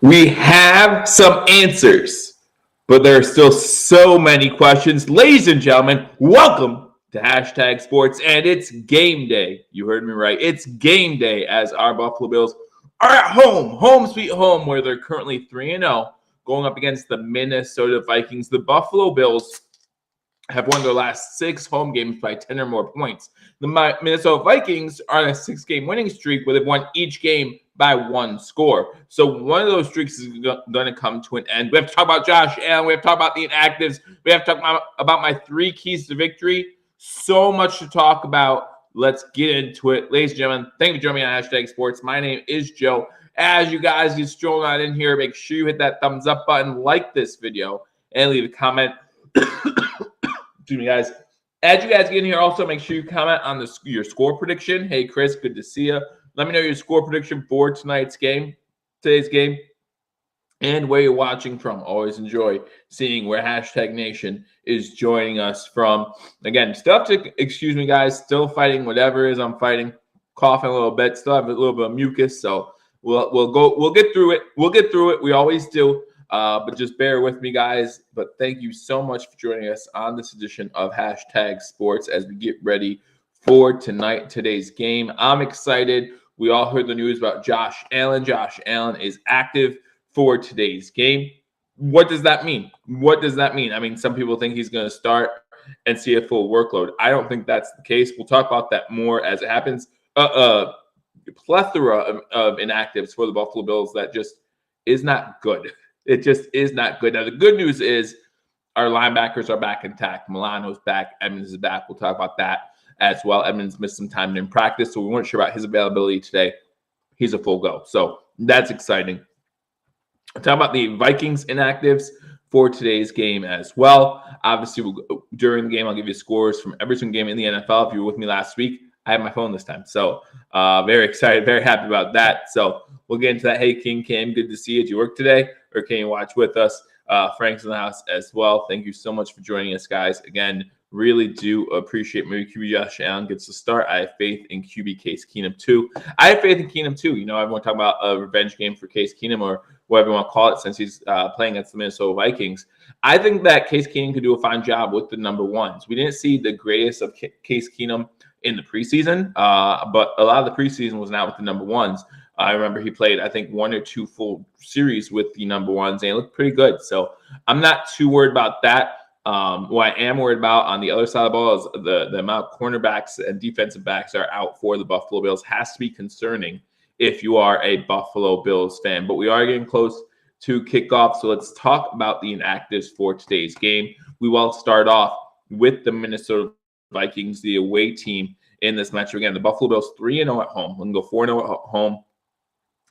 We have some answers, but there are still so many questions. Ladies and gentlemen, welcome to Hashtag Sports, and it's game day. You heard me right. It's game day as our Buffalo Bills are at home sweet home, where they're currently 3-0, going up against the Minnesota Vikings. The Buffalo Bills have won their last 6 home games by 10 or more points. The Minnesota Vikings are on a 6-game winning streak where they've won each game by 1 score. So one of those streaks is going to come to an end. We have to talk about Josh Allen. We have to talk about the inactives. We have to talk about my 3 keys to victory. So much to talk about. Let's get into it. Ladies and gentlemen, thank you for joining me on Hashtag Sports. My name is Joe. As you guys get strolling on in here, make sure you hit that thumbs up button, like this video, and leave a comment. Excuse me, guys. As you guys get in here, also make sure you comment on your score prediction. Hey, Chris, good to see you. Let me know your score prediction for today's game, and where you're watching from. Always enjoy seeing where Hashtag Nation is joining us from. Again, still have to excuse me, guys. Still fighting whatever it is I'm fighting. Coughing a little bit. Still have a little bit of mucus, so we'll get through it. We'll get through it. We always do. But just bear with me, guys. But thank you so much for joining us on this edition of Hashtag Sports as we get ready for today's game. I'm excited. We all heard the news about Josh Allen. Josh Allen is active for today's game. What does that mean? What does that mean? I mean, some people think he's going to start and see a full workload. I don't think that's the case. We'll talk about that more as it happens. Plethora of inactives for the Buffalo Bills that just is not good. It just is not good. Now, the good news is our linebackers are back intact. Milano's back. Edmonds is back. We'll talk about that as well. Edmonds missed some time in practice, so we weren't sure about his availability today. He's a full go. So that's exciting. I'll talk about the Vikings inactives for today's game as well. Obviously, during the game, I'll give you scores from every single game in the NFL. If you were with me last week, I have my phone this time. So very excited, very happy about that. So we'll get into that. Hey, King Cam, good to see you. Did you work today or can you watch with us? Frank's in the house as well. Thank you so much for joining us, guys. Again, really do appreciate maybe QB Josh Allen gets to start. I have faith in QB Case Keenum too. I have faith in Keenum too. You know, everyone talking about a revenge game for Case Keenum or whatever you want to call it since he's playing against the Minnesota Vikings. I think that Case Keenum could do a fine job with the number ones. We didn't see the greatest of Case Keenum in the preseason, but a lot of the preseason was not with the number ones. I remember he played, I think, 1 or 2 full series with the number ones, and it looked pretty good. So I'm not too worried about that. What I am worried about on the other side of the ball is the amount of cornerbacks and defensive backs are out for the Buffalo Bills. Has to be concerning if you are a Buffalo Bills fan. But we are getting close to kickoff, so let's talk about the inactives for today's game. We will start off with the Minnesota Vikings, the away team in this matchup. Again, the Buffalo Bills 3-0 at home. We can go 4-0 at home.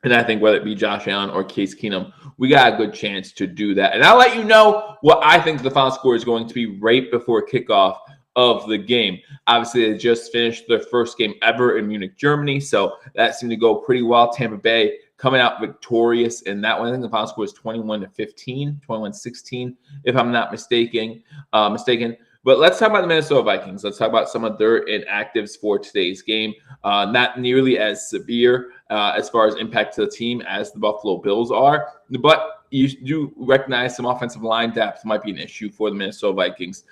And I think whether it be Josh Allen or Case Keenum, we got a good chance to do that. And I'll let you know what I think the final score is going to be right before kickoff of the game. Obviously, they just finished their first game ever in Munich, Germany. So that seemed to go pretty well. Tampa Bay coming out victorious in that one. I think the final score is 21-15, 21-16, if I'm not mistaken. But let's talk about the Minnesota Vikings. Let's talk about some of their inactives for today's game. Not nearly as severe as far as impact to the team as the Buffalo Bills are, but you do recognize some offensive line depth might be an issue for the Minnesota Vikings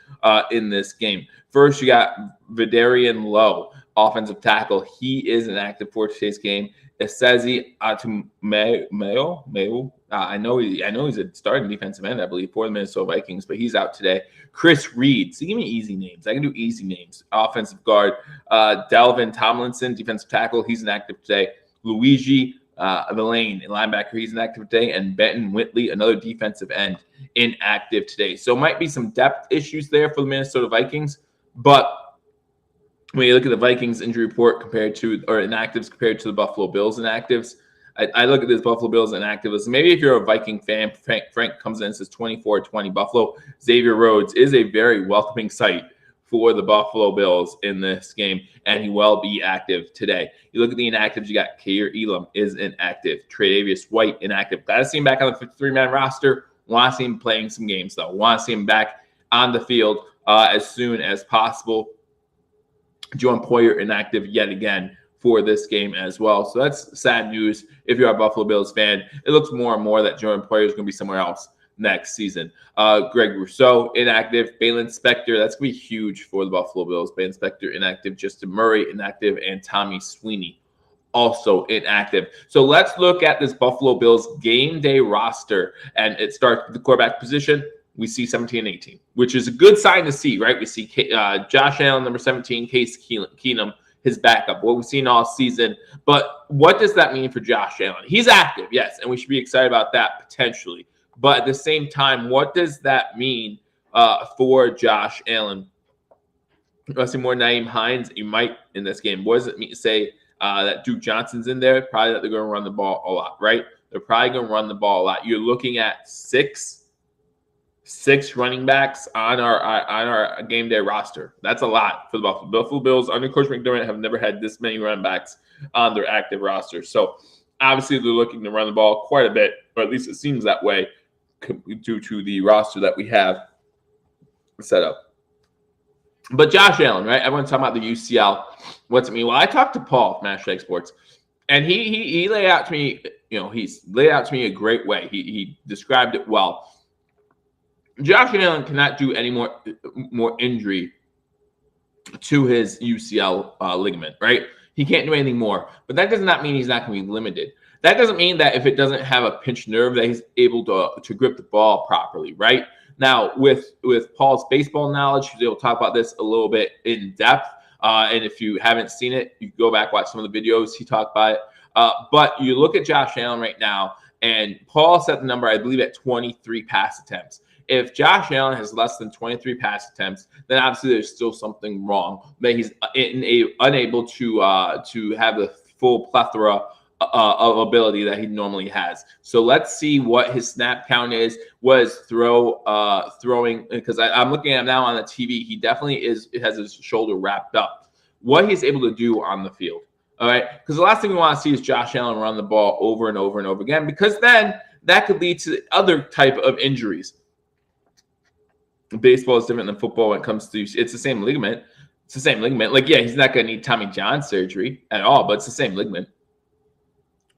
in this game. First, you got Vidarian Lowe, offensive tackle. He is inactive for today's game. Esezi Atumayo. I know he's a starting defensive end, I believe, for the Minnesota Vikings, but he's out today. Chris Reed. So give me easy names. I can do easy names. Offensive guard. Delvin Tomlinson, defensive tackle. He's inactive today. Luigi Villain, linebacker. He's inactive today. And Benton Whitley, another defensive end, inactive today. So might be some depth issues there for the Minnesota Vikings, but when you look at the Vikings injury report inactives compared to the Buffalo Bills inactives, I look at this Buffalo Bills inactives. Maybe if you're a Viking fan, Frank comes in and says 24-20 Buffalo. Xavier Rhodes is a very welcoming sight for the Buffalo Bills in this game, and he will be active today. You look at the inactives, you got Kair Elam is inactive. Tre'Davious White inactive. Glad to see him back on the 53-man roster. Want to see him playing some games, though. Want to see him back on the field as soon as possible. Joan Poyer inactive yet again for this game as well. So that's sad news if you're a Buffalo Bills fan. It looks more and more that Jordan Poyer is going to be somewhere else next season. Greg Rousseau, inactive. Balin Spector, that's going to be huge for the Buffalo Bills. Balin Spector, inactive. Justin Murray, inactive. And Tommy Sweeney, also inactive. So let's look at this Buffalo Bills game day roster. And it starts with the quarterback position. We see 17 and 18, which is a good sign to see, right? We see Josh Allen, number 17, Case Keenum, his backup, what we've seen all season. But what does that mean for Josh Allen? He's active, yes, and we should be excited about that potentially. But at the same time, what does that mean for Josh Allen? I see more Nyheim Hines. You might in this game. What does it mean to say that Duke Johnson's in there? Probably that they're going to run the ball a lot, right? They're probably going to run the ball a lot. You're looking at six running backs on our game day roster. That's a lot for the Buffalo Bills. Under Coach McDermott have never had this many running backs on their active roster. So obviously they're looking to run the ball quite a bit, or at least it seems that way due to the roster that we have set up. But Josh Allen, right? Everyone's talking about the UCL. What's it mean? Well, I talked to Paul from Hashtag Sports, and he laid out to me, he's laid out to me a great way. He described it well. Josh Allen cannot do any more injury to his UCL ligament, right? He can't do anything more. But that does not mean he's not going to be limited. That doesn't mean that if it doesn't have a pinched nerve that he's able to grip the ball properly, right? Now, with Paul's baseball knowledge, he's able to talk about this a little bit in depth. And if you haven't seen it, you can go back, watch some of the videos he talked about it. But you look at Josh Allen right now, and Paul set the number, I believe, at 23 pass attempts. If Josh Allen has less than 23 pass attempts, then obviously there's still something wrong. That he's unable to have the full plethora of ability that he normally has. So let's see what his snap count is. Was throwing, because I'm looking at him now on the TV. He definitely has his shoulder wrapped up. What he's able to do on the field. All right, because the last thing we want to see is Josh Allen run the ball over and over and over again, because then that could lead to other type of injuries. Baseball is different than football when it comes to, it's the same ligament. It's the same ligament. Like, yeah, he's not going to need Tommy John surgery at all, but it's the same ligament.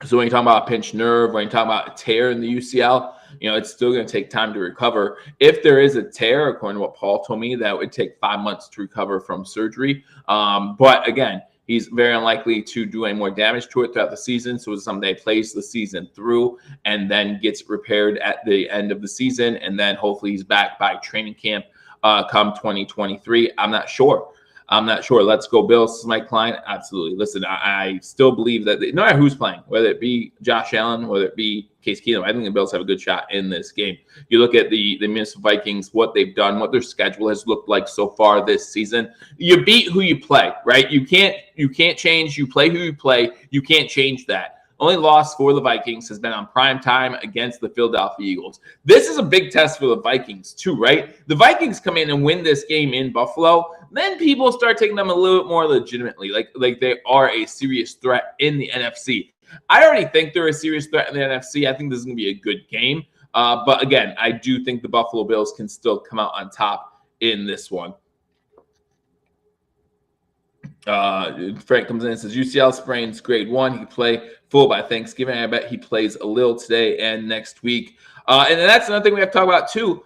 So when you're talking about a pinched nerve, when you're talking about a tear in the UCL, it's still going to take time to recover. If there is a tear, according to what Paul told me, that would take 5 months to recover from surgery. But again, he's very unlikely to do any more damage to it throughout the season. So it's something that plays the season through and then gets repaired at the end of the season. And then hopefully he's back by training camp come 2023. I'm not sure. Let's go Bills. This is Mike Klein. Absolutely. Listen, I still believe that no matter who's playing, whether it be Josh Allen, whether it be Case Keenum, I think the Bills have a good shot in this game. You look at the Minnesota Vikings, what they've done, what their schedule has looked like so far this season. You beat who you play, right? You can't change. You play who you play. You can't change that. Only loss for the Vikings has been on prime time against the Philadelphia Eagles. This is a big test for the Vikings too, right? The Vikings come in and win this game in Buffalo, then people start taking them a little bit more legitimately, like they are a serious threat in the NFC. I already think they're a serious threat in the NFC. I think this is going to be a good game. But again, I do think the Buffalo Bills can still come out on top in this one. Frank comes in and says, UCL sprains grade 1. He can play full by Thanksgiving. I bet he plays a little today and next week. And then that's another thing we have to talk about too.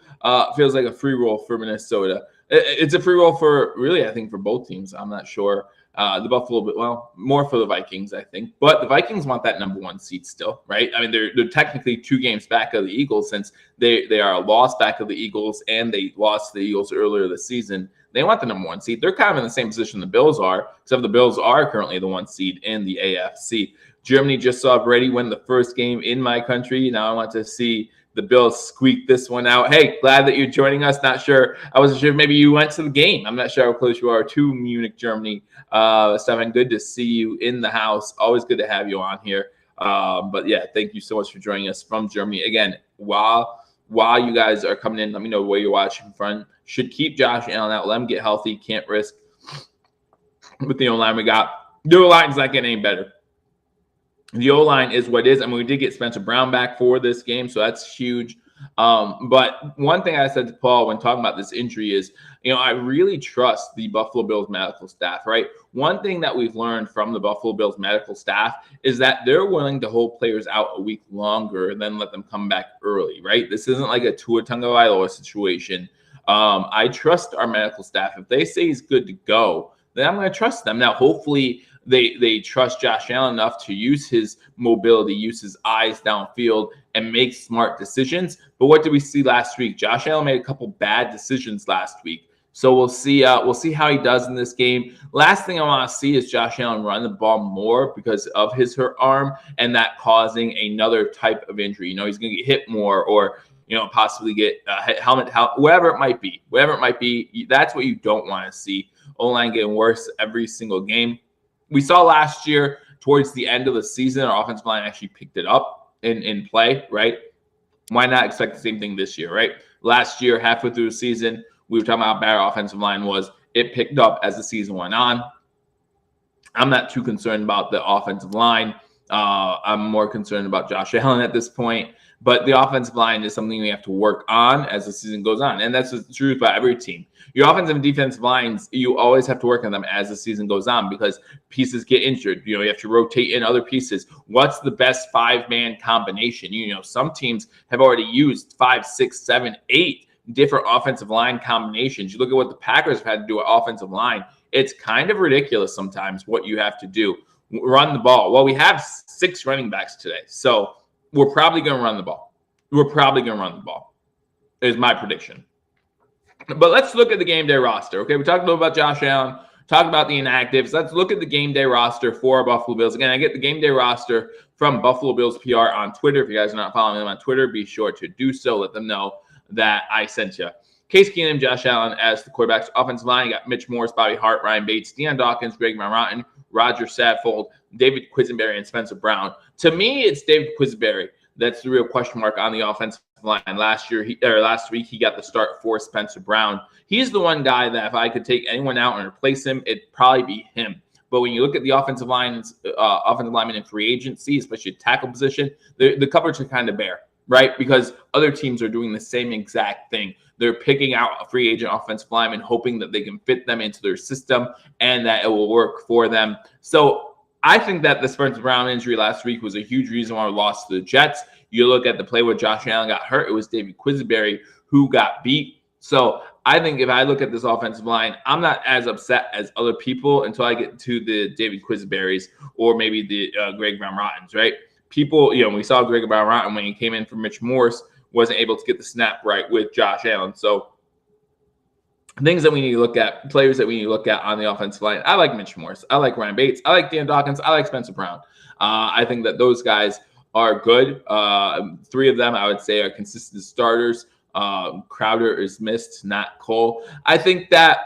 Feels like a free roll for Minnesota. It's a free roll for really, I think, for both teams. I'm not sure. The Buffalo, more for the Vikings, I think. But the Vikings want that number 1 seed still, right? I mean, they're technically 2 games back of the Eagles since they are a loss back of the Eagles and they lost to the Eagles earlier this season. They want the number 1 seed. They're kind of in the same position the Bills are, except the Bills are currently the 1 seed in the AFC. Germany just saw Brady win the first game in my country. Now I want to see the Bills squeak this one out. Hey, glad that you're joining us. Not sure. I wasn't sure if maybe you went to the game. I'm not sure how close you are to Munich, Germany. Stefan, good to see you in the house. Always good to have you on here. But yeah, thank you so much for joining us from Germany. Again, while you guys are coming in, let me know where you're watching from. Should keep Josh Allen out. Let him get healthy. Can't risk with the O-line we got. The O-line's not getting any better. The O-line is what it is. I mean, we did get Spencer Brown back for this game, so that's huge. But one thing I said to Paul when talking about this injury is, I really trust the Buffalo Bills medical staff, right? One thing that we've learned from the Buffalo Bills medical staff is that they're willing to hold players out a week longer than let them come back early, right? This isn't like a Tua Tagovailoa situation. I trust our medical staff. If they say he's good to go, then I'm going to trust them. Now, hopefully they trust Josh Allen enough to use his mobility, use his eyes downfield, and make smart decisions. But what did we see last week? Josh Allen made a couple bad decisions last week. So we'll see how he does in this game. Last thing I want to see is Josh Allen run the ball more because of his hurt arm and that causing another type of injury. He's going to get hit more or possibly get helmet, whatever it might be. Whatever it might be, that's what you don't want to see. O-line getting worse every single game. We saw last year towards the end of the season, our offensive line actually picked it up in play, right? Why not expect the same thing this year, right? Last year, halfway through the season, we were talking about how bad our offensive line was. It picked up as the season went on. I'm not too concerned about the offensive line. I'm more concerned about Josh Allen at this point. But the offensive line is something we have to work on as the season goes on. And that's the truth about every team. Your offensive and defensive lines, you always have to work on them as the season goes on because pieces get injured. You have to rotate in other pieces. What's the best 5-man combination? Some teams have already used 5, 6, 7, 8 different offensive line combinations. You look at what the Packers have had to do at offensive line. It's kind of ridiculous sometimes what you have to do. Run the ball. Well, we have 6 running backs today. So we're probably going to run the ball. Is my prediction. But let's look at the game day roster. Okay, we talked a little about Josh Allen, talked about the inactives. Let's look at the game day roster for our Buffalo Bills. Again, I get the game day roster from Buffalo Bills PR on Twitter. If you guys are not following them on Twitter, be sure to do so. Let them know that I sent you. Case Keenum, Josh Allen as the quarterbacks. Offensive line, you got Mitch Morse, Bobby Hart, Ryan Bates, Deion Dawkins, Greg Van Roten, Roger Saffold, David Quisenberry, and Spencer Brown. To me, it's David Quisenberry. That's the real question mark on the offensive line. Last week, he got the start for Spencer Brown. He's the one guy that if I could take anyone out and replace him, it'd probably be him. But when you look at the offensive linemen in free agency, especially tackle position, the coverage are kind of bare, right? Because other teams are doing the same exact thing. They're picking out a free agent offensive lineman, hoping that they can fit them into their system and that it will work for them. So I think that the Spencer Brown injury last week was a huge reason why we lost to the Jets. You look at the play where Josh Allen got hurt, it was David Quisenberry who got beat. So I think if I look at this offensive line, I'm not as upset as other people until I get to the David Quisenberrys or maybe the Greg Van Rotens, right? People, we saw Greg Van Roten when he came in for Mitch Morse, wasn't able to get the snap right with Josh Allen. So things that we need to look at, players that we need to look at on the offensive line. I like Mitch Morse. I like Ryan Bates. I like Deion Dawkins. I like Spencer Brown. I think that those guys are good. 3 of them, I would say, are consistent starters. Crowder is missed, not Cole. I think that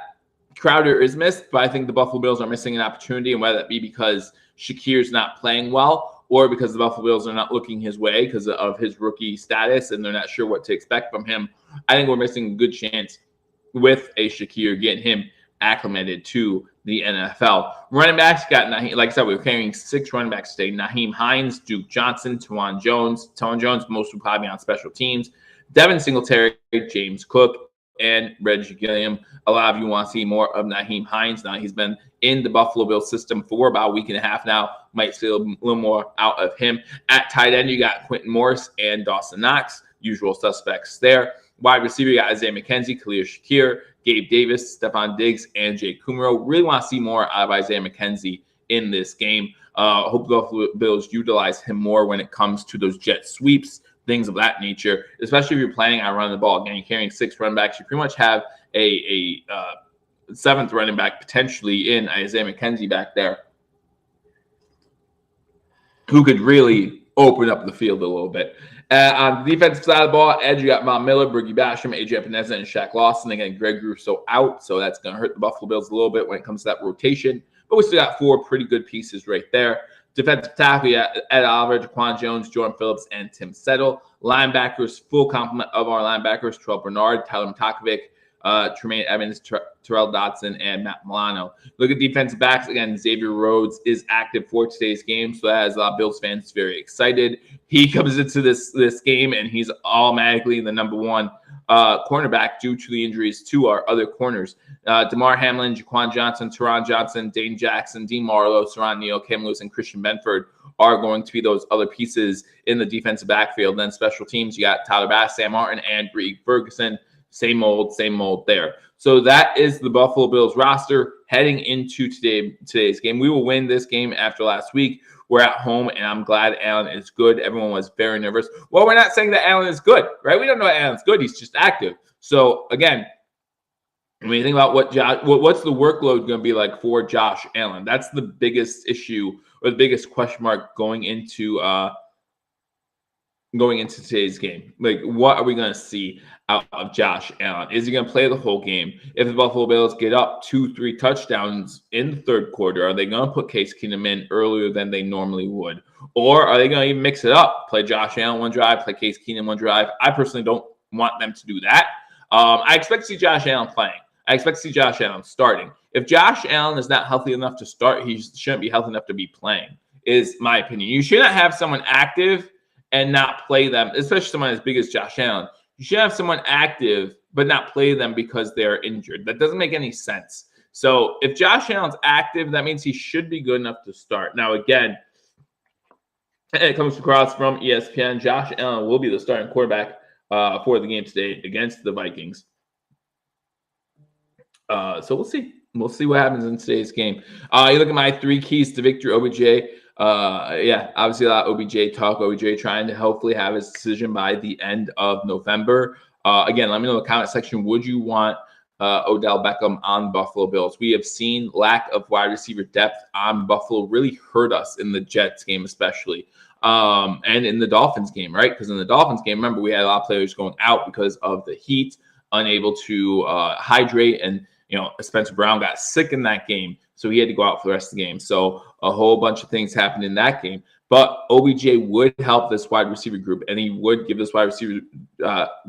Crowder is missed, but I think the Buffalo Bills are missing an opportunity, and whether that be because Shakir's not playing well or because the Buffalo Bills are not looking his way because of his rookie status and they're not sure what to expect from him, I think we're missing a good chance with a Shakir, getting him acclimated to the NFL. Running backs got Naheem. Like I said, we were carrying 6 running backs today. Naheem Hines, Duke Johnson, Tawan Jones. Tawan Jones, most will probably be on special teams. Devin Singletary, James Cook, and Reggie Gilliam. A lot of you want to see more of Naheem Hines. Now, he's been in the Buffalo Bills system for about a week and a half now. Might see a little more out of him. At tight end, you got Quentin Morris and Dawson Knox. Usual suspects there. Wide receiver, you got Isaiah McKenzie, Khalil Shakir, Gabe Davis, Stephon Diggs, and Jay Kumro. Really want to see more out of Isaiah McKenzie in this game. Hope the Buffalo Bills utilize him more when it comes to those jet sweeps, things of that nature, especially if you're planning on running the ball. Again, you're carrying 6 running backs. You pretty much have a 7th running back potentially in Isaiah McKenzie back there who could really open up the field a little bit. On the defensive side of the ball, edge, you got Von Miller, Broogie Basham, AJ Epineza, and Shaq Lawson. Again, Greg Rousseau out, so that's going to hurt the Buffalo Bills a little bit when it comes to that rotation. But we still got 4 pretty good pieces right there. Defensive tackle, yeah, Ed Oliver, Jaquan Jones, Jordan Phillips, and Tim Settle. Linebackers, full complement of our linebackers, Terrell Bernard, Tyler Matakovic, Tremaine Evans, Terrell Dotson, and Matt Milano. Look at defensive backs. Again, Xavier Rhodes is active for today's game, so that has a lot of Bills fans very excited. He comes into this game, and he's automatically the number one cornerback due to the injuries to our other corners. DeMar Hamlin, Jaquan Johnson, Teron Johnson, Dane Jackson, Dean Marlowe, Saran Neal, Cam Lewis, and Christian Benford are going to be those other pieces in the defensive backfield. Then special teams, you got Tyler Bass, Sam Martin, and Greg Ferguson. Same mold there. So that is the Buffalo Bills roster heading into today's game. We will win this game after last week. We're at home, and I'm glad Allen is good. Everyone was very nervous. Well, we're not saying that Allen is good, right? We don't know Allen's good. He's just active. So, again, when you think about what's the workload going to be like for Josh Allen, that's the biggest issue or the biggest question mark going into today's game. Like, what are we going to see out of Josh Allen? Is he going to play the whole game? If the Buffalo Bills get up 2-3 touchdowns in the third quarter, are they going to put Case Keenum in earlier than they normally would? Or are they going to even mix it up? Play Josh Allen one drive, play Case Keenum one drive? I personally don't want them to do that. I expect to see Josh Allen playing. I expect to see Josh Allen starting. If Josh Allen is not healthy enough to start, he shouldn't be healthy enough to be playing, is my opinion. You shouldn't have someone active and not play them, especially someone as big as Josh Allen. You should have someone active but not play them because they're injured. That doesn't make any sense. So if Josh Allen's active, that means he should be good enough to start. Now, again, it comes across from ESPN. Josh Allen will be the starting quarterback for the game today against the Vikings. So we'll see. We'll see what happens in today's game. You look at my 3 keys to victory, OBJ. Obviously a lot of OBJ talk. OBJ trying to hopefully have his decision by the end of November. Again, let me know in the comment section, would you want Odell Beckham on Buffalo Bills? We have seen lack of wide receiver depth on Buffalo really hurt us in the Jets game especially, and in the Dolphins game, right? Because in the Dolphins game, remember, we had a lot of players going out because of the heat, unable to hydrate, and Spencer Brown got sick in that game, so he had to go out for the rest of the game. So a whole bunch of things happened in that game. But OBJ would help this wide receiver group, and he would give this wide receiver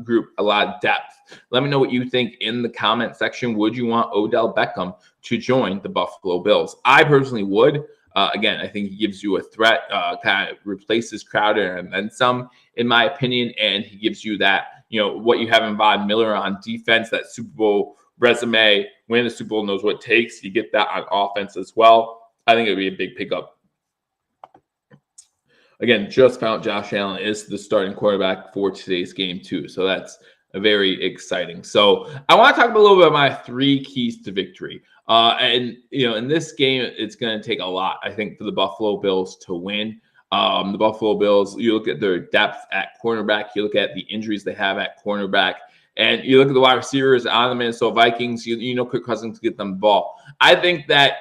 group a lot of depth. Let me know what you think in the comment section. Would you want Odell Beckham to join the Buffalo Bills? I personally would. Again, I think he gives you a threat, kind of replaces Crowder and then some, in my opinion, and he gives you that, what you have in Von Miller on defense, that Super Bowl resume, win the Super Bowl, knows what it takes. You get that on offense as well. I think it would be a big pickup. Again, just found Josh Allen is the starting quarterback for today's game too. So that's very exciting. So I want to talk a little bit about my 3 keys to victory. And in this game, it's going to take a lot, I think, for the Buffalo Bills to win. The Buffalo Bills, you look at their depth at cornerback, you look at the injuries they have at cornerback, and you look at the wide receivers on the Minnesota Vikings, Kirk Cousins get them the ball. I think that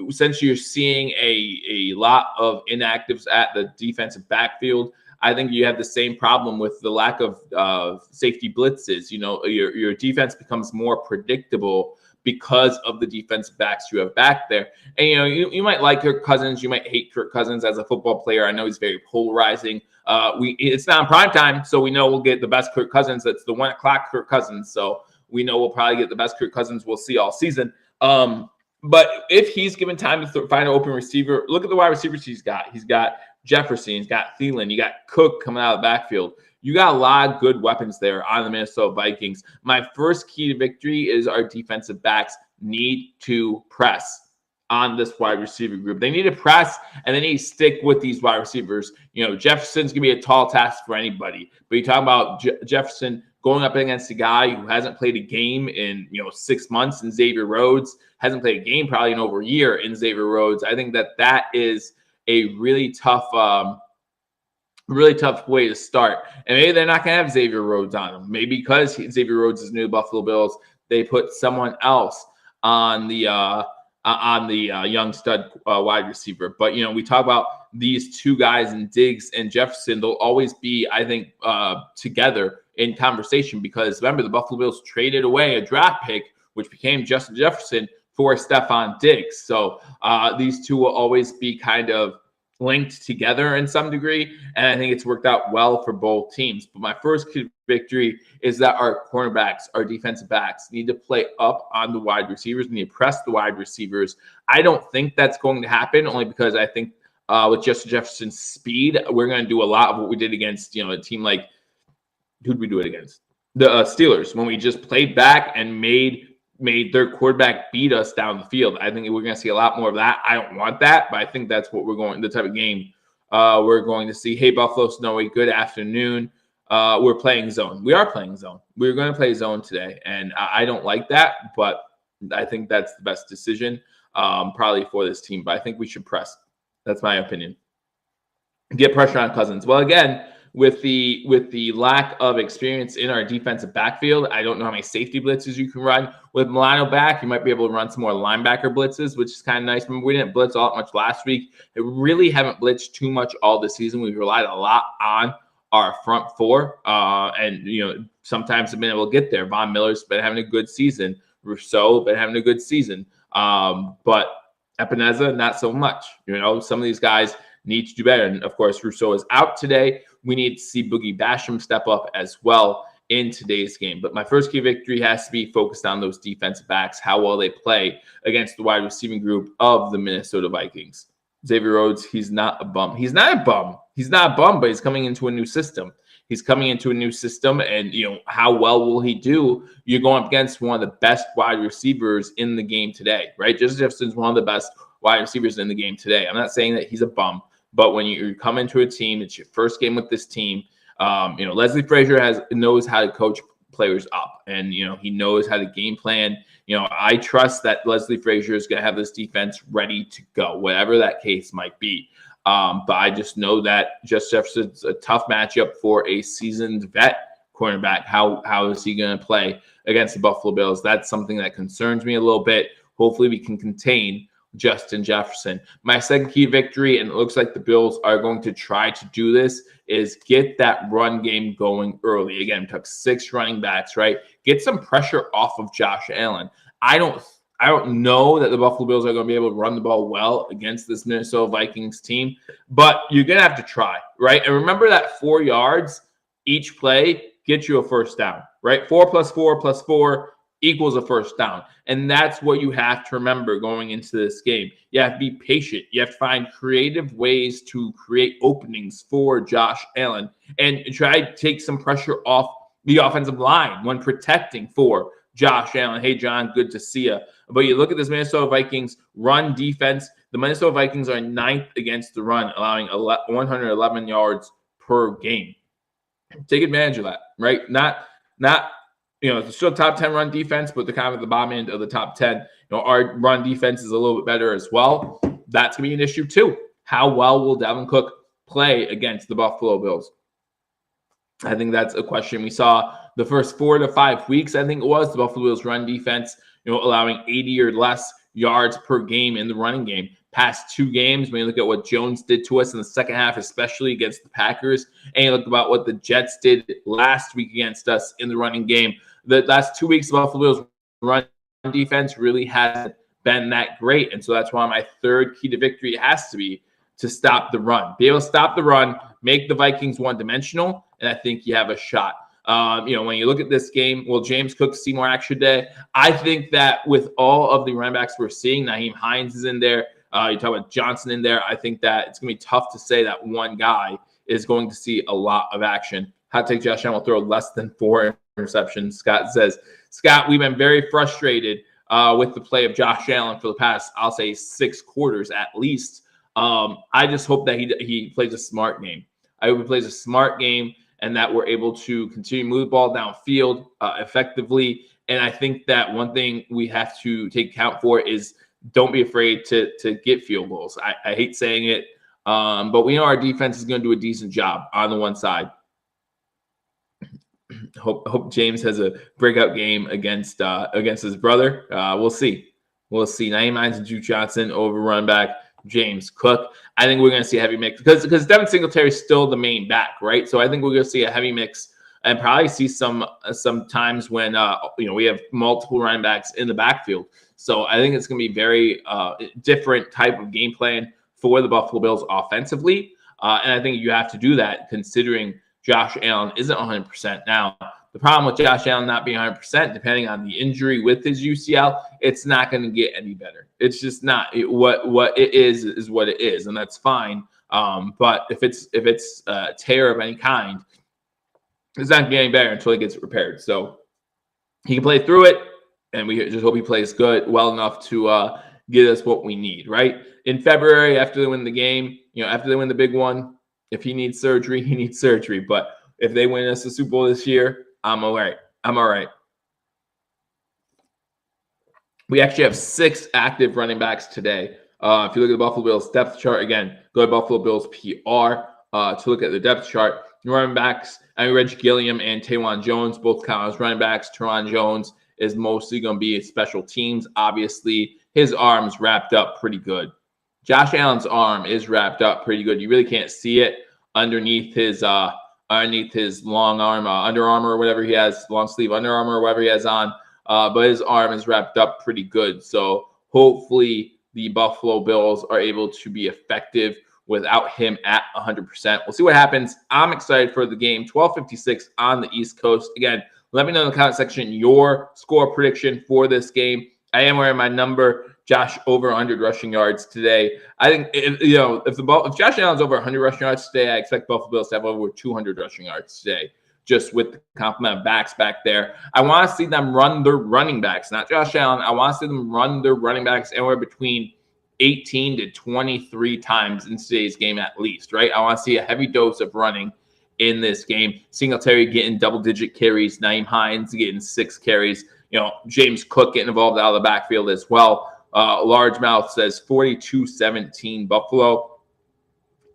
since you're seeing a lot of inactives at the defensive backfield, I think you have the same problem with the lack of safety blitzes. Your defense becomes more predictable because of the defensive backs you have back there. And, you might like Kirk Cousins. You might hate Kirk Cousins as a football player. I know he's very polarizing. It's not in prime time, so we know we'll get the best Kirk Cousins. That's the 1 o'clock Kirk Cousins. So we know we'll probably get the best Kirk Cousins we'll see all season. But if he's given time to find an open receiver, look at the wide receivers he's got. He's got Jefferson, he's got Thielen, you got Cook coming out of the backfield. You got a lot of good weapons there on the Minnesota Vikings. My first key to victory is our defensive backs need to press on this wide receiver group. They need to press, and they need to stick with these wide receivers. Jefferson's going to be a tall task for anybody. But you talk about Jefferson going up against a guy who hasn't played a game in 6 months in Xavier Rhodes, hasn't played a game probably in over a year in Xavier Rhodes. I think that is a really tough way to start. And maybe they're not going to have Xavier Rhodes on him. Maybe because Xavier Rhodes is new to Buffalo Bills, they put someone else on the young stud wide receiver. But, we talk about these 2 guys in Diggs and Jefferson. They'll always be, I think, together in conversation, because remember, the Buffalo Bills traded away a draft pick, which became Justin Jefferson, for Stephon Diggs. So these 2 will always be kind of linked together in some degree, and I think it's worked out well for both teams. But my first key victory is that our cornerbacks, our defensive backs, need to play up on the wide receivers, need to press the wide receivers. I don't think that's going to happen, only because I think with Justin Jefferson's speed, we're going to do a lot of what we did against, a team like, who'd we do it against? The Steelers, when we just played back and made their quarterback beat us down the field. I think we're going to see a lot more of that. I don't want that, but I think that's what the type of game we're going to see. Hey, Buffalo Snowy, good afternoon. We're playing zone. We are playing zone. We're going to play zone today, and I don't like that, but I think that's the best decision probably for this team. But I think we should press. That's my opinion. Get pressure on Cousins. Well, again, with the lack of experience in our defensive backfield, I don't know how many safety blitzes you can run. With Milano back, you might be able to run some more linebacker blitzes, which is kind of nice. Remember, we didn't blitz all that much last week. It really haven't blitzed too much all this season. We've relied a lot on our front four, and sometimes have been able to get there. Von Miller's been having a good season. Rousseau been having a good season, but Epineza not so much. Some of these guys need to do better. And of course, Rousseau is out today. We need to see Boogie Basham step up as well in today's game. But my first key victory has to be focused on those defensive backs, how well they play against the wide receiving group of the Minnesota Vikings. Xavier Rhodes, he's not a bum. He's not a bum. He's not a bum, but he's coming into a new system. He's coming into a new system, and how well will he do? You're going up against one of the best wide receivers in the game today, right? Justin Jefferson's one of the best wide receivers in the game today. I'm not saying that he's a bum, but when you come into a team, it's your first game with this team. Leslie Frazier knows how to coach players up, and he knows how to game plan. I trust that Leslie Frazier is going to have this defense ready to go, whatever that case might be. But I just know that Justin Jefferson's a tough matchup for a seasoned vet cornerback. How is he going to play against the Buffalo Bills? That's something that concerns me a little bit. Hopefully we can contain Justin Jefferson. My second key victory, and it looks like the Bills are going to try to do this, is get that run game going early. Again, took 6 running backs, right? Get some pressure off of Josh Allen. I don't know that the Buffalo Bills are going to be able to run the ball well against this Minnesota Vikings team, but you're going to have to try, right? And remember that 4 yards each play gets you a first down, right? 4 + 4 + 4 equals a first down. And that's what you have to remember going into this game. You have to be patient. You have to find creative ways to create openings for Josh Allen and try to take some pressure off the offensive line when protecting for Josh Allen. Hey, John, good to see you. But you look at this Minnesota Vikings run defense. The Minnesota Vikings are 9th against the run, allowing 111 yards per game. Take advantage of that, right? Not it's still top 10 run defense, but they're kind of at the bottom end of the top 10. Our run defense is a little bit better as well. That's going to be an issue too. How well will Dalvin Cook play against the Buffalo Bills? I think that's a question. We saw the first 4 to 5 weeks, I think it was, the Buffalo Bills run defense, allowing 80 or less yards per game in the running game. Past 2 games, when you look at what Jones did to us in the second half, especially against the Packers, and you look about what the Jets did last week against us in the running game, the last 2 weeks, the Buffalo Bills run defense really hasn't been that great. And so that's why my third key to victory has to be to stop the run. Be able to stop the run, make the Vikings one-dimensional, and I think you have a shot. When you look at this game, will James Cook see more action today? I think that with all of the running backs we're seeing, Nyheim Hines is in there. You talk about Johnson in there. I think that it's going to be tough to say that one guy is going to see a lot of action. Hot take, Josh Allen will throw less than 4 interceptions. Scott says, Scott, we've been very frustrated with the play of Josh Allen for the past, I'll say, 6 quarters at least. I just hope that he plays a smart game. I hope he plays a smart game and that we're able to continue to move the ball downfield effectively. And I think that one thing we have to take account for is don't be afraid to get field goals. I hate saying it, but we know our defense is going to do a decent job on the one side. Hope James has a breakout game against his brother. We'll see. Nyheim Hines and Juke Johnson over run back James Cook. I think we're going to see a heavy mix because Devin Singletary is still the main back, right? So I think we're going to see a heavy mix and probably see some times when we have multiple running backs in the backfield. So I think it's going to be very different type of game plan for the Buffalo Bills offensively. And I think you have to do that considering Josh Allen isn't 100% now. The problem with Josh Allen not being 100%, depending on the injury with his UCL, it's not going to get any better. It's just not. What it is what it is, and that's fine. But if it's a tear of any kind, it's not getting better until he gets repaired. So he can play through it, and we just hope he plays well enough to get us what we need, right? In February, after they win the game, after they win the big one, if he needs surgery, he needs surgery. But if they win us the Super Bowl this year, I'm all right. I'm all right. We actually have 6 active running backs today. If you look at the Buffalo Bills depth chart, again, go to Buffalo Bills PR to look at the depth chart. Running backs, Reggie Gilliam and Tawan Jones both count as running backs. Tawan Jones is mostly going to be special teams. Obviously, his arm's wrapped up pretty good. Josh Allen's arm is wrapped up pretty good. You really can't see it underneath his long arm, Under Armour or whatever he has, long sleeve Under Armour or whatever he has on. But his arm is wrapped up pretty good. So hopefully the Buffalo Bills are able to be effective without him at 100%. We'll see what happens. I'm excited for the game. 12:56 on the East Coast. Again, let me know in the comment section your score prediction for this game. I am wearing my number. Josh over 100 rushing yards today. I think if Josh Allen's over 100 rushing yards today, I expect Buffalo Bills to have over 200 rushing yards today, just with the complement of backs back there. I want to see them run their running backs, not Josh Allen. I want to see them run their running backs anywhere between 18 to 23 times in today's game at least, right? I want to see a heavy dose of running in this game. Singletary getting double-digit carries, Nyheim Hines getting 6 carries. James Cook getting involved out of the backfield as well. Largemouth says 42-17 Buffalo.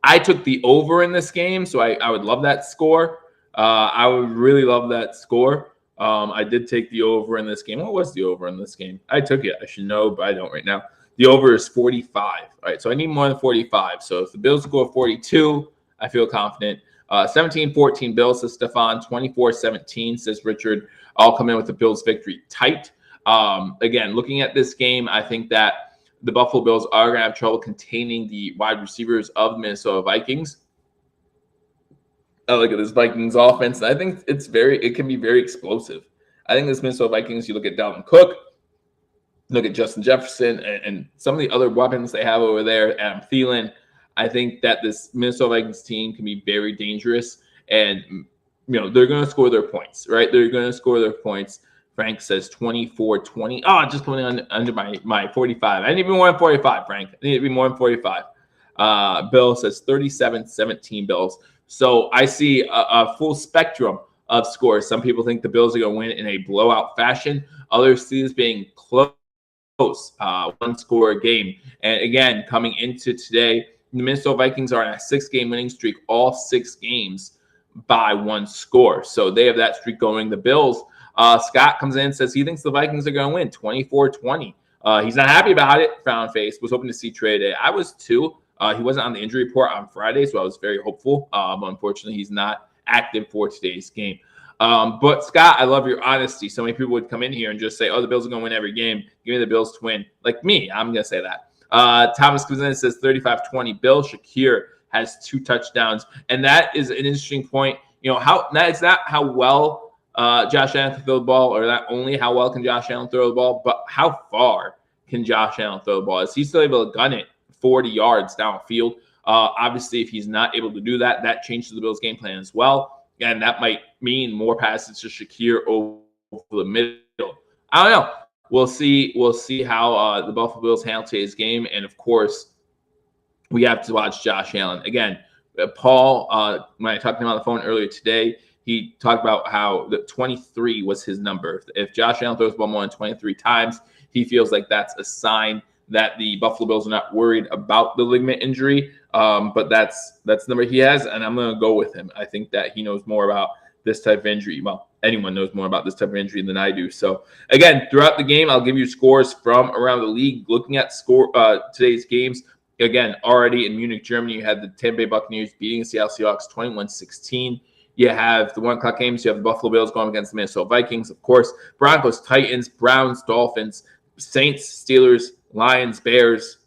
I took the over in this game, so I would love that score. I would really love that score. I did take the over in this game. What was the over in this game? I took it. I should know, but I don't right now. The over is 45. All right, so I need more than 45. So if the Bills score 42, I feel confident. 17-14 Bills, says Stefan. 24-17, says Richard. I'll come in with the Bills victory tight. Again, looking at this game, I think that the Buffalo Bills are going to have trouble containing the wide receivers of the Minnesota Vikings. I look at this Vikings offense, and I think it can be very explosive. I think this Minnesota Vikings, you look at Dalvin Cook, look at Justin Jefferson, and some of the other weapons they have over there, Adam Thielen. I think that this Minnesota Vikings team can be very dangerous, and they're going to score their points, right? They're going to score their points. Frank says 24-20. Oh, just coming under my 45. I need to be more than 45, Frank. I need to be more than 45. Bill says 37-17 Bills. So I see a full spectrum of scores. Some people think the Bills are going to win in a blowout fashion. Others see this being close, one-score game. And again, coming into today, the Minnesota Vikings are on a 6-game winning streak, all 6 games by 1 score. So they have that streak going. The Bills, Scott comes in and says he thinks the Vikings are going to win 24-20. He's not happy about it, frown face. Was hoping to see Trey today. I was too. He wasn't on the injury report on Friday, so I was very hopeful. But unfortunately, he's not active for today's game. But Scott, I love your honesty. So many people would come in here and just say, oh, the Bills are going to win every game. Give me the Bills to win. Like me, I'm going to say that. Thomas comes in and says 35-20. Bill Shakir has 2 touchdowns. And that is an interesting point. It's not how well Josh Allen can throw the ball, or not only how well can Josh Allen throw the ball, but how far can Josh Allen throw the ball? Is he still able to gun it 40 yards downfield? Obviously, if he's not able to do that, that changes the Bills' game plan as well. And that might mean more passes to Shakir over the middle. I don't know. We'll see how the Buffalo Bills handle today's game. And, of course, we have to watch Josh Allen. Again, Paul, when I talked to him on the phone earlier today, he talked about how the 23 was his number. If Josh Allen throws the ball more than 23 times, he feels like that's a sign that the Buffalo Bills are not worried about the ligament injury. But that's the number he has, and I'm going to go with him. I think that he knows more about this type of injury. Well, anyone knows more about this type of injury than I do. So, again, throughout the game, I'll give you scores from around the league. Looking at today's games, again, already in Munich, Germany, you had the Tampa Bay Buccaneers beating the Seattle Seahawks 21-16. You have the 1 o'clock games. You have the Buffalo Bills going against the Minnesota Vikings, of course. Broncos, Titans, Browns, Dolphins, Saints, Steelers, Lions, Bears,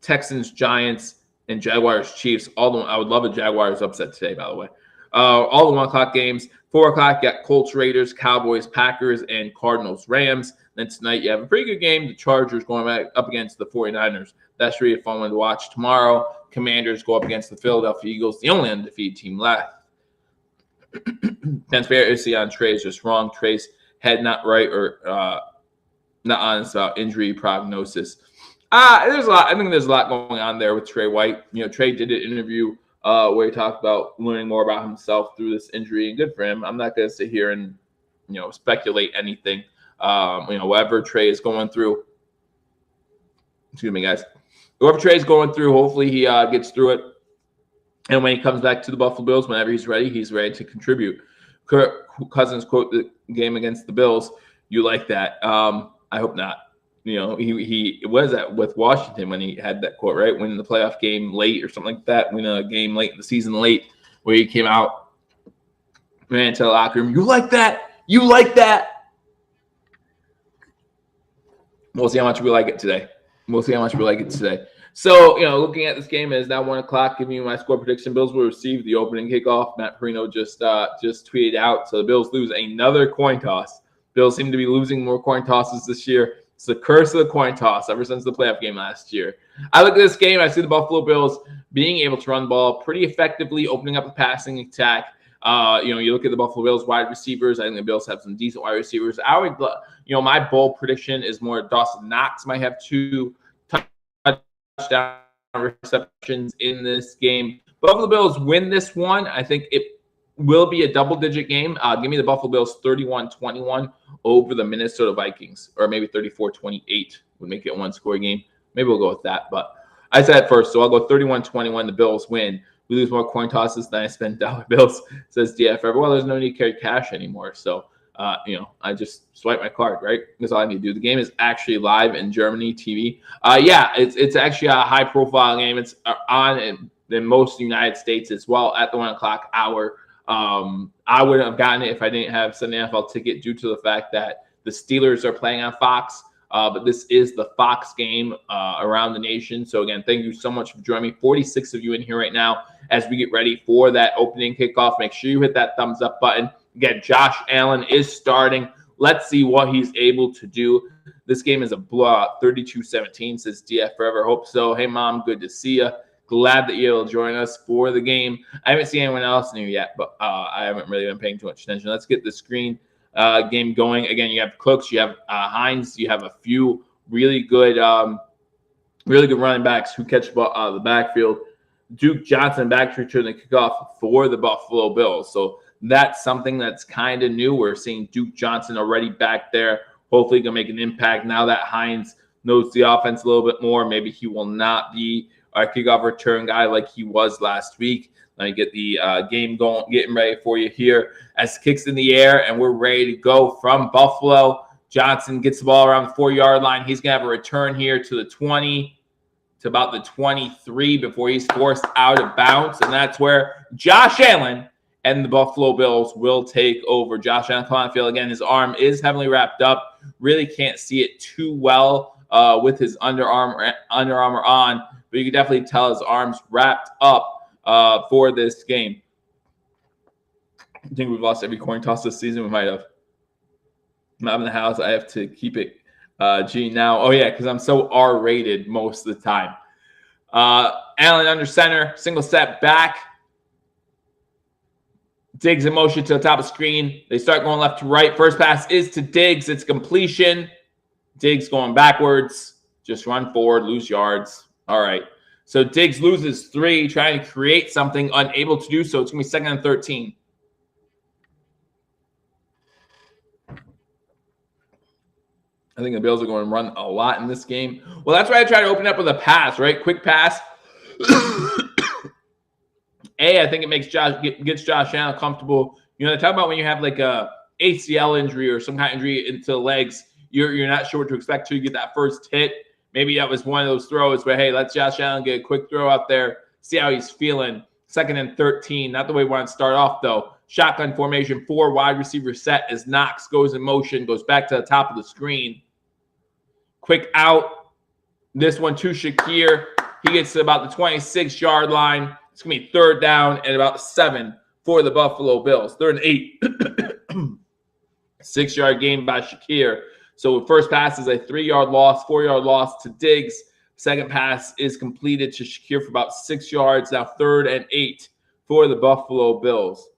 Texans, Giants, and Jaguars Chiefs. I would love a Jaguars upset today, by the way. All the 1 o'clock games. 4 o'clock, you got Colts Raiders, Cowboys Packers, and Cardinals Rams. Then tonight, you have a pretty good game. The Chargers going back up against the 49ers. That's really a fun one to watch. Tomorrow, Commanders go up against the Philadelphia Eagles, the only undefeated team left. Conspiracy on Trey is just wrong. Trey's head not right or not honest about injury prognosis. There's a lot. I think there's a lot going on there with Trey White. Trey did an interview where he talked about learning more about himself through this injury, and good for him. I'm not going to sit here and speculate anything. Whatever Trey is going through. Excuse me, guys. Whoever Trey's going through, hopefully he gets through it. And when he comes back to the Buffalo Bills, whenever he's ready to contribute. Kirk Cousins quote the game against the Bills. You like that? I hope not. He was at with Washington when he had that quote, right? Winning the playoff game late or something like that. Winning a game late in the season late, where he came out, ran to the locker room. You like that? You like that? We'll see how much we like it today. So, looking at this game, it is now 1 o'clock. Giving you my score prediction. Bills will receive the opening kickoff. Matt Perino just tweeted out. So the Bills lose another coin toss. Bills seem to be losing more coin tosses this year. It's the curse of the coin toss ever since the playoff game last year. I look at this game. I see the Buffalo Bills being able to run the ball pretty effectively, opening up the passing attack. You look at the Buffalo Bills wide receivers. I think the Bills have some decent wide receivers. I would, my bold prediction is more Dawson Knox might have 2 touchdown receptions in this game. Buffalo Bills win this one. I think it will be a double-digit game. Give me the Buffalo Bills 31-21 over the Minnesota Vikings, or maybe 34-28 would make it a one-score game. Maybe we'll go with that, but I said it first, so I'll go 31-21. The Bills win. We lose more coin tosses than I spend dollar bills, says DF Forever. Well, there's no need to carry cash anymore, so I just swipe my card, right? That's all I need to do. The game is actually live in Germany TV. It's actually a high-profile game. It's on in most United States as well at the 1 o'clock hour. I wouldn't have gotten it if I didn't have Sunday NFL Ticket due to the fact that the Steelers are playing on Fox. But this is the Fox game around the nation. So, again, thank you so much for joining me. 46 of you in here right now as we get ready for that opening kickoff. Make sure you hit that thumbs up button. Again, Josh Allen is starting. Let's see what he's able to do. This game is a blowout, 32-17, says DF Forever. Hope so. Hey, Mom, good to see you. Glad that you're able to join us for the game. I haven't seen anyone else new yet, but I haven't really been paying too much attention. Let's get the screen game going. Again, you have Cooks, you have Hines, you have a few really good running backs who catch the ball out of the backfield. Duke Johnson back to return the kickoff for the Buffalo Bills. So that's something that's kind of new. We're seeing Duke Johnson already back there. Hopefully, he can make an impact now that Hines knows the offense a little bit more. Maybe he will not be our kickoff return guy like he was last week. Let me get the game going, getting ready for you here. As kicks in the air, and we're ready to go from Buffalo. Johnson gets the ball around the 4-yard line. He's going to have a return here to the 20, to about the 23 before he's forced out of bounds. And that's where Josh Allen and the Buffalo Bills will take over. Josh Allen, come on field again. His arm is heavily wrapped up. Really can't see it too well with his Under Armour on, but you can definitely tell his arm's wrapped up for this game. I think we've lost every coin toss this season. We might have. I'm in the house. I have to keep it G now. Oh, yeah, because I'm so R-rated most of the time. Allen under center, single step back. Diggs in motion to the top of the screen. They start going left to right. First pass is to Diggs. It's completion. Diggs going backwards. Just run forward, lose yards. All right. So Diggs loses 3, trying to create something, unable to do so. It's going to be 2nd and 13. I think the Bills are going to run a lot in this game. Well, that's why I try to open up with a pass, right? Quick pass. I think it makes gets Josh Allen comfortable. They talk about when you have like a ACL injury or some kind of injury into the legs, you're not sure what to expect till you get that first hit. Maybe that was one of those throws where, hey, let Josh Allen get a quick throw out there, see how he's feeling. 2nd and 13. Not the way we want to start off, though. Shotgun formation, 4 wide receiver set as Knox goes in motion, goes back to the top of the screen. Quick out. This one to Shakir. He gets to about the 26-yard line. It's going to be 3rd down and about 7 for the Buffalo Bills. 3rd and 8. 6-yard gain by Shakir. So first pass is a 3-yard loss, 4-yard loss to Diggs. Second pass is completed to Shakir for about 6 yards. Now 3rd and 8 for the Buffalo Bills.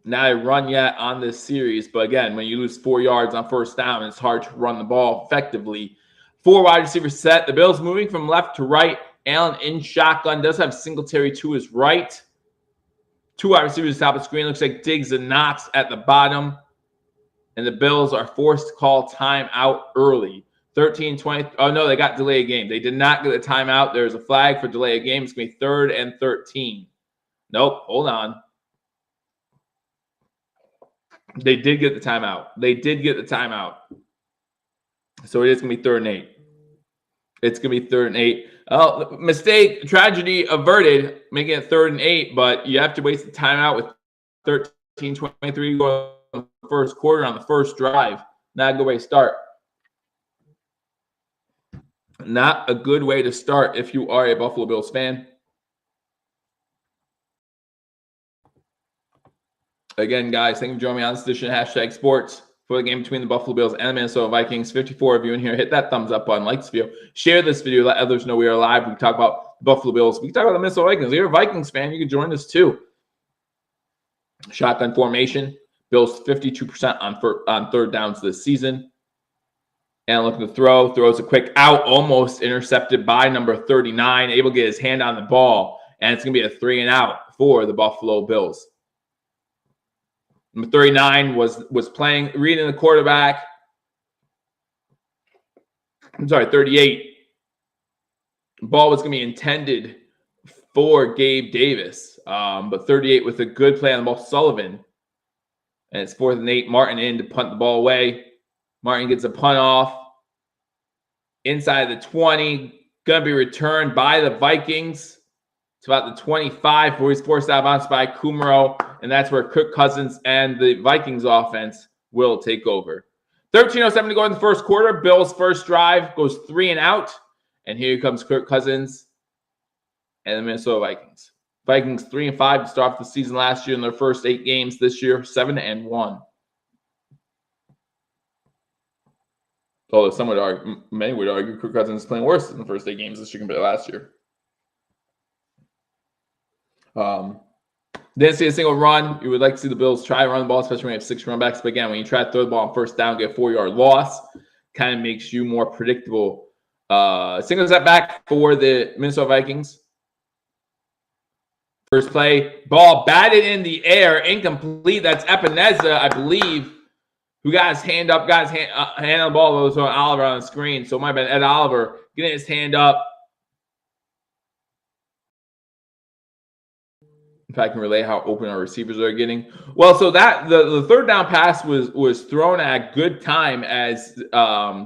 Not a run yet on this series, but again, when you lose 4 yards on 1st down, it's hard to run the ball effectively. 4 wide receivers set. The Bills moving from left to right. Allen in shotgun. Does have Singletary to his right. 2 wide receivers top of the screen. Looks like Diggs and Knox at the bottom. And the Bills are forced to call timeout early. 13-20. Oh, no, they got delay of game. They did not get a timeout. There's a flag for delay of game. It's going to be 3rd and 13. Nope, hold on. They did get the timeout. They did get the timeout. So it is going to be 3rd and 8. It's going to be 3rd and 8. Oh, mistake, tragedy averted, making it 3rd and 8, but you have to waste the timeout with 13-23 going on the first quarter on the first drive. Not a good way to start. Not a good way to start if you are a Buffalo Bills fan. Again, guys, thank you for joining me on this edition of Hashtag Sports for the game between the Buffalo Bills and the Minnesota Vikings. 54 of you in here. Hit that thumbs up button, like this video, share this video, let others know we are live. We can talk about the Buffalo Bills. We can talk about the Minnesota Vikings. If you're a Vikings fan, you can join us too. Shotgun formation. Bills 52% on 3rd downs this season. And looking to throw. Throws a quick out, almost intercepted by number 39. Able to get his hand on the ball. And it's going to be a 3 and out for the Buffalo Bills. Number 39 was playing, reading the quarterback. I'm sorry, 38. Ball was going to be intended for Gabe Davis. But 38 with a good play on the ball, Sullivan. And it's 4th and 8. Martin in to punt the ball away. Martin gets a punt off. Inside the 20. Going to be returned by the Vikings. It's about the 25 where he's forced out of bounds by Kumaro. And that's where Kirk Cousins and the Vikings offense will take over. 13:07 to go in the first quarter. Bills' first drive goes 3 and out. And here comes Kirk Cousins and the Minnesota Vikings. Vikings 3 and 5 to start off the season last year in their first 8 games. This year, 7 and 1. Although some would argue, many would argue Kirk Cousins is playing worse in the first 8 games this year compared to last year. Didn't see a single run. You would like to see the Bills try to run the ball, especially when you have 6 run backs. But again, when you try to throw the ball on 1st down, get a 4-yard loss, kind of makes you more predictable. Single step back for the Minnesota Vikings. First play, ball batted in the air, incomplete. That's Epineza, I believe, who got his hand up, got his hand on the ball. It was on Oliver on the screen. So it might have been Ed Oliver getting his hand up. If I can relay how open our receivers are getting. Well, so that the 3rd down pass was thrown at a good time as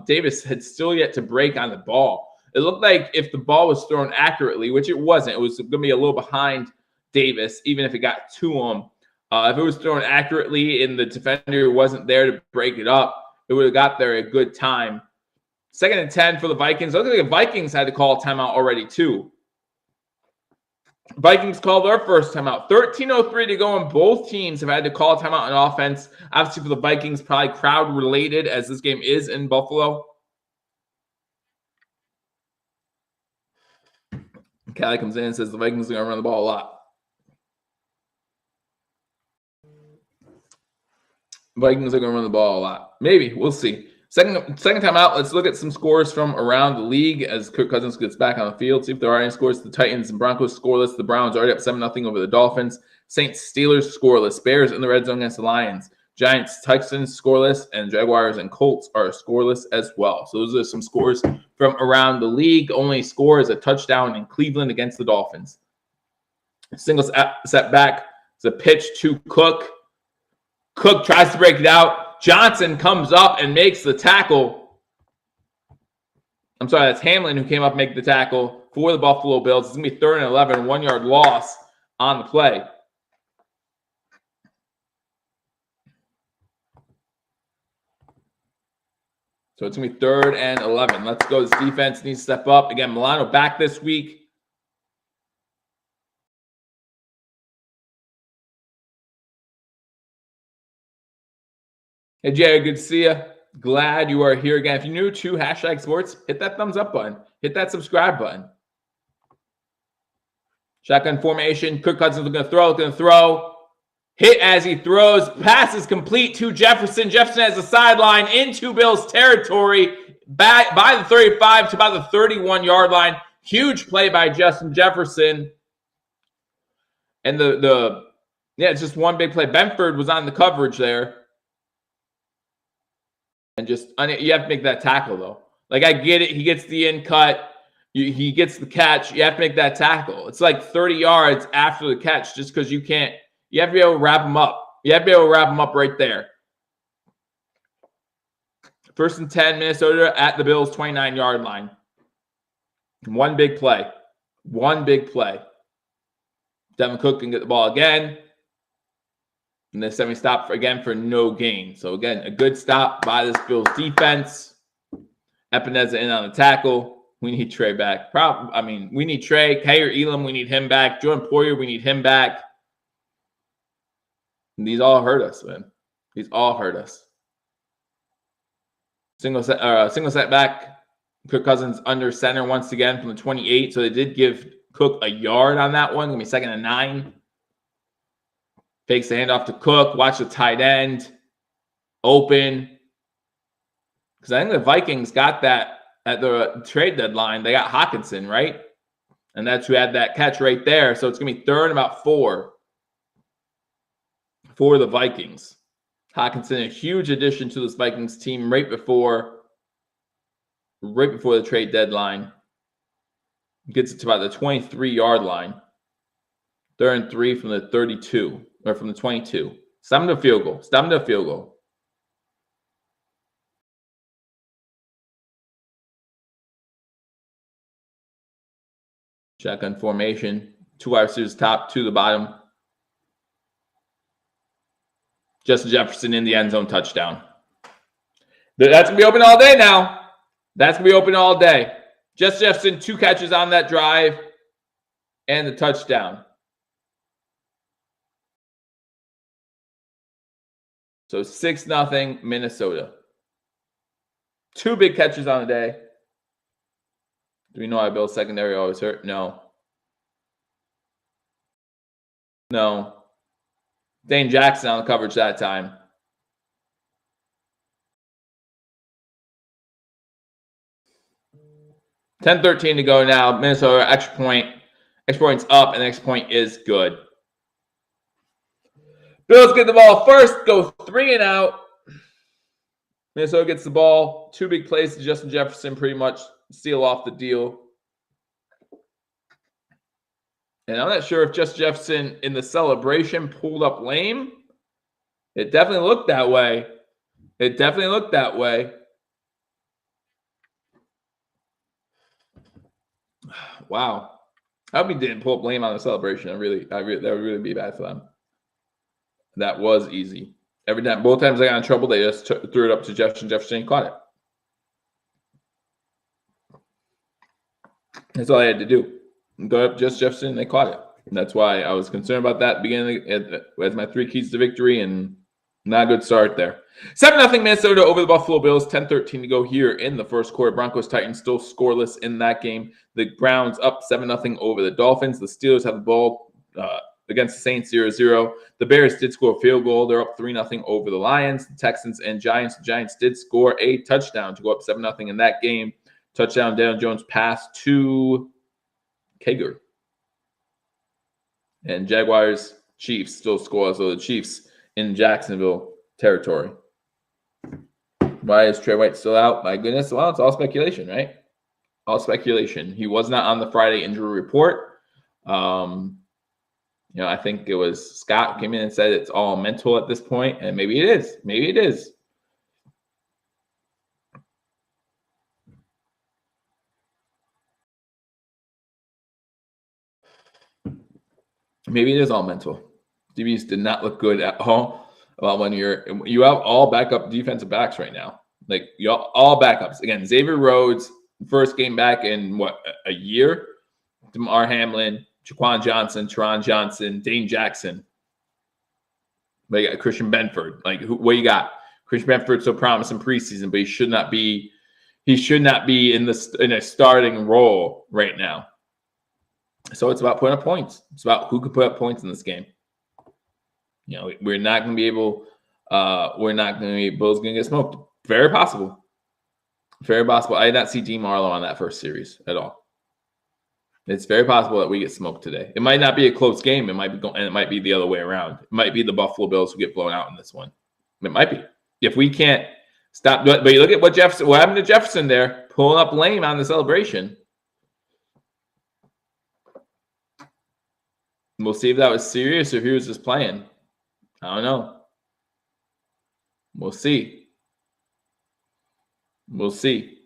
Davis had still yet to break on the ball. It looked like if the ball was thrown accurately, which it wasn't, it was going to be a little behind Davis, even if it got to him. If it was thrown accurately and the defender wasn't there to break it up, it would have got there a good time. 2nd and 10 for the Vikings. Look like the Vikings had to call a timeout already too. Vikings called their first timeout. 13:03 to go, and both teams have had to call a timeout on offense. Obviously, for the Vikings, probably crowd-related, as this game is in Buffalo. Callie comes in and says the Vikings are going to run the ball a lot. Vikings are going to run the ball a lot. Maybe. We'll see. Second time out, let's look at some scores from around the league as Kirk Cousins gets back on the field. See if there are any scores. The Titans and Broncos scoreless. The Browns already up 7-0 over the Dolphins. Saints, Steelers scoreless. Bears in the red zone against the Lions. Giants, Texans scoreless. And Jaguars and Colts are scoreless as well. So those are some scores from around the league. Only score is a touchdown in Cleveland against the Dolphins. Single set back. It's a pitch to Cook. Cook tries to break it out. Johnson comes up and makes the tackle. I'm sorry, that's Hamlin who came up and make the tackle for the Buffalo Bills. It's going to be 3rd and 11, 1-yard loss on the play. So it's going to be 3rd and 11. Let's go. This defense needs to step up. Again, Milano back this week. Hey, Jared, good to see you. Glad you are here again. If you're new to #sports, hit that thumbs up button. Hit that subscribe button. Shotgun formation. Kirk Cousins is going to throw. Hit as he throws. Pass is complete to Jefferson. Jefferson has the sideline into Bills territory. Back by the 35 to about the 31-yard line. Huge play by Justin Jefferson. And it's just one big play. Benford was on the coverage there. And you have to make that tackle, though. Like, I get it. He gets the in cut. He gets the catch. You have to make that tackle. It's like 30 yards after the catch just because you can't. You have to be able to wrap him up. You have to be able to wrap him up right there. 1st and 10, Minnesota at the Bills' 29-yard line. One big play. Devin Cook can get the ball again. And then semi-stop again for no gain. So, again, a good stop by this Bills defense. Epineza in on the tackle. We need Trey back. We need Trey. Kair Elam, we need him back. Jordan Poyer, we need him back. And these all hurt us, man. These all hurt us. Single set back. Kirk Cousins under center once again from the 28. So they did give Cook a yard on that one. Going to be 2nd and 9. Fakes the handoff to Cook. Watch the tight end. Open. Because I think the Vikings got that at the trade deadline. They got Hawkinson, right? And that's who had that catch right there. So it's going to be 3rd and about 4 for the Vikings. Hawkinson, a huge addition to this Vikings team right before the trade deadline. Gets it to about the 23-yard line. 3rd and 3 from the 32, or from the 22. Stop him to field goal. Shotgun formation. 2 wide receivers top, 2 to the bottom. Justin Jefferson in the end zone, touchdown. That's going to be open all day now. Justin Jefferson, 2 catches on that drive and the touchdown. So 6-0 Minnesota. 2 big catches on the day. Do we know why Bill's secondary always hurt? No. Dane Jackson on the coverage that time. $10-13 to go now. Minnesota, extra point. Extra point's up, and the extra point is good. Bills get the ball first, go 3 and out. Minnesota gets the ball. 2 big plays to Justin Jefferson, pretty much seal off the deal. And I'm not sure if Justin Jefferson in the celebration pulled up lame. It definitely looked that way. Wow. I hope he didn't pull up lame on the celebration. That would really be bad for them. That was easy. Both times they got in trouble, they just threw it up to Jefferson. Jefferson caught it. That's all I had to do. Go up just Jefferson, and they caught it. And that's why I was concerned about that beginning as my 3 keys to victory, and not a good start there. 7-0 Minnesota over the Buffalo Bills. 10-13 to go here in the first quarter. Broncos-Titans still scoreless in that game. The Browns up 7-0 over the Dolphins. The Steelers have the ball against the Saints 0-0. The Bears did score a field goal. They're up 3-0 over the Lions. The Texans and Giants. The Giants did score a touchdown to go up 7-0 in that game. Touchdown, Daniel Jones pass to Kager. And Jaguars, Chiefs still score. So the Chiefs in Jacksonville territory. Why is Trey White still out? My goodness. Well, it's all speculation, right? All speculation. He was not on the Friday injury report. I think it was Scott who came in and said it's all mental at this point, and maybe it is. Maybe it is. Maybe it is all mental. DBs did not look good at all. Well, when you have all backup defensive backs right now, Like, y'all all backups. Again, Xavier Rhodes, first game back in what, a year? DeMar Hamlin, Jaquan Johnson, Teron Johnson, Dane Jackson. But you got Christian Benford. Like, what you got? Christian Benford so promising preseason, but he should not be in a starting role right now. So it's about putting up points. It's about who can put up points in this game. You know, we're not going to be able. Bill's going to get smoked. Very possible. Very possible. I did not see Dean Marlowe on that first series at all. It's very possible that we get smoked today. It might not be a close game. It might be and it might be the other way around. It might be the Buffalo Bills who get blown out in this one. It might be. If we can't stop, but you look at what happened to Jefferson there, pulling up lame on the celebration. We'll see if that was serious or if he was just playing. I don't know. We'll see. We'll see.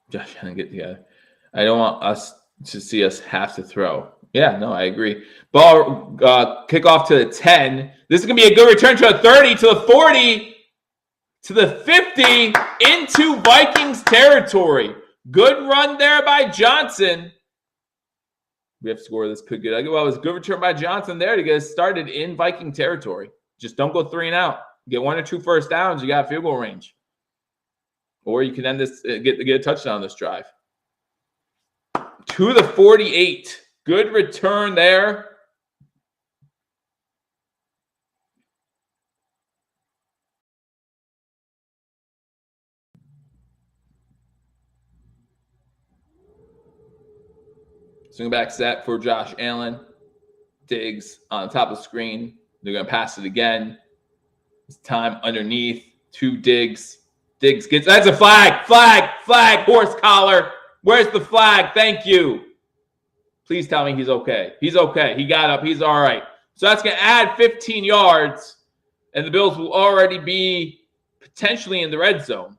Josh, trying to get together. I don't want us to see us have to throw. Yeah, no, I agree. Ball kickoff to the 10. This is going to be a good return to a 30, to the 40, to the 50, into Vikings territory. Good run there by Johnson. We have to score this. Could get. Well, it was a good return by Johnson there to get us started in Viking territory. Just don't go 3 and out. Get 1 or 2 first downs. You got field goal range. Or you can end this, get a touchdown on this drive. To the 48. Good return there. Swing back set for Josh Allen. Diggs on the top of the screen. They're going to pass it again. It's time underneath. 2 Diggs. Diggs gets, that's a flag. Horse collar. Where's the flag? Thank you. Please tell me he's okay. He's okay. He got up. He's all right. So that's going to add 15 yards, and the Bills will already be potentially in the red zone.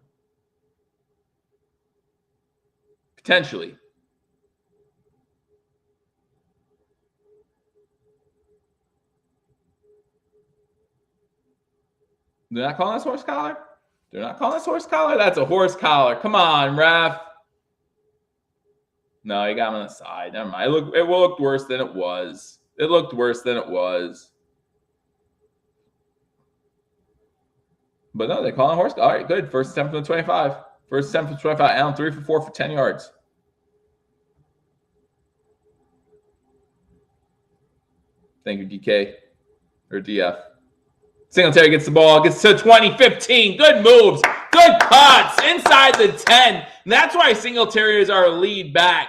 Potentially. They're not calling this horse collar? They're not calling this horse collar? That's a horse collar. Come on, ref. No, he got him on the side. Never mind. It looked worse than it was. It looked worse than it was. But no, they call it a horse collar. All right, good. First attempt from the 25. First attempt from 25. Allen 3 for 4 for 10 yards. Thank you, DK. Or DF. Singletary gets the ball, gets to 20, 15. Good moves, good cuts inside the 10. And that's why Singletary is our lead back.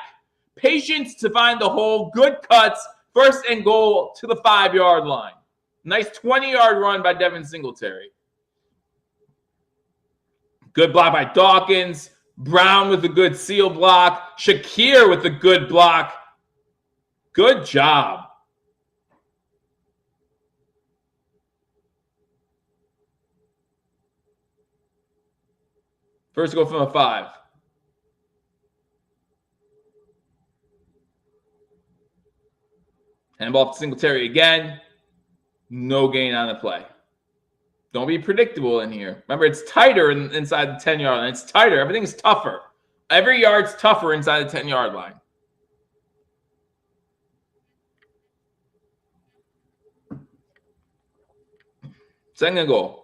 Patience to find the hole, good cuts, first and goal to the 5-yard line. Nice 20-yard run by Devin Singletary. Good block by Dawkins. Brown with a good seal block. Shakir with a good block. Good job. First goal from a 5. Handball to Singletary again. No gain on the play. Don't be predictable in here. Remember, it's tighter inside the 10-yard line. It's tighter. Everything's tougher. Every yard's tougher inside the 10-yard line. Second goal.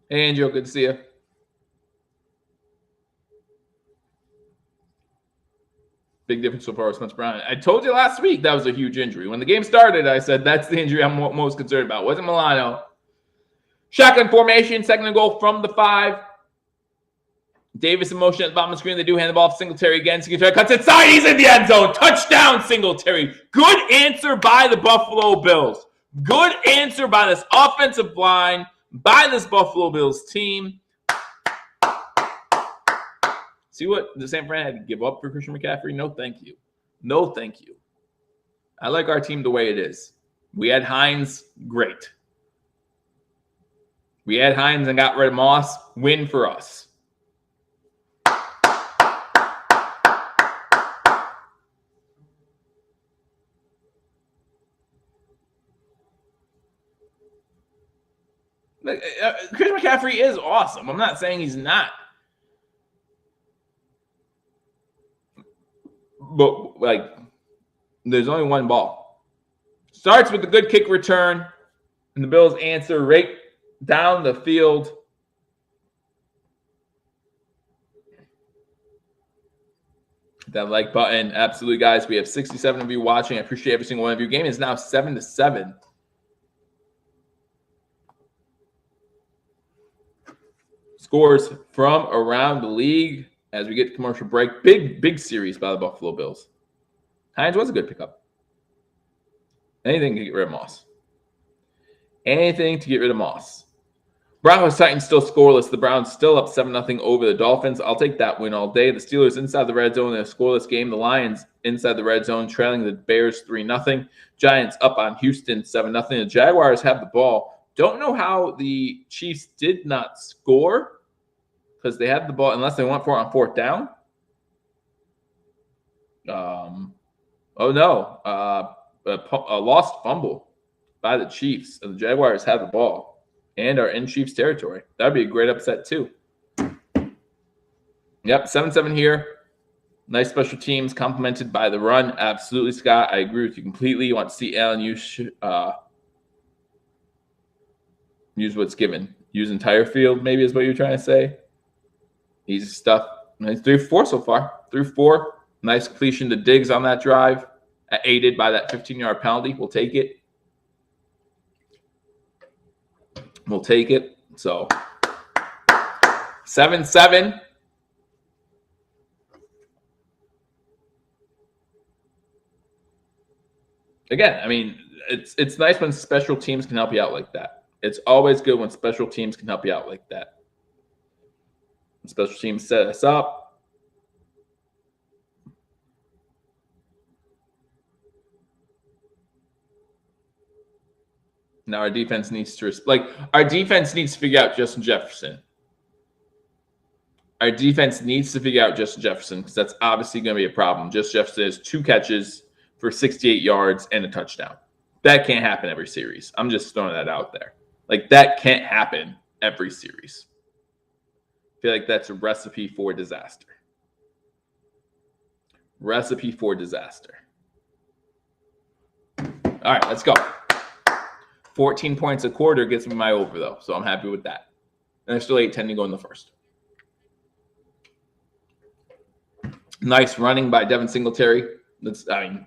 Hey, Angel, good to see you. Big difference so far with Spencer Brown. I told you last week that was a huge injury. When the game started, I said that's the injury I'm most concerned about. Wasn't Milano. Shotgun formation, second and goal from the 5. Davis in motion at the bottom of the screen. They do hand the ball to Singletary again. Singletary cuts inside. He's in the end zone. Touchdown, Singletary. Good answer by the Buffalo Bills. Good answer by this offensive line, by this Buffalo Bills team. See what the San Fran had to give up for Christian McCaffrey? No, thank you. No, thank you. I like our team the way it is. We had Hines, great. We had Hines and got rid of Moss. Win for us. Chris McCaffrey is awesome. I'm not saying he's not. But, like, there's only one ball. Starts with a good kick return, and the Bills answer right down the field. That like button. Absolutely, guys. We have 67 of you watching. I appreciate every single one of you. Game is now 7-7. Scores from around the league as we get to commercial break. Big series by the Buffalo Bills. Hines was a good pickup. Anything to get rid of Moss. Anything to get rid of Moss. Broncos Titans still scoreless. The Browns still up 7-0 over the Dolphins. I'll take that win all day. The Steelers inside the red zone in a scoreless game. The Lions inside the red zone trailing the Bears 3-0. Giants up on Houston 7-0. The Jaguars have the ball. Don't know how the Chiefs did not score because they had the ball unless they went for it on fourth down. A lost fumble by the Chiefs. And the Jaguars have the ball and are in Chiefs territory. That would be a great upset too. Yep, 7-7 here. Nice special teams complemented by the run. Absolutely, Scott. I agree with you completely. You want to see Allen use what's given. Use entire field, maybe is what you're trying to say. Easy stuff. Nice 3-4 so far. 3-4. Nice completion to Diggs on that drive. Aided by that 15-yard penalty. We'll take it. We'll take it. So 7-7. Again, I mean, it's nice when special teams can help you out like that. It's always good when special teams can help you out like that. Special teams set us up. Now our defense needs to figure out Justin Jefferson. Our defense needs to figure out Justin Jefferson because that's obviously going to be a problem. Justin Jefferson has 2 catches for 68 yards and a touchdown. That can't happen every series. I'm just throwing that out there. Like, that can't happen every series. I feel like that's a recipe for disaster. Recipe for disaster. All right, let's go. 14 points a quarter gets me my over, though, so I'm happy with that. And there's still 8-10 to go in the first. Nice running by Devin Singletary.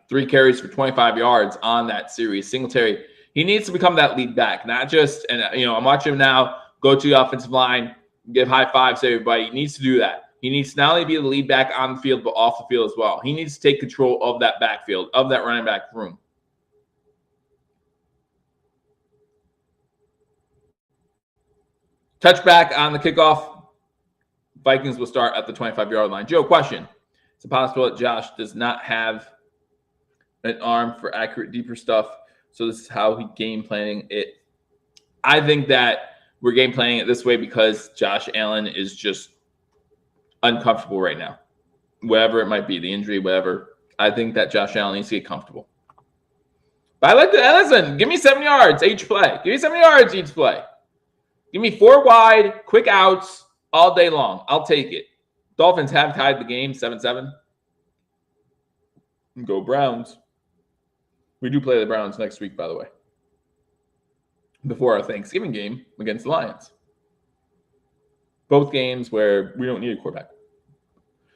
3 carries for 25 yards on that series. Singletary, he needs to become that lead back, not just, and I'm watching him now go to the offensive line, give high fives to everybody. He needs to do that. He needs to not only be the lead back on the field, but off the field as well. He needs to take control of that backfield, of that running back room. Touchback on the kickoff. Vikings will start at the 25-yard line. Joe, question. It's possible that Josh does not have an arm for accurate, deeper stuff, so this is how he game planning it. I think that we're game planning it this way because Josh Allen is just uncomfortable right now. Whatever it might be, the injury, whatever. I think that Josh Allen needs to get comfortable. But I like that. Listen, give me 7 yards each play. Give me 7 yards each play. Give me 4 wide, quick outs all day long. I'll take it. Dolphins have tied the game 7-7. Go Browns. We do play the Browns next week, by the way, before our Thanksgiving game against the Lions. Both games where we don't need a quarterback.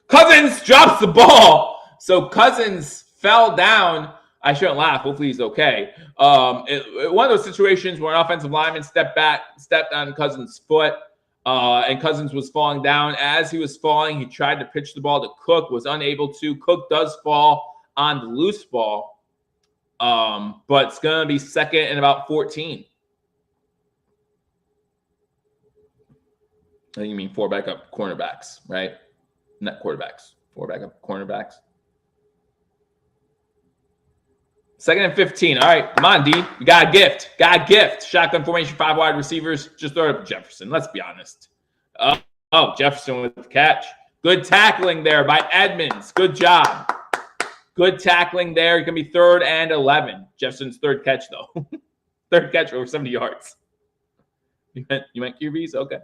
Cousins drops the ball. So Cousins fell down. I shouldn't laugh. Hopefully he's okay. One of those situations where an offensive lineman stepped on Cousins' foot, and Cousins was falling down. As he was falling, he tried to pitch the ball to Cook, was unable to. Cook does fall on the loose ball, but it's going to be second and about 14. I think you mean 4 backup cornerbacks, right? Not quarterbacks. 4 backup cornerbacks. Second and 15. All right, come on, D. You got a gift. Got a gift. Shotgun formation, 5 wide receivers. Just throw it up to Jefferson. Let's be honest. Jefferson with the catch. Good tackling there by Edmonds. Good job. Good tackling there. It can be 3rd and 11. Jefferson's 3rd catch, though. 3rd catch over 70 yards. You meant QBs? Okay.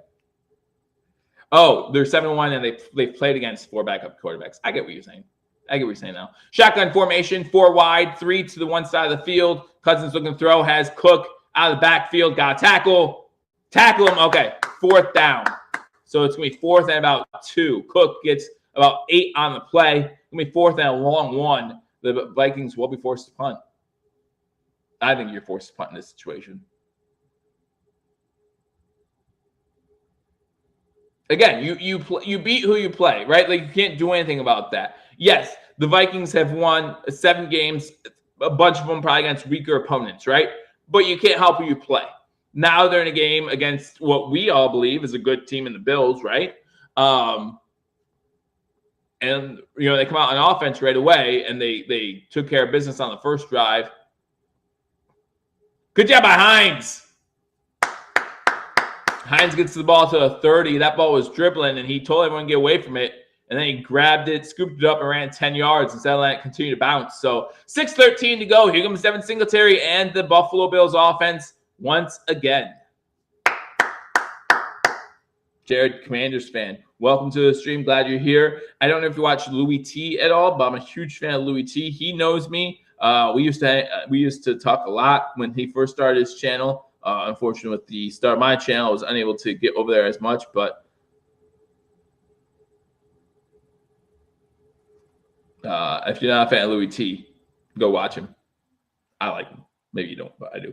Oh, they're 7-1 and they've played against 4 backup quarterbacks. I get what you're saying. now. Shotgun formation, 4 wide, 3 to the one side of the field. Cousins looking to throw, has Cook out of the backfield, got a tackle. Tackle him. Okay, 4th down. So it's going to be 4th and about 2. Cook gets about 8 on the play. It's going to be 4th and a long 1. The Vikings will be forced to punt. I think you're forced to punt in this situation. Again, you beat who you play, right? Like, you can't do anything about that. Yes, the Vikings have won 7 games, a bunch of them probably against weaker opponents, right? But you can't help who you play. Now they're in a game against what we all believe is a good team in the Bills, right? And they come out on offense right away, and they took care of business on the first drive. Good job by Hines. Hines gets the ball to a 30. That ball was dribbling, and he told everyone to get away from it. And then he grabbed it, scooped it up, and ran 10 yards instead of letting it continue to bounce. So 6:13 to go. Here comes Devin Singletary and the Buffalo Bills offense once again. Jared, Commanders fan. Welcome to the stream. Glad you're here. I don't know if you watch Louis T at all, but I'm a huge fan of Louis T. He knows me. We used to talk a lot when he first started his channel. Unfortunately, with the start of my channel, I was unable to get over there as much. But if you're not a fan of Louis T, go watch him. I like him. Maybe you don't, but I do.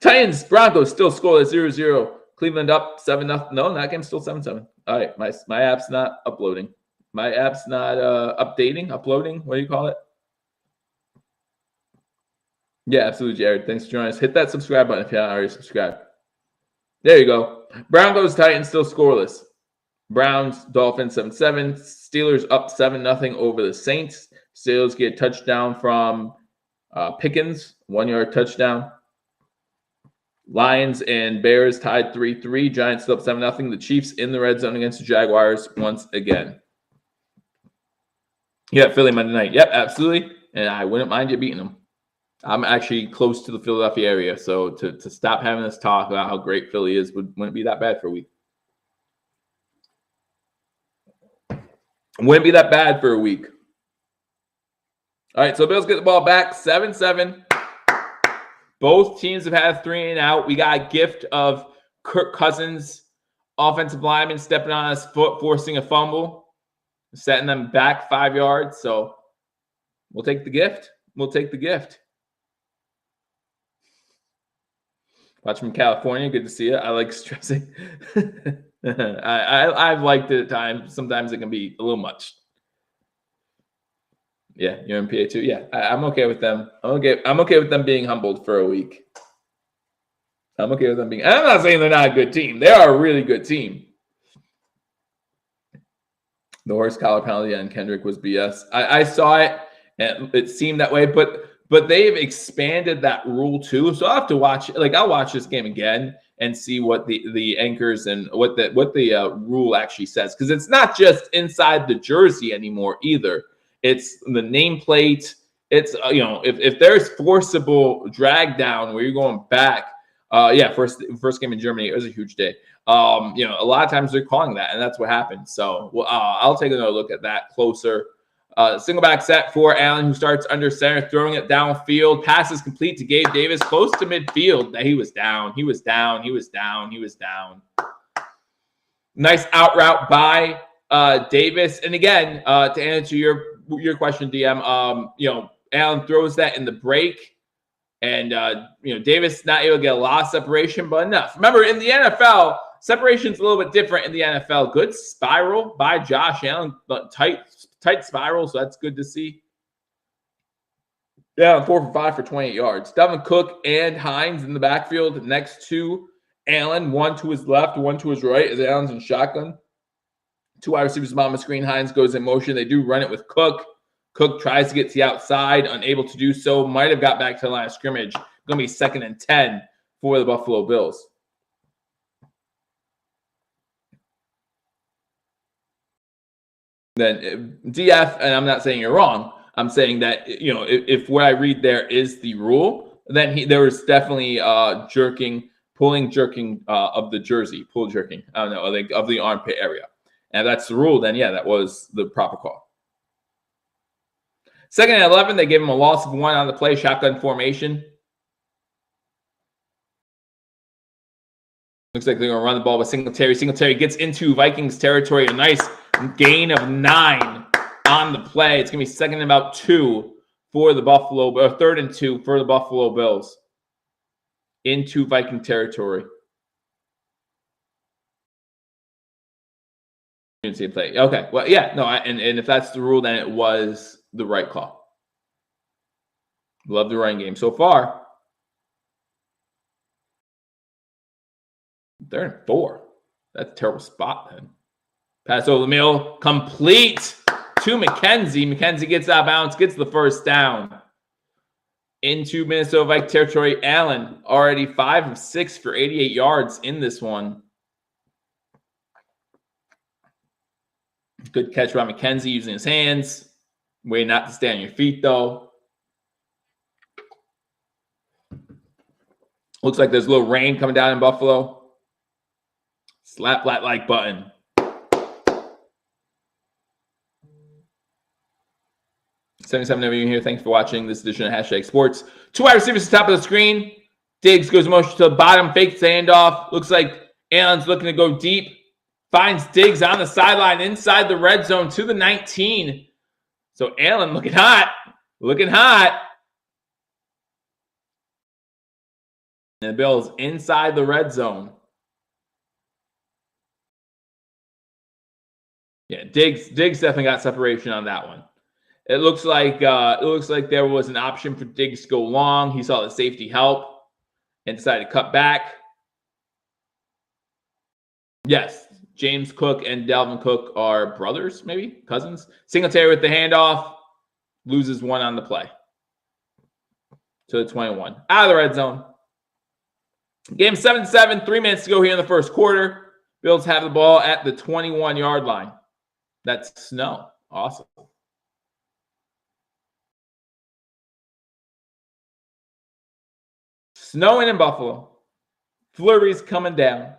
Titans, Broncos still scoreless 0-0. Cleveland up 7-0. No, that game's still 7-7. All right, my app's not uploading. My app's not uploading. What do you call it? Yeah, absolutely, Jared. Thanks for joining us. Hit that subscribe button if you haven't already subscribed. There you go. Broncos, Titans still scoreless. Browns, Dolphins 7-7. Steelers up 7-0 over the Saints. Steelers get a touchdown from Pickens, 1-yard touchdown. Lions and Bears tied 3-3. Giants still up 7-0. The Chiefs in the red zone against the Jaguars once again. Yeah, Philly Monday night. Yep, absolutely. And I wouldn't mind you beating them. I'm actually close to the Philadelphia area, so to stop having this talk about how great Philly is wouldn't be that bad for a week. Wouldn't be that bad for a week. All right, so Bills get the ball back, 7-7. Both teams have had 3 and out. We got a gift of Kirk Cousins, offensive lineman, stepping on his foot, forcing a fumble, setting them back 5 yards. So we'll take the gift. We'll take the gift. Watch from California. Good to see you. I like stressing. I've liked it at times. Sometimes it can be a little much. Yeah, you're in PA too. Yeah, I'm okay with them. I'm okay with them being humbled for a week. I'm okay with them being. I'm not saying they're not a good team. They are a really good team. The horse collar penalty on Kendrick was BS. I saw it, and it seemed that way, but they've expanded that rule too. So I'll have to watch. Like, I'll watch this game again and see what the anchors and what the rule actually says, because it's not just inside the jersey anymore either. It's the nameplate. It's if there's forcible drag down where you're going back. First game in Germany, it was a huge day. A lot of times they're calling that, and that's what happened. So I'll take another look at that closer. Single back set for Allen, who starts under center, throwing it downfield. Pass is complete to Gabe Davis, close to midfield. He was down. Nice out route by Davis. And again, to answer your question, DM, Allen throws that in the break, and Davis not able to get a lot of separation, but enough. Remember, in the NFL, separation's a little bit different in the NFL. Good spiral by Josh Allen, but tight spiral, so that's good to see. Yeah, 4 for 5 for 28 yards. Dalvin Cook and Hines in the backfield next to Allen, one to his left, one to his right, as Allen's in shotgun. 2 wide receivers bottom of screen. Hines goes in motion. They do run it with Cook. Cook tries to get to the outside, unable to do so. Might have got back to the line of scrimmage. Going to be 2nd and 10 for the Buffalo Bills. Then DF, and I'm not saying you're wrong. I'm saying that if what I read there is the rule, then there was definitely jerking pulling, jerking of the jersey, pull jerking. I don't know, like of the armpit area. And if that's the rule, then yeah, that was the proper call. Second and 11, they gave him a loss of 1 on the play, shotgun formation. Looks like they're going to run the ball with Singletary. Singletary gets into Vikings territory. A nice gain of 9 on the play. It's going to be second and about 2 for the Buffalo, or third and 2 for the Buffalo Bills into Viking territory. You didn't see a play. Okay. Well, yeah. No, and if that's the rule, then it was the right call. Love the running game so far. 3rd and 4. That's a terrible spot, then. Pass over the middle. Complete to McKenzie. McKenzie gets out of bounds, gets the first down. Into Minnesota Viking territory. Allen already 5 of 6 for 88 yards in this one. Good catch by McKenzie using his hands. Way not to stay on your feet, though. Looks like there's a little rain coming down in Buffalo. Slap that like button. $77 of you here. Thanks for watching this edition of Hashtag Sports. 2 wide receivers at the top of the screen. Diggs goes motion to the bottom, fakes the handoff. Looks like Allen's looking to go deep. Finds Diggs on the sideline inside the red zone to the 19. So Allen looking hot. Looking hot. And the Bills inside the red zone. Yeah, Diggs definitely got separation on that one. It looks like there was an option for Diggs to go long. He saw the safety help and decided to cut back. Yes, James Cook and Dalvin Cook are brothers, maybe cousins. Singletary with the handoff, loses 1 on the play to the 21. Out of the red zone. Game 7-7, 3 minutes to go here in the first quarter. Bills have the ball at the 21-yard line. That's snow. Awesome. Snowing in Buffalo. Flurries coming down.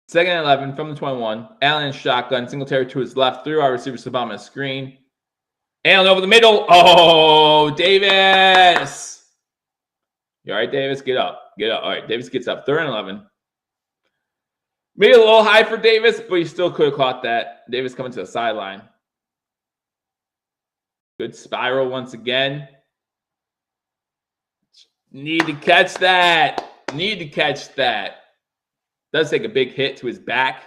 Second and 11 from the 21. Allen shotgun. Singletary to his left. 3 wide receivers to the bottom of the screen. Allen over the middle. Oh, Davis. You all right, Davis? Get up. Get up. All right, Davis gets up. 3rd and 11. Maybe a little high for Davis, but he still could have caught that. Davis coming to the sideline. Good spiral once again. Need to catch that. Need to catch that. Does take a big hit to his back.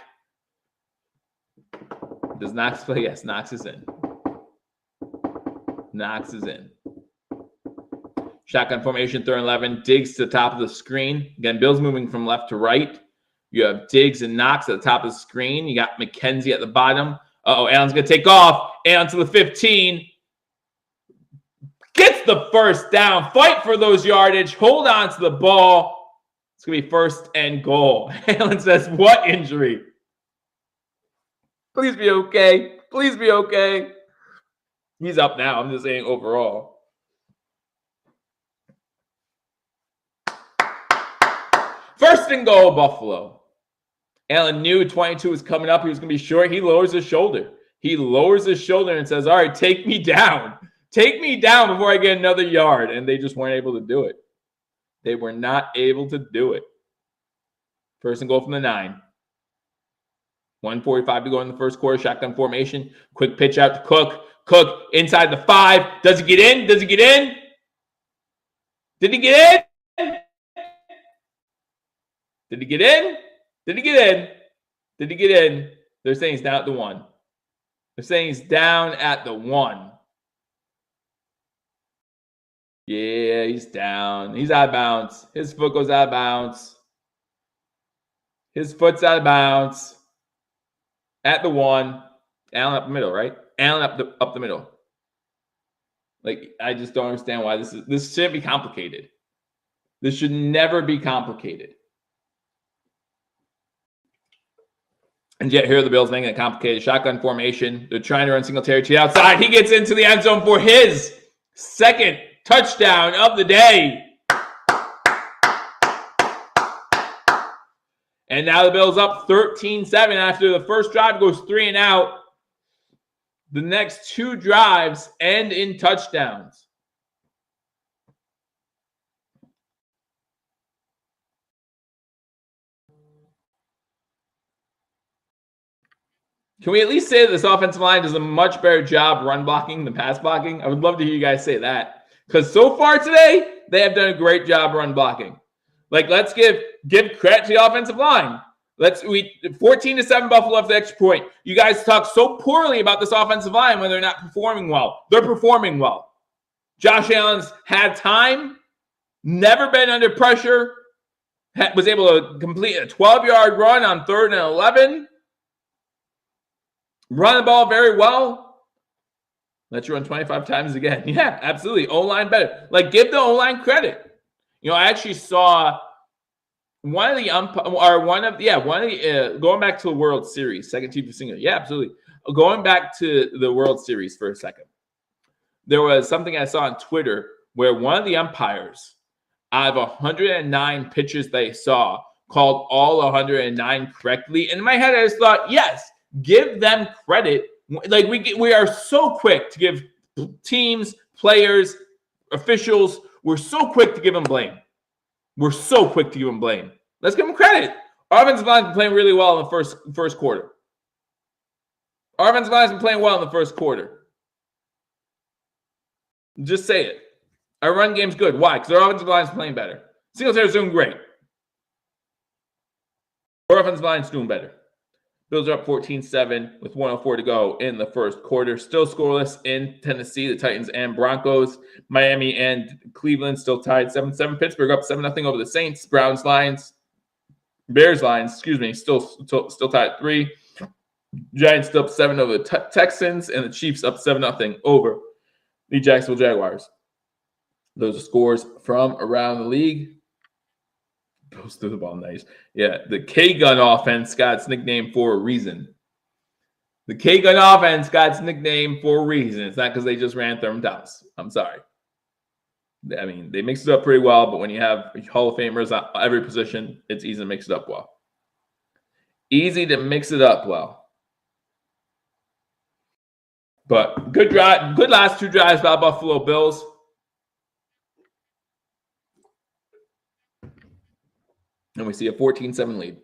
Does Knox play? Yes, Knox is in. Knox is in. Shotgun formation, 3rd and 11. Diggs to the top of the screen. Again, Bills moving from left to right. You have Diggs and Knox at the top of the screen. You got McKenzie at the bottom. Uh-oh, Allen's going to take off. Allen to the 15. Gets the first down. Fight for those yardage. Hold on to the ball. It's going to be 1st and goal. Allen says, what injury? Please be okay. Please be okay. He's up now. I'm just saying overall. First and goal, Buffalo. Allen knew 22 was coming up. He was going to be short. He lowers his shoulder. He lowers his shoulder and says, all right, take me down. Take me down before I get another yard. And they just weren't able to do it. They were not able to do it. First and goal from the 9. 1:45 to go in the first quarter. Shotgun formation. Quick pitch out to Cook. Cook inside the 5. Does he get in? Does he get in? Did he get in? Did he get in? Did he get in? Did he get in? They're saying he's down at the 1. They're saying he's down at the 1. Yeah, he's down. He's out of bounds. His foot goes out of bounds. His foot's out of bounds. At the 1. Allen up the middle, right? Allen up the middle. Like, I just don't understand why this shouldn't be complicated. This should never be complicated. And yet here are the Bills making it complicated. Shotgun formation. They're trying to run Singletary to the outside. He gets into the end zone for his second touchdown of the day. And now the Bills up 13-7 after the first drive goes 3 and out. The next 2 drives end in touchdowns. Can we at least say that this offensive line does a much better job run blocking than pass blocking? I would love to hear you guys say that. Because so far today, they have done a great job run blocking. Like, let's give credit to the offensive line. 14-7 Buffalo after the extra point. You guys talk so poorly about this offensive line when they're not performing well. They're performing well. Josh Allen's had time, never been under pressure, was able to complete a 12-yard run on 3rd and 11. Run the ball very well. Let you run 25 times again. Yeah, absolutely. O-line better. Like, give the O-line credit. You know, I actually saw one of the going back to the World Series, second team for single. Yeah, absolutely. Going back to the World Series for a second. There was something I saw on Twitter where one of the umpires, out of 109 pitches they saw, called all 109 correctly. And in my head, I just thought, yes, give them credit. Like, we are so quick to give teams, players, officials, we're so quick to give them blame. Let's give them credit. Our offensive line's been playing really well in the first quarter. Our offensive line's been playing well in the first quarter. Just say it. Our run game's good. Why? Because our offensive line's playing better. Singletary's doing great. Our offensive line's doing better. Bills are up 14-7 with 1:04 to go in the first quarter. Still scoreless in Tennessee, the Titans and Broncos. Miami and Cleveland still tied 7-7. Pittsburgh up 7-0 over the Saints. Bears lines, still tied at 3. Giants still up 7 over the Texans, and the Chiefs up 7-0 over the Jacksonville Jaguars. Those are scores from around the league. Goes through the ball nice. Yeah, the K-Gun offense got its nickname for a reason. It's not because they just ran Thurman Thomas. I'm sorry. I mean, they mixed it up pretty well, but when you have Hall of Famers at every position, it's easy to mix it up well. But good last 2 drives by Buffalo Bills. And we see a 14-7 lead.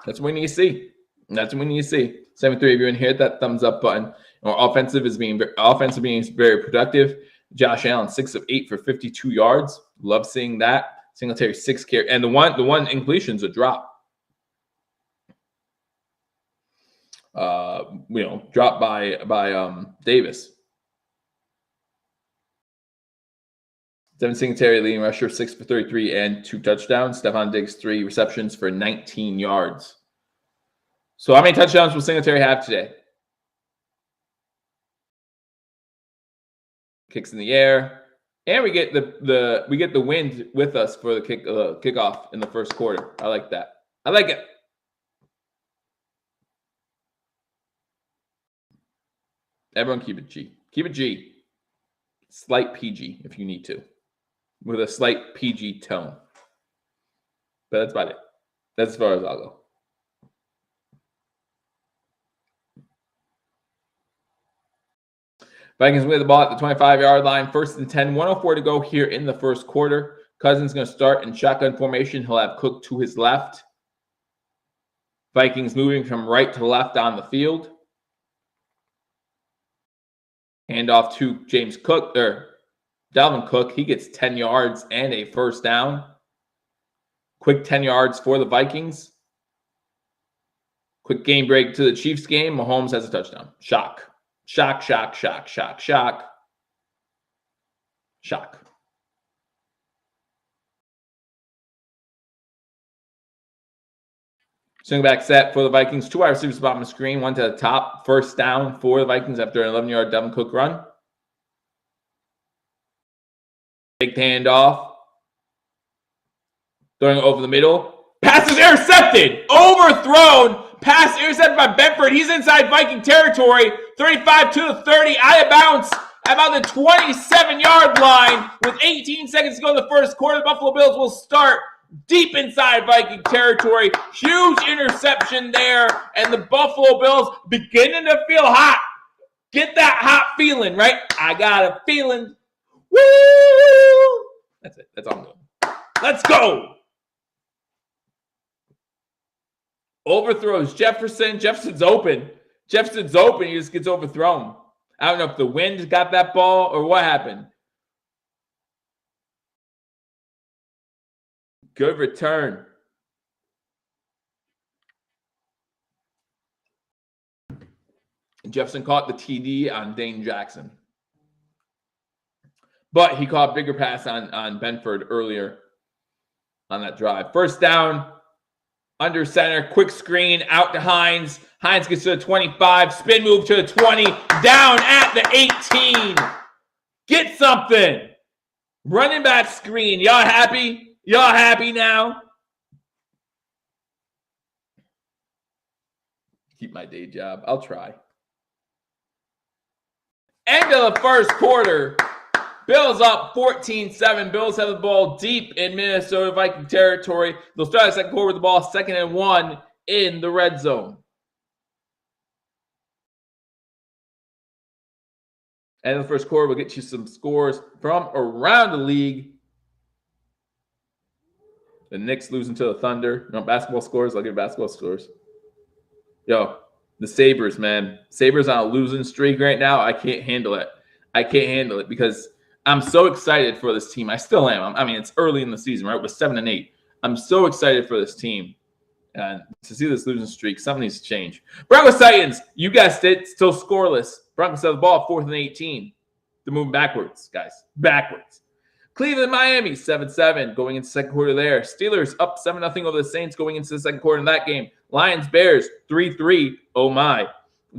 That's what we need to see. 7-3, if you're in here, hit that thumbs up button. Our offensive being very productive. Josh Allen, 6 of 8 for 52 yards. Love seeing that. Singletary, 6 carry. And the one incompletion's a drop. Dropped by Davis. Devin Singletary, leading rusher, 6 for 33 and 2 touchdowns. Stephon Diggs, 3 receptions for 19 yards. So how many touchdowns will Singletary have today? Kicks in the air. And we get the wind with us for the kickoff in the first quarter. I like that. I like it. Everyone keep it G. Keep it G. Slight PG if you need to. With a slight PG tone. But that's about it. That's as far as I'll go. Vikings win the ball at the 25-yard line. 1st and 10. 1:04 to go here in the first quarter. Cousins going to start in shotgun formation. He'll have Cook to his left. Vikings moving from right to left on the field. Handoff to Dalvin Cook. He gets 10 yards and a first down. Quick 10 yards for the Vikings. Quick game break to the Chiefs game. Mahomes has a touchdown. Shock. Swing back set for the Vikings. 2 wide receivers bottom of the screen. 1 to the top. First down for the Vikings after an 11-yard Dalvin Cook run. Big handoff. Throwing over the middle. Pass is intercepted. Overthrown Pass intercepted by Benford. He's inside Viking territory. 35 to 30. Out of bounds. About the 27-yard line with 18 seconds to go in the first quarter. The Buffalo Bills will start deep inside Viking territory. Huge interception there. And the Buffalo Bills beginning to feel hot. Get that hot feeling, right? I got a feeling. Woo! That's it. That's all I'm doing. Let's go. Overthrows Jefferson. Jefferson's open. Jefferson's open. He just gets overthrown. I don't know if the wind got that ball or what happened. Good return. Jefferson caught the TD on Dane Jackson. But he caught a bigger pass on Benford earlier on that drive. First down, under center, quick screen, out to Hines. Hines gets to the 25, spin move to the 20, down at the 18. Get something. Running back screen. Y'all happy? Y'all happy now? Keep my day job. I'll try. End of the first quarter. Bills up 14-7. Bills have the ball deep in Minnesota Viking territory. They'll start the second quarter with the ball 2nd and 1 in the red zone. And in the first quarter, we'll get you some scores from around the league. The Knicks losing to the Thunder. You know, basketball scores. I'll give basketball scores. Yo, the Sabres, man. Sabres on a losing streak right now. I can't handle it. I can't handle it because I'm so excited for this team. I still am. I mean, it's early in the season, right? We're 7-8. I'm so excited for this team. And to see this losing streak, something needs to change. Broncos Titans, you guessed it, still scoreless. Broncos have the ball 4th and 18. They're moving backwards, guys. Backwards. Cleveland, Miami, 7-7 going into the second quarter there. Steelers up 7-0 over the Saints going into the second quarter in that game. Lions, Bears, 3-3. Oh, my.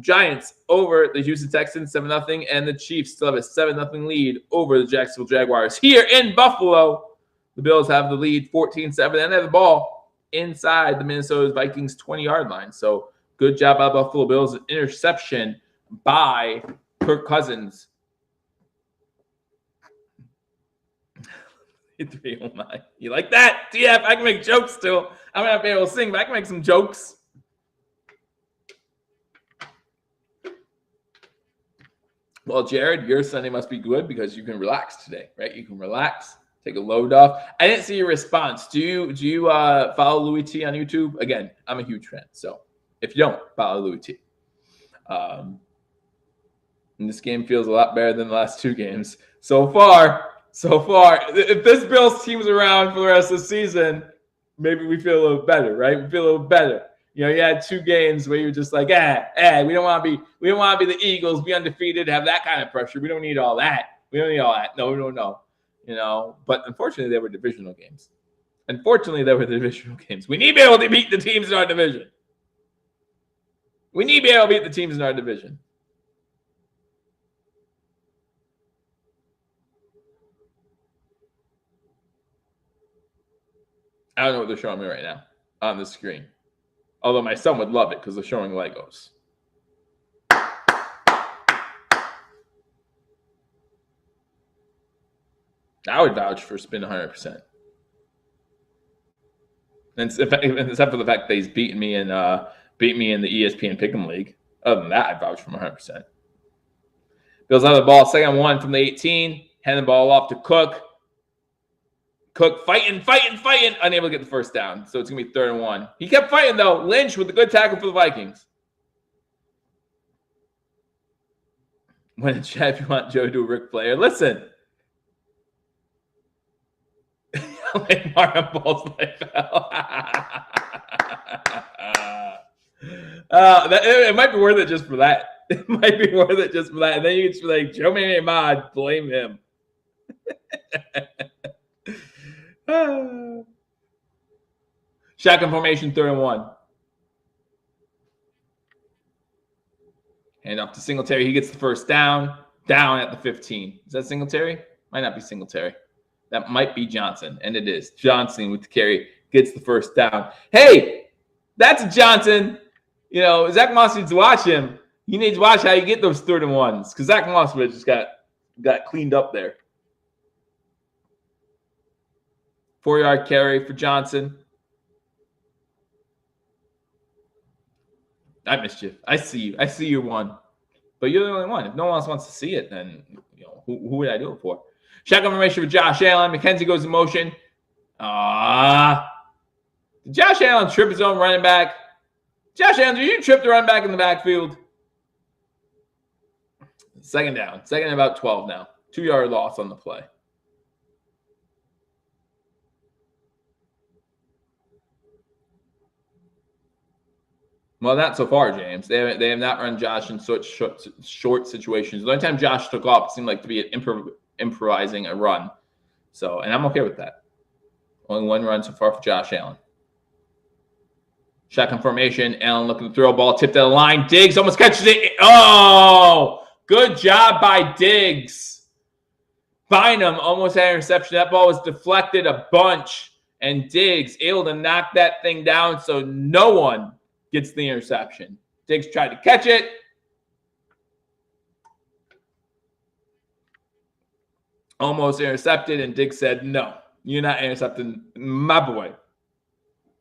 Giants over the Houston Texans, 7-0. And the Chiefs still have a 7-0 lead over the Jacksonville Jaguars. Here in Buffalo, the Bills have the lead 14-7 and they have the ball inside the Minnesota Vikings 20-yard line. So good job by Buffalo Bills. An interception by Kirk Cousins. 3, oh my. You like that? TF, I can make jokes still. I'm not be able to sing, but I can make some jokes. Well, Jared, your Sunday must be good because you can relax today, right? You can relax, take a load off. I didn't see your response. Do you follow Louis T on YouTube? Again, I'm a huge fan. So if you don't, follow Louis T. And this game feels a lot better than the last 2 games. So far, if this Bills team's around for the rest of the season, maybe we feel a little better, right? We feel a little better. You know, you had 2 games where you're just like, we don't want to be the Eagles, be undefeated, have that kind of pressure. We don't need all that. No. You know, but unfortunately, they were divisional games. We need to be able to beat the teams in our division. I don't know what they're showing me right now on the screen. Although my son would love it because they're showing Legos. I would vouch for Spin 100%. And except for the fact that he's beaten me in the ESPN Pick'em League. Other than that, I'd vouch for him 100%. Bills have the ball, 2nd and 1 from the 18. Hand the ball off to Cook. Cook fighting, unable to get the first down. So it's going to be 3rd and 1. He kept fighting, though. Lynch with a good tackle for the Vikings. When in chat, if you want Joe to do a Ric Flair, listen. Like Mario Ball's life out. It might be worth it just for that. And then you can just be like, Joe made me a mod. Blame him. Shotgun formation, 3rd and 1. Hand off to Singletary. He gets the first down. Down at the 15. Is that Singletary? Might not be Singletary. That might be Johnson. And it is. Johnson with the carry gets the first down. Hey, that's Johnson. You know, Zach Moss needs to watch him. He needs to watch how you get those 3rd and 1s because Zach Moss just got cleaned up there. 4-yard carry for Johnson. I missed you. I see you. I see your one. But you're the only one. If no one else wants to see it, then who would I do it for? Shotgun formation for Josh Allen. McKenzie goes in motion. Did Josh Allen trip his own running back? Josh Allen, did you trip the running back in the backfield? 2nd down. 2nd and about 12 now. 2-yard loss on the play. Well, not so far, James. They have not run Josh in such short situations. The only time Josh took off, it seemed like to be improvising a run. So, and I'm okay with that. Only 1 run so far for Josh Allen. Shotgun formation. Allen looking to throw a ball. Tipped at the line. Diggs almost catches it. Oh, good job by Diggs. Bynum almost had an interception. That ball was deflected a bunch. And Diggs able to knock that thing down so no one gets the interception. Diggs tried to catch it. Almost intercepted, and Diggs said, no, you're not intercepting my boy.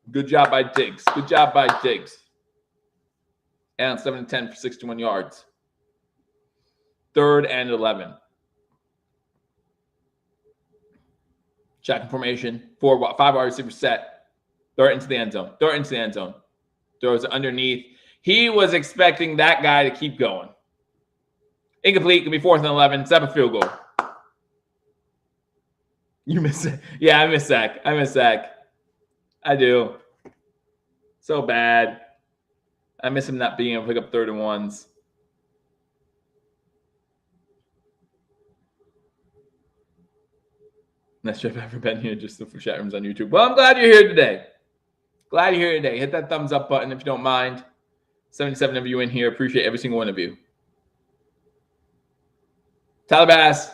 Good job by Diggs. Good job by Diggs. And 7-10 for 61 yards. 3rd and 11. Shotgun formation. 5 wide receiver set. Throw it into the end zone. Throw it into the end zone. Throws it underneath. He was expecting that guy to keep going. Incomplete. Could be 4th and 11. Set up a field goal. You miss it. Yeah, I miss Zach. I do. So bad. I miss him not being able to pick up 3rd and 1s. Not sure if I've ever been here. Just look for chat rooms on YouTube. Well, I'm glad you're here today. Glad you're here today. Hit that thumbs up button if you don't mind. 77 of you in here. Appreciate every single one of you. Tyler Bass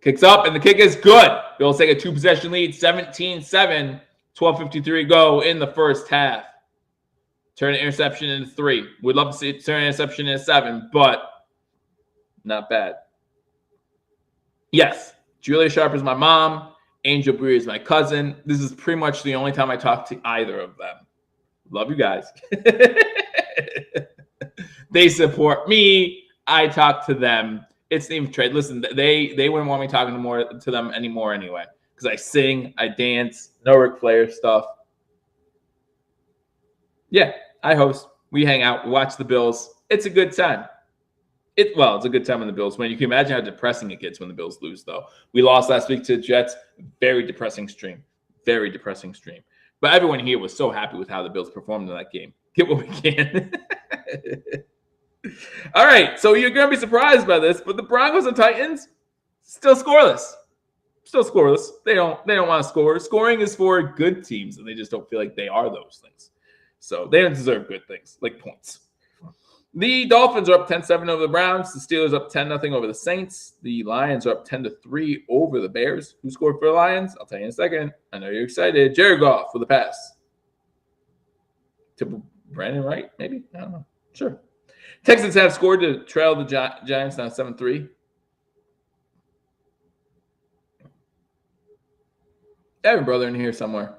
kicks up, and the kick is good. Bills take a 2-possession lead, 17-7, 12:53 go in the first half. Turn an interception into 3. We'd love to see it turn an interception into 7, but not bad. Yes, Julia Sharp is my mom. Angel Breer is my cousin. This is pretty much the only time I talk to either of them. Love you guys. They support me. I talk to them. It's the even trade. Listen, they wouldn't want me talking to them anymore anyway. Because I sing, I dance, no Ric Flair stuff. Yeah, I host. We hang out. We watch the Bills. It's a good time. It's a good time when the Bills win. You can imagine how depressing it gets when the Bills lose, though. We lost last week to the Jets. Very depressing stream. Very depressing stream. But everyone here was so happy with how the Bills performed in that game. Get what we can. All right, so you're going to be surprised by this, but the Broncos and Titans still scoreless. Still scoreless. They don't want to score. Scoring is for good teams, and they just don't feel like they are those things. So they don't deserve good things like points. The Dolphins are up 10-7 over the Browns. The Steelers up 10-0 over the Saints. The Lions are up 10-3 over the Bears. Who scored for the Lions? I'll tell you in a second. I know you're excited. Jared Goff with a pass. To Brandon Wright, maybe? I don't know. Sure. Texans have scored to trail the Giants now 7-3. I have a brother in here somewhere.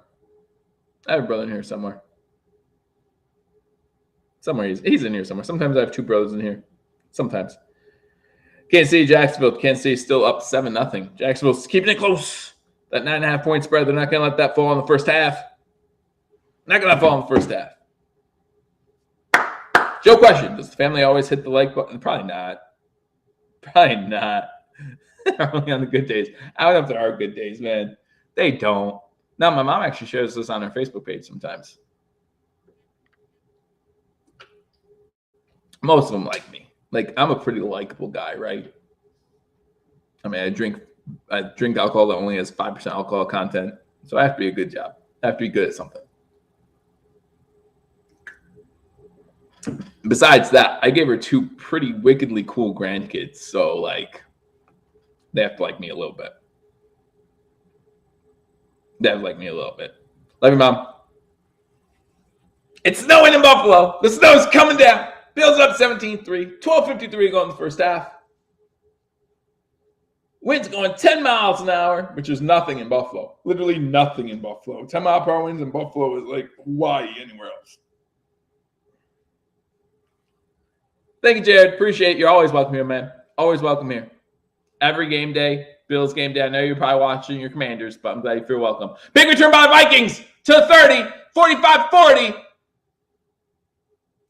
Somewhere he's in here somewhere. Sometimes I have 2 brothers in here. Sometimes. Kansas City, Jacksonville. Kansas City still up 7-0. Jacksonville's keeping it close. That 9.5-point spread, they're not going to let that fall in the first half. Not going to fall in the first half. Joe question. Does the family always hit the like button? Probably not. Only on the good days. I don't know if there are good days, man. They don't. No, my mom actually shares this on her Facebook page sometimes. Most of them like me. Like, I'm a pretty likable guy, right? I mean, I drink alcohol that only has 5% alcohol content. So I have to be a good job. I have to be good at something. Besides that, I gave her 2 pretty wickedly cool grandkids. So, like, they have to like me a little bit. Love you, Mom. It's snowing in Buffalo. The snow's coming down. Bills up 17-3. 12:53 going in the first half. Winds going 10 miles an hour, which is nothing in Buffalo. Literally nothing in Buffalo. 10-mile-per-hour winds in Buffalo is like Hawaii anywhere else. Thank you, Jared. Appreciate it. You're always welcome here, man. Always welcome here. Every game day, Bills game day. I know you're probably watching your Commanders, but I'm glad you feel welcome. Big return by the Vikings to the 30, 45-40.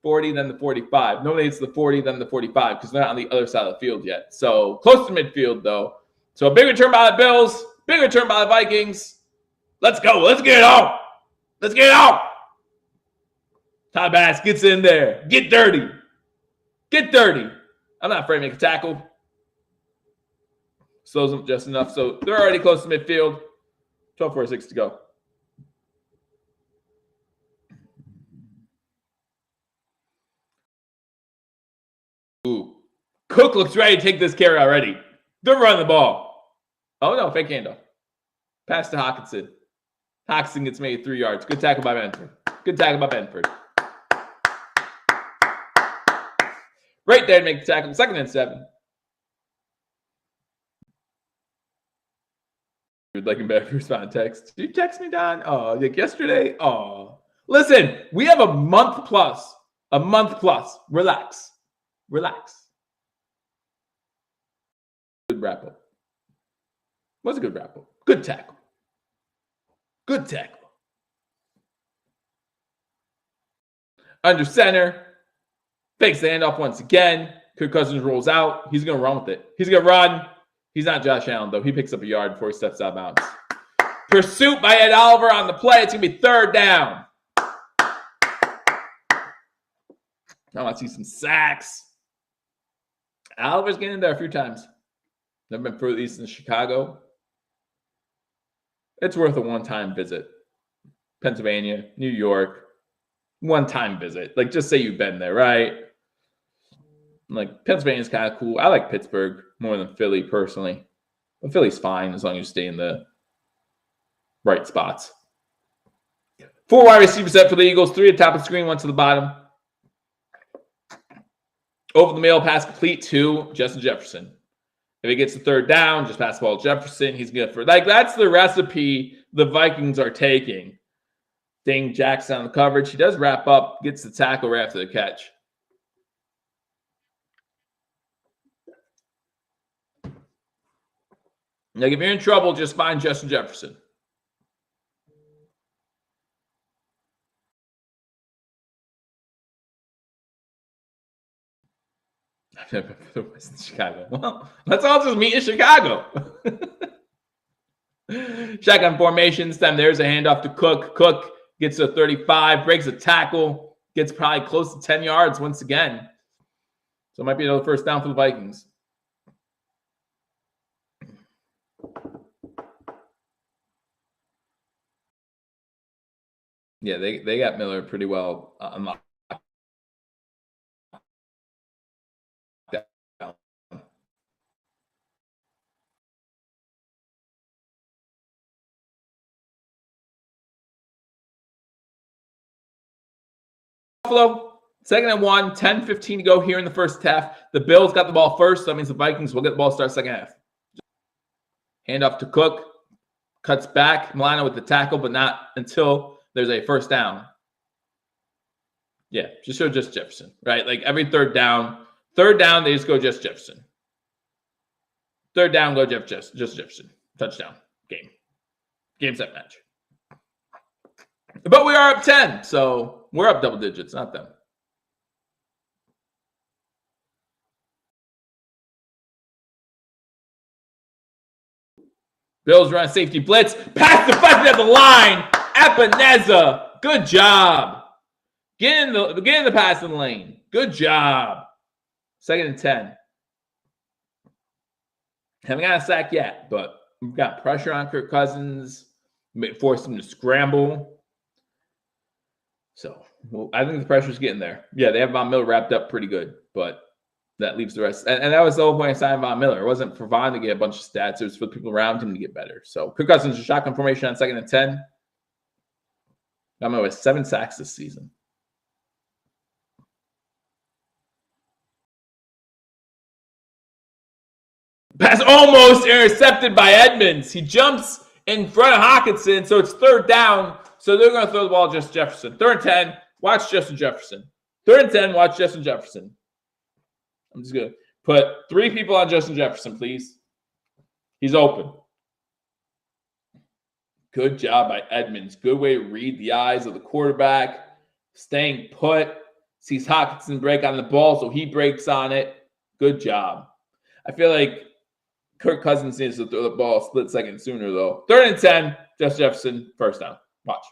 40, then the 45. Normally it's the 40, then the 45 because they're not on the other side of the field yet. So close to midfield, though. So a big return by the Bills, big return by the Vikings. Let's go. Let's get it on. Let's get it on. Todd Bass gets in there. Get dirty. Get dirty. I'm not afraid to make a tackle. Slows them just enough. So they're already close to midfield. 12:46 to go. Ooh. Cook looks ready to take this carry already. They're running the ball. Oh, no. Fake handoff. Pass to Hawkinson. Hawkinson gets made 3 yards. Good tackle by Benford. Good tackle by Benford. Right there to make the tackle. 2nd and 7. You'd like him better if you respond to text. Did you text me, Don? Oh, like yesterday? Oh. Listen, we have a month plus. A month plus. Relax. Relax. Good wrap up. Was a good wrap up. Good tackle. Good tackle. Under center. Fakes the handoff once again. Kirk Cousins rolls out. He's going to run with it. He's going to run. He's not Josh Allen, though. He picks up a yard before he steps out of bounds. Pursuit by Ed Oliver on the play. It's going to be 3rd down. I want to see some sacks. Oliver's getting in there a few times. Never been further east than Chicago. It's worth a one-time visit. Pennsylvania, New York, one-time visit. Like, just say you've been there, right? Like, Pennsylvania's kind of cool. I like Pittsburgh more than Philly, personally. But Philly's fine as long as you stay in the right spots. 4 wide receivers set for the Eagles. 3 at the top of the screen, 1 to the bottom. Over the middle, pass complete to Justin Jefferson. If he gets the 3rd down, just pass the ball to Jefferson. He's good for like that's the recipe the Vikings are taking. Dane Jackson on the coverage. He does wrap up, gets the tackle right after the catch. Like if you're in trouble, just find Justin Jefferson. I've never been to West Chicago. Well, let's all just meet in Chicago. Shotgun formation. This time there's a handoff to Cook. Cook gets to 35, breaks a tackle, gets probably close to 10 yards once again. So it might be another 1st down for the Vikings. Yeah, they got Miller pretty well unlocked. Buffalo, 2nd and 1, 10-15 to go here in the first half. The Bills got the ball first, so that means the Vikings will get the ball start 2nd half. Handoff to Cook, cuts back. Milano with the tackle, but not until there's a 1st down. Yeah, just show just Jefferson, right? Like every 3rd down, they just go just Jefferson. 3rd down, go just Jefferson. Touchdown. Game, set, match. But we are up 10, so we're up double digits, not them. Bills run safety blitz. Pass deflected at the line. Epineza. Good job. Get in the passing lane. Good job. 2nd and 10. Haven't got a sack yet, but we've got pressure on Kirk Cousins. Forced him to scramble. So I think the pressure's getting there. Yeah, they have Von Miller wrapped up pretty good, but that leaves the rest. And that was the whole point of signing Von Miller. It wasn't for Von to get a bunch of stats. It was for people around him to get better. So Kirk Cousins, shotgun formation on 2nd and 10. Von Miller with 7 sacks this season. Pass almost intercepted by Edmonds. He jumps in front of Hockenson, so it's third down. So they're going to throw the ball at Justin Jefferson. 3rd and 10, watch Justin Jefferson. 3rd and 10, watch Justin Jefferson. I'm just going to put 3 people on Justin Jefferson, please. He's open. Good job by Edmonds. Good way to read the eyes of the quarterback. Staying put. Sees Hockenson break on the ball, so he breaks on it. Good job. I feel like Kirk Cousins needs to throw the ball a split second sooner, though. 3rd and 10, Justin Jefferson, first down. Watch.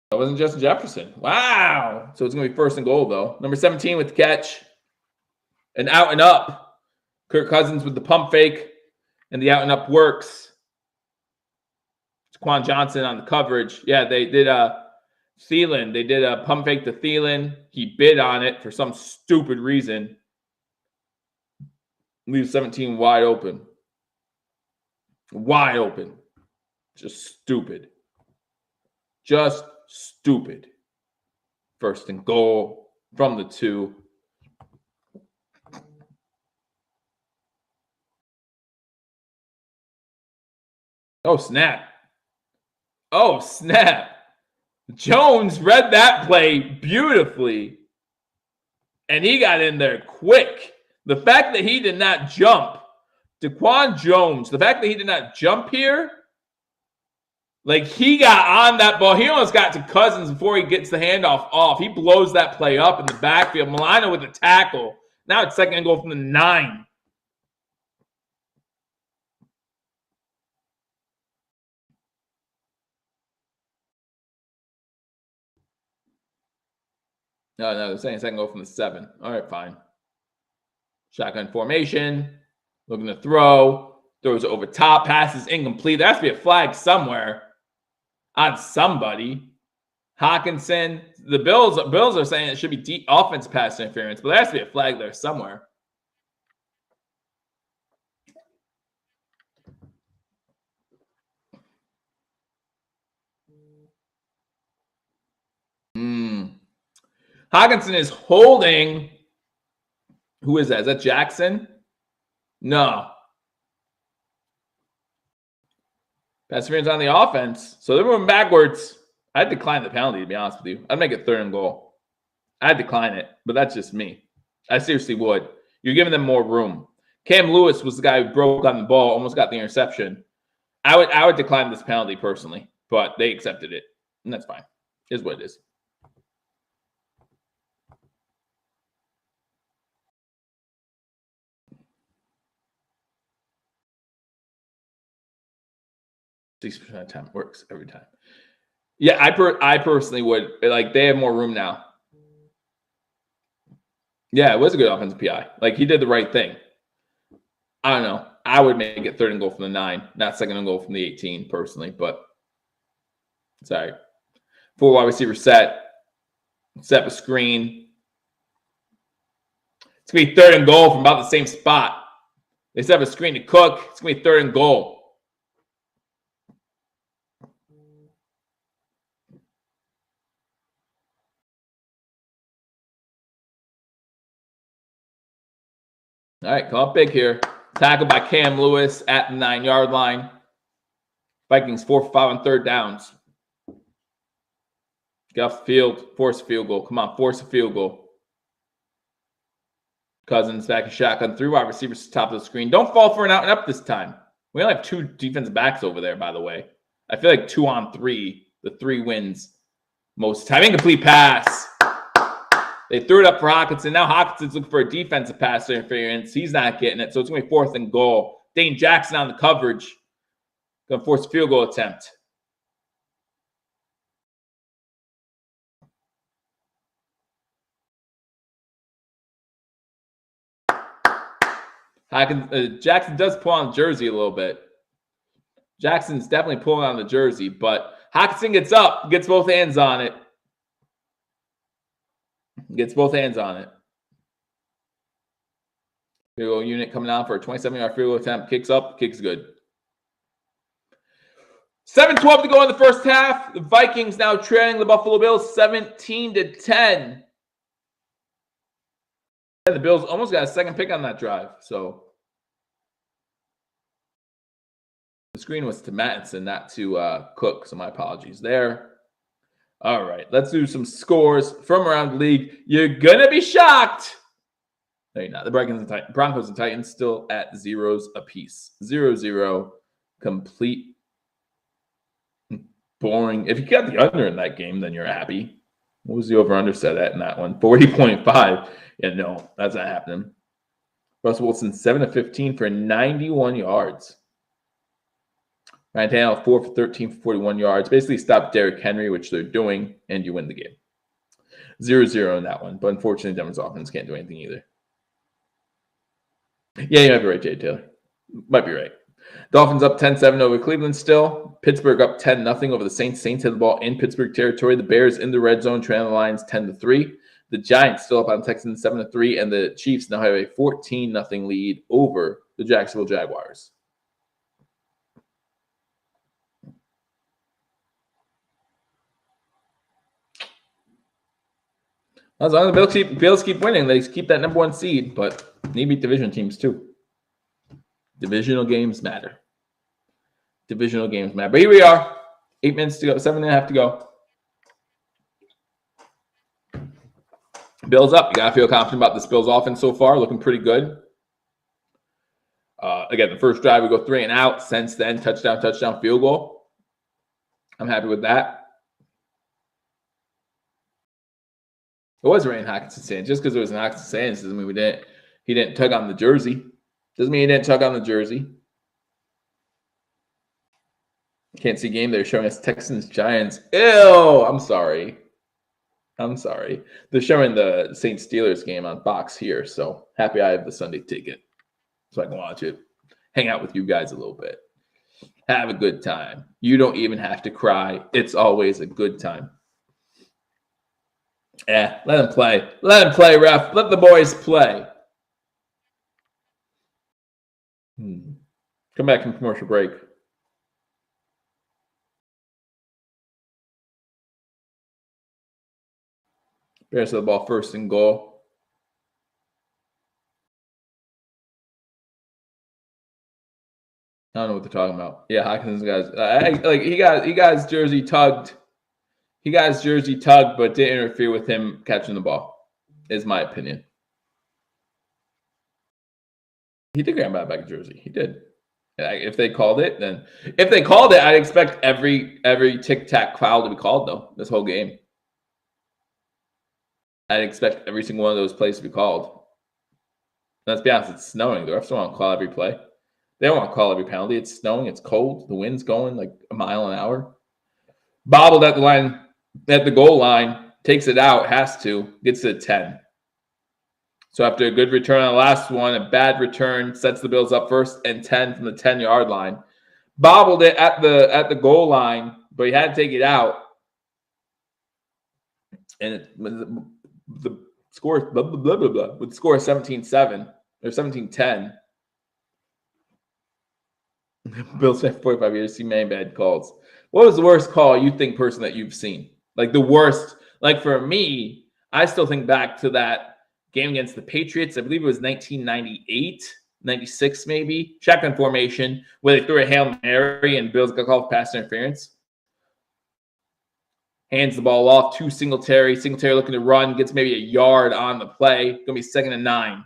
That wasn't Justin Jefferson. Wow. So it's going to be 1st and goal, though. Number 17 with the catch. And out and up. Kirk Cousins with the pump fake. And the out and up works. Quan Johnson on the coverage. Yeah, they did Thielen. They did a pump fake to Thielen. He bid on it for some stupid reason. Leaves 17 wide open. Wide open. Just stupid. Just stupid. 1st and goal from the 2. Oh, snap. Oh, snap. Jones read that play beautifully. And he got in there quick. The fact that he did not jump, Daquan Jones, the fact that he did not jump here, like he got on that ball. He almost got to Cousins before he gets the handoff off. He blows that play up in the backfield. Milano with the tackle. Now it's 2nd and goal from the 9. No, they're saying 2nd goal from the 7. All right, fine. Shotgun formation. Looking to throw. Throws over top. Passes incomplete. There has to be a flag somewhere on somebody. Hockenson. The Bills are saying it should be offense pass interference, but there has to be a flag there somewhere. Hockenson is holding. Who is that? Is that Jackson? No. Pass interference on the offense. So they're moving backwards. I'd decline the penalty, to be honest with you. I'd make it 3rd and goal. I'd decline it, but that's just me. I seriously would. You're giving them more room. Cam Lewis was the guy who broke on the ball, almost got the interception. I would decline this penalty personally, but they accepted it, and that's fine. It is what it is. % of time works every time. Yeah, I personally would. Like, they have more room now. Yeah, it was a good offensive PI. Like, he did the right thing. I don't know. I would make it 3rd and goal from the 9, not 2nd and goal from the 18 personally, but sorry. 4 wide receiver set. Set a screen. It's going to be 3rd and goal from about the same spot. They set up a screen to Cook. It's going to be 3rd and goal. All right, come up big here. Tackled by Cam Lewis at the 9-yard line. Vikings 4 for 5 on 3rd downs. Get off the field, force a field goal. Come on, force a field goal. Cousins back in shotgun. 3 wide receivers to the top of the screen. Don't fall for an out and up this time. We only have 2 defensive backs over there, by the way. I feel like 2 on 3. The 3 wins most time. Incomplete pass. They threw it up for Hockenson. Now Hockenson's looking for a defensive pass interference. He's not getting it, so it's going to be 4th and goal. Dane Jackson on the coverage. Going to force a field goal attempt. Jackson does pull on the jersey a little bit. Jackson's definitely pulling on the jersey, but Hockenson gets up, gets both hands on it. Gets both hands on it. Field goal unit coming out for a 27-yard field goal attempt. Kicks up, kicks good. 7:12 to go in the first half. The Vikings now trailing the Buffalo Bills 17-10. The Bills almost got a second pick on that drive. So the screen was to Mattinson, not to Cook. So my apologies there. All right, let's do some scores from around the league. You're gonna be shocked. No, you're not. The Broncos and Titans still at zeros apiece. 0-0. Complete boring. If you got the under in that game, then you're happy. What was the over-under set at in that one? 40.5. Yeah, no, that's not happening. Russell Wilson, 7 of 15 for 91 yards. Ryan Tannehill, 4 for 13 for 41 yards. Basically stopped Derrick Henry, which they're doing, and you win the game. 0-0 in that one. But unfortunately, Denver's offense can't do anything either. Yeah, you might be right, Jay Taylor. Might be right. Dolphins up 10-7 over Cleveland still. Pittsburgh up 10-0 over the Saints. Saints had the ball in Pittsburgh territory. The Bears in the red zone, trailing the Lions 10-3. The Giants still up on Texans 7-3, and the Chiefs now have a 14-0 lead over the Jacksonville Jaguars. As long as the Bills keep winning, they keep that number 1 seed, but they beat division teams too. Divisional games matter. Divisional games matter. But here we are. 8 minutes to go. 7.5 to go. Bills up. You got to feel confident about this Bills offense so far. Looking pretty good. Again, the first drive, we go 3 and out. Since then, touchdown, field goal. I'm happy with that. It was Ryan Hockenson saying, just because it was an Hockenson saying doesn't mean he didn't tug on the jersey. Doesn't mean he didn't tug on the jersey. Can't see game. They're showing us Texans Giants. Ew, I'm sorry. They're showing the Saints Steelers game on Fox here, so happy I have the Sunday ticket so I can watch it. Hang out with you guys a little bit. Have a good time. You don't even have to cry. It's always a good time. Let them play. Let them play, ref. Let the boys play. Come back from commercial break. Bears have the ball first and goal. I don't know what they're talking about. Yeah, Hawkinson's guys. He got his jersey tugged. He got his jersey tugged, but didn't interfere with him catching the ball, is my opinion. He did grab back a jersey. He did. If they called it, I'd expect every tic-tac foul to be called, though, this whole game. I'd expect every single one of those plays to be called. Let's be honest, it's snowing. The refs don't want to call every play. They don't want to call every penalty. It's snowing. It's cold. The wind's going like a mile an hour. Bobbled at the line, at the goal line, takes it out, has to, gets to 10. So after a good return on the last one, a bad return sets the Bills up 1st and 10 from the 10-yard line. Bobbled it at the goal line, but he had to take it out. And the score, blah, blah, blah, blah, blah, with the score 17-7 or 17-10. Bills have 45 years to see many bad calls. What was the worst call you think, person, that you've seen? Like the worst, like for me, I still think back to that game against the Patriots. I believe it was 1998, 96 maybe. Shotgun formation where they threw a Hail Mary and Bills got called for pass interference. Hands the ball off to Singletary. Singletary looking to run, gets maybe a yard on the play. Going to be 2nd and 9.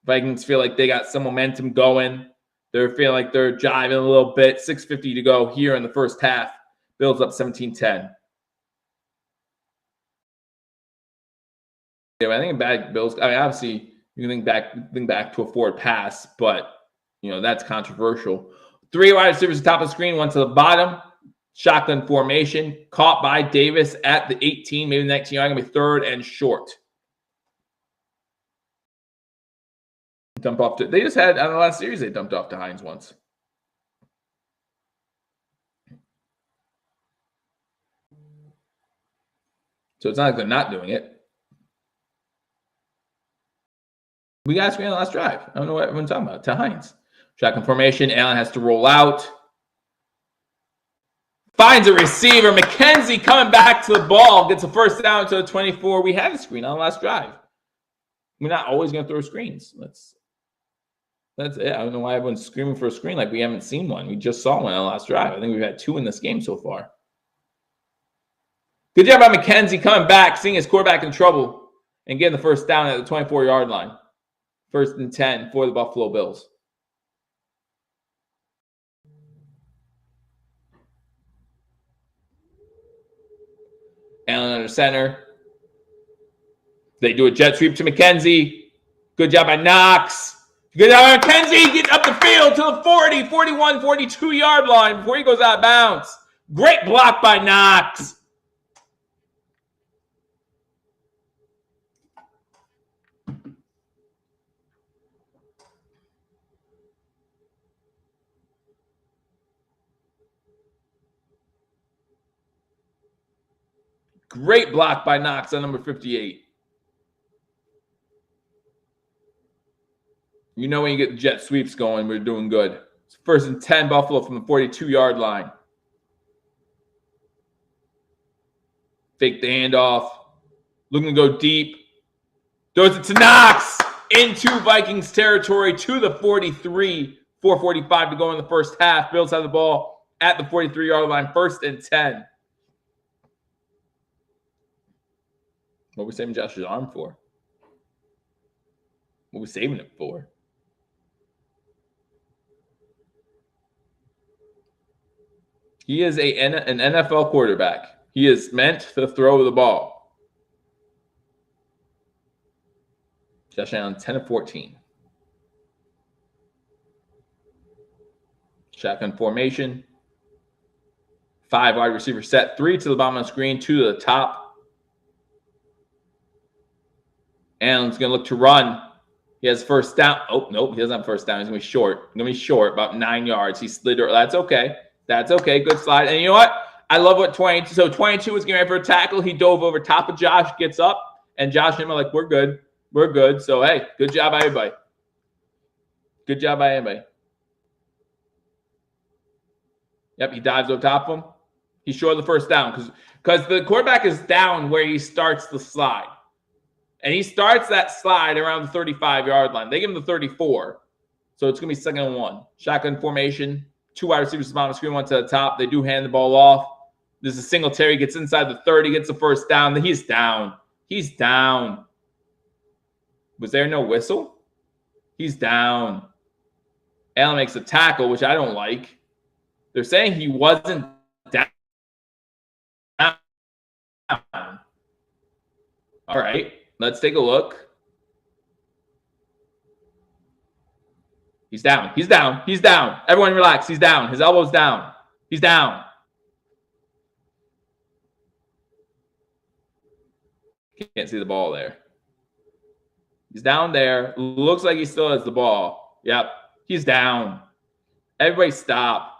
Vikings feel like they got some momentum going. They're feeling like they're jiving a little bit. 6:50 to go here in the first half. Bills up 17-10. Yeah, I think bad Bills. I mean, obviously, you can think back to a forward pass, but that's controversial. 3 wide receivers at the top of the screen, 1 to the bottom. Shotgun formation, caught by Davis at the 18, maybe 19 yard. Going to be 3rd and short. Dump off to. They just had on the last series. They dumped off to Hines once. So it's not like they're not doing it. We got a screen on the last drive. I don't know what everyone's talking about. To Hines. Shotgun formation. Allen has to roll out. Finds a receiver. McKenzie coming back to the ball. Gets a first down to the 24. We had a screen on the last drive. We're not always going to throw screens. That's it. I don't know why everyone's screaming for a screen like we haven't seen one. We just saw one on the last drive. I think we've had 2 in this game so far. Good job by McKenzie coming back, seeing his quarterback in trouble, and getting the first down at the 24-yard line. 1st and 10 for the Buffalo Bills. Allen under center. They do a jet sweep to McKenzie. Good job by Knox. Good job by McKenzie. Gets up the field to the 40, 41, 42-yard line before he goes out of bounds. Great block by Knox. Great block by Knox on number 58. You know when you get the jet sweeps going, we're doing good. It's 1st and 10, Buffalo from the 42-yard line. Fake the handoff. Looking to go deep. Throws it to Knox. Into Vikings territory to the 43. 4:45 to go in the first half. Bills have the ball at the 43-yard line. 1st and 10. What are we saving Josh's arm for? What are we saving it for? He is an NFL quarterback. He is meant to throw the ball. Josh Allen, 10 of 14. Shotgun formation. 5 wide receiver set. 3 to the bottom of the screen. 2 to the top. Allen's going to look to run. He has first down. Oh, nope, he doesn't have first down. He's going to be short. Going to be short, about 9 yards. He slid. That's okay. That's okay. Good slide. And you know what? I love what 22. So 22 was getting ready for a tackle. He dove over top of Josh, gets up, and Josh and him are like, we're good. We're good. So, hey, good job by everybody. Good job by everybody. Yep, he dives over top of him. He's short of the first down because the quarterback is down where he starts the slide. And he starts that slide around the 35-yard line. They give him the 34. So it's going to be 2nd and 1. Shotgun formation. 2 wide receivers to the bottom of the screen, 1 to the top. They do hand the ball off. This is Singletary. Gets inside the 30. Gets the first down. Then he's down. He's down. Was there no whistle? He's down. Allen makes a tackle, which I don't like. They're saying he wasn't down. All right. Let's take a look. He's down. He's down. He's down. Everyone relax. He's down. His elbow's down. He's down. Can't see the ball there. He's down there. Looks like he still has the ball. Yep. He's down. Everybody stop.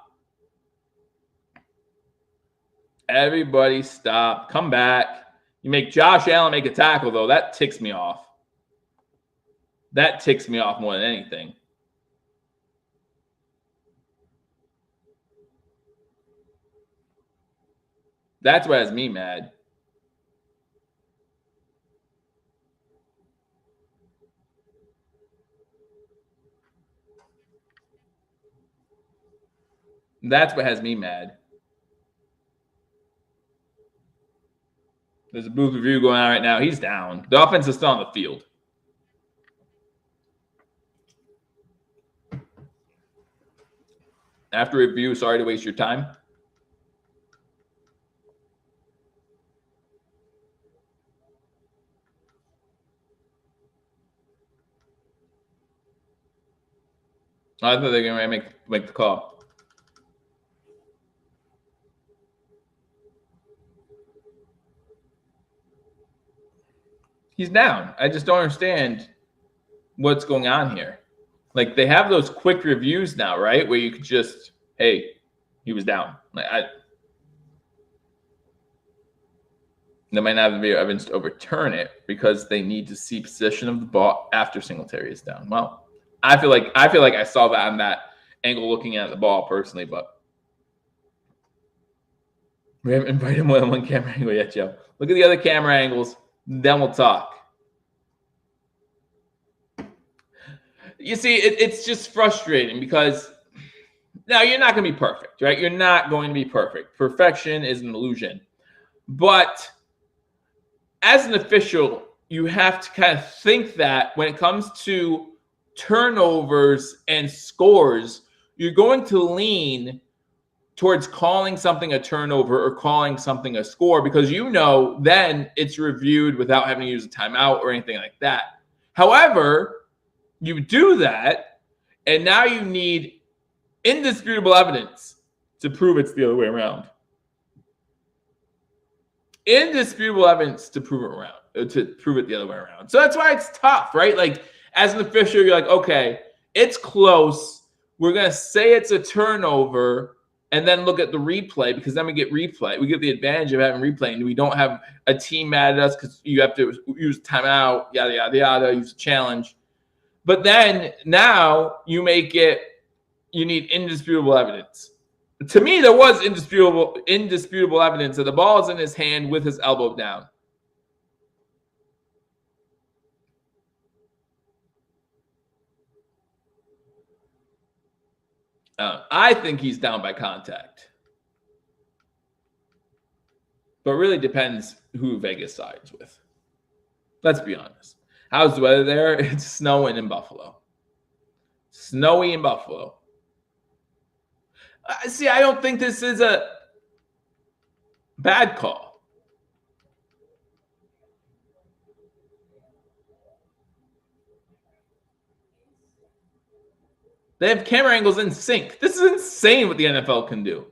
Everybody stop. Come back. You make Josh Allen make a tackle, though. That ticks me off. That ticks me off more than anything. That's what has me mad. That's what has me mad. There's a booth review going on right now. He's down. The offense is still on the field. After review, sorry to waste your time. I thought they were going to make the call. He's down. I just don't understand what's going on here. Like, they have those quick reviews now, right? Where you could just, hey, he was down. Like, they might not have the evidence to overturn it because they need to see position of the ball after Singletary is down. Well, I feel like I saw that on that angle looking at the ball personally, but We haven't invited more than one camera angle yet, Joe. Look at the other camera angles, then we'll talk. You see, it's just frustrating because now you're not going to be perfect, right? You're not going to be perfect. Perfection is an illusion. But as an official, you have to kind of think that when it comes to turnovers and scores, you're going to lean towards calling something a turnover or calling something a score because then it's reviewed without having to use a timeout or anything like that. However, you do that, and now you need indisputable evidence to prove it's the other way around. Indisputable evidence to prove it the other way around. So that's why it's tough, right? Like as an official, you're like, okay, it's close. We're gonna say it's a turnover, and then look at the replay because then we get replay. We get the advantage of having replay, and we don't have a team mad at us because you have to use timeout, yada yada yada, use a challenge. But then now you need indisputable evidence. To me, there was indisputable evidence that the ball is in his hand with his elbow down. I think he's down by contact. But it really depends who Vegas sides with. Let's be honest. How's the weather there? It's snowing in Buffalo. Snowy in Buffalo. See, I don't think this is a bad call. They have camera angles in sync. This is insane what the NFL can do.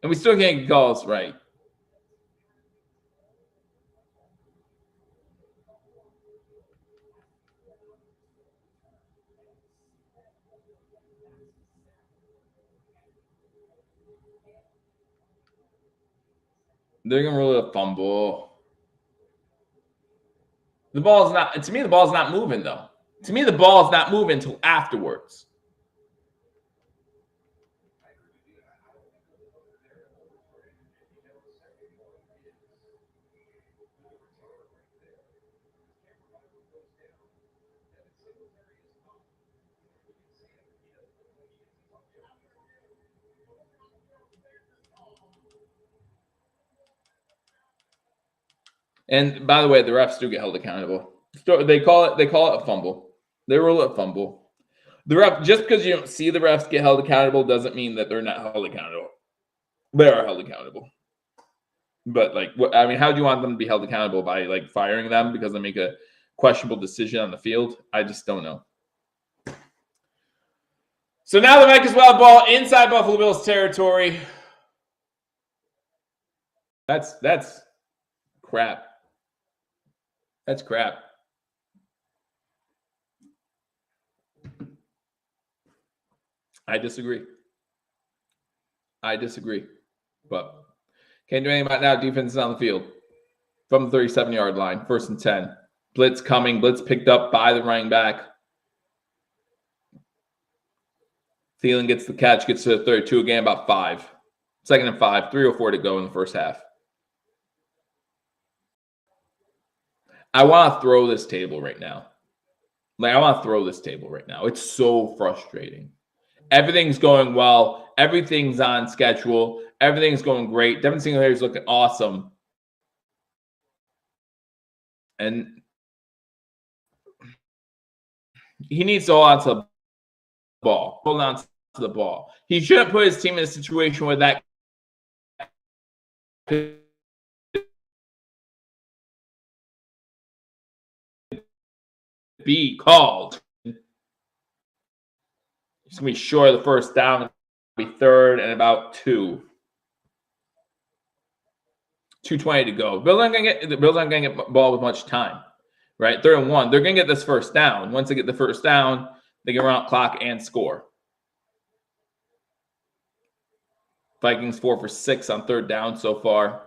And we still can't get calls right. They're going to rule a fumble. The ball's not, to me, the ball's not moving, though. To me, the ball's not moving until afterwards. And by the way, the refs do get held accountable. They call it a fumble. They rule it a fumble. The ref, just because you don't see the refs get held accountable doesn't mean that they're not held accountable. They are held accountable. But how do you want them to be held accountable? By firing them because they make a questionable decision on the field? I just don't know. So now the Vikings will have ball inside Buffalo Bills territory. That's crap. That's crap. I disagree. But can't do anything about it now. Defense is on the field from the 37-yard line. 1st and 10. Blitz coming. Blitz picked up by the running back. Thielen gets the catch. Gets to the 32 again. About 5. 2nd and 5. 3:04 to go in the first half. I want to throw this table right now. It's so frustrating. Everything's going well. Everything's on schedule. Everything's going great. Devin Singletary's looking awesome. And he needs to hold on to the ball. Hold on to the ball. He shouldn't put his team in a situation where that could be called. He's going to be short of the first down. Be 3rd and about 2. 2:20 to go. Bills aren't going to get the ball with much time, right? 3rd and 1. They're going to get this first down. Once they get the first down, they can run out clock and score. Vikings 4 for 6 on 3rd down so far.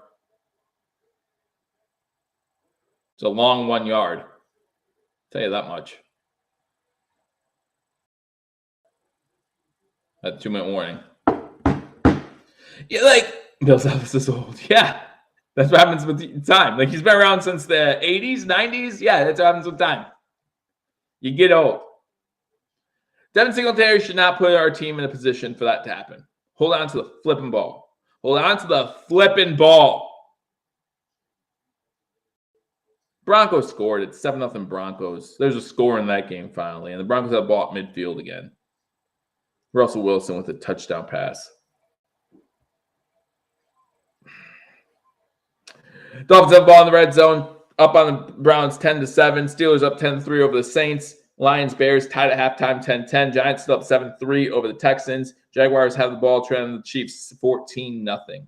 It's a long 1 yard. I'll tell you that much. That 2-minute warning. Yeah, like Bill Self is old. Yeah. That's what happens with time. Like he's been around since the 80s, 90s. Yeah, that's what happens with time. You get old. Devin Singletary should not put our team in a position for that to happen. Hold on to the flipping ball. Hold on to the flipping ball. Broncos scored. It's 7-0 Broncos. There's a score in that game finally, and the Broncos have ball at midfield again. Russell Wilson with a touchdown pass. Dolphins have ball in the red zone, up on the Browns 10-7. Steelers up 10-3 over the Saints. Lions, Bears tied at halftime 10-10. Giants still up 7-3 over the Texans. Jaguars have the ball, trailing the Chiefs 14-0.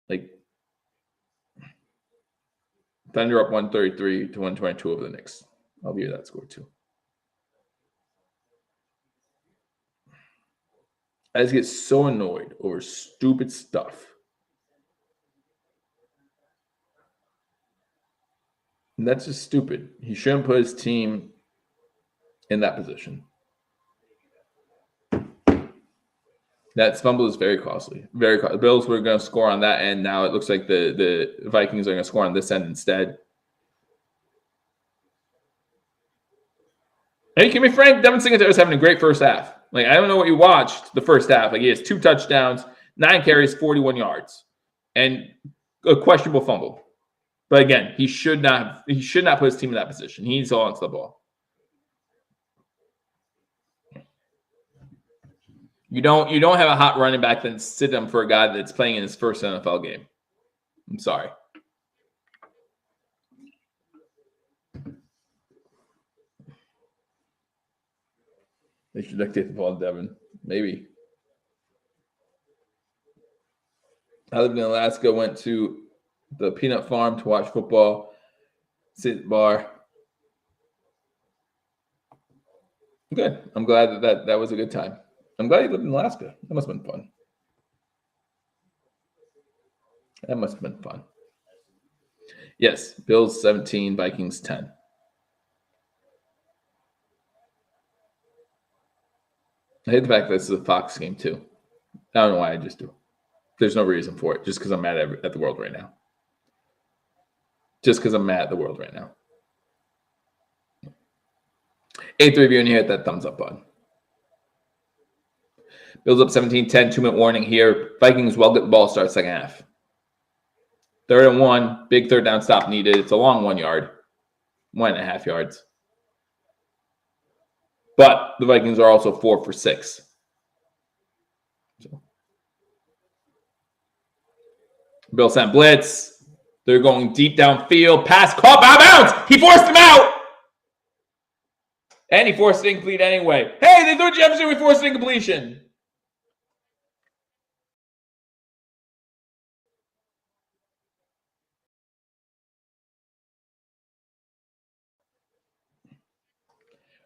Like, Thunder up 133-122 over the Knicks. I'll view that score too. I just get so annoyed over stupid stuff. And that's just stupid. He shouldn't put his team in that position. That fumble is very costly. Very costly. The Bills were going to score on that end. Now it looks like the Vikings are going to score on this end instead. Hey, can we be frank? Devin Singletary is having a great first half. Like, I don't know what you watched the first half. Like, he has 2 touchdowns, 9 carries, 41 yards, and a questionable fumble. But again, he should not put his team in that position. He needs to hold on to the ball. You don't have a hot running back then sit him for a guy that's playing in his first NFL game. I'm sorry. They should dictate the ball to Devin. Maybe. I lived in Alaska, went to the peanut farm to watch football, sit at the bar. Good. I'm glad that was a good time. I'm glad you lived in Alaska. That must have been fun. That must have been fun. Yes, Bills 17, Vikings 10. I hate the fact that this is a Fox game too. I don't know why I just do. There's no reason for it, just because I'm mad at the world right now. Just because I'm mad at the world right now. 8-3 view, and you hit that thumbs up button. Bills up 17-10, 2-minute warning here. Vikings well get the ball, start second half. 3rd and 1, big third down stop needed. It's a long 1 yard, 1.5 yards. But the Vikings are also 4 for 6. So. Bill sent blitz. They're going deep downfield. Pass caught out of bounds. He forced him out. And he forced it incomplete anyway. Hey, they threw Jefferson. We forced incompletion.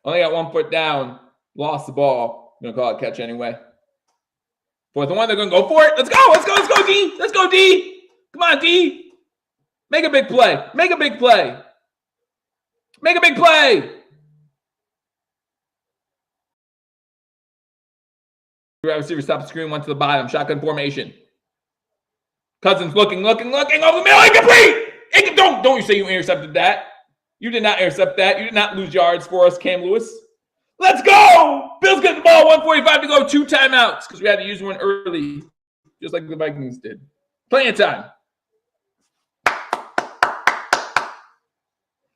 Only got 1 foot down. Lost the ball. Going to call it catch anyway. 4th and 1. They're going to go for it. Let's go. Let's go. Let's go, D. Let's go, D. Come on, D. Make a big play. Make a big play. Make a big play. Wide receiver stop the screen, went to the bottom. Shotgun formation. Cousins looking over the middle. Incomplete. Don't you say you intercepted that. You did not intercept that. You did not lose yards for us, Cam Lewis. Let's go. Bills get the ball. 1:45 to go. 2 timeouts because we had to use one early, just like the Vikings did. Plenty of time.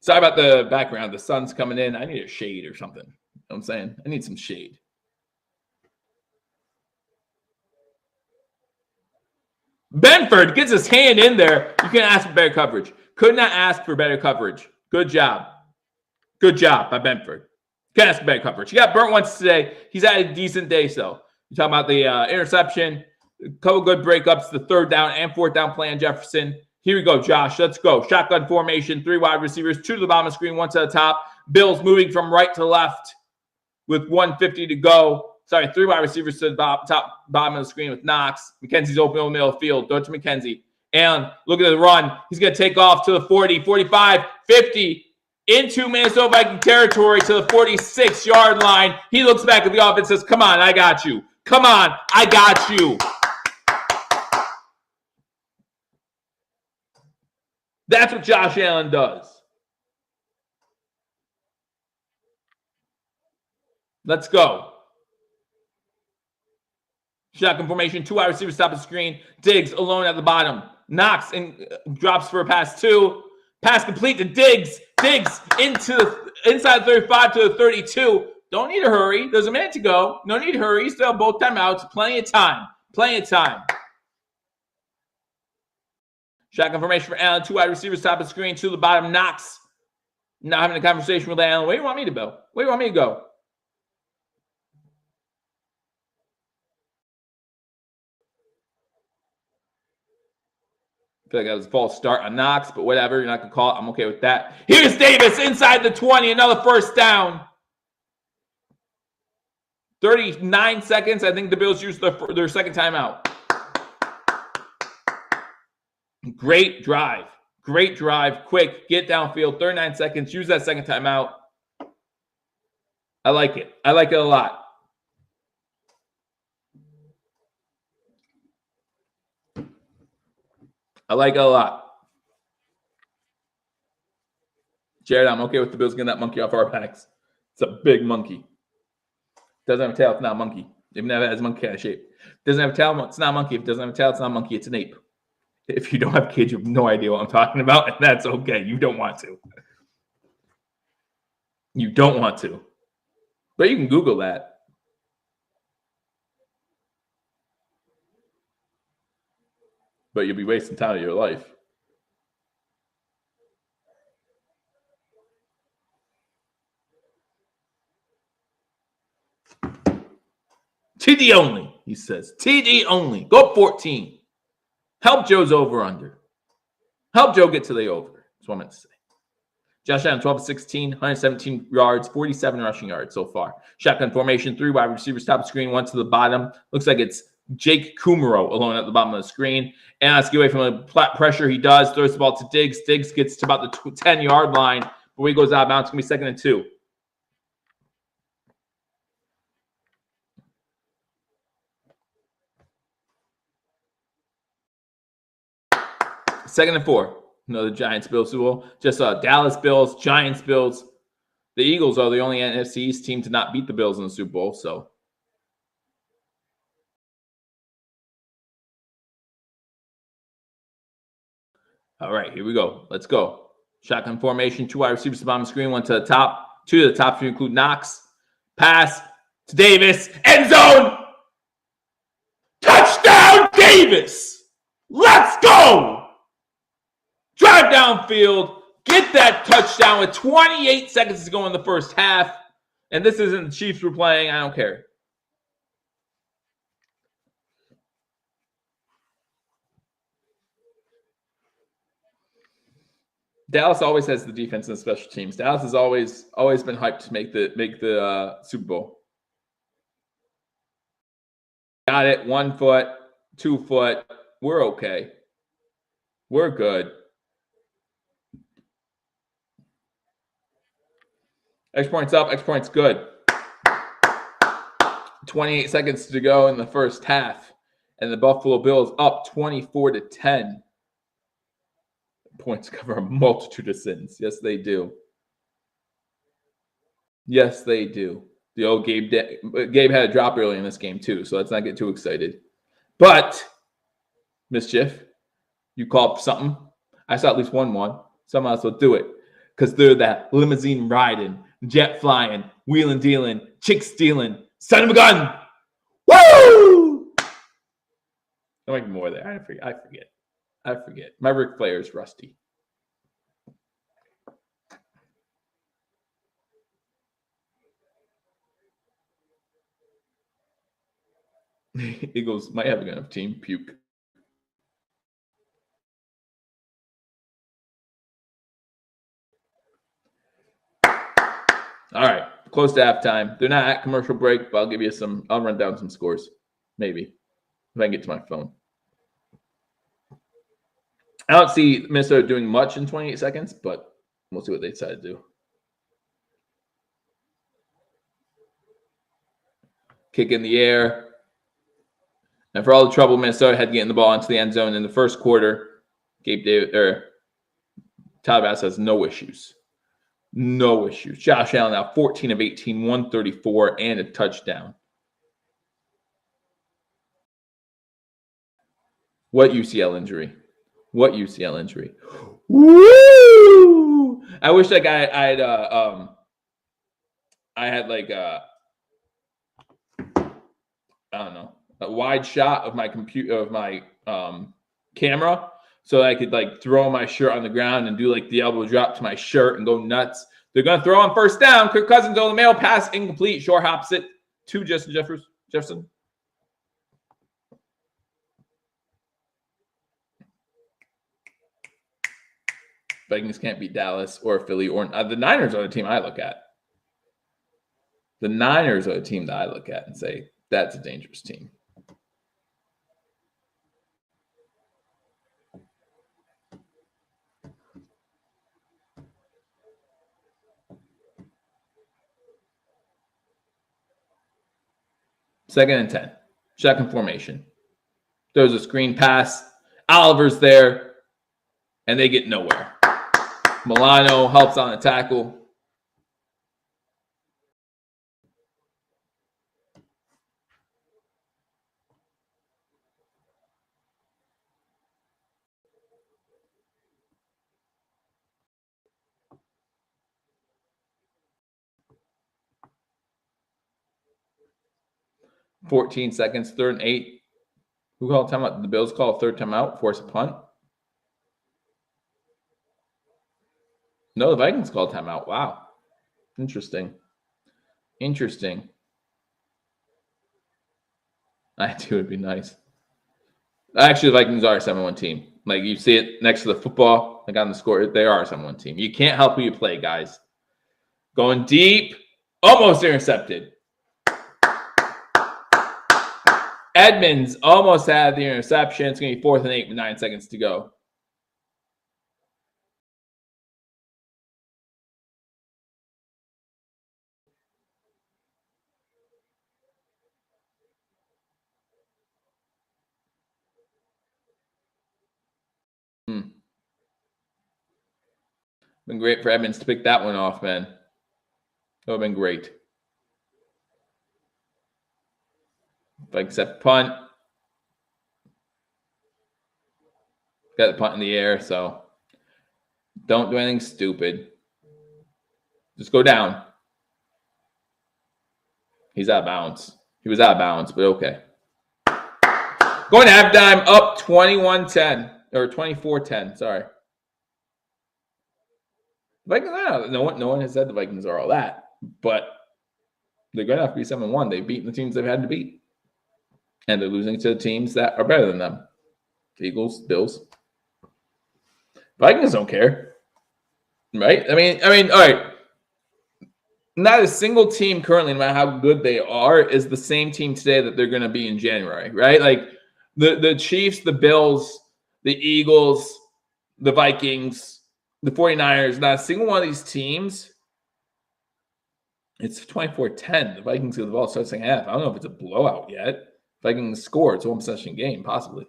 Sorry about the background. The sun's coming in. I need a shade or something. You know what I'm saying? I need some shade. Benford gets his hand in there. You can ask for better coverage. Could not ask for better coverage. Good job. Good job by Benford. Can't ask for better coverage. He got burnt once today. He's had a decent day, so. You're talking about the interception, a couple good breakups, the 3rd down and 4th down play on Jefferson. Here we go, Josh. Let's go. Shotgun formation, 3 wide receivers, 2 to the bottom of the screen, 1 to the top. Bills moving from right to left with 1:50 to go. Sorry, 3 wide receivers to the bottom of the screen with Knox. McKenzie's open over the middle of the field. Throw it to McKenzie. And look at the run. He's going to take off to the 40, 45, 50, into Minnesota Viking territory to the 46-yard line. He looks back at the offense and says, come on, I got you. Come on. I got you. That's what Josh Allen does. Let's go. Shotgun formation, 2 wide receivers top of the screen. Diggs alone at the bottom. Knox and drops for a pass 2. Pass complete to Diggs. Diggs into inside 35 to the 32. Don't need to hurry. There's a minute to go. No need to hurry. You still have both timeouts. Plenty of time. Plenty of time. Shotgun formation for Allen. 2 wide receivers top of the screen. 2 to the bottom. Knox. Not having a conversation with Allen. Where do you want me to go? Where do you want me to go? I feel like that was a false start on Knox, but whatever. You're not going to call it. I'm okay with that. Here's Davis inside the 20. Another first down. 39 seconds. I think the Bills used their second timeout. Great drive. Great drive. Quick. Get downfield. 39 seconds. Use that second timeout. I like it. I like it a lot. I like it a lot. Jared, I'm okay with the Bills getting that monkey off our backs. It's a big monkey. Doesn't have a tail, it's not a monkey. Even if it has a monkey kind of shape. Doesn't have a tail, it's not a monkey. If it doesn't have a tail, it's not a monkey, it's an ape. If you don't have kids, you have no idea what I'm talking about, and that's okay. You don't want to. You don't want to. But you can Google that. But you'll be wasting time of your life. TD only, he says. TD only. Go up 14. Help Joe's over-under. Help Joe get to the over. That's what I meant to say. Josh Allen, 12 of 16, 117 yards, 47 rushing yards so far. Shotgun formation, 3 wide receivers top of the screen, 1 to the bottom. Looks like it's Jake Kumaro alone at the bottom of the screen. And let's get away from the pressure he does. Throws the ball to Diggs. Diggs gets to about the 10-yard line. Before he goes out of bounds, it's going to be 2nd and 2. Second and 4. Another Giants-Bills Super Bowl. Just Dallas Bills, Giants Bills. The Eagles are the only NFC East team to not beat the Bills in the Super Bowl. So, all right, here we go. Let's go. Shotgun formation, 2 wide receivers to the bottom of the screen, 1 to the top. 2 to the top to include Knox. Pass to Davis. End zone. Touchdown, Davis. Let's go. Drive downfield, get that touchdown with 28 seconds to go in the first half. And this isn't the Chiefs we're playing. I don't care. Dallas always has the defense and the special teams. Dallas has always been hyped to make the Super Bowl. Got it. 1 foot, 2 foot. We're okay. We're good. Extra points up, extra points good. 28 seconds to go in the first half. And the Buffalo Bills up 24-10. Points cover a multitude of sins. Yes, they do. Yes, they do. The old Gabe had a drop early in this game too, so let's not get too excited. But, Mischief, you called for something. I saw at least 1-1. Someone else will do it. Because they're that limousine riding, jet flying, wheeling dealing, chick stealing, son of a gun. Woo! There might be more there. I forget. My Ric Flair is rusty. Eagles might have a good enough team. Puke. All right, close to halftime. They're not at commercial break, but I'll give you some. I'll run down some scores, maybe, if I can get to my phone. I don't see Minnesota doing much in 28 seconds, but we'll see what they decide to do. Kick in the air. And for all the trouble Minnesota had getting the ball into the end zone in the first quarter, Tyler Bass has no issues. No issues. Josh Allen now 14 of 18, 134, and a touchdown. What UCL injury? What UCL injury? Woo! I wish that guy I had like I don't know, a wide shot of my camera so that I could like throw my shirt on the ground and do like the elbow drop to my shirt and go nuts. They're going to throw on first down. Kirk Cousins on the mail pass, incomplete. Short hops it to Justin Jefferson. Vikings can't beat Dallas or Philly or the Niners are the team I look at. The Niners are the team that I look at and say, that's a dangerous team. Second and 10. Second formation. There's a screen pass. Oliver's there. And they get nowhere. Milano helps on the tackle. $14 seconds, 3rd and 8. Who called timeout? The Bills call a third timeout, force a punt. No, the Vikings called timeout. Wow. Interesting. I do. It'd be nice. Actually, the Vikings are a 7-1 team. Like you see it next to the football, like on the score, they are a 7-1 team. You can't help who you play, guys. Going deep, almost intercepted. Edmonds almost had the interception. It's going to be 4th and 8 with 9 seconds to go. Been great for Edmonds to pick that one off, man. That would have been great. Like except punt. Got the punt in the air, so don't do anything stupid. Just go down. He's out of bounds. He was out of bounds, but okay. Going to halftime, up 21-10 or 24-10. Sorry. Vikings, no one has said the Vikings are all that, but they're going to have to be 7-1. They've beaten the teams they've had to beat, and they're losing to the teams that are better than them. Eagles, Bills. Vikings don't care, right? I mean, all right. Not a single team currently, no matter how good they are, is the same team today that they're going to be in January, right? Like the Chiefs, the Bills, the Eagles, the Vikings, the 49ers, not a single one of these teams. It's 24-10. The Vikings get the ball starts second half. I don't know if it's a blowout yet. Vikings score. It's a one-possession game, possibly.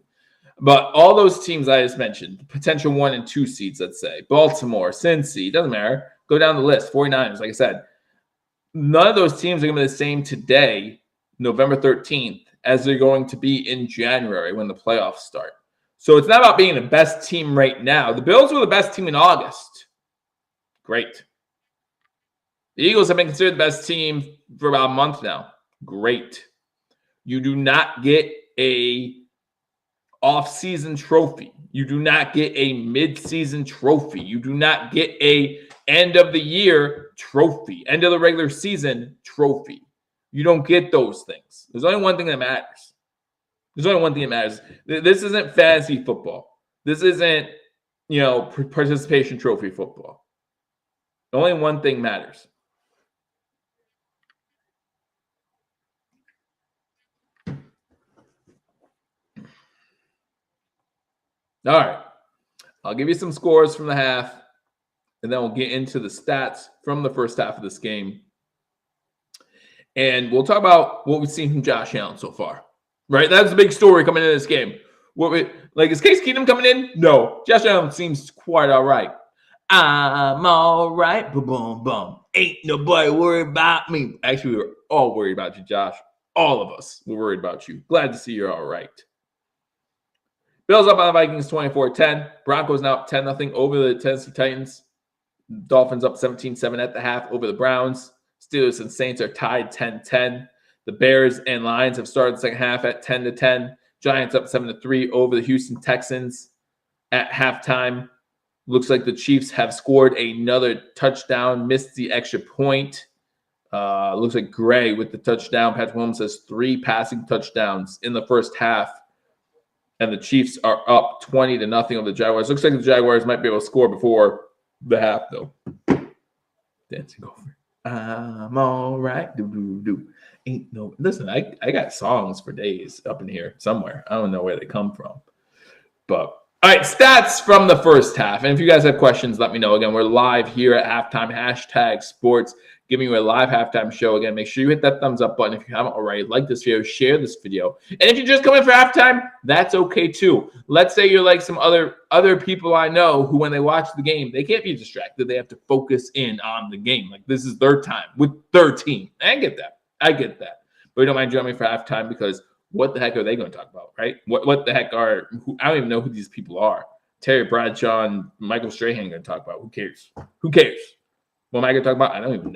But all those teams I just mentioned, potential 1 and 2 seeds, let's say, Baltimore, Cincy, doesn't matter. Go down the list. 49ers, like I said. None of those teams are going to be the same today, November 13th, as they're going to be in January when the playoffs start. So it's not about being the best team right now. The Bills were the best team in August. Great. The Eagles have been considered the best team for about a month now. Great. You do not get a off-season trophy. You do not get a mid-season trophy. You do not get a end-of-the-year trophy, end-of-the-regular season trophy. You don't get those things. There's only one thing that matters. There's only one thing that matters. This isn't fantasy football. This isn't, participation trophy football. Only one thing matters. All right. I'll give you some scores from the half, and then we'll get into the stats from the first half of this game. And we'll talk about what we've seen from Josh Allen so far. right? That's the big story coming into this game. Is Case Keenum coming in? No. Josh Allen seems quite all right. I'm all right. Boom, boom, boom. Ain't nobody worried about me. Actually, we were all worried about you, Josh. All of us were worried about you. Glad to see you're all right. Bills up on the Vikings 24-10. Broncos now up 10-0 over the Tennessee Titans. Dolphins up 17-7 at the half over the Browns. Steelers and Saints are tied 10-10. The Bears and Lions have started the second half at 10-10. Giants up 7-3 over the Houston Texans at halftime. Looks like the Chiefs have scored another touchdown, missed the extra point. Looks like Gray with the touchdown. Patrick Mahomes has 3 passing touchdowns in the first half. And the Chiefs are up 20-0 over the Jaguars. Looks like the Jaguars might be able to score before the half, though. Dancing over. I'm all right. Do. Ain't no. Listen, I got songs for days up in here somewhere. I don't know where they come from. But all right, stats from the first half. And if you guys have questions, let me know. Again, we're live here at halftime. #sports, giving you a live halftime show. Again, make sure you hit that thumbs up button if you haven't already. Like this video, share this video. And if you just come in for halftime, that's okay too. Let's say you're like some other people I know who, when they watch the game, they can't be distracted. They have to focus in on the game. Like, this is their time with their team. I get that. But we don't mind joining me for halftime because what the heck are they going to talk about, right? What the heck I don't even know who these people are. Terry Bradshaw and Michael Strahan going to talk about. Who cares? What am I going to talk about? I don't even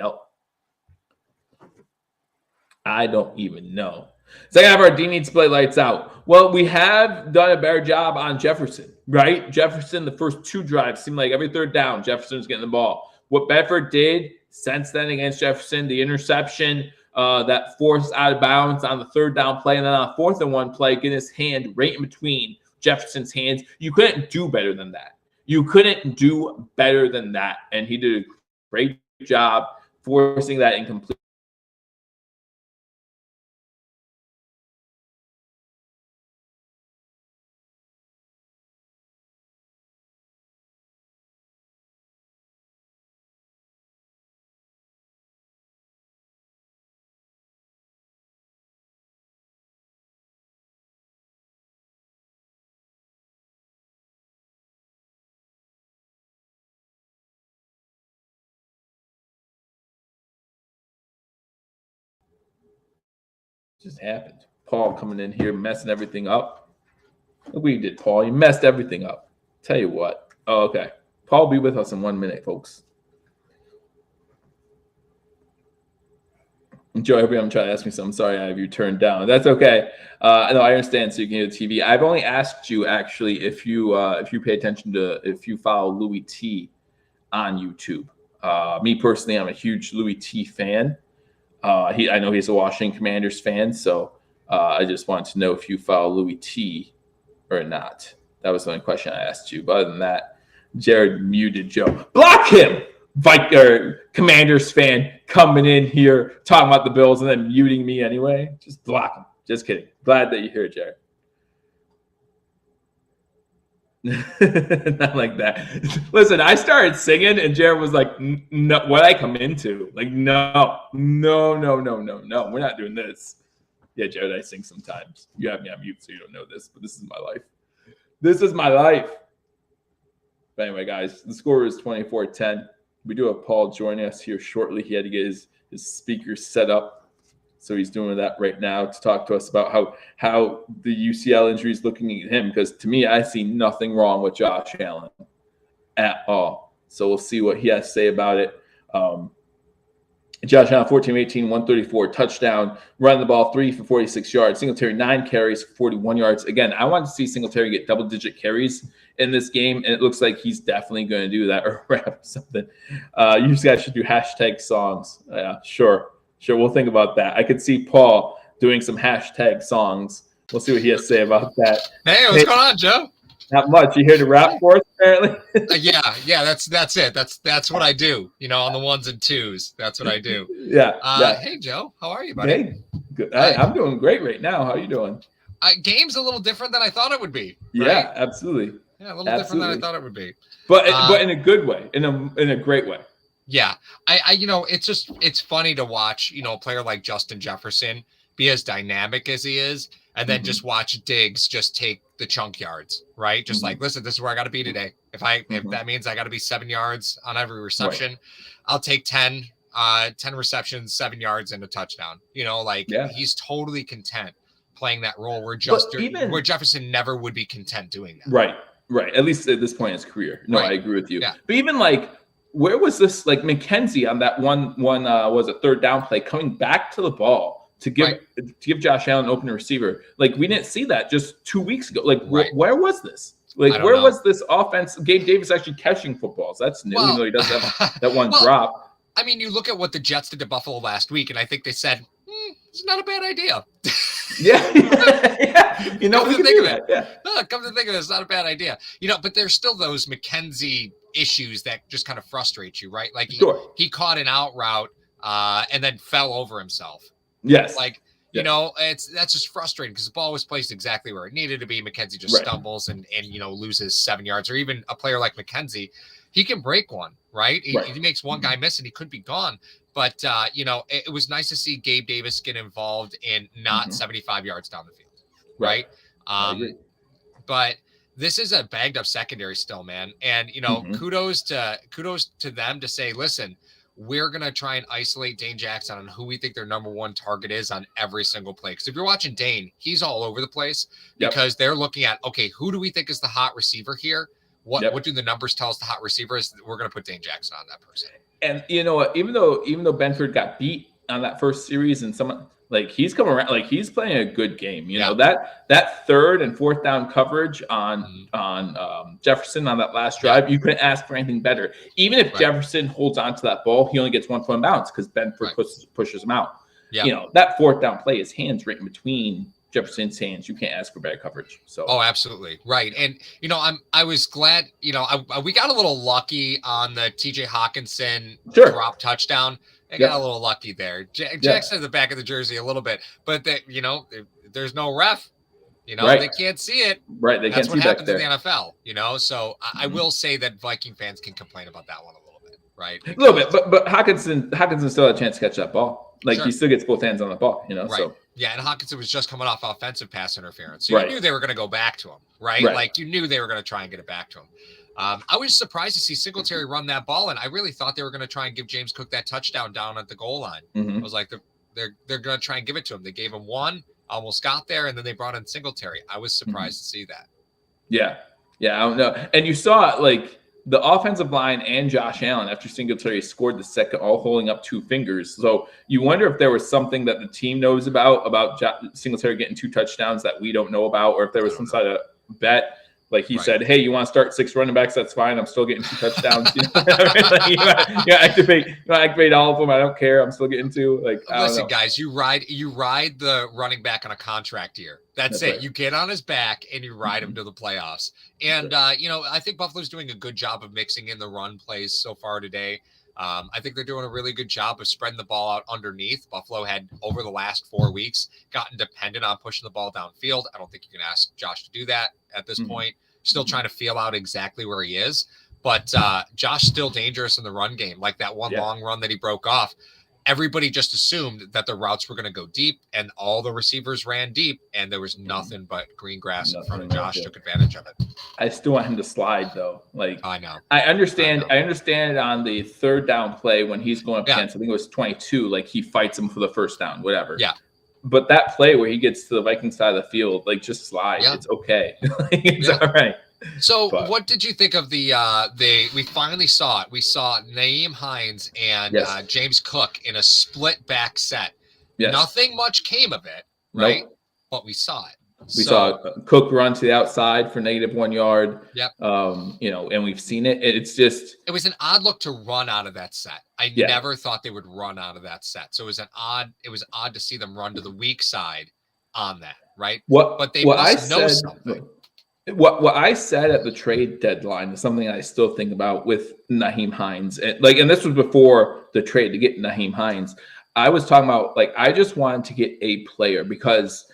know. Second half, our D needs to play lights out. Well, we have done a better job on Jefferson, right? Jefferson, the first 2 drives, seemed like every third down, Jefferson's getting the ball. What Bedford did since then against Jefferson, the interception, that forced out of bounds on the 3rd down play, and then on a 4th and 1 play, getting his hand right in between Jefferson's hands. You couldn't do better than that. And he did a great job forcing that incomplete. Just happened. Paul coming in here, messing everything up. Look what you did, Paul. You messed everything up. Tell you what. Oh, okay. Paul will be with us in 1 minute, folks. Joe, everyone trying to ask me something. Sorry, I have you turned down. That's okay. No, I understand. So you can hear the TV. I've only asked you actually if you pay attention to, if you follow Louis T on YouTube. Me personally, I'm a huge Louis T fan. I know he's a Washington Commanders fan, so I just wanted to know if you follow Louis T or not. That was the only question I asked you. But other than that, Jared muted Joe. Block him! Commanders fan coming in here talking about the Bills and then muting me anyway. Just block him. Just kidding. Glad that you're here, Jared. Not like that. Listen, I started singing and Jared was like, no, what I come into? Like, no. We're not doing this. Yeah, Jared, I sing sometimes. You have me on mute, so you don't know this, but this is my life. But anyway, guys, the score is 24-10. We do have Paul joining us here shortly. He had to get his speakers set up. So he's doing that right now to talk to us about how the UCL injury is looking at him. Because to me, I see nothing wrong with Josh Allen at all. So we'll see what he has to say about it. Josh Allen, 14-18, 134, touchdown, running the ball 3 for 46 yards. Singletary, 9 carries for 41 yards. Again, I want to see Singletary get double-digit carries in this game, and it looks like he's definitely going to do that or rap something. You guys should do hashtag songs. Yeah, sure, we'll think about that. I could see Paul doing some hashtag songs. We'll see what he has to say about that. Hey, what's going on, Joe? Not much. You here to rap for us, apparently? Yeah. That's it. That's what I do. On the 1s and 2s. That's what I do. Yeah. Hey, Joe. How are you, buddy? Hey, good. I'm doing great right now. How are you doing? Game's a little different than I thought it would be. Right? Yeah, absolutely. Yeah, a little different than I thought it would be. But in a good way, in a great way. Yeah. It's funny to watch, a player like Justin Jefferson be as dynamic as he is. and then just watch Diggs just take the chunk yards, right? Just like, listen, this is where I got to be today. If that means I got to be 7 yards on every reception, I'll take 10 receptions, 7 yards, and a touchdown. He's totally content playing that role where Jefferson never would be content doing that. Right. At least at this point in his career. No, I agree with you. Yeah. But even where was this McKenzie on that one was a third down play coming back to the ball to give Josh Allen an open receiver? We didn't see that just 2 weeks ago. Where was this? Where was this offense? Gabe Davis actually catching footballs. That's new, even though he does have that one drop. I mean, you look at what the Jets did to Buffalo last week, and I think they said, it's not a bad idea. Yeah. We can think of it. Yeah. No, come to think of it, it's not a bad idea. But there's still those McKenzie issues that just kind of frustrate you, right? He caught an out route and then fell over himself. Yes. That's just frustrating because the ball was placed exactly where it needed to be. McKenzie just stumbles and loses 7 yards. Or even a player like McKenzie, he can break one, right? He makes one guy miss and he could be gone. But, it was nice to see Gabe Davis get involved in not 75 yards down the field, right? But this is a bagged up secondary still, man. And, kudos to them to say, listen, we're going to try and isolate Dane Jackson on who we think their number one target is on every single play. Because if you're watching Dane, he's all over the place because they're looking at, okay, who do we think is the hot receiver here? What do the numbers tell us the hot receiver is? We're going to put Dane Jackson on that person. And you know what? Even though Benford got beat on that first series, and someone he's coming around, he's playing a good game. You know that third and fourth down coverage on Jefferson on that last drive, you couldn't ask for anything better. Even if Jefferson holds on to that ball, he only gets 1 foot in bounds because Benford pushes him out. Yeah. That fourth down play, his hands right in between Jefferson's hands. You can't ask for better coverage. So absolutely right. And I was glad we got a little lucky on the TJ Hawkinson drop touchdown. I got a little lucky there. Jackson in the back of the jersey a little bit, but there's no ref. They can't see it. Right, they That's can't see what happens back in the NFL. So I will say that Viking fans can complain about that one a little bit, right? A little bit, but Hawkinson still had a chance to catch that ball. He still gets both hands on the ball. Right. So. Yeah, and Hawkinson was just coming off offensive pass interference. So you knew they were going to go back to him, right? You knew they were going to try and get it back to him. I was surprised to see Singletary run that ball, and I really thought they were going to try and give James Cook that touchdown down at the goal line. I was like, they're going to try and give it to him. They gave him one, almost got there, and then they brought in Singletary. I was surprised to see that. Yeah, I don't know. And you saw the offensive line and Josh Allen after Singletary scored the second, all holding up 2 fingers. So you wonder if there was something that the team knows about Singletary getting 2 touchdowns that we don't know about, or if there was some sort of bet. He said, hey, you want to start 6 running backs? That's fine. I'm still getting 2 touchdowns. You activate all of them. I don't care. I'm still getting 2. Listen, guys, you ride the running back on a contract year. That's it. Right. You get on his back and you ride him to the playoffs. And, I think Buffalo's doing a good job of mixing in the run plays so far today. I think they're doing a really good job of spreading the ball out underneath. Buffalo had, over the last 4 weeks, gotten dependent on pushing the ball downfield. I don't think you can ask Josh to do that at this point. Still trying to feel out exactly where he is. But Josh still dangerous in the run game. That one long run that he broke off, everybody just assumed that the routes were going to go deep, and all the receivers ran deep, and there was nothing but green grass in front of Josh. Took advantage of it. I still want him to slide, though. I know. I understand on the third down play when he's going up against, I think it was 22, he fights him for the first down, whatever. Yeah. But that play where he gets to the Vikings side of the field, just slide. Yeah. It's okay. It's all right. So what did you think of we finally saw it. We saw Nyheim Hines and James Cook in a split back set. Yes. Nothing much came of it, right? Nope. But we saw it. We saw Cook run to the outside for -1 yard. Yep. And we've seen it. It was an odd look to run out of that set. I never thought they would run out of that set. So it was odd to see them run to the weak side on that, right? But they must know something. What I said at the trade deadline is something I still think about with Nyheim Hines. And this was before the trade to get Nyheim Hines. I was talking about I just wanted to get a player because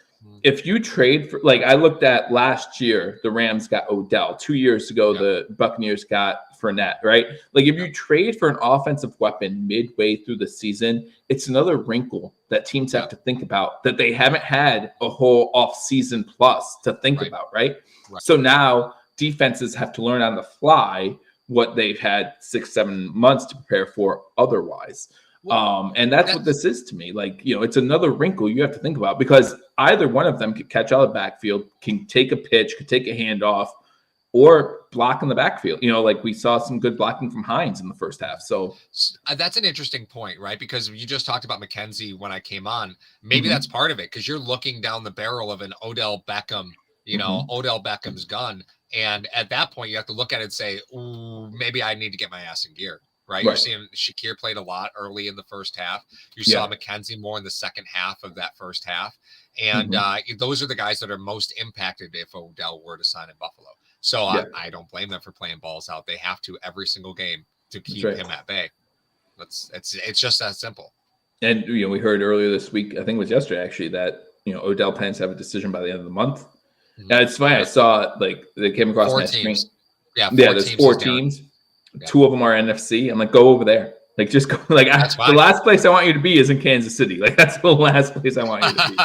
if you trade for, like, I looked at last year, the Rams got Odell. 2 years ago, the Buccaneers got Fournette, right? Like, if you trade for an offensive weapon midway through the season, it's another wrinkle that teams have to think about that they haven't had a whole off-season plus to think about, right? So now defenses have to learn on the fly what they've had 6-7 months to prepare for otherwise. And that's what this is to me. Like, you know, it's another wrinkle you have to think about, because either one of them could catch out of the backfield, can take a pitch, could take a handoff, or block in the backfield. You know, like we saw some good blocking from Hines in the first half. So that's an interesting point, right? Because you just talked about McKenzie when I came on. Maybe that's part of it, because you're looking down the barrel of an Odell Beckham, you know, Odell Beckham's gun. And at that point, you have to look at it and say, ooh, maybe I need to get my ass in gear. Right. You're seeing Shakir played a lot early in the first half. You saw McKenzie more in the second half of that first half. And those are the guys that are most impacted if Odell were to sign in Buffalo. So I don't blame them for playing balls out. They have to every single game to keep him at bay. It's just that simple. And, you know, we heard earlier this week, I think it was yesterday actually, that, you know, Odell plans to have a decision by the end of the month. And it's funny. I saw, like, they came across my screen. There's 4 teams. 2 of them are NFC. I'm like, go over there. Like, just go. Like, the last place I want you to be is in Kansas City. Like, that's the last place I want you to be.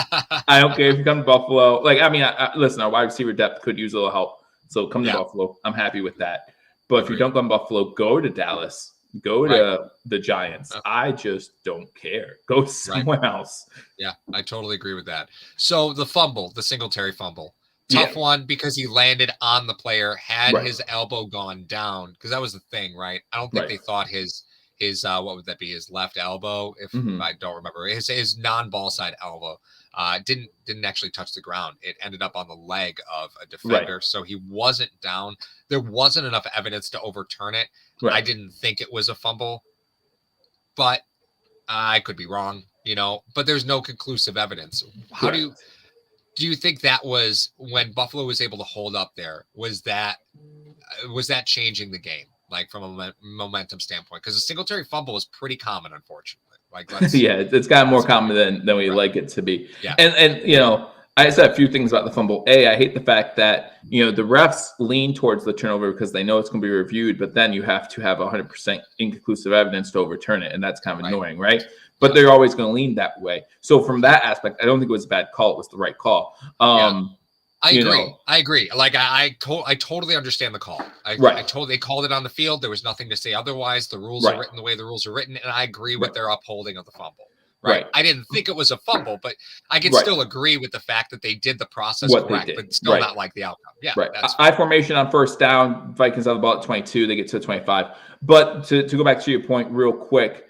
I don't care if you come to Buffalo. Like, I mean, listen, our wide receiver depth could use a little help. So come to Buffalo. I'm happy with that. But if you don't go to Buffalo, go to Dallas. Go to the Giants. I just don't care. Go somewhere else. Yeah, I totally agree with that. So the fumble, the Singletary fumble. Tough one, because he landed on the player, had his elbow gone down, because that was the thing, right? I don't think they thought his what would that be, his left elbow, if I don't remember, his non-ball side elbow didn't actually touch the ground. It ended up on the leg of a defender, so he wasn't down. There wasn't enough evidence to overturn it. I didn't think it was a fumble, but I could be wrong, you know, but there's no conclusive evidence. How do you think that was, when Buffalo was able to hold up there, was that changing the game, like from a momentum standpoint? Because a Singletary fumble is pretty common, unfortunately. Like, it's gotten more common than we like it to be. And you know, I said a few things about the fumble. I hate the fact that, you know, the refs lean towards the turnover because they know it's going to be reviewed, but then you have to have 100% inconclusive evidence to overturn it, and that's kind of annoying, right? But they're always going to lean that way. So from that aspect, I don't think it was a bad call. It was the right call. I agree. Like, I totally understand the call. They called it on the field. There was nothing to say otherwise. The rules are written the way the rules are written, and I agree with their upholding of the fumble. Right. I didn't think it was a fumble, but I can still agree with the fact that they did the process correct, but still not like the outcome. Yeah. I formation on first down. Vikings have the ball at 22. They get to 25. But to go back to your point real quick,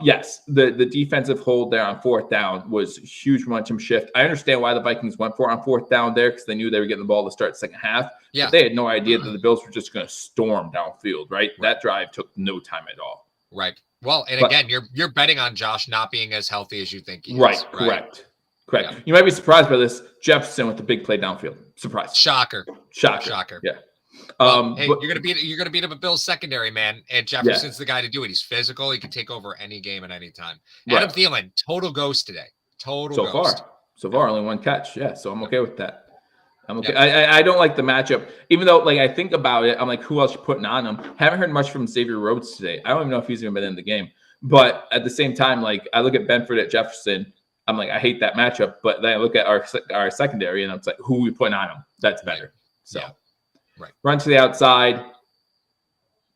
yes, the defensive hold there on fourth down was a huge momentum shift. I understand why the Vikings went for it on fourth down there, because they knew they were getting the ball to start the second half. But they had no idea that the Bills were just going to storm downfield, right? That drive took no time at all. Well, and again, you're betting on Josh not being as healthy as you think he is. Correct. Yeah. You might be surprised by this. Jefferson with the big play downfield. Surprise. Shocker. Yeah. Well, hey, you're gonna beat up a Bills secondary, man. And Jefferson's the guy to do it. He's physical. He can take over any game at any time. Adam Thielen, total ghost today. So far, only 1 catch. Yeah, so I'm okay with that. I'm okay. I don't like the matchup, even though, like, I think about it, I'm like, who else you putting on him? Haven't heard much from Xavier Rhodes today. I don't even know if he's even been in the game. But at the same time, like, I look at Benford at Jefferson. I'm like, I hate that matchup. But then I look at our secondary, and I'm like, who are we putting on him? That's better. So. Run to the outside,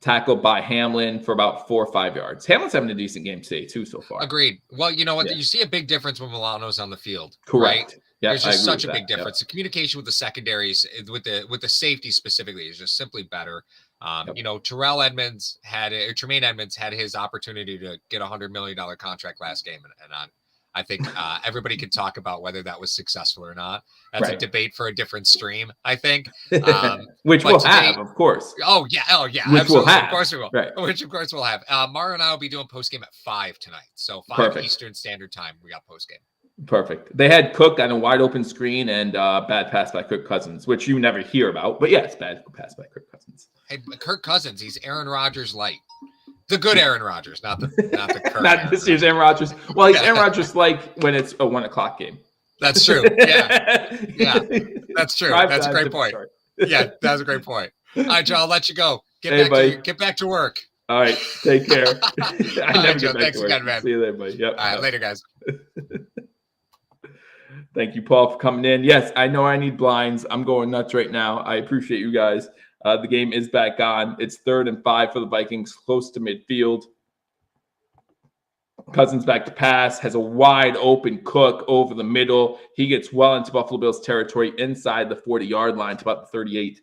tackled by Hamlin for about 4 or 5 yards. Hamlin's having a decent game today, too, so far. Agreed. Well, you know what? You see a big difference when Milano's on the field. Correct. Right? There's just such a big difference. The communication with the secondaries, with the safety specifically, is just simply better. You know, Tremaine Edmonds had his opportunity to get a $100 million contract last game, and I think everybody can talk about whether that was successful or not. That's a debate for a different stream, I think. Which we'll have, of course. Oh, yeah. Which absolutely. We'll have. Of course we will. Right. Which, of course, we'll have. Mario and I will be doing postgame at 5 tonight. So 5 Eastern Standard Time, we got postgame. Perfect. They had Cook on a wide open screen and bad pass by Kirk Cousins, which you never hear about. But, yeah, it's bad pass by Kirk Cousins. Hey, Kirk Cousins, he's Aaron Rodgers light. The good Aaron Rodgers, not the Kirk. Not this year's Aaron Rodgers. Well, he's Aaron Rodgers like when it's a 1 o'clock game. That's true. Yeah. Yeah. That's true. That's a great point. Yeah, that's a great point. All right, Joe, I'll let you go. Get back to work. All right. Take care. All right, Joe. Thanks again, man. See you later, buddy. Yep. All right, later, guys. Thank you, Paul, for coming in. Yes, I know I need blinds. I'm going nuts right now. I appreciate you guys. The game is back on. It's 3rd and 5 for the Vikings, close to midfield. Cousins back to pass, has a wide open Cook over the middle. He gets well into Buffalo Bills territory inside the 40-yard line to about the 38.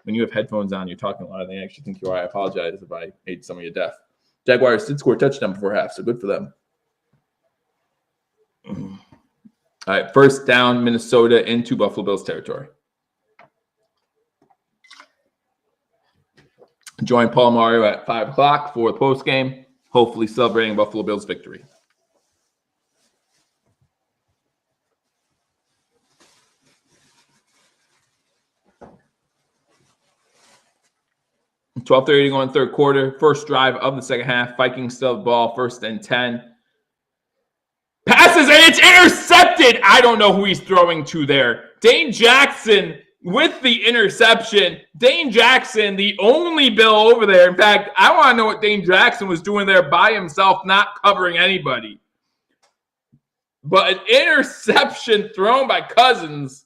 When you have headphones on, you're talking a lot. They actually think you are. I apologize if I made some of you deaf. Jaguars did score a touchdown before half, so good for them. All right, first down, Minnesota into Buffalo Bills territory. Join Paul Mario at 5 o'clock for the post game, hopefully celebrating Buffalo Bills victory. $12:30 to go in third quarter. First drive of the second half. Vikings still have the ball, 1st and 10. Passes, and it's intercepted. I don't know who he's throwing to there. Dane Jackson with the interception. Dane Jackson, the only Bill over there. In fact, I want to know what Dane Jackson was doing there by himself, not covering anybody. But an interception thrown by Cousins.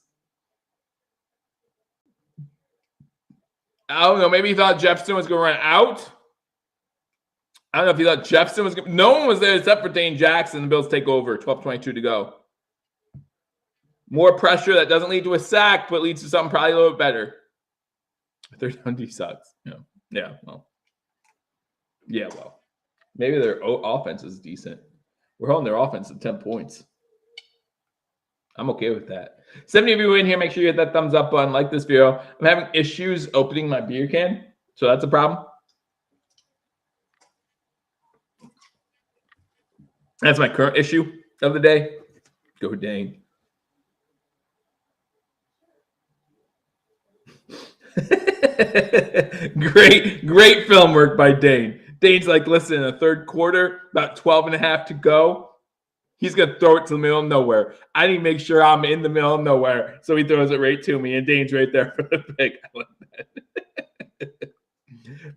I don't know. Maybe he thought Jefferson was going to run out. I don't know if he thought Jefferson was going to. No one was there except for Dane Jackson. The Bills take over. 12:22 to go. More pressure that doesn't lead to a sack, but leads to something probably a little bit better. Third down D sucks. Yeah. Well. Maybe their offense is decent. We're holding their offense to 10 points. I'm okay with that. 70 of you in here, make sure you hit that thumbs up button, like this video. I'm having issues opening my beer can, so that's a problem. That's my current issue of the day. Go Dane. Great film work by Dane. Dane's like, listen, in the third quarter, about 12 and a half to go. He's going to throw it to the middle of nowhere. I need to make sure I'm in the middle of nowhere. So he throws it right to me, and Dane's right there for the pick. I love that.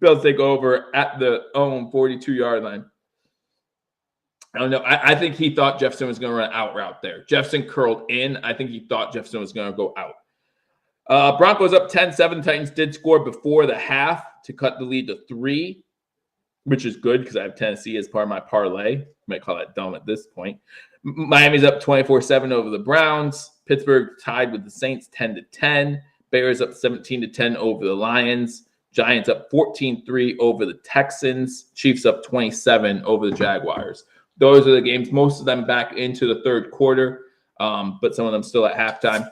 Bills take over at the own 42-yard line. I don't know. I think he thought Jefferson was going to run an out route there. Jefferson curled in. I think he thought Jefferson was going to go out. Broncos up 10-7. Titans did score before the half to cut the lead to 3, which is good because I have Tennessee as part of my parlay. Might call that dumb at this point. Miami's up 24-7 over the Browns. Pittsburgh tied with the Saints 10-10. Bears up 17-10 over the Lions. Giants up 14-3 over the Texans. Chiefs up 27 over the Jaguars. Those are the games, most of them back into the third quarter, but some of them still at halftime.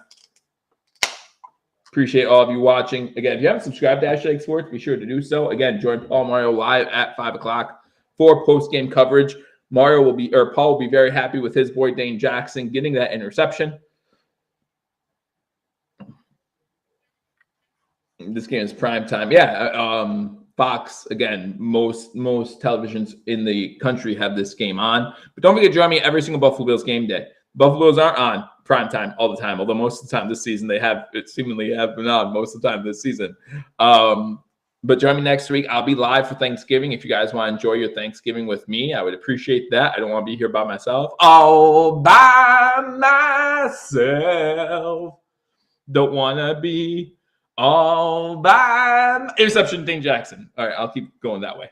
Appreciate all of you watching. Again, if you haven't subscribed to Hashtag Sports, be sure to do so. Again, join Paul Mario live at 5 o'clock for post-game coverage. Paul will be very happy with his boy Dane Jackson getting that interception. This game is prime time. Yeah, Fox, again, most televisions in the country have this game on. But don't forget to join me every single Buffalo Bills game day. Buffalo Bills aren't on prime time all the time, although most of the time this season seemingly have been on most of the time this season. But join me next week. I'll be live for Thanksgiving. If you guys want to enjoy your Thanksgiving with me, I would appreciate that. I don't want to be here by myself. All by myself. Don't want to be all by interception, Dane Jackson. All right, I'll keep going that way.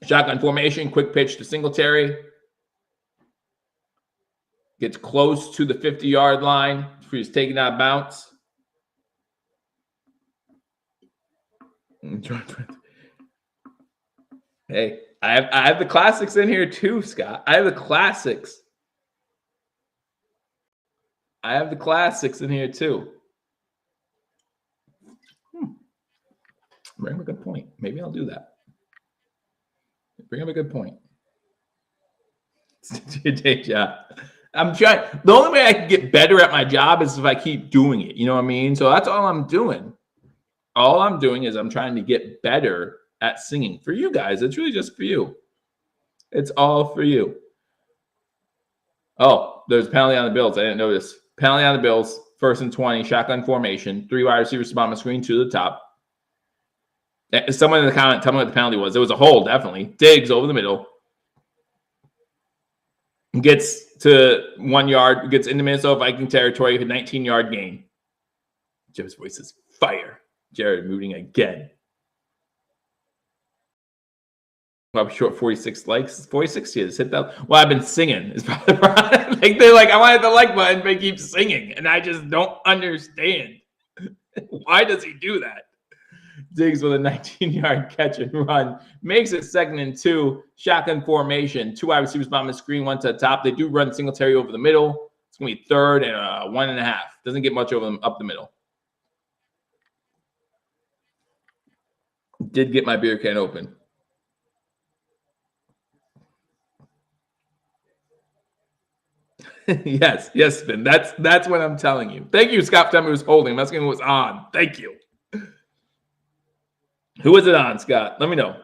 Shotgun formation, quick pitch to Singletary. Gets close to the 50-yard line. He's taking that bounce. Hey, I have the classics in here too, Scott. I have the classics. In here too. Bring up a good point. Maybe I'll do that. Bring up a good point. It's your day job. I'm trying. The only way I can get better at my job is if I keep doing it. You know what I mean? So that's all I'm doing. All I'm doing is I'm trying to get better at singing. For you guys, it's really just for you. It's all for you. Oh, there's a penalty on the Bills. I didn't notice. Penalty on the Bills. 1st and 20. Shotgun formation. 3 wide receivers bottom of screen to the top. Someone in the comment, tell me what the penalty was. It was a hold, definitely. Diggs over the middle. Gets to 1 yard. Gets into Minnesota Viking territory with a 19-yard gain. Joe's voice is fire. Jared moving again. Probably short 46 likes. 46 years. Hit that. Well, I've been singing. It's probably like they're like, I want to hit the like button, but they keep singing, and I just don't understand. Why does he do that? Diggs with a 19-yard catch and run. Makes it 2nd and 2. Shotgun formation. 2 wide receivers bottom of the screen, 1 to the top. They do run Singletary over the middle. It's going to be 3rd and 1.5. Doesn't get much over them up the middle. Did get my beer can open. yes, Spin. That's what I'm telling you. Thank you, Scott. Tell me who's holding. That's was on. Thank you. Who was it on, Scott? Let me know.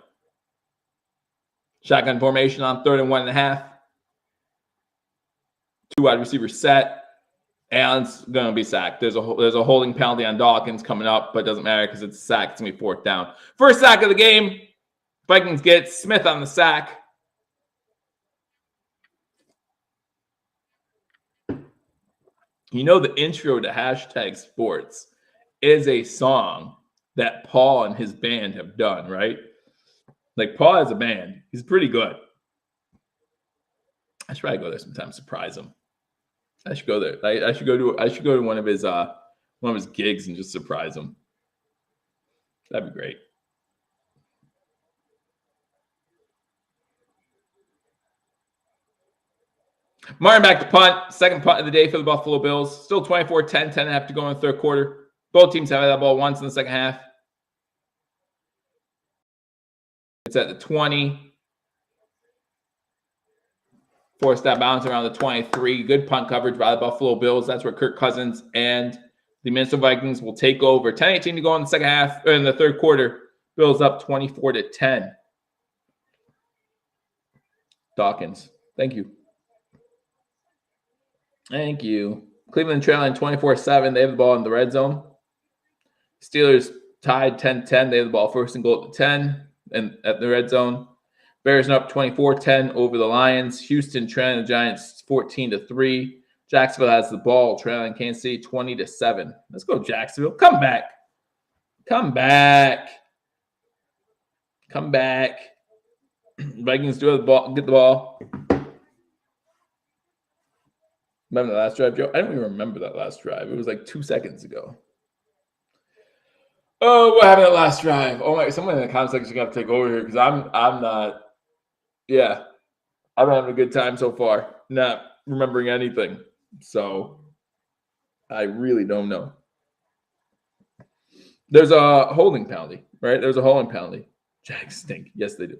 Shotgun formation on 3rd and 1.5. 2 wide receivers set. Allen's going to be sacked. There's a holding penalty on Dawkins coming up, but it doesn't matter because it's a sack. It's going to be 4th down. First sack of the game. Vikings get Smith on the sack. You know, the intro to #sports is a song that Paul and his band have done, right? Like, Paul has a band. He's pretty good. I should probably go there sometime, surprise him. I should go there. I should go to one of his gigs and just surprise him. That'd be great. Martin back to punt. 2nd punt of the day for the Buffalo Bills. Still 24-10, 10.5 to go in the 3rd quarter. Both teams have that ball once in the 2nd half. It's at the 20. Forced that bounce around the 23. Good punt coverage by the Buffalo Bills. That's where Kirk Cousins and the Minnesota Vikings will take over. 10-18 to go in the 2nd half, or in the 3rd quarter. Bills up 24-10. Dawkins. Thank you. Thank you. Cleveland trailing 24-7. They have the ball in the red zone. Steelers tied 10-10. They have the ball 1st and goal at the 10 and at the red zone. Bears are up 24-10 over the Lions. Houston trailing the Giants 14-3. Jacksonville has the ball trailing Kansas City 20-7. Let's go, Jacksonville. Come back. Vikings do have the ball. Get the ball. Remember the last drive, Joe? I don't even remember that last drive. It was like 2 seconds ago. Oh, what happened that last drive? Oh my! Someone in the comment section got to take over here because I'm not. Yeah, I'm having a good time so far. Not remembering anything, so I really don't know. There's a holding penalty, right? There's a holding penalty. Jags stink. Yes, they do.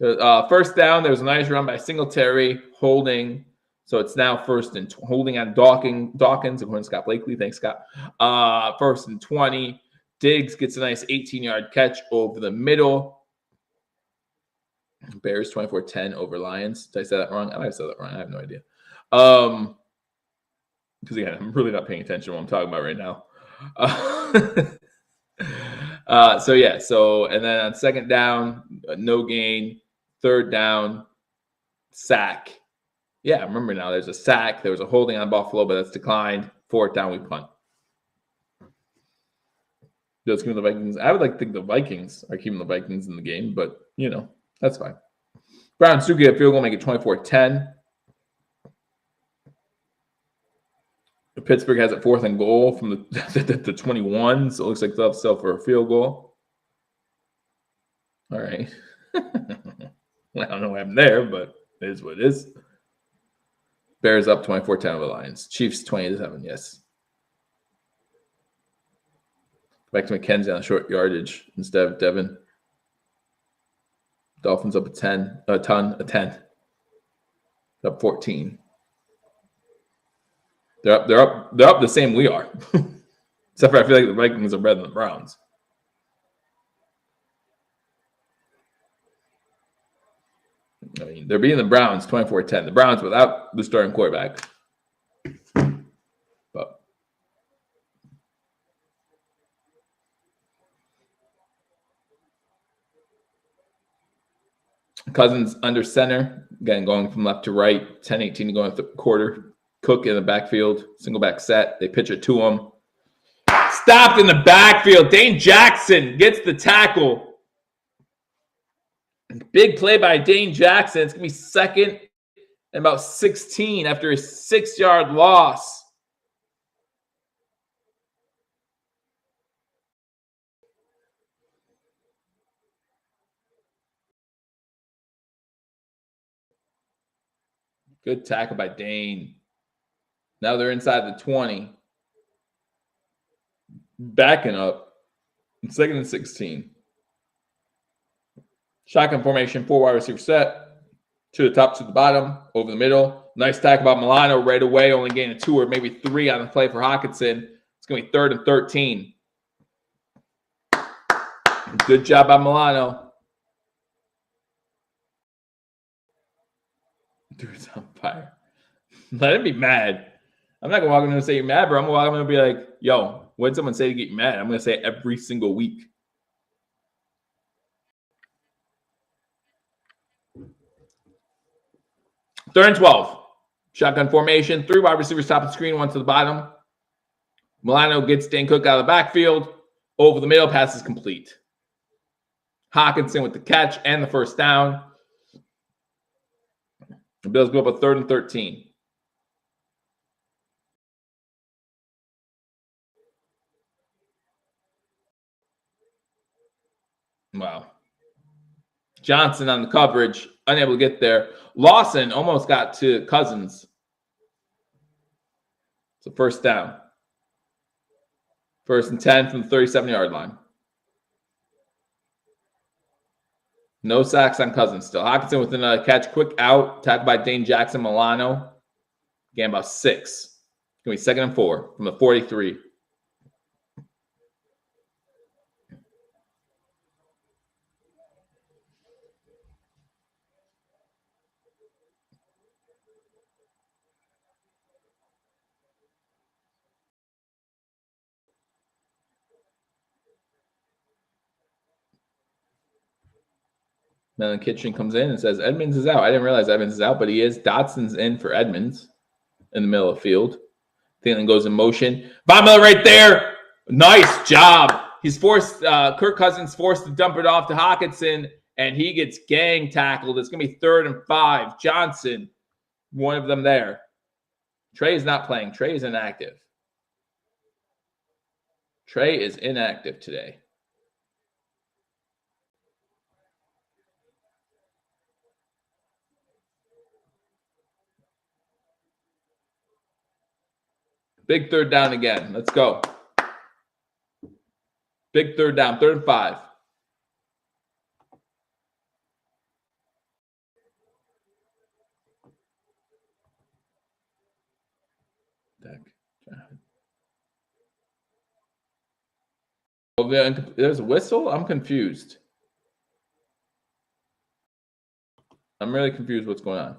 1st down. There's a nice run by Singletary, holding. So it's now 1st and holding on Dawkins, according to Scott Blakely. Thanks, Scott. 1st and 20. Diggs gets a nice 18-yard catch over the middle. Bears 24-10 over Lions. Did I say that wrong? I might have said that wrong. I have no idea. Because again, I'm really not paying attention to what I'm talking about right now. So and then on 2nd down, no gain. 3rd down, sack. Yeah, I remember now. There's a sack. There was a holding on Buffalo, but that's declined. 4th down, we punt. Just keeping the Vikings. I would like to think the Vikings are keeping the Vikings in the game, but that's fine. Browns do get a field goal, make it 24-10. Pittsburgh has it 4th and goal from the 21, so it looks like they'll have to sell for a field goal. All right. I don't know what happened there, but it is what it is. Bears up 24-10 over the Lions. Chiefs 20-7, yes. Back to McKenzie on short yardage instead of Devin. Dolphins up a 10. Up 14. They're up the same we are. Except for I feel like the Vikings are better than the Browns. I mean, they're beating the Browns 24-10. The Browns without the starting quarterback. But Cousins under center. Again, going from left to right. 10-18 to go in the quarter. Cook in the backfield. Single back set. They pitch it to him. Stopped in the backfield. Dane Jackson gets the tackle. Big play by Dane Jackson. It's going to be second and about 16 after a 6-yard loss. Good tackle by Dane. Now they're inside the 20. Backing up. Second and 16. Shotgun formation, 4 wide receiver set. To the top, to the bottom, over the middle. Nice tackle by Milano right away. Only gaining 2 or maybe 3 on the play for Hockenson. It's going to be 3rd and 13. Good job by Milano. Dude's on fire. Let him be mad. I'm not going to walk in and say you're mad, bro. I'm going to walk in and be like, yo, what did someone say to get you mad? I'm going to say it every single week. Third and 12. Shotgun formation. 3 wide receivers top of the screen, 1 to the bottom. Milano gets Dane Cook out of the backfield. Over the middle, pass is complete. Hockenson with the catch and the first down. The Bills go up a 3rd and 13. Wow. Johnson on the coverage, unable to get there. Lawson almost got to Cousins. So first down. 1st and 10 from the 37-yard line. No sacks on Cousins still. Hockenson with another catch. Quick out. Tackled by Dane Jackson. Milano. Gain about 6. It's going to be 2nd and 4 from the 43. Melon Kitchen comes in and says, Edmonds is out. I didn't realize Edmonds is out, but he is. Dotson's in for Edmonds in the middle of the field. Thielen goes in motion. Von Miller right there. Nice job. He's forced, Kirk Cousins forced to dump it off to Hockenson, and he gets gang tackled. It's going to be 3rd and 5. Johnson, one of them there. Trey is not playing. Trey is inactive. Trey is inactive today. Big 3rd down again. Let's go. Big 3rd down. 3rd and 5. There's a whistle? I'm confused. I'm really confused what's going on.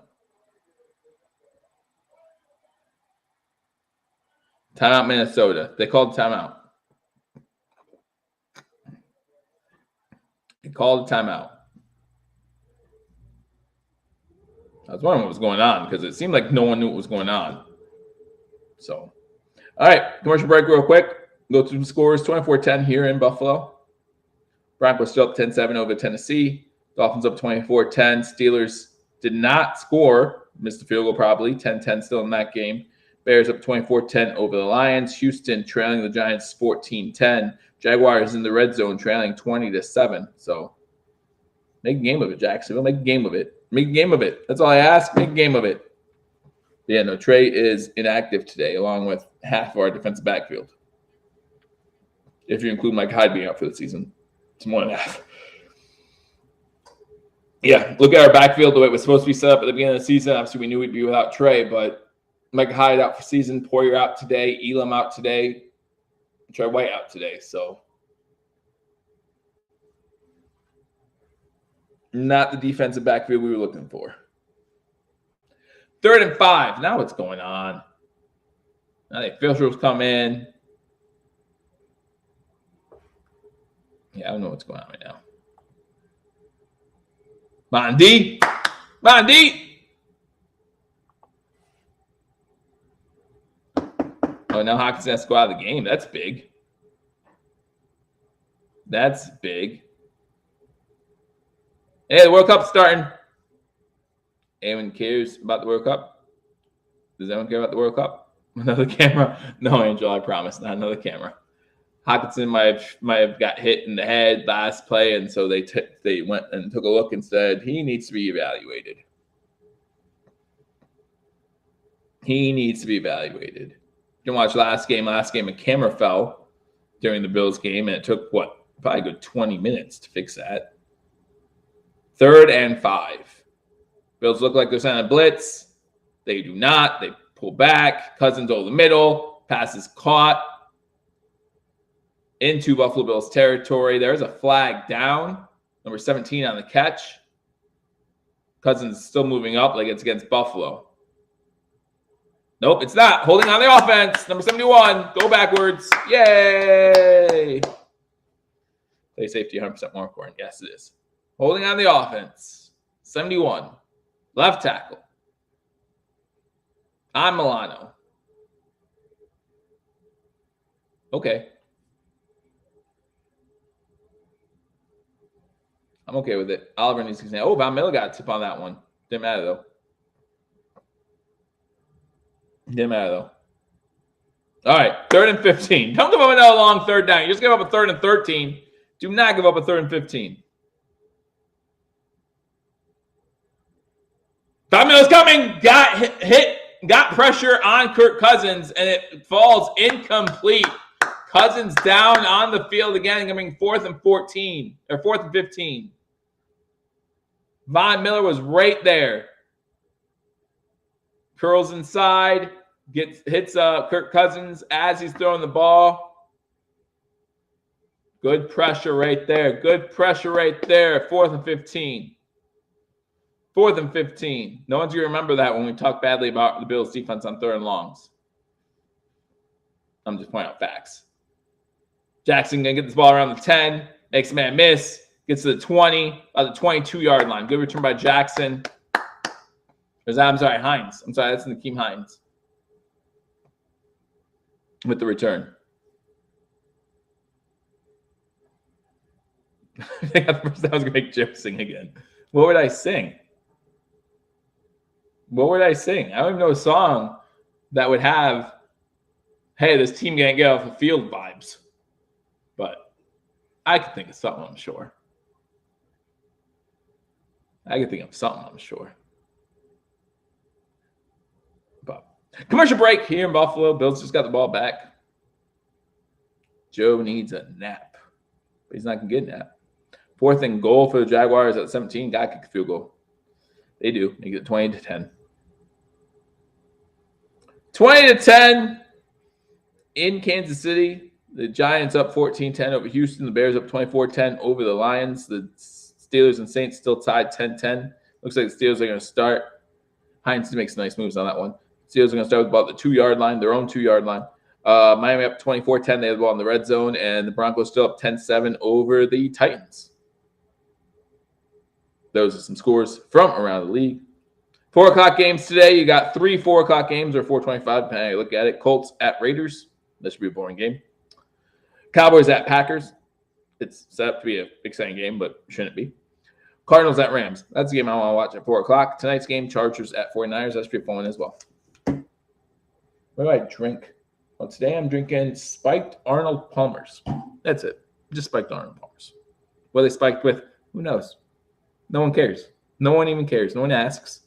Timeout, Minnesota. They called timeout. They called timeout. I was wondering what was going on because it seemed like no one knew what was going on. So, all right, commercial break real quick. Go through the scores. 24-10 here in Buffalo. Broncos still up 10-7 over Tennessee. Dolphins up 24-10. Steelers did not score. Missed the field goal probably. 10-10 still in that game. Bears up 24-10 over the Lions. Houston trailing the Giants 14-10. Jaguars in the red zone trailing 20-7. So make a game of it, Jacksonville. Make a game of it. Make a game of it. That's all I ask. Make a game of it. Yeah, no, Trey is inactive today, along with half of our defensive backfield. If you include Mike Hyde being out for the season, it's more than half. Yeah, look at our backfield the way it was supposed to be set up at the beginning of the season. Obviously, we knew we'd be without Trey, but Mike Hyde out for season, Poyer out today, Elam out today, Trey White out today. So Not the defensive backfield we were looking for. 3rd and 5. Now what's going on? Now the officials come in. Yeah, I don't know what's going on right now. Bondi. Oh, now Hawkins has to go out of the game. That's big. That's big. Hey, the World Cup's starting. Anyone cares about the World Cup? Does anyone care about the World Cup? Another camera? No, Angel, I promise. Not another camera. Hawkinson might have got hit in the head last play, and so they went and took a look and said he needs to be evaluated. He needs to be evaluated. You can watch last game. A camera fell during the Bills game, and it took, probably a good 20 minutes to fix that. 3rd and 5. Bills look like they're sending a blitz. They do not. They pull back. Cousins over the middle. Pass is caught into Buffalo Bills territory. There's a flag down. Number 17 on the catch. Cousins still moving up like it's against Buffalo. Nope, it's not. Holding on the offense. Number 71. Go backwards. Yay. Play safety 100% more important. Yes, it is. Holding on the offense. 71. Left tackle. I'm Milano. Okay. I'm okay with it. Oliver needs to say, oh, Von Miller got a tip on that one. Didn't matter, though. All right, 3rd and 15. Don't give up another long 3rd down. You just give up a 3rd and 13. Do not give up a 3rd and 15. Von Miller's coming. Got hit. Got pressure on Kirk Cousins, and it falls incomplete. Cousins down on the field again, coming 4th and 14 or 4th and 15. Von Miller was right there. Curls inside, hits Kirk Cousins as he's throwing the ball. Good pressure right there. 4th and 15. 4th and 15. No one's going to remember that when we talk badly about the Bills' defense on 3rd and longs. I'm just pointing out facts. Jackson going to get this ball around the 10. Makes a man miss. Gets to the 20, the 22-yard line. Good return by Jackson. Hines. I'm sorry, that's Nakeem Hines. With the return. I think at first I was going to make Jim sing again. What would I sing? I don't even know a song that would have, hey, this team can't get off the field vibes. But I could think of something, I'm sure. But commercial break here in Buffalo. Bills just got the ball back. Joe needs a nap. But he's not going to get a nap. 4th and goal for the Jaguars at 17. Got to kick a field goal. They do. They get 20-10. 20-10 in Kansas City. The Giants up 14-10 over Houston. The Bears up 24-10 over the Lions. The Steelers and Saints still tied 10-10. Looks like the Steelers are going to start. Hines makes nice moves on that one. Steelers are going to start with about the 2-yard line, their own 2-yard line. Miami up 24-10. They have the ball in the red zone. And the Broncos still up 10-7 over the Titans. Those are some scores from around the league. 4 o'clock games today. You got 3 4 o'clock games or 4:25, depending on how you look at it. Colts at Raiders. That should be a boring game. Cowboys at Packers. It's set up to be an exciting game, but shouldn't be. Cardinals at Rams. That's the game I want to watch at 4 o'clock. Tonight's game, Chargers at 49ers. That should be a fun one as well. What do I drink? Well, today I'm drinking spiked Arnold Palmers. That's it. Just spiked Arnold Palmers. What they spiked with, who knows? No one cares. No one even cares. No one asks.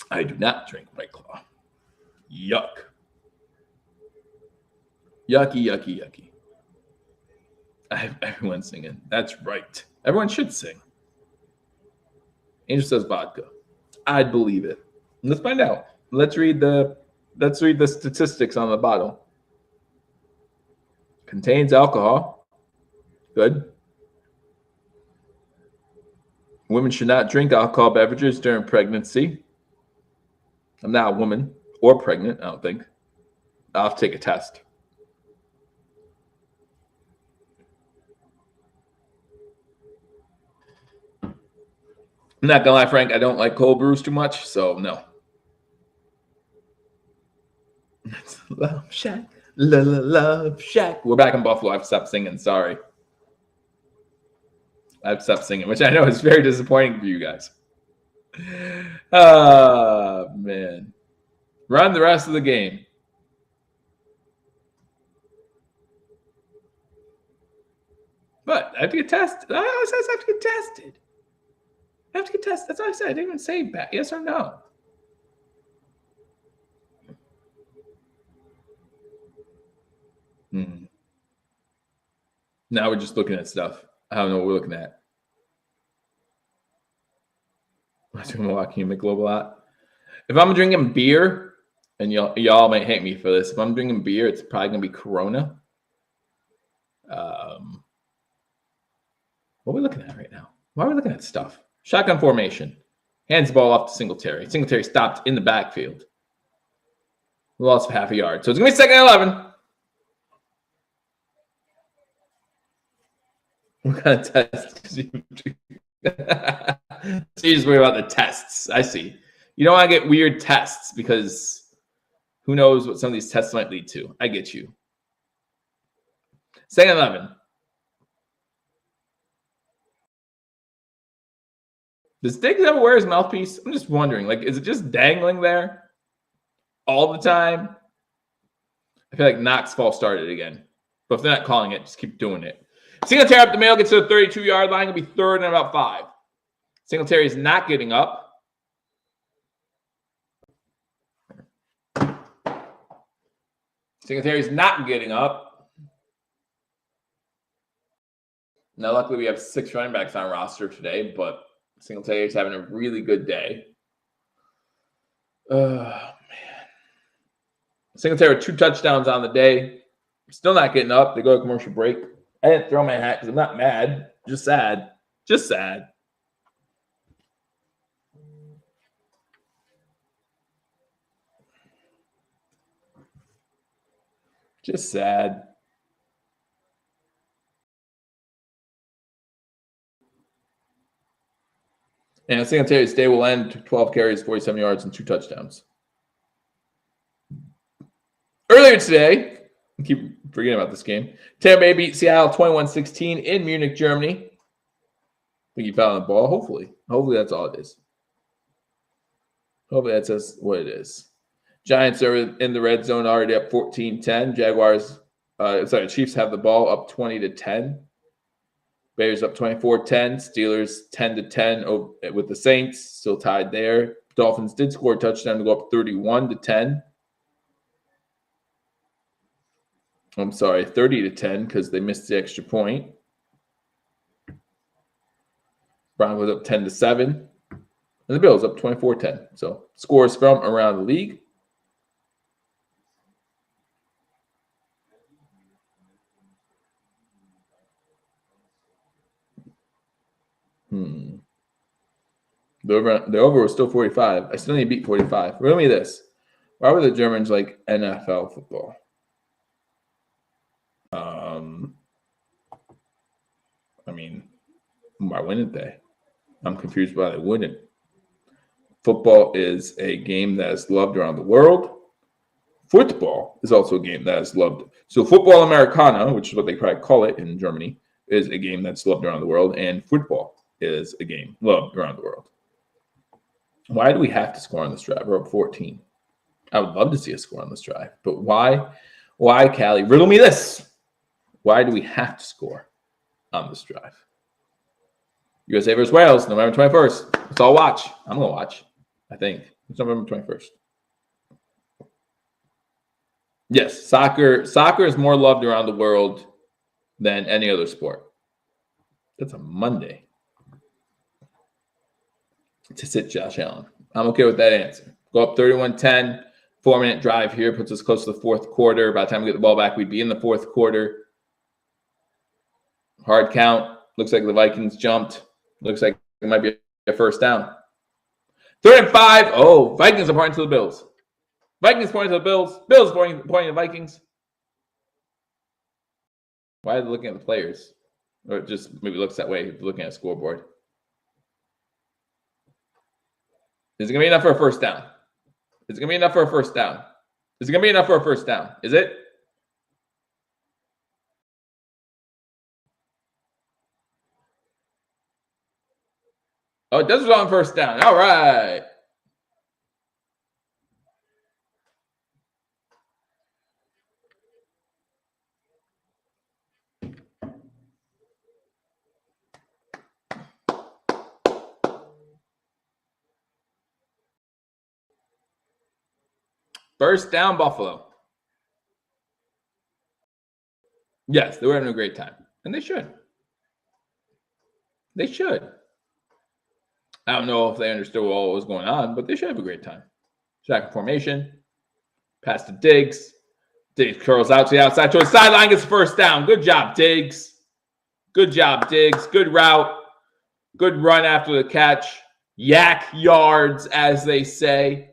I do not drink White Claw. Yuck. Yucky, yucky, yucky. I have everyone singing. That's right. Everyone should sing. Angel says vodka. I'd believe it. Let's find out. Let's read the statistics on the bottle. Contains alcohol. Good. Women should not drink alcohol beverages during pregnancy. I'm not a woman or pregnant, I don't think. I'll have to take a test. I'm not gonna lie, Frank, I don't like cold brews too much, so no. Love Shack, love Shack. We're back in Buffalo. I've stopped singing. Sorry. I've stopped singing, which I know is very disappointing for you guys. Oh, man. Run the rest of the game. But I have to get tested. I always says I have to get tested. I have to get tested. That's all I said. I didn't even say back. Yes or no. Now we're just looking at stuff. I don't know what we're looking at. I'm doing Milwaukee and Michelob a lot. If I'm drinking beer, and y'all might hate me for this, if I'm drinking beer, it's probably gonna be Corona. What are we looking at right now? Why are we looking at stuff? Shotgun formation. Hands the ball off to Singletary. Singletary stopped in the backfield. Lost half a yard. So it's going to be 2nd and 11. What kind of test? So you just worry about the tests. I see. You don't want to get weird tests because who knows what some of these tests might lead to. I get you. 2nd and 11. Does Diggs ever wear his mouthpiece? I'm just wondering. Like, is it just dangling there all the time? I feel like Knox false started again. But if they're not calling it, just keep doing it. Singletary up the middle, gets to the 32-yard line. It'll be 3rd and about 5. Singletary is not getting up. Singletary is not getting up. Now, luckily, we have 6 running backs on roster today, but Singletary is having a really good day. Oh, man. Singletary with 2 touchdowns on the day. Still not getting up. They go to commercial break. I didn't throw my hat because I'm not mad. Just sad. Just sad. Just sad. And Singletary's day will end 12 carries, 47 yards, and 2 touchdowns. Earlier today, I keep forgetting about this game. Tampa Bay beat Seattle 21-16 in Munich, Germany. I think he found the ball. Hopefully that's all it is. Hopefully that's just what it is. Giants are in the red zone already up 14-10. Chiefs have the ball up 20-10. Bears up 24-10. Steelers 10-10 with the Saints, still tied there. Dolphins did score a touchdown to go up 31-10. I'm sorry, 30-10 because they missed the extra point. Broncos up 10-7. And the Bills up 24-10. So scores from around the league. The over was still 45. I still need to beat 45. Riddle me this. Why were the Germans like NFL football? I mean, why wouldn't they? I'm confused why they wouldn't. Football is a game that is loved around the world. Football is also a game that is loved. So football Americana, which is what they probably call it in Germany, is a game that's loved around the world. And football is a game loved around the world. Why do we have to score on this drive? We're up 14. I would love to see a score on this drive. But why? Why, Callie? Riddle me this. Why do we have to score on this drive? USA versus Wales, November 21st. Let's all watch. I'm going to watch, I think. It's November 21st. Yes, soccer is more loved around the world than any other sport. That's a Monday. To sit Josh Allen. I'm okay with that answer. Go up 31-10. 4-minute drive here puts us close to the 4th quarter. By the time we get the ball back, we'd be in the 4th quarter. Hard count. Looks like the Vikings jumped. Looks like it might be a first down. 3rd and 5. Oh, Vikings are pointing to the Bills. Vikings pointing to the Bills. Bills pointing to the Vikings. Why are they looking at the players? Or it just maybe looks that way if you're looking at a scoreboard. Is it going to be enough for a first down? Is it going to be enough for a first down? Is it going to be enough for a first down? Is it? Oh, it does it on first down. All right. First down, Buffalo. Yes, they were having a great time. And they should. They should. I don't know if they understood what was going on, but they should have a great time. Shotgun formation. Pass to Diggs. Diggs curls out to the outside towards the sideline. Gets the first down. Good job, Diggs. Good job, Diggs. Good route. Good run after the catch. Yak yards, as they say.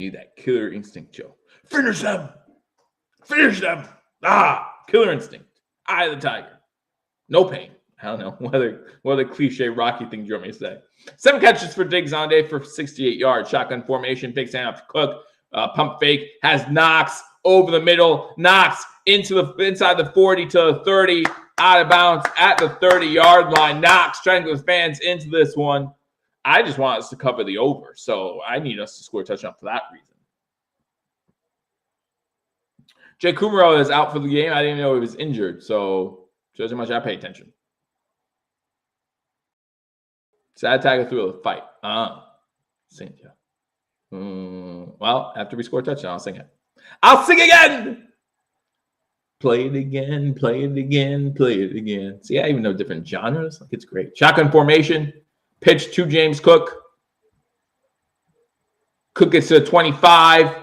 Need that killer instinct, Joe. Finish them. Finish them. Killer instinct. Eye of the tiger. No pain. I don't know what other cliche Rocky thing you want me to say. 7 catches for Diggs on day for 68 yards. Shotgun formation. Big stand up to Cook. Pump fake. Has Knox over the middle. Knox inside the 40 to the 30. Out of bounds at the 30-yard line. Knox trying to get the fans into this one. I just want us to cover the over, so I need us to score a touchdown for that reason. Jay Kumaro is out for the game. I didn't even know he was injured, so shows how much I pay attention. Sad tagger through a fight. Sing it. Well, after we score a touchdown, I'll sing it. I'll sing again! Play it again, play it again, play it again. See, I even know different genres. Like, it's great. Shotgun formation. Pitch to James Cook. Cook gets to 25.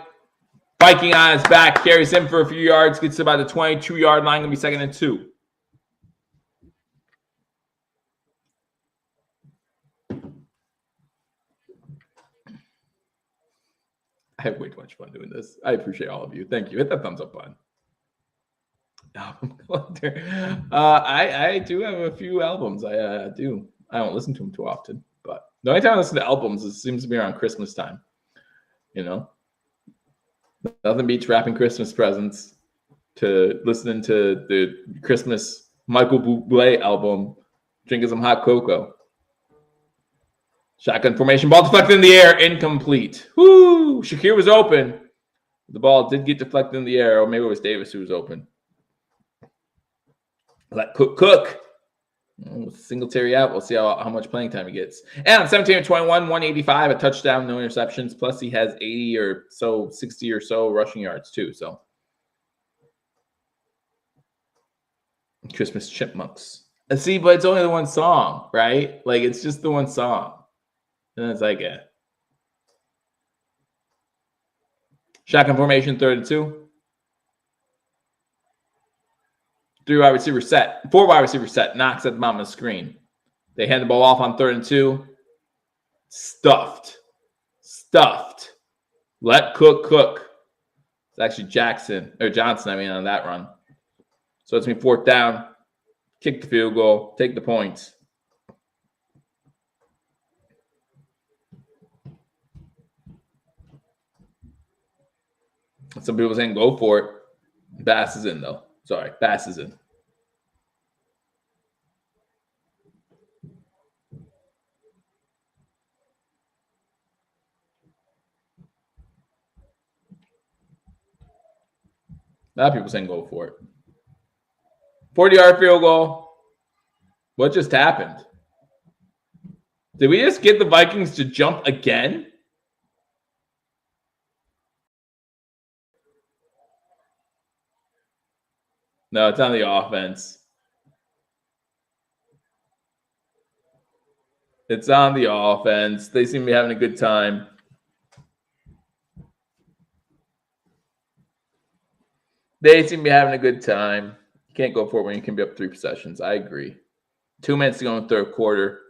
Viking on his back. Carries him for a few yards. Gets to about the 22-yard line. Going to be 2nd and 2. I have way too much fun doing this. I appreciate all of you. Thank you. Hit that thumbs up button. Album collector. I do have a few albums. I do. I don't listen to them too often, but the only time I listen to albums, it seems to be around Christmas time. You know, nothing beats wrapping Christmas presents to listening to the Christmas Michael Bublé album, drinking some hot cocoa. Shotgun formation, ball deflected in the air, incomplete. Woo! Shakir was open. The ball did get deflected in the air, or maybe it was Davis who was open. Let Cook. Singletary out. We'll see how much playing time he gets. And on 17-21, 185, a touchdown, no interceptions. Plus, he has 80 or so, 60 or so rushing yards, too. So, Christmas Chipmunks. See, but it's only the one song, right? Like, it's just the one song. And it's like, shotgun formation, 3rd and 2. 3 wide receiver set. 4 wide receiver set. Knox at the bottom of the screen. They hand the ball off on 3rd and 2. Stuffed. Let Cook cook. It's actually Johnson, on that run. So it's going to be 4th down. Kick the field goal. Take the points. Some people saying go for it. Bass is in, though. Sorry, Bass is in. A lot of people saying go for it. 40-yard field goal. What just happened? Did we just get the Vikings to jump again? No, it's on the offense. It's on the offense. They seem to be having a good time. They seem to be having a good time. You can't go for it when you can be up 3 possessions. I agree. 2 minutes to go in the third quarter.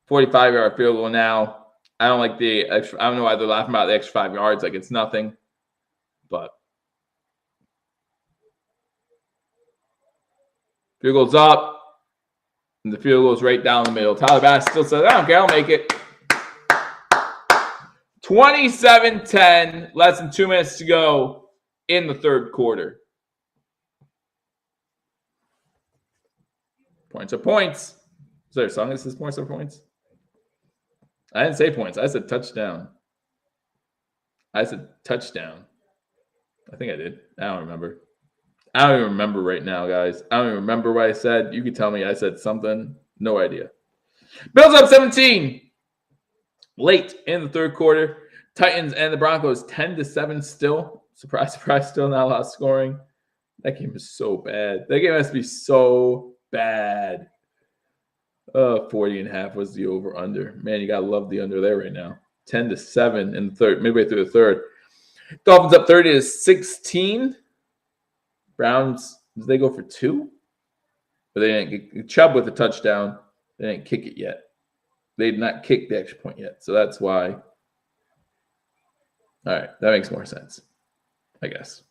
45-yard field goal now. I don't like the extra. I don't know why they're laughing about the extra 5 yards like it's nothing. But field goes up. And the field goes right down the middle. Tyler Bass still says, I don't care. I'll make it. 27-10. Less than 2 minutes to go in the third quarter. Points are points. Is there a song that says points are points? I didn't say points. I said touchdown. I said touchdown. I think I did. I don't remember. I don't even remember right now, guys. I don't even remember what I said. You can tell me I said something. No idea. Bills up 17. Late in the third quarter. Titans and the Broncos 10-7 still. Surprise, surprise, still not a lot of scoring. That game is so bad. That game has to be so bad. 40.5 was the over-under. Man, you got to love the under there right now. 10-7 in the third, midway through the third. Dolphins up 30-16. Browns, did they go for 2? But they didn't get Chubb with a touchdown. They didn't kick it yet. They did not kick the extra point yet. So that's why. All right, that makes more sense, I guess.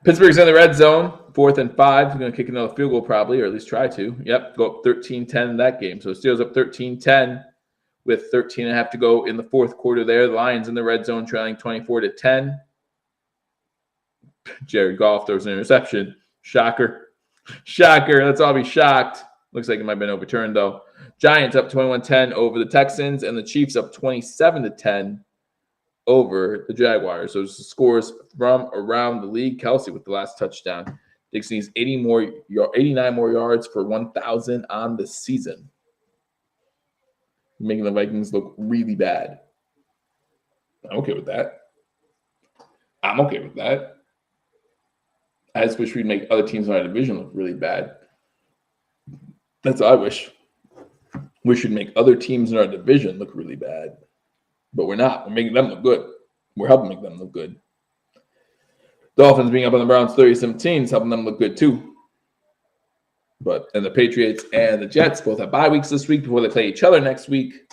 Pittsburgh's in the red zone, 4th and 5. They're going to kick another field goal probably, or at least try to. Yep, go up 13-10 in that game. So Steelers up 13-10 with 13.5 to go in the fourth quarter there. The Lions in the red zone trailing 24-10. Jared Goff throws an interception. Shocker. Shocker. Let's all be shocked. Looks like it might have been overturned, though. Giants up 21-10 over the Texans, and the Chiefs up 27-10 over the Jaguars. So it's the scores from around the league. Kelsey with the last touchdown. Dixon needs 89 more yards for 1,000 on the season. Making the Vikings look really bad. I'm okay with that. I'm okay with that. I just wish we'd make other teams in our division look really bad. That's what I wish. We should make other teams in our division look really bad. But we're not. We're making them look good. We're helping make them look good. Dolphins being up on the Browns 30-17 is helping them look good too. And the Patriots and the Jets both have bye weeks this week before they play each other next week.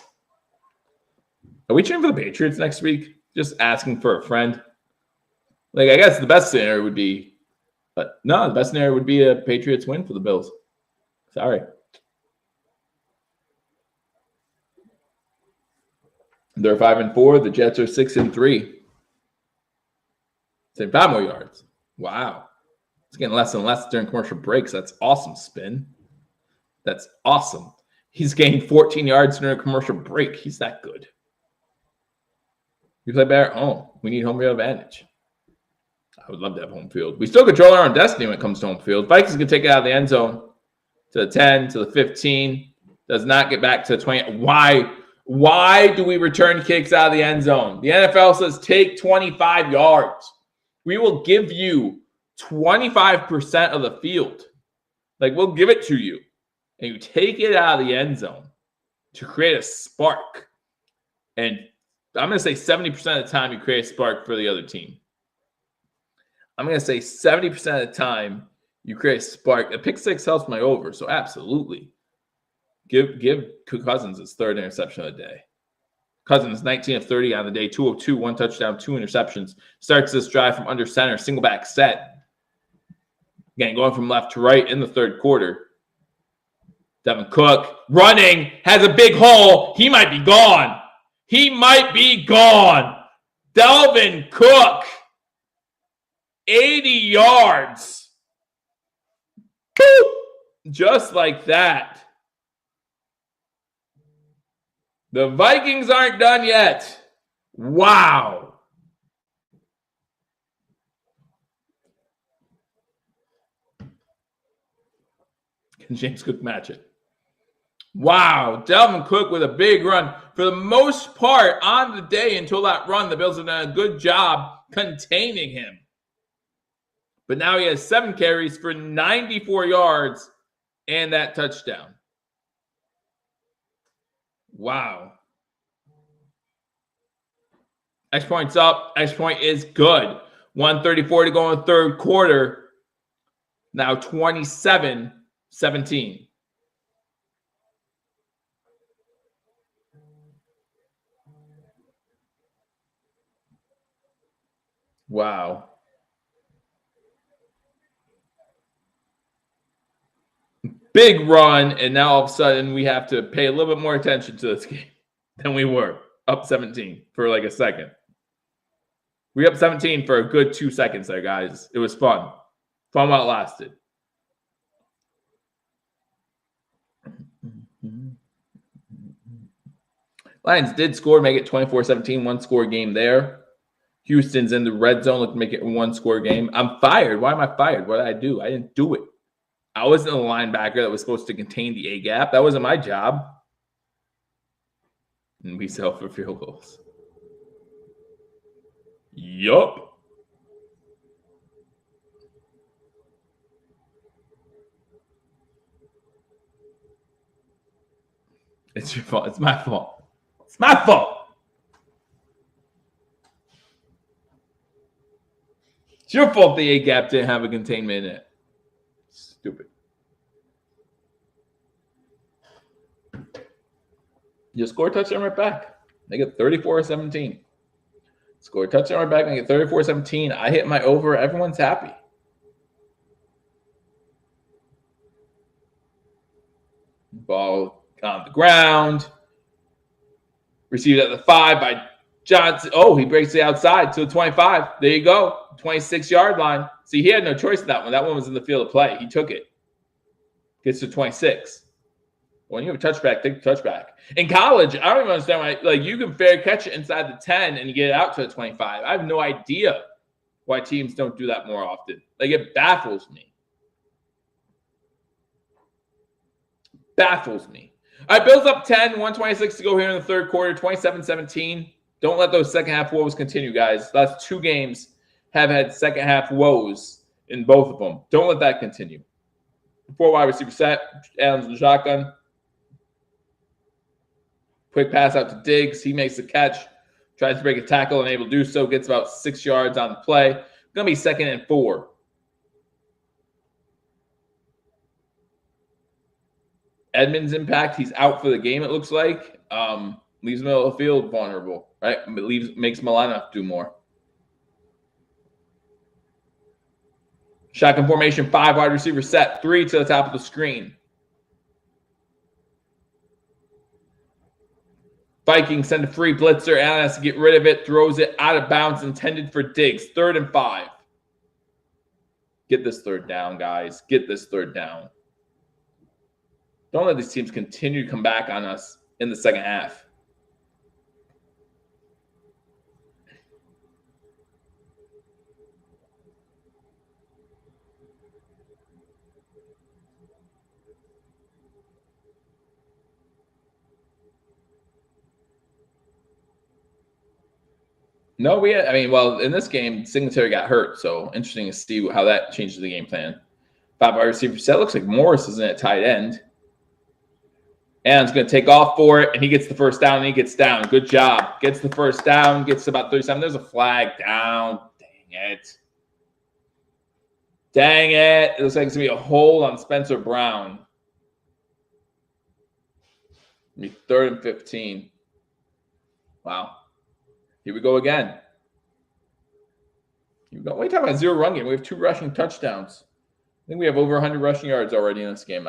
Are we cheering for the Patriots next week? Just asking for a friend. Like, I guess the best scenario would be, but no, the best scenario would be a Patriots win for the Bills. Sorry. They're 5-4. The Jets are 6-3. Same 5 more yards. Wow. It's getting less and less during commercial breaks. That's awesome, Spin. That's awesome. He's gained 14 yards during a commercial break. He's that good. We play better at home. We need home field advantage. I would love to have home field. We still control our own destiny when it comes to home field. Vikings can take it out of the end zone to the 10, to the 15. Does not get back to the 20. Why do we return kicks out of the end zone? The NFL says take 25 yards. We will give you 25% of the field. Like, we'll give it to you. And you take it out of the end zone to create a spark. And I'm going to say 70% of the time you create a spark for the other team. I'm going to say 70% of the time you create a spark. A pick six helps my over, so absolutely. Give Cousins his third interception of the day. Cousins, 19 of 30 on the day, 202, 1 touchdown, 2 interceptions. Starts this drive from under center, single back set. Again, going from left to right in the third quarter. Devin Cook running, has a big hole. He might be gone. He might be gone. Delvin Cook, 80 yards. Boop! Just like that. The Vikings aren't done yet. Wow. Can James Cook match it? Wow. Delvin Cook with a big run. For the most part on the day until that run, the Bills have done a good job containing him. But now he has 7 carries for 94 yards and that touchdown. Wow. X point's up. X point is good. 1:34 to go in the third quarter. Now 27-17. Wow. Big run, and now all of a sudden we have to pay a little bit more attention to this game than we were. Up 17 for like a second. We up 17 for a good 2 seconds there, guys. It was fun. Fun while it lasted. Lions did score, make it 24-17, one-score game there. Houston's in the red zone, looking to make it a one-score game. I'm fired. Why am I fired? What did I do? I didn't do it. I wasn't the linebacker that was supposed to contain the A-gap. That wasn't my job. And we sell for field goals. Yup. It's your fault. It's my fault. It's my fault. It's your fault the A-gap didn't have a containment in it. Stupid. You score a touchdown right back. They get 34-17. Score a touchdown right back and get 34-17. I hit my over. Everyone's happy. Ball on the ground. Received at the 5 by Johnson. Oh, he breaks the outside to the 25. There you go. 26-yard line. See, he had no choice in that one. That one was in the field of play. He took it. Gets to 26. When you have a touchback, take the touchback. In college, I don't even understand why. Like, you can fair catch it inside the 10 and you get it out to the 25. I have no idea why teams don't do that more often. Like, it baffles me. Baffles me. All right, Bills up 10, 126 to go here in the third quarter, 27-17. Don't let those second-half woes continue, guys. Last two games have had second-half woes in both of them. Don't let that continue. 4 wide receiver set. Adams in the shotgun. Quick pass out to Diggs. He makes the catch. Tries to break a tackle and able to do so. Gets about 6 yards on the play. Going to be 2nd and 4. Edmonds' impact. He's out for the game, it looks like. Leaves the middle of the field vulnerable, right? Makes Milano do more. Shotgun formation, 5 wide receiver set. 3 to the top of the screen. Vikings send a free blitzer. Allen has to get rid of it. Throws it out of bounds. Intended for Diggs. 3rd and 5. Get this 3rd down, guys. Get this 3rd down. Don't let these teams continue to come back on us in the second half. No, well, in this game, Singletary got hurt, so interesting to see how that changes the game plan. 5 wide receiver set. Looks like Morris is in at tight end. And he's going to take off for it, and he gets the first down, and he gets down. Good job. Gets the first down, gets about 37. There's a flag down. Dang it. Dang it. It looks like it's going to be a hold on Spencer Brown. It'll be 3rd and 15. Wow. Here we go again. Here we go. What are you talking about? 0 run game. We have 2 rushing touchdowns. I think we have over 100 rushing yards already in this game.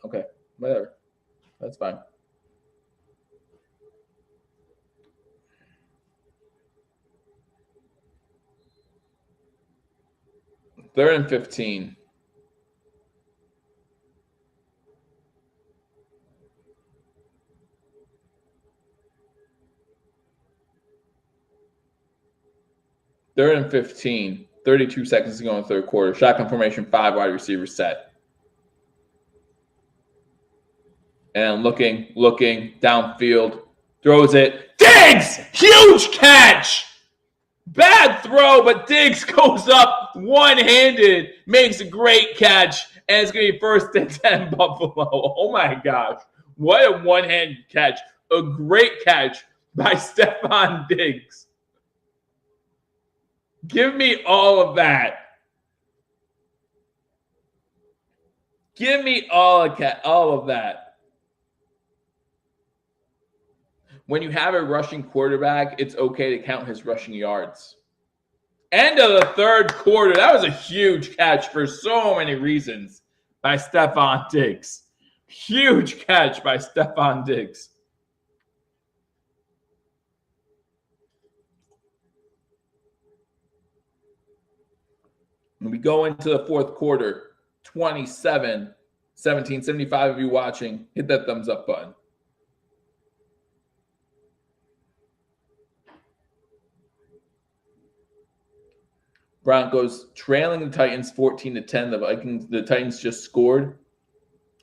Okay, whatever. That's fine. Third and 15. Third and 15. 32 seconds to go in the third quarter. Shotgun formation, 5 wide receivers set. And looking, downfield. Throws it. Diggs! Huge catch! Bad throw, but Diggs goes up one-handed, makes a great catch, and it's going to be 1st and 10 Buffalo. Oh, my gosh. What a one-handed catch. A great catch by Stephon Diggs. Give me all of that. Give me all of that. When you have a rushing quarterback, it's okay to count his rushing yards. End of the third quarter. That was a huge catch for so many reasons by Stephon Diggs. Huge catch by Stephon Diggs. When we go into the fourth quarter, 27-17, 75 of you watching, hit that thumbs up button. Broncos trailing the Titans 14-10. The Titans just scored.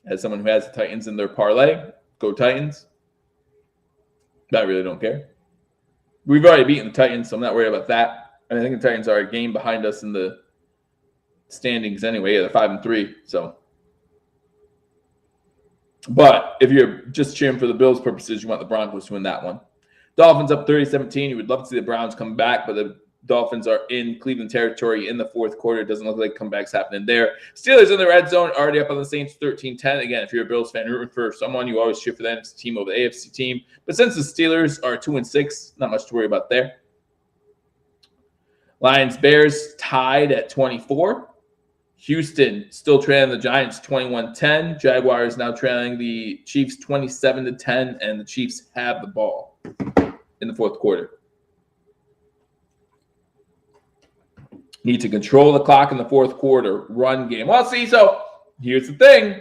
As someone who has the Titans in their parlay, go Titans. I really don't care. We've already beaten the Titans, so I'm not worried about that. And I think the Titans are a game behind us in the standings anyway. They're 5-3. So, but if you're just cheering for the Bills purposes, you want the Broncos to win that one. Dolphins up 30-17. You would love to see the Browns come back, but the Dolphins are in Cleveland territory in the fourth quarter. It doesn't look like comebacks happening there. Steelers in the red zone, already up on the Saints 13-10. Again, if you're a Bills fan rooting for someone, you always cheer for the NFC team over the AFC team. But since the Steelers are 2-6, not much to worry about there. Lions-Bears tied at 24. Houston still trailing the Giants 21-10. Jaguars now trailing the Chiefs 27-10, and the Chiefs have the ball in the fourth quarter. Need to control the clock in the fourth quarter. Run game. Well, see, so here's the thing.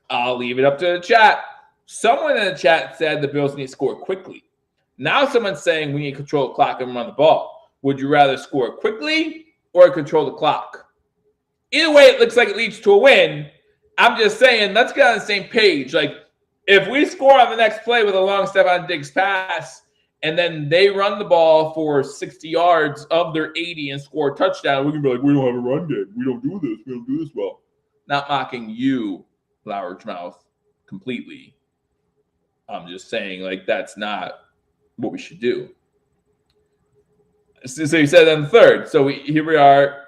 I'll leave it up to the chat. Someone in the chat said the Bills need to score quickly. Now someone's saying we need to control the clock and run the ball. Would you rather score quickly or control the clock? Either way, it looks like it leads to a win. I'm just saying, let's get on the same page. Like, if we score on the next play with a long Stephon Diggs pass, and then they run the ball for 60 yards of their 80 and score a touchdown, we can be like, we don't have a run game. We don't do this. We don't do this well. Not mocking you, Largemouth, completely. I'm just saying, like, that's not what we should do. So you said on the third. So here we are.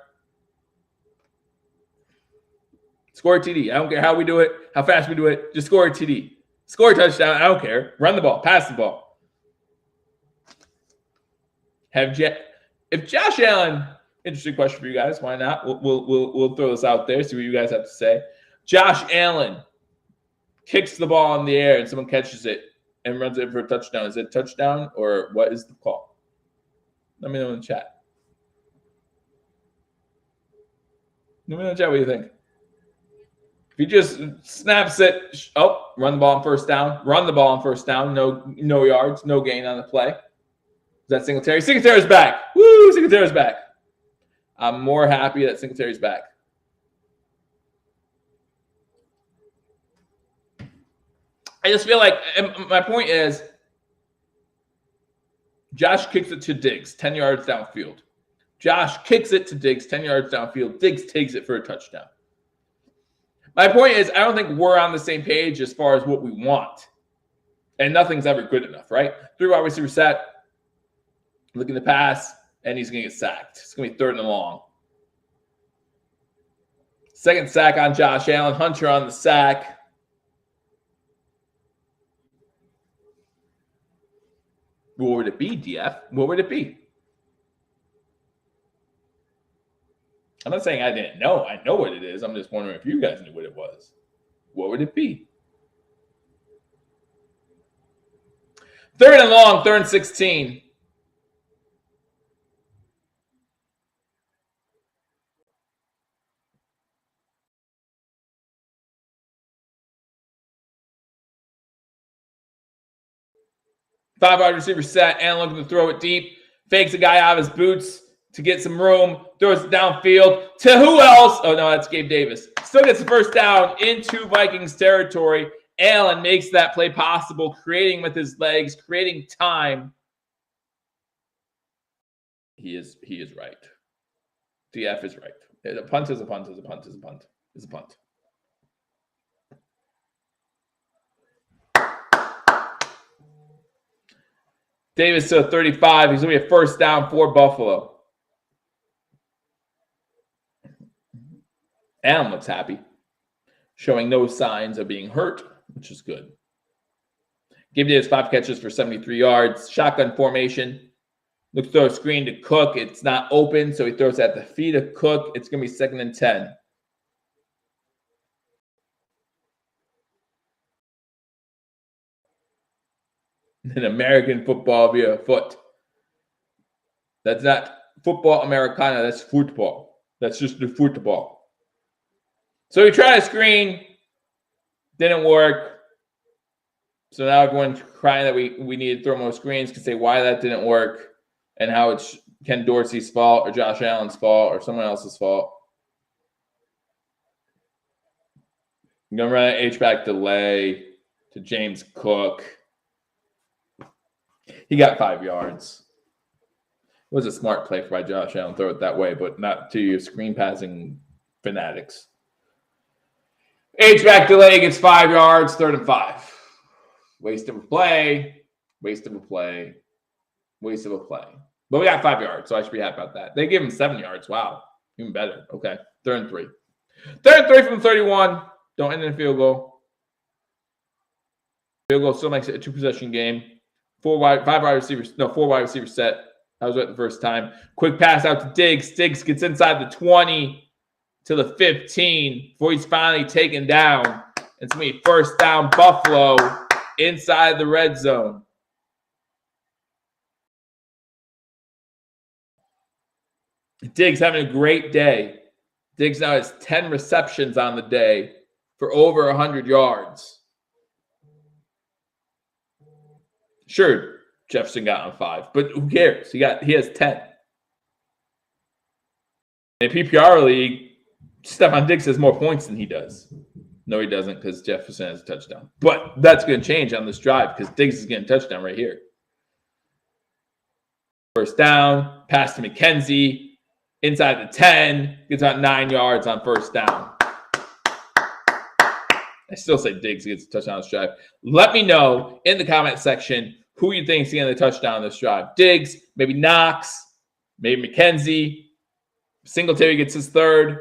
Score a TD. I don't care how we do it, how fast we do it. Just score a TD. Score a touchdown. I don't care. Run the ball. Pass the ball. If Josh Allen, interesting question for you guys. Why not? We'll throw this out there. See what you guys have to say. Josh Allen kicks the ball in the air and someone catches it and runs it for a touchdown. Is it a touchdown or what is the call? Let me know in the chat. Let me know in the chat what you think. If he just snaps it, run the ball on first down. Run the ball on first down. No yards, no gain on the play. Is that Singletary? Singletary's back. Woo! Singletary's back. I'm more happy that Singletary's back. I just feel like, and my point is, Josh kicks it to Diggs, 10 yards downfield. Josh kicks it to Diggs, 10 yards downfield. Diggs takes it for a touchdown. My point is, I don't think we're on the same page as far as what we want. And nothing's ever good enough, right? 3 wide receiver set. Looking to pass, and he's going to get sacked. It's going to be 3rd and long. Second sack on Josh Allen. Hunter on the sack. What would it be, DF? What would it be? I'm not saying I didn't know. I know what it is. I'm just wondering if you guys knew what it was. What would it be? 3rd and long, 3rd and 16. Five wide receiver set, and looking to throw it deep. Fakes a guy out of his boots to get some room. Throws it downfield to who else? Oh, no, that's Gabe Davis. Still gets the first down into Vikings territory. Allen makes that play possible, creating with his legs, creating time. He is right. DF is right. A punt is a punt is a punt is a punt is a punt. Davis to 35. He's going to be a first down for Buffalo. Allen looks happy, showing no signs of being hurt, which is good. Gabe Davis 5 catches for 73 yards. Shotgun formation. Looks to throw a screen to Cook. It's not open, so he throws at the feet of Cook. It's going to be 2nd and 10. In American football via foot. That's not football Americana. That's football. That's just the football. So we tried a screen. Didn't work. So now everyone's crying that we need to throw more screens to say why that didn't work and how it's Ken Dorsey's fault or Josh Allen's fault or someone else's fault. I'm going to run an H-back delay to James Cook. He got 5 yards. It was a smart play by Josh Allen, throw it that way, but not to your screen passing fanatics. H-back delay gets 5 yards, 3rd and 5. Waste of a play, waste of a play, waste of a play. But we got 5 yards, so I should be happy about that. They gave him 7 yards. Wow, even better. Okay, 3rd and 3. 3rd and 3 from 31. Don't end in a field goal. Field goal still makes it a 2-possession game. 4 wide receivers set. That was right the first time. Quick pass out to Diggs. Diggs gets inside the 20 to the 15 before he's finally taken down. It's going to be 1st down Buffalo inside the red zone. Diggs having a great day. Diggs now has 10 receptions on the day for over 100 yards. Sure, Jefferson got on 5, but who cares? He has 10. In a PPR league, Stephon Diggs has more points than he does. No, he doesn't because Jefferson has a touchdown. But that's going to change on this drive because Diggs is getting a touchdown right here. 1st down, pass to McKenzie, inside the 10, gets out 9 yards on 1st down. I still say Diggs gets a touchdown on this drive. Let me know in the comment section who you think is getting the touchdown on this drive. Diggs, maybe Knox, maybe McKenzie. Singletary gets his 3rd.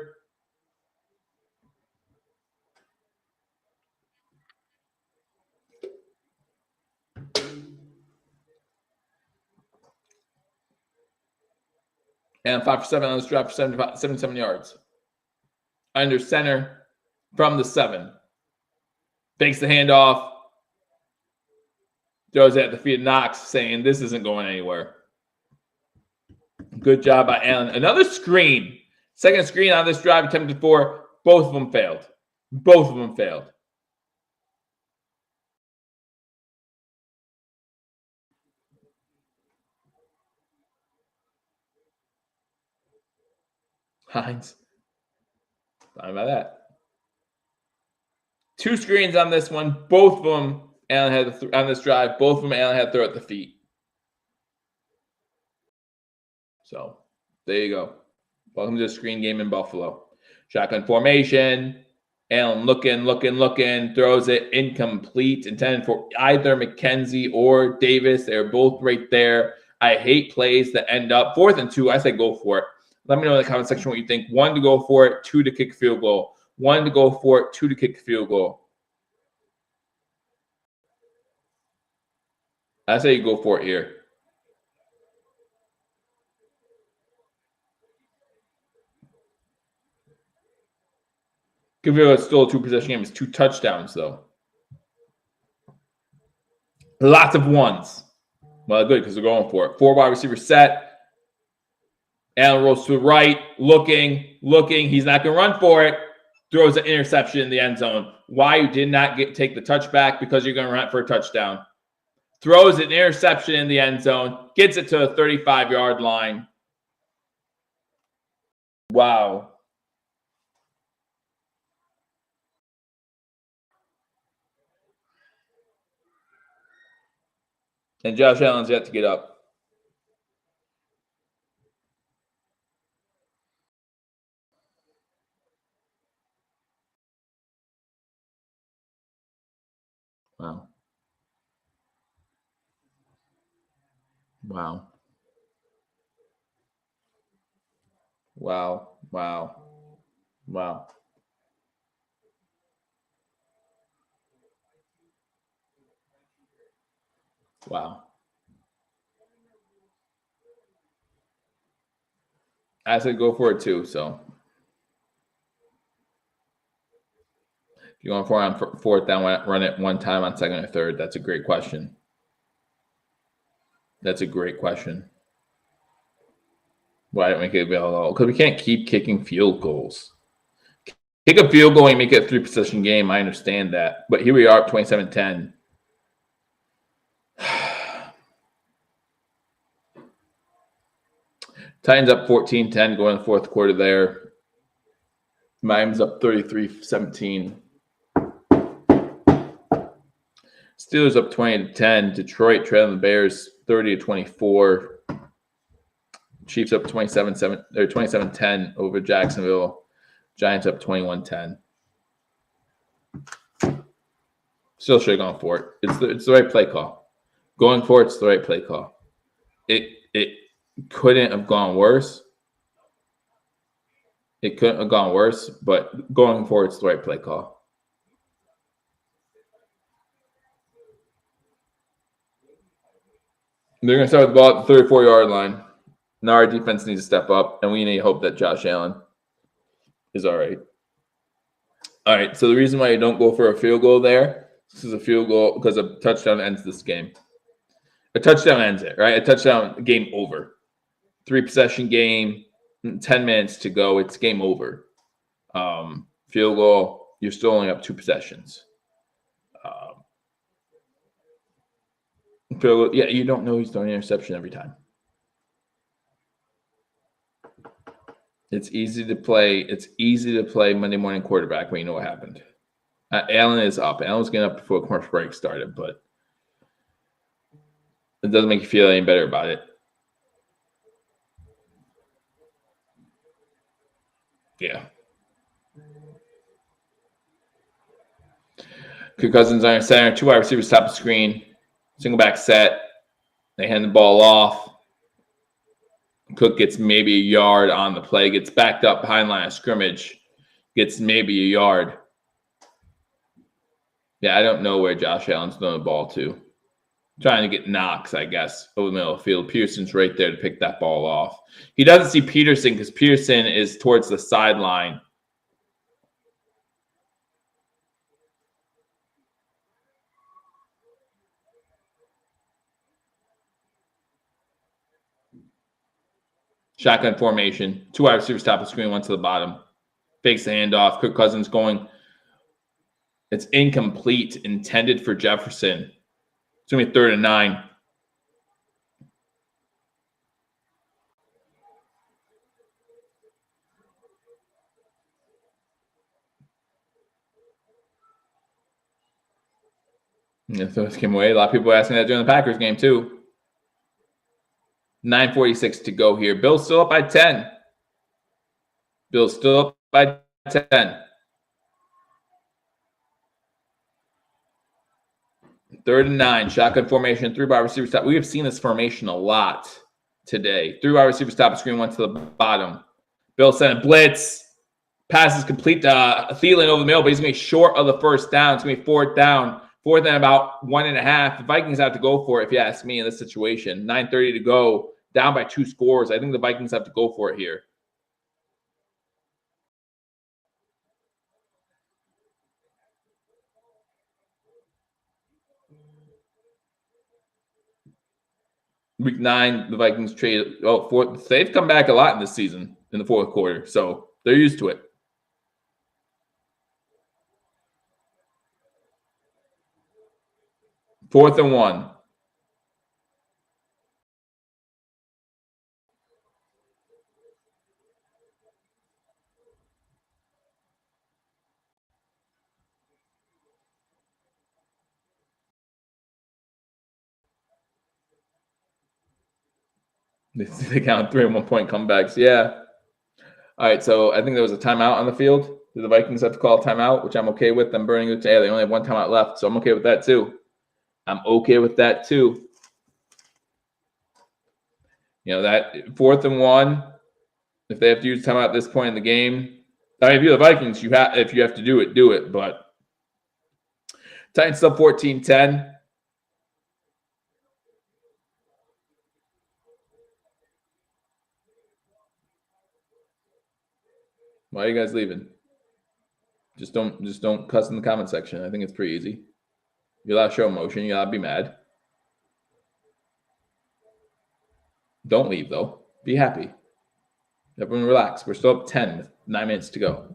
And 5 for 7 on this drive for 77 yards. Under center from the 7. Fakes the handoff. Throws it at the feet of Knox, saying this isn't going anywhere. Good job by Allen. Another screen. 2nd screen on this drive attempted for. Both of them failed. Both of them failed. Hines. Fine about that. 2 screens on this one. Both of them Allen had on this drive. Both of them Allen had to throw at the feet. So there you go. Welcome to the screen game in Buffalo. Shotgun formation. Allen looking. Throws it incomplete. Intended for either McKenzie or Davis. They're both right there. I hate plays that end up 4th and 2. I say go for it. Let me know in the comment section what you think. 1 to go for it, 2 to kick field goal. 1 to go for it, 2 to kick field goal. I say you go for it here. Kick field goal is still a 2-possession game. It's 2 touchdowns, though. Lots of 1s. Well, good, because they're going for it. 4 wide receivers set. Allen rolls to the right, looking. He's not going to run for it. Throws an interception in the end zone. Why you did not take the touchback? Because you're going to run for a touchdown. Throws an interception in the end zone. Gets it to the 35-yard line. Wow. And Josh Allen's yet to get up. Wow. Wow. Wow. Wow. Wow. Wow. I said go for it too, so. If you're going for it on fourth down, run it one time on second or third. That's a great question. That's a great question. Why don't we kick a field goal? Because we can't keep kicking field goals. Kick a field goal and make it a 3-possession game. I understand that. But here we are at 27-10. Titans up 14-10 going in the fourth quarter there. Miami's up 33-17. Steelers up 20-10. Detroit trailing the Bears 30-24. Chiefs up 27-10 over Jacksonville. Giants up 21-10. Still should have gone for it. It's the right play call. Going for it's the right play call. It couldn't have gone worse. It couldn't have gone worse, but going for it's the right play call. They're going to start with the ball at the 34-yard line. Now our defense needs to step up, and we need to hope that Josh Allen is all right. All right, so the reason why you don't go for a field goal there, this is a field goal because a touchdown ends this game. A touchdown ends it, right? A touchdown, game over. 3-possession game, 10 minutes to go. It's game over. Field goal, you're still only up 2 possessions. Field goal, yeah, you don't know he's throwing an interception every time. It's easy to play. It's easy to play Monday morning quarterback when you know what happened. Allen is up. Allen's getting up before commercial break started, but it doesn't make you feel any better about it. Yeah. Kirk Cousins on center, 2 wide receivers top of the screen, single back set. They hand the ball off. Cook gets maybe a yard on the play, gets backed up behind line of scrimmage, gets maybe a yard. Yeah, I don't know where Josh Allen's throwing the ball to. Trying to get Knox, I guess, over the middle of the field. Peterson's right there to pick that ball off. He doesn't see Peterson because Peterson is towards the sideline. Shotgun formation. 2 wide receivers top of the screen, 1 to the bottom. Fakes the handoff. Kirk Cousins going. It's incomplete. Intended for Jefferson. It's going to be 3rd and 9. Yeah, so it came away. A lot of people were asking that during the Packers game, too. 9:46 to go here. Bill's still up by 10. Bill's still up by 10. 3rd and 9. Shotgun formation. 3 wide receivers top. We have seen this formation a lot today. 3 wide receivers top of screen, 1 to the bottom. Bill sent a blitz. Pass is complete to Thielen over the middle, but he's going to be short of the first down. It's going to be 4th down. 4th and about 1.5. The Vikings have to go for it, if you ask me, in this situation. 9:30 to go. Down by 2 scores. I think the Vikings have to go for it here. Week 9, the Vikings trade. They've come back a lot in this season in the 4th quarter, so they're used to it. 4th and 1. They count 3 and 1 point comebacks. Yeah. All right, so I think there was a timeout on the field. Do the Vikings have to call a timeout, which I'm okay with them burning it? Yeah, they only have 1 timeout left, so I'm okay with that too. You know, that 4th and 1, if they have to use timeout at this point in the game, I mean, if you're the Vikings, if you have to do it, do it. But Titans up 14-10. Why are you guys leaving? Just don't cuss in the comment section. I think it's pretty easy. You're allowed to show emotion. You're allowed to be mad. Don't leave, though. Be happy. Everyone relax. We're still up 10 with 9 minutes to go.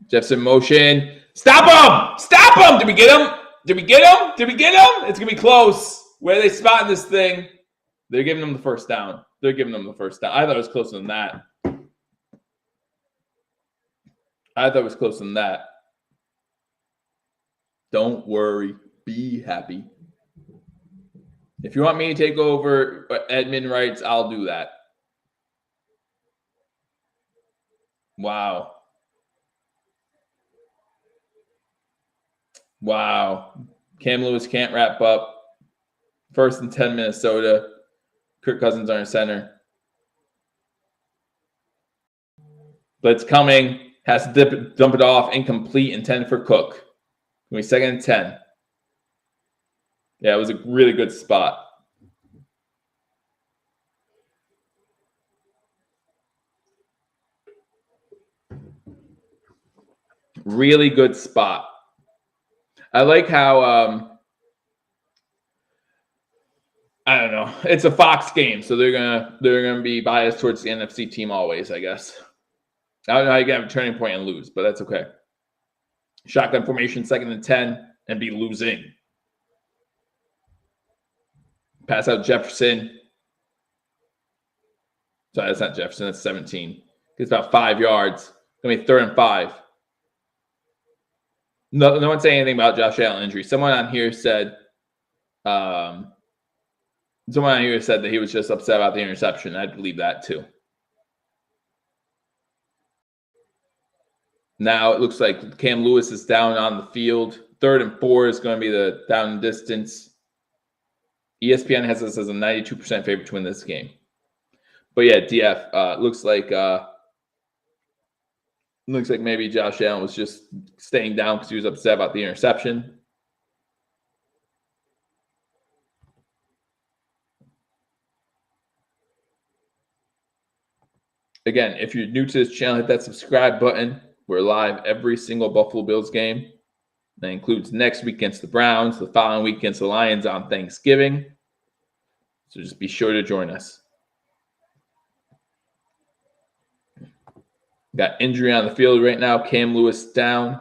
Jefferson motion. Stop him! Stop him! Did we get him? Did we get him? Did we get him? It's going to be close. Where are they spotting this thing? They're giving them the first down. They're giving them the first down. I thought it was closer than that. Don't worry. Be happy. If you want me to take over admin rights, I'll do that. Wow. Cam Lewis can't wrap up. 1st and 10, Minnesota. Kirk Cousins on center. Blitz coming. Has to dump it off. Incomplete. Intended for Cook. Going to be 2nd and 10. Yeah, it was a really good spot. Really good spot. I like how I don't know. It's a Fox game, so they're gonna be biased towards the NFC team always, I guess. I don't know how you can have a turning point and lose, but that's okay. Shotgun formation, 2nd and 10, and be losing. Pass out Jefferson. Sorry, that's not Jefferson. That's 17. It's about 5 yards. Gonna be 3rd and 5. No one's saying anything about Josh Allen injury. Someone on here said that he was just upset about the interception. I believe that too. Now it looks like Cam Lewis is down on the field. 3rd and 4 is going to be the down and distance. ESPN has us as a 92% favorite to win this game. But yeah, DF looks like maybe Josh Allen was just staying down because he was upset about the interception. Again, if you're new to this channel, hit that subscribe button. We're live every single Buffalo Bills game. That includes next week against the Browns, the following week against the Lions on Thanksgiving. So just be sure to join us. Got injury on the field right now. Cam Lewis down.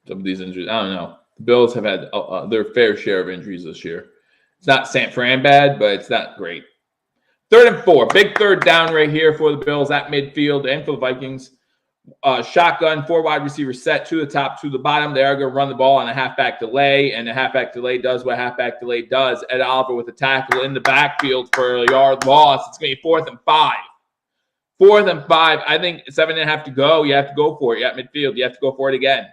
Some of these injuries, I don't know. The Bills have had their fair share of injuries this year. It's not San Fran bad, but it's not great. 3rd and 4. Big 3rd down right here for the Bills at midfield and for the Vikings. Shotgun, 4 wide receivers set to the top, to the bottom. They are going to run the ball on a halfback delay, and the halfback delay does what halfback delay does. Ed Oliver with a tackle in the backfield for a yard loss. It's going to be 4th and 5. 4th and 5. I think 7.5 to go. You have to go for it. You're at midfield. You have to go for it again.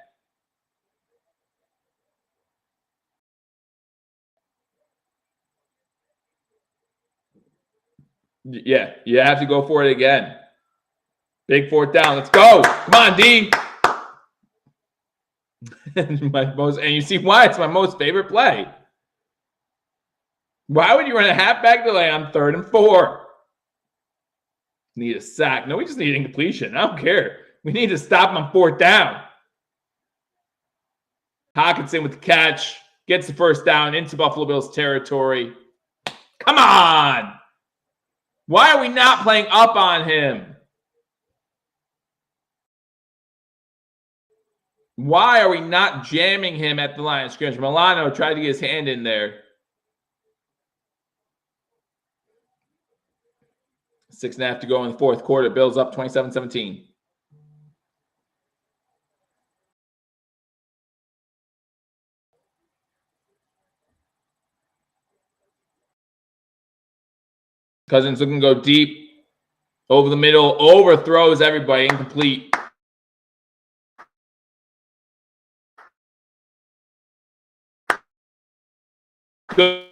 Yeah, you have to go for it again. Big 4th down. Let's go. Come on, D. And you see why it's my most favorite play. Why would you run a halfback delay on 3rd and 4? Need a sack. No, we just need incompletion. I don't care. We need to stop him on 4th down. Hawkinson with the catch. Gets the 1st down into Buffalo Bills territory. Come on. Why are we not playing up on him? Why are we not jamming him at the line of scrimmage? Milano tried to get his hand in there. 6.5 to go in the 4th quarter. Bills up 27-17. Cousins looking to go deep. Over the middle. Overthrows everybody. Incomplete. Good.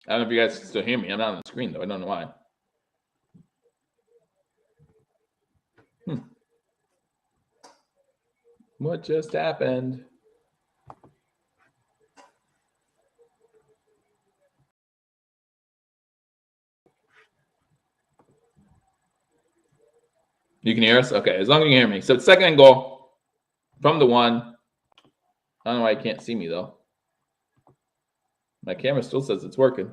I don't know if you guys can still hear me. I'm not on the screen, though. I don't know why. What just happened? You can hear us? Okay, as long as you can hear me. So it's 2nd and goal from the 1. I don't know why you can't see me, though. My camera still says it's working.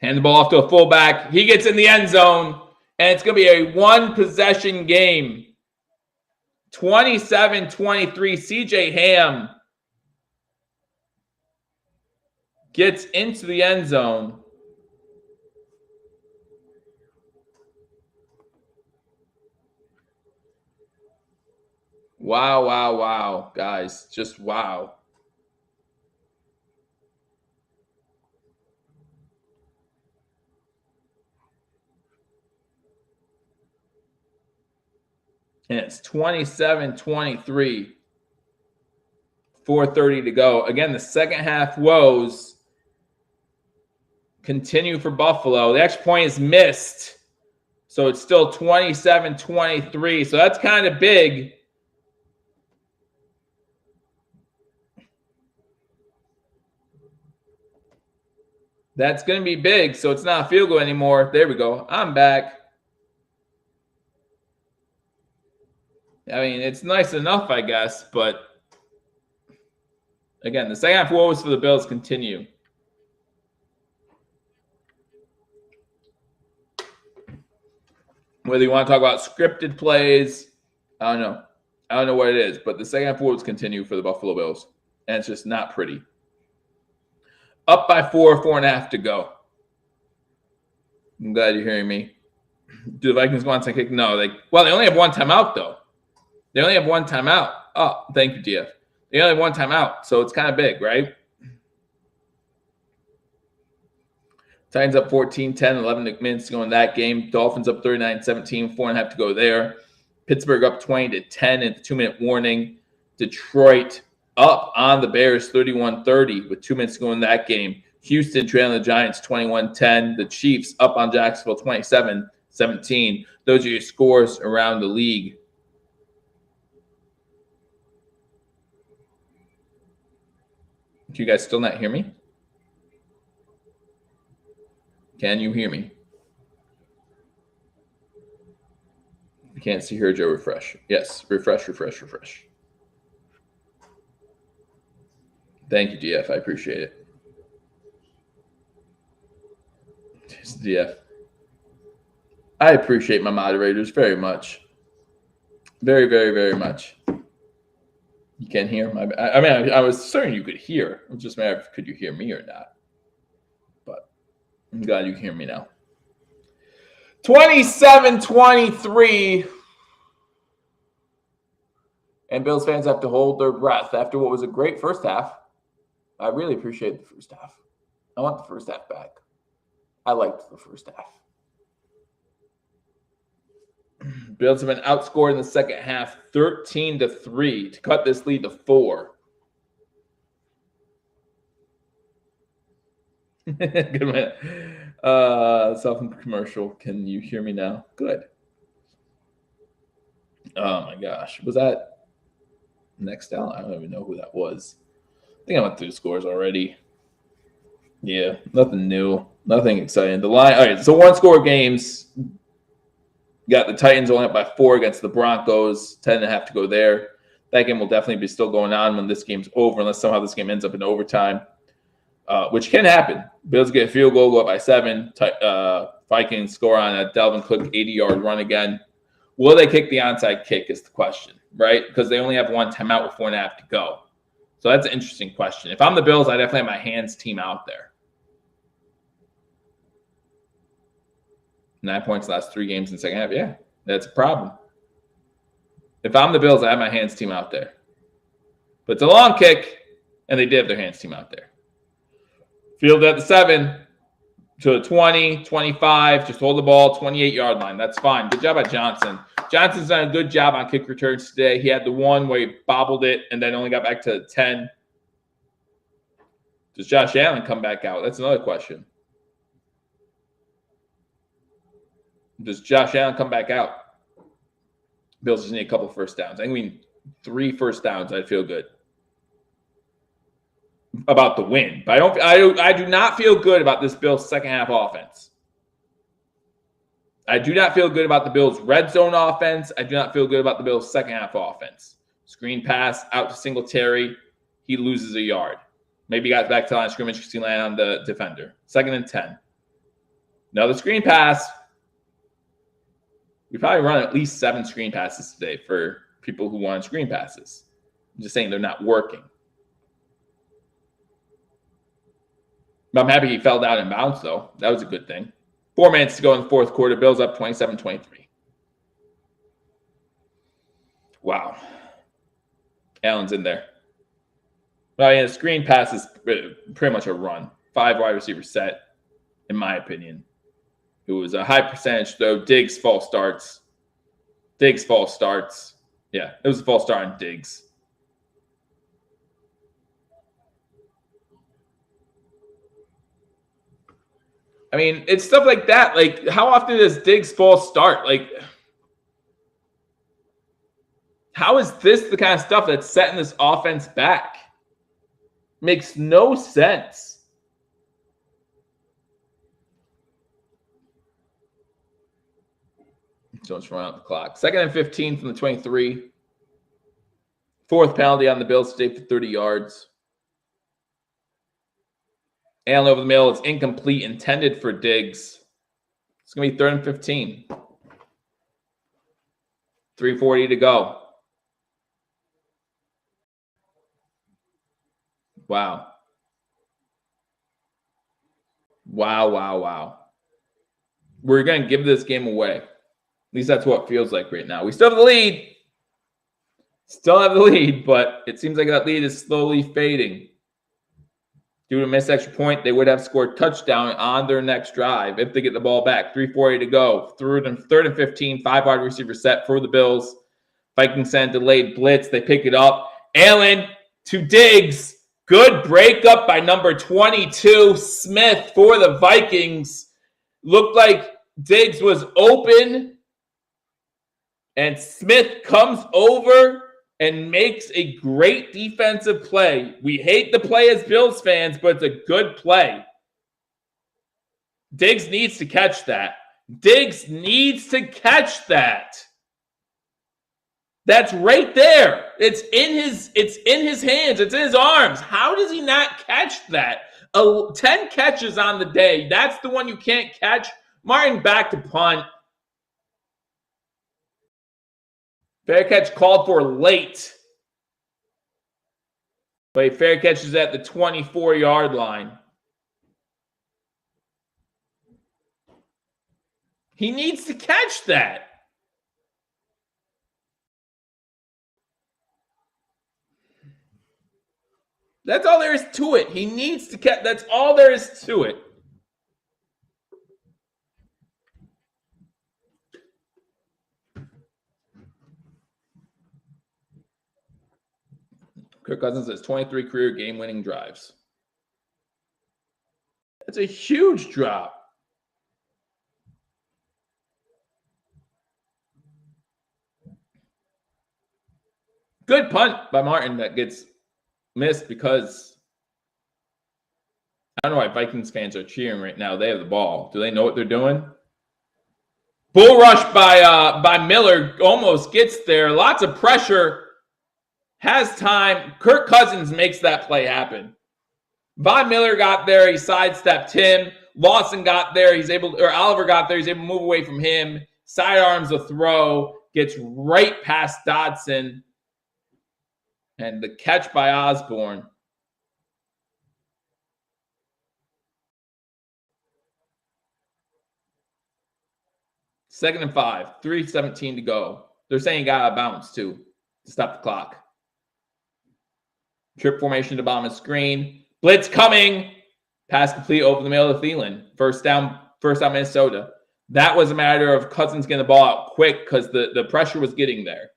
Hand the ball off to a fullback. He gets in the end zone, and it's going to be a 1-possession game. 27-23. CJ Ham gets into the end zone. Wow, wow, wow, guys. Just wow. And it's 27-23. 4:30 to go. Again, the second half woes continue for Buffalo. The extra point is missed. So it's still 27-23. So that's kind of big. That's going to be big. So it's not a field goal anymore. There we go. I'm back. I mean, it's nice enough, I guess. But again, the second half woes for the Bills continue. Whether you want to talk about scripted plays, I don't know. I don't know what it is. But the second half woes continue for the Buffalo Bills. And it's just not pretty. Up by 4, 4.5 to go. I'm glad you're hearing me. Do the Vikings go on to kick? No. They only have 1 timeout, though. They only have 1 timeout. Oh, thank you, DF. They only have 1 timeout, so it's kind of big, right? Titans up 14-10, 11 minutes to go in that game. Dolphins up 39-17, 4.5 to go there. Pittsburgh up 20-10 at the 2-minute warning. Detroit up on the Bears 31-30 with 2 minutes to go in that game. Houston trailing the Giants 21-10. The Chiefs up on Jacksonville 27-17. Those are your scores around the league. Can you guys still not hear me? Can you hear me? I can't see here, Joe. Refresh. Yes, refresh. Thank you, DF. I appreciate it. DF. I appreciate my moderators very much. Very, very, very much. You can't hear? I was certain you could hear. It was just a matter of could you hear me or not. But I'm glad you can hear me now. 27-23. And Bills fans have to hold their breath after what was a great first half. I really appreciate the first half. I want the first half back. I liked the first half. Bills have been outscored in the second half 13-3 to cut this lead to 4. Good man. Self-commercial. Can you hear me now? Good. Oh my gosh. Was that Nextel? I don't even know who that was. I think I went through the scores already. Yeah, nothing new. Nothing exciting. The line. All right, so 1-score games. Got the Titans only up by 4 against the Broncos. 10.5 to go there. That game will definitely be still going on when this game's over, unless somehow this game ends up in overtime, which can happen. Bills get a field goal, go up by 7. Vikings score on a Dalvin Cook 80-yard run again. Will they kick the onside kick is the question, right? Because they only have 1 timeout with 4.5 to go. So that's an interesting question. If I'm the Bills, I definitely have my hands team out there. 9 points last 3 games in the second half. Yeah, that's a problem. If I'm the Bills, I have my hands team out there. But it's a long kick, and they did have their hands team out there. Field at the 7 to the 20, 25. Just hold the ball, 28-yard line. That's fine. Good job by Johnson. Johnson's done a good job on kick returns today. He had the one where he bobbled it and then only got back to 10. Does Josh Allen come back out? That's another question. Does Josh Allen come back out? Bills just need a couple first downs. I mean, 3 first downs, I'd feel good about the win. But I do not feel good about this Bills second half offense. I do not feel good about the Bills red zone offense. I do not feel good about the Bills second half offense. Screen pass out to Singletary. He loses a yard. Maybe he got back to the line of scrimmage because he landed on the defender. 2nd and 10. Another screen pass. We probably run at least 7 screen passes today for people who want screen passes. I'm just saying they're not working. But I'm happy he fell down in bounds, though. That was a good thing. 4 minutes to go in the fourth quarter. Bills up 27-23. Wow. Allen's in there. Well, yeah, the screen pass is pretty much a run. 5 wide receiver set, in my opinion. It was a high percentage, though. Diggs false starts. Yeah, it was a false start on Diggs. I mean, it's stuff like that. Like, how often does Diggs false start? Like, how is this the kind of stuff that's setting this offense back? Makes no sense. So let's run out the clock. 2nd and 15 from the 23. 4th penalty on the Bills today for 30 yards. Allen over the middle. It's incomplete, intended for Diggs. It's going to be 3rd and 15. 3:40 to go. Wow. We're going to give this game away. At least that's what it feels like right now. We still have the lead. But it seems like that lead is slowly fading. Due to a missed extra point, they would have scored touchdown on their next drive if they get the ball back. 3:40 to go. 3rd and 15, 5 wide receiver set for the Bills. Vikings send delayed blitz. They pick it up. Allen to Diggs. Good breakup by number 22, Smith, for the Vikings. Looked like Diggs was open, and Smith comes over and makes a great defensive play. We hate the play as Bills fans, but it's a good play. Diggs needs to catch that. That's right there. It's in his hands. It's in his arms. How does he not catch that? 10 catches on the day. That's the one you can't catch. Martin back to punt. Fair catch called for late. But fair catch is at the 24-yard line. He needs to catch that. That's all there is to it. He needs to catch. That's all there is to it. Kirk Cousins has 23 career game-winning drives. That's a huge drop. Good punt by Martin that gets missed because I don't know why Vikings fans are cheering right now. They have the ball. Do they know what they're doing? Bull rush by Miller. Almost gets there. Lots of pressure. Has time. Kirk Cousins makes that play happen. Von Miller got there. He sidestepped him. Lawson got there. Oliver got there. He's able to move away from him. Sidearms a throw. Gets right past Dodson. And the catch by Osborne. Second and 5. 3:17 to go. They're saying he got out of bounds, too, to stop the clock. Trip formation to bottom of screen. Blitz coming. Pass complete over the middle of Thielen. First down Minnesota. That was a matter of Cousins getting the ball out quick because the pressure was getting there.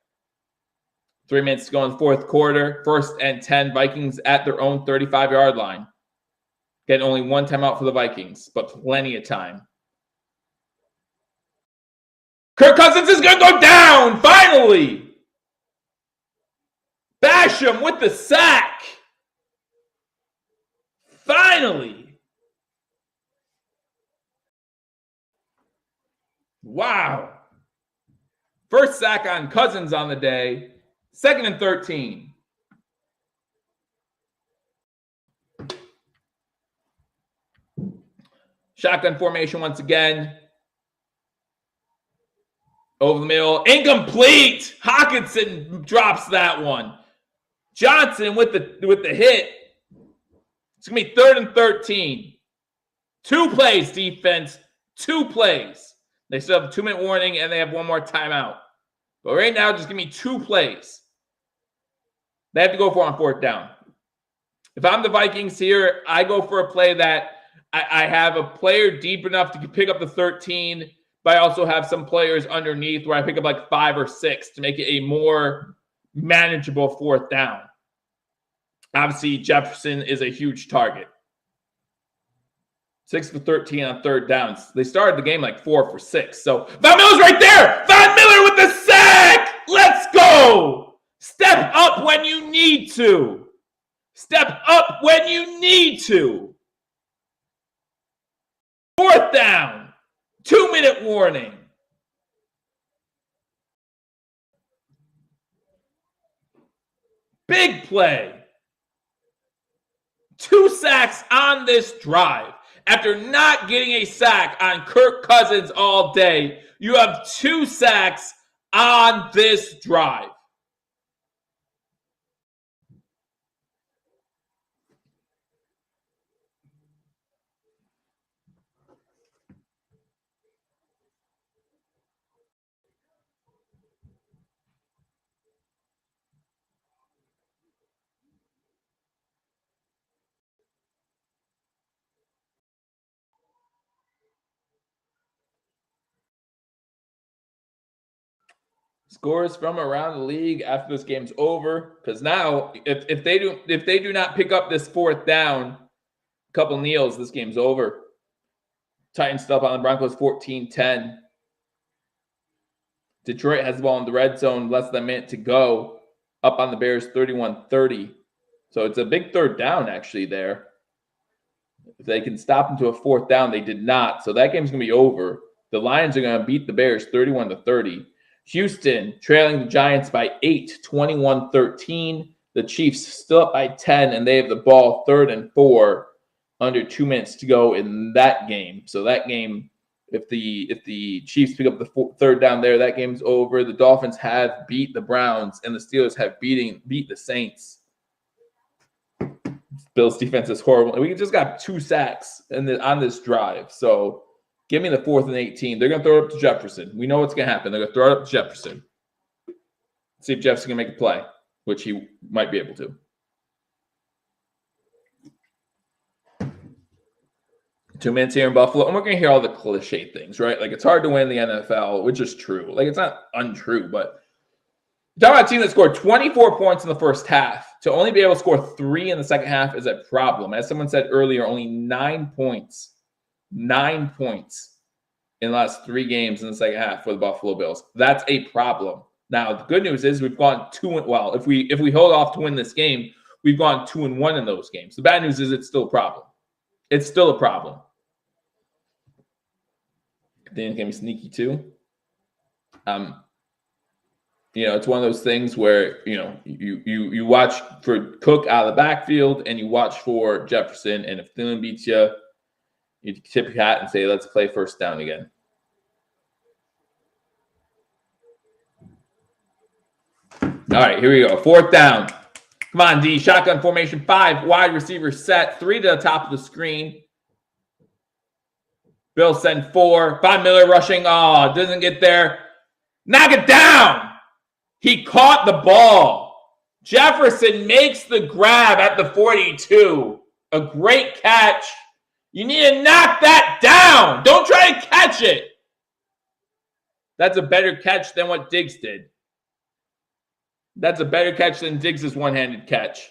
3 minutes to go in the fourth quarter. 1st and 10. Vikings at their own 35-yard line. Getting only one timeout for the Vikings, but plenty of time. Kirk Cousins is going to go down, finally. Basham with the sack. Finally. Wow. First sack on Cousins on the day. 2nd and 13. Shotgun formation once again. Over the middle. Incomplete. Hawkinson drops that one. Johnson with the hit. It's going to be 3rd and 13. 2 plays, defense. 2 plays. They still have a 2-minute warning, and they have one more timeout. But right now, just give me 2 plays. They have to go for on 4th down. If I'm the Vikings here, I go for a play that I have a player deep enough to pick up the 13, but I also have some players underneath where I pick up like 5 or 6 to make it a more manageable 4th down. Obviously, Jefferson is a huge target. 6 for 13 on 3rd downs. They started the game like 4 for 6. So Von Miller's right there. Von Miller with the sack. Let's go. Step up when you need to. Step up when you need to. 4th down. 2-minute warning. Big play. 2 sacks on this drive. After not getting a sack on Kirk Cousins all day, you have 2 sacks on this drive. Scores from around the league after this game's over, because now if they do not pick up this 4th down, a couple kneels, this game's over. Titans still up on the Broncos 14-10. Detroit has the ball in the red zone, less than a minute to go, up on the Bears 31-30. So it's a big 3rd down actually there. If they can stop them to a 4th down, they did not. So that game's going to be over. The Lions are going to beat the Bears 31-30. Houston trailing the Giants by 8, 21-13. The Chiefs still up by 10, and they have the ball 3rd and 4, under 2 minutes to go in that game. So that game, if the Chiefs pick up the 3rd down there, that game's over. The Dolphins have beat the Browns, and the Steelers have beat the Saints. Bills' defense is horrible. We just got 2 sacks on this drive. So give me the 4th and 18. They're going to throw it up to Jefferson. We know what's going to happen. They're going to throw it up to Jefferson. See if Jefferson can make a play, which he might be able to. Two minutes here in Buffalo. And we're going to hear all the cliche things, right? Like, it's hard to win the NFL, which is true. Like, it's not untrue, but talking about a team that scored 24 points in the first half. To only be able to score 3 in the second half is a problem. As someone said earlier, only 9 points. 9 points in the last 3 games in the second half for the Buffalo Bills. That's a problem. Now, the good news is we've gone 2-1. Well, if we hold off to win this game, we've gone 2-1 in those games. The bad news is it's still a problem. It's still a problem. Then can be sneaky too. It's one of those things where you watch for Cook out of the backfield and you watch for Jefferson, and if Thielen beats you, you tip your hat and say, let's play 1st down again. All right, here we go. 4th down. Come on, D. Shotgun formation. 5 wide receivers set. 3 to the top of the screen. Bills send 4. Von Miller rushing. Oh, doesn't get there. Knock it down. He caught the ball. Jefferson makes the grab at the 42. A great catch. You need to knock that down. Don't try to catch it. That's a better catch than what Diggs did. That's a better catch than Diggs' one-handed catch.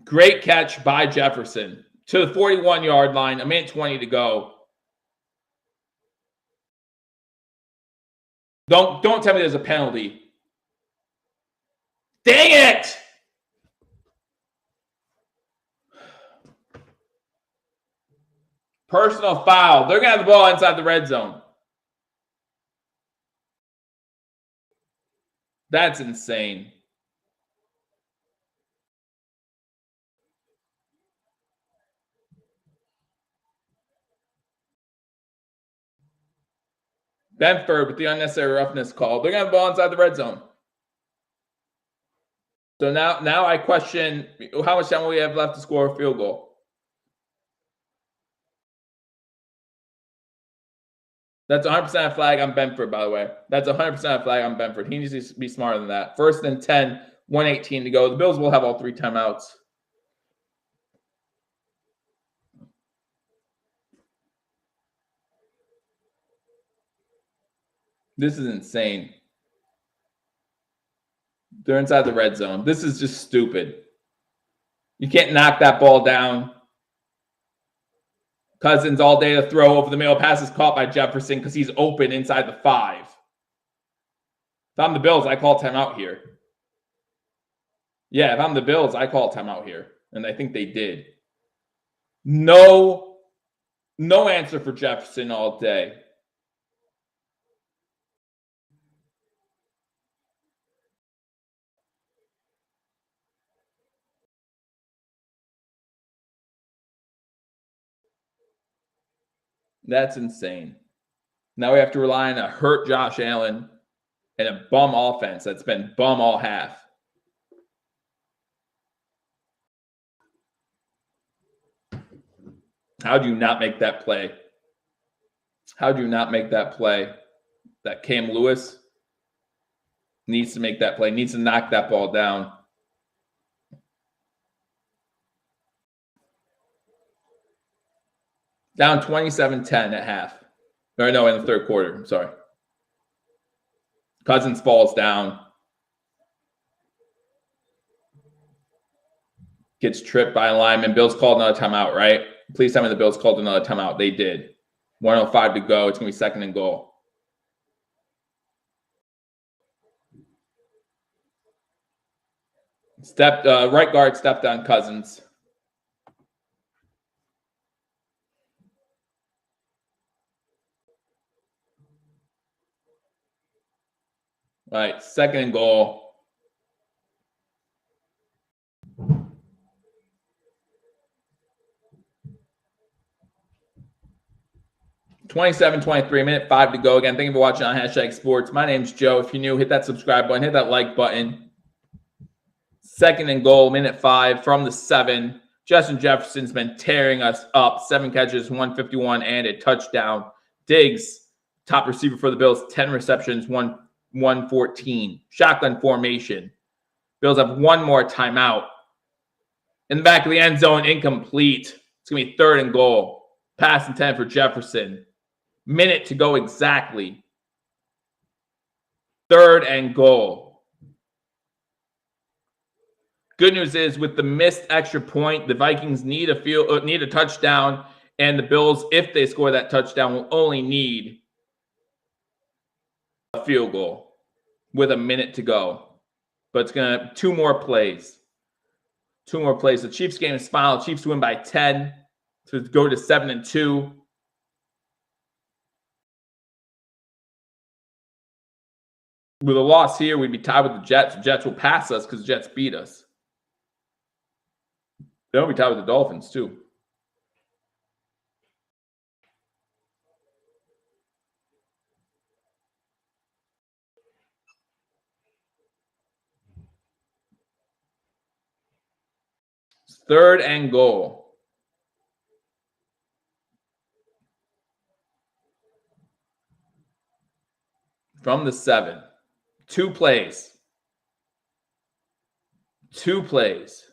Great catch by Jefferson to the 41-yard line. A minute 20 to go. Don't tell me there's a penalty. Dang it! Personal foul. They're going to have the ball inside the red zone. That's insane. Benford with the unnecessary roughness call. They're going to have the ball inside the red zone. So now I question how much time will we have left to score a field goal. That's 100% a flag on Benford, by the way. That's 100% a flag on Benford. He needs to be smarter than that. 1st and 10, 1:18 to go. The Bills will have all 3 timeouts. This is insane. They're inside the red zone. This is just stupid. You can't knock that ball down. Cousins all day to throw over the middle. Pass is caught by Jefferson because he's open inside the 5. If I'm the Bills, I call timeout here. Yeah, if I'm the Bills, I call timeout here. And I think they did. No answer for Jefferson all day. That's insane. Now we have to rely on a hurt Josh Allen and a bum offense that's been bum all half. How do you not make that play? How do you not make that play? That Cam Lewis needs to make that play, needs to knock that ball down. Down 27-10 at half. Or no, in the third quarter. I'm sorry. Cousins falls down. Gets tripped by a lineman. Bills called another timeout, right? Please tell me the Bills called another timeout. They did. 1:05 to go. It's going to be 2nd and goal. Right guard stepped on Cousins. All right, 2nd and goal. (27-23), minute 5 to go. Again, thank you for watching on #sports. My name's Joe. If you're new, hit that subscribe button, hit that like button. 2nd and goal, minute 5 from the 7. Justin Jefferson's been tearing us up. 7 catches, 151, and a touchdown. Diggs, top receiver for the Bills, 10 receptions, 114. Shotgun formation. Bills have one more timeout. In the back of the end zone, incomplete. It's going to be 3rd and goal. Pass intent for Jefferson. Minute to go exactly. 3rd and goal. Good news is with the missed extra point, the Vikings need a touchdown, and the Bills, if they score that touchdown, will only need a field goal with a minute to go. But it's going to 2 more plays. 2 more plays. The Chiefs game is final. Chiefs win by 10 to go to 7-2. With a loss here, we'd be tied with the Jets. The Jets will pass us because the Jets beat us. They'll be tied with the Dolphins, too. It's 3rd and goal. From the 7. 2 plays. 2 plays.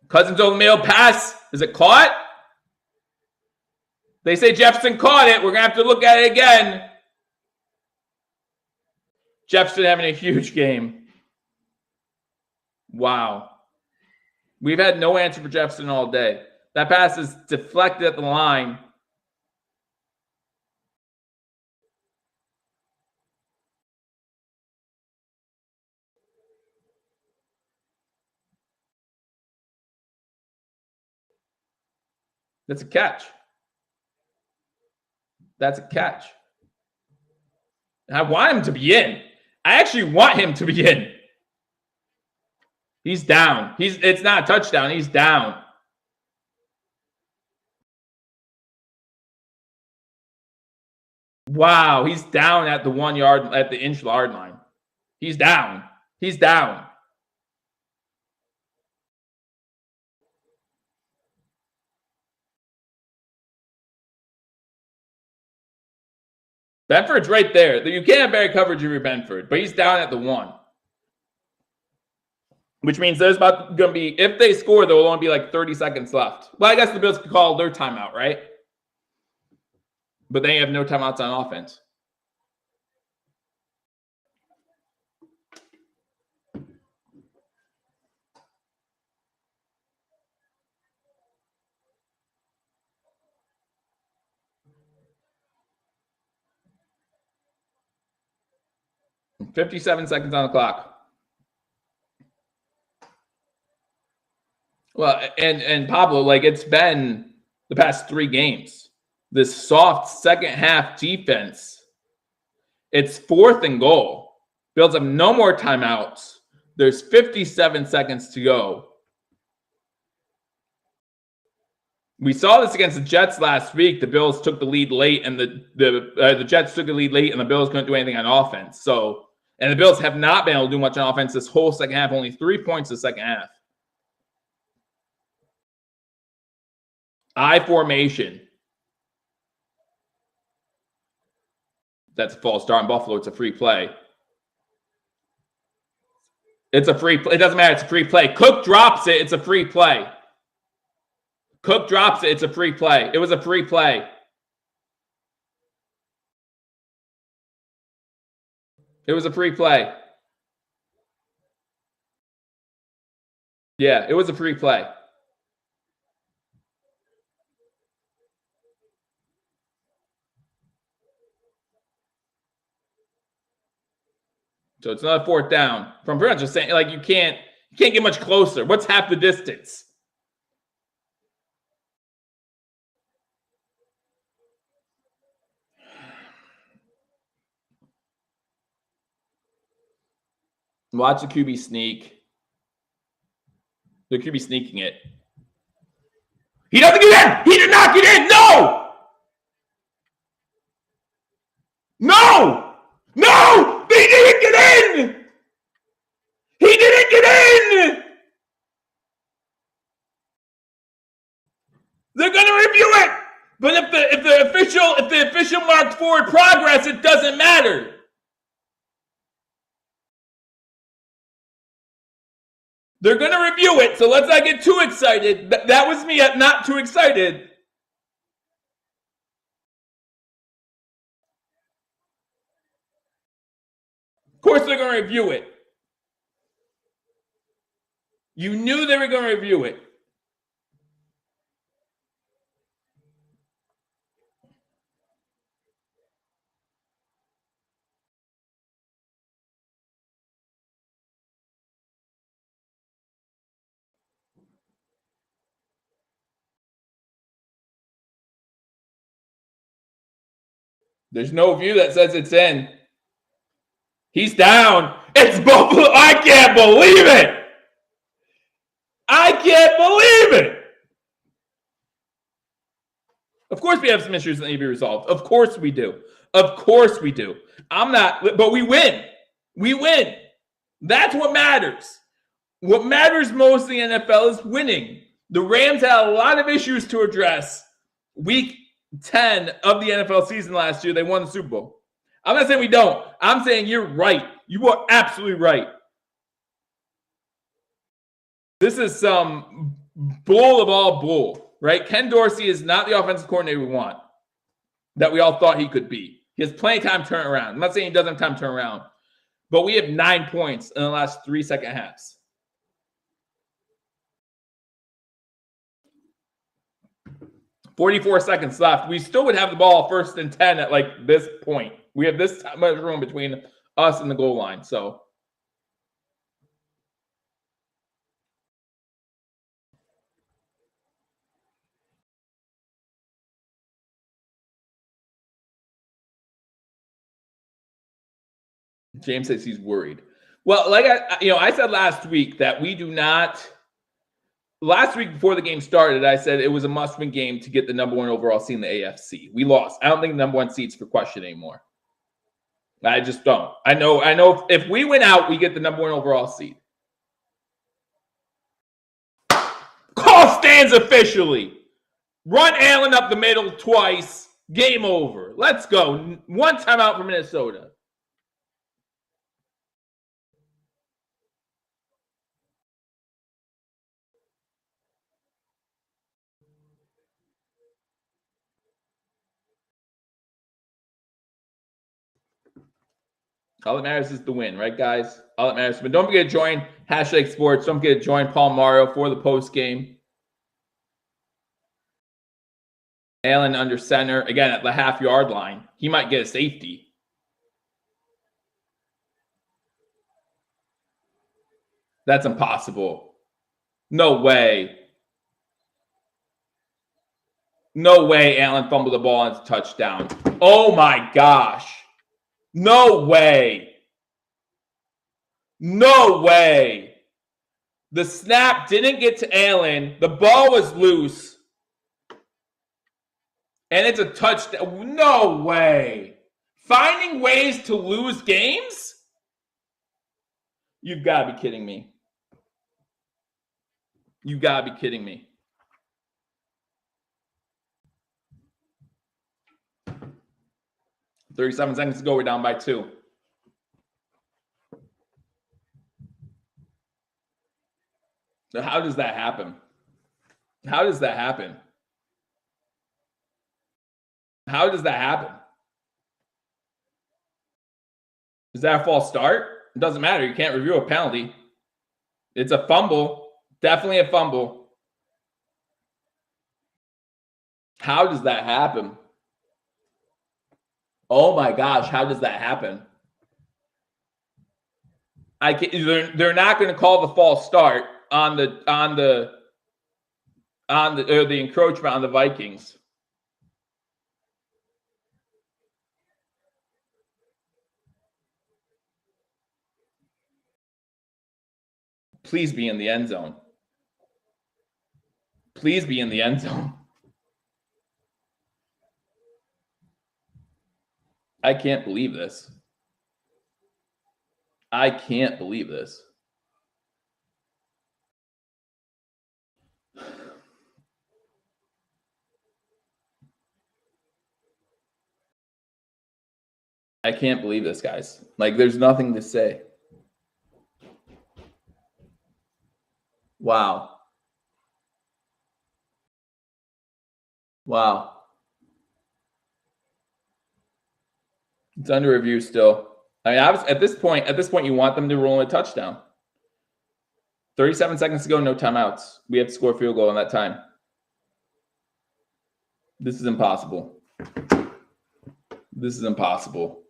Cousins over the middle, pass. Is it caught? They say Jefferson caught it. We're going to have to look at it again. Jefferson having a huge game. Wow. We've had no answer for Jefferson all day. That pass is deflected at the line. That's a catch. That's a catch. I want him to be in. I actually want him to be in. He's down. It's not a touchdown. He's down. Wow, he's down at the 1 yard, at the inch yard line. He's down. He's down. Benford's right there. You can't have better coverage of your Benford, but he's down at the 1. Which means there's about going to be, if they score, there will only be like 30 seconds left. Well, I guess the Bills could call their timeout, right? But they have no timeouts on offense. $57 seconds on the clock. Well, and Pablo, like, it's been the past 3 games. This soft second half defense. It's 4th and goal. Bills have no more timeouts. There's 57 seconds to go. We saw this against the Jets last week. The Bills took the lead late, and the Jets took the lead late, and the Bills couldn't do anything on offense. So, and the Bills have not been able to do much on offense this whole second half. Only 3 points the second half. I formation. That's a false start in Buffalo. It's a free play. It's a free play. It doesn't matter. It's a free play. Cook drops it. It's a free play. Cook drops it. It's a free play. It was a free play. It was a free play. Yeah, it was a free play. So it's another 4th down. From pretty much just saying, like, you can't get much closer. What's half the distance? Watch the QB sneak. The QB sneaking it. He doesn't get in! He did not get in! No! No! No! He didn't get in! He didn't get in! They're gonna review it! But if the official marked forward progress, it doesn't matter. They're going to review it, so let's not get too excited. That was me at not too excited. Of course they're going to review it. You knew they were going to review it. There's no view that says it's in. He's down. It's Buffalo. I can't believe it. I can't believe it. Of course we have some issues that need to be resolved. Of course we do. Of course we do. I'm not, but we win. We win. That's what matters. What matters most in the NFL is winning. The Rams had a lot of issues to address. Week 10 of the NFL season last year, they won the Super Bowl. I'm not saying we don't. I'm saying you're right. You are absolutely right. This is some bull of all bull, right? Ken Dorsey is not the offensive coordinator we want, that we all thought he could be. He has plenty of time to turn around. I'm not saying he doesn't have time to turn around, but we have 9 points in the last 3 second halves. 44 seconds left. We still would have the ball 1st and 10 at like this point. We have this much room between us and the goal line. So James says he's worried. Well, like I said last week that we do not. Last week before the game started, I said it was a must-win game to get the number 1 overall seed in the AFC. We lost. I don't think the number 1 seed's for question anymore. I just don't. I know. If we win out, we get the number 1 overall seed. Call stands officially. Run Allen up the middle twice. Game over. Let's go. 1 timeout for Minnesota. All that matters is the win, right, guys? All that matters. But don't forget to join #sports. Don't forget to join Paul Mario for the post game. Allen under center again at the half-yard line. He might get a safety. That's impossible. No way. No way Allen fumbled the ball and it's a touchdown. Oh my gosh. No way. No way. The snap didn't get to Allen. The ball was loose. And it's a touchdown. No way. Finding ways to lose games? You've got to be kidding me. You've got to be kidding me. $37 seconds to go. We're down by 2. How does that happen? How does that happen? How does that happen? Is that a false start? It doesn't matter. You can't review a penalty. It's a fumble. Definitely a fumble. How does that happen? Oh my gosh, how does that happen? They're not going to call the false start on the encroachment on the Vikings. Please be in the end zone. Please be in the end zone. I can't believe this. I can't believe this. I can't believe this, guys. Like, there's nothing to say. Wow. Wow. It's under review still. I mean, at this point, you want them to roll a touchdown. 37 seconds to go, no timeouts. We have to score a field goal in that time. This is impossible. This is impossible.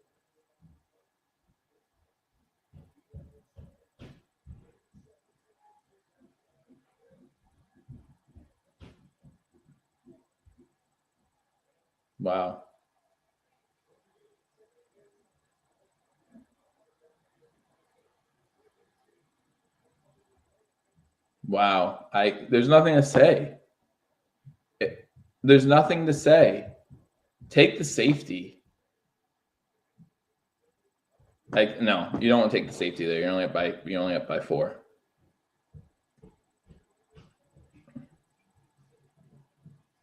Wow. Wow. There's nothing to say. There's nothing to say. Take the safety. Like, no, you don't want to take the safety there. You're only up by 4.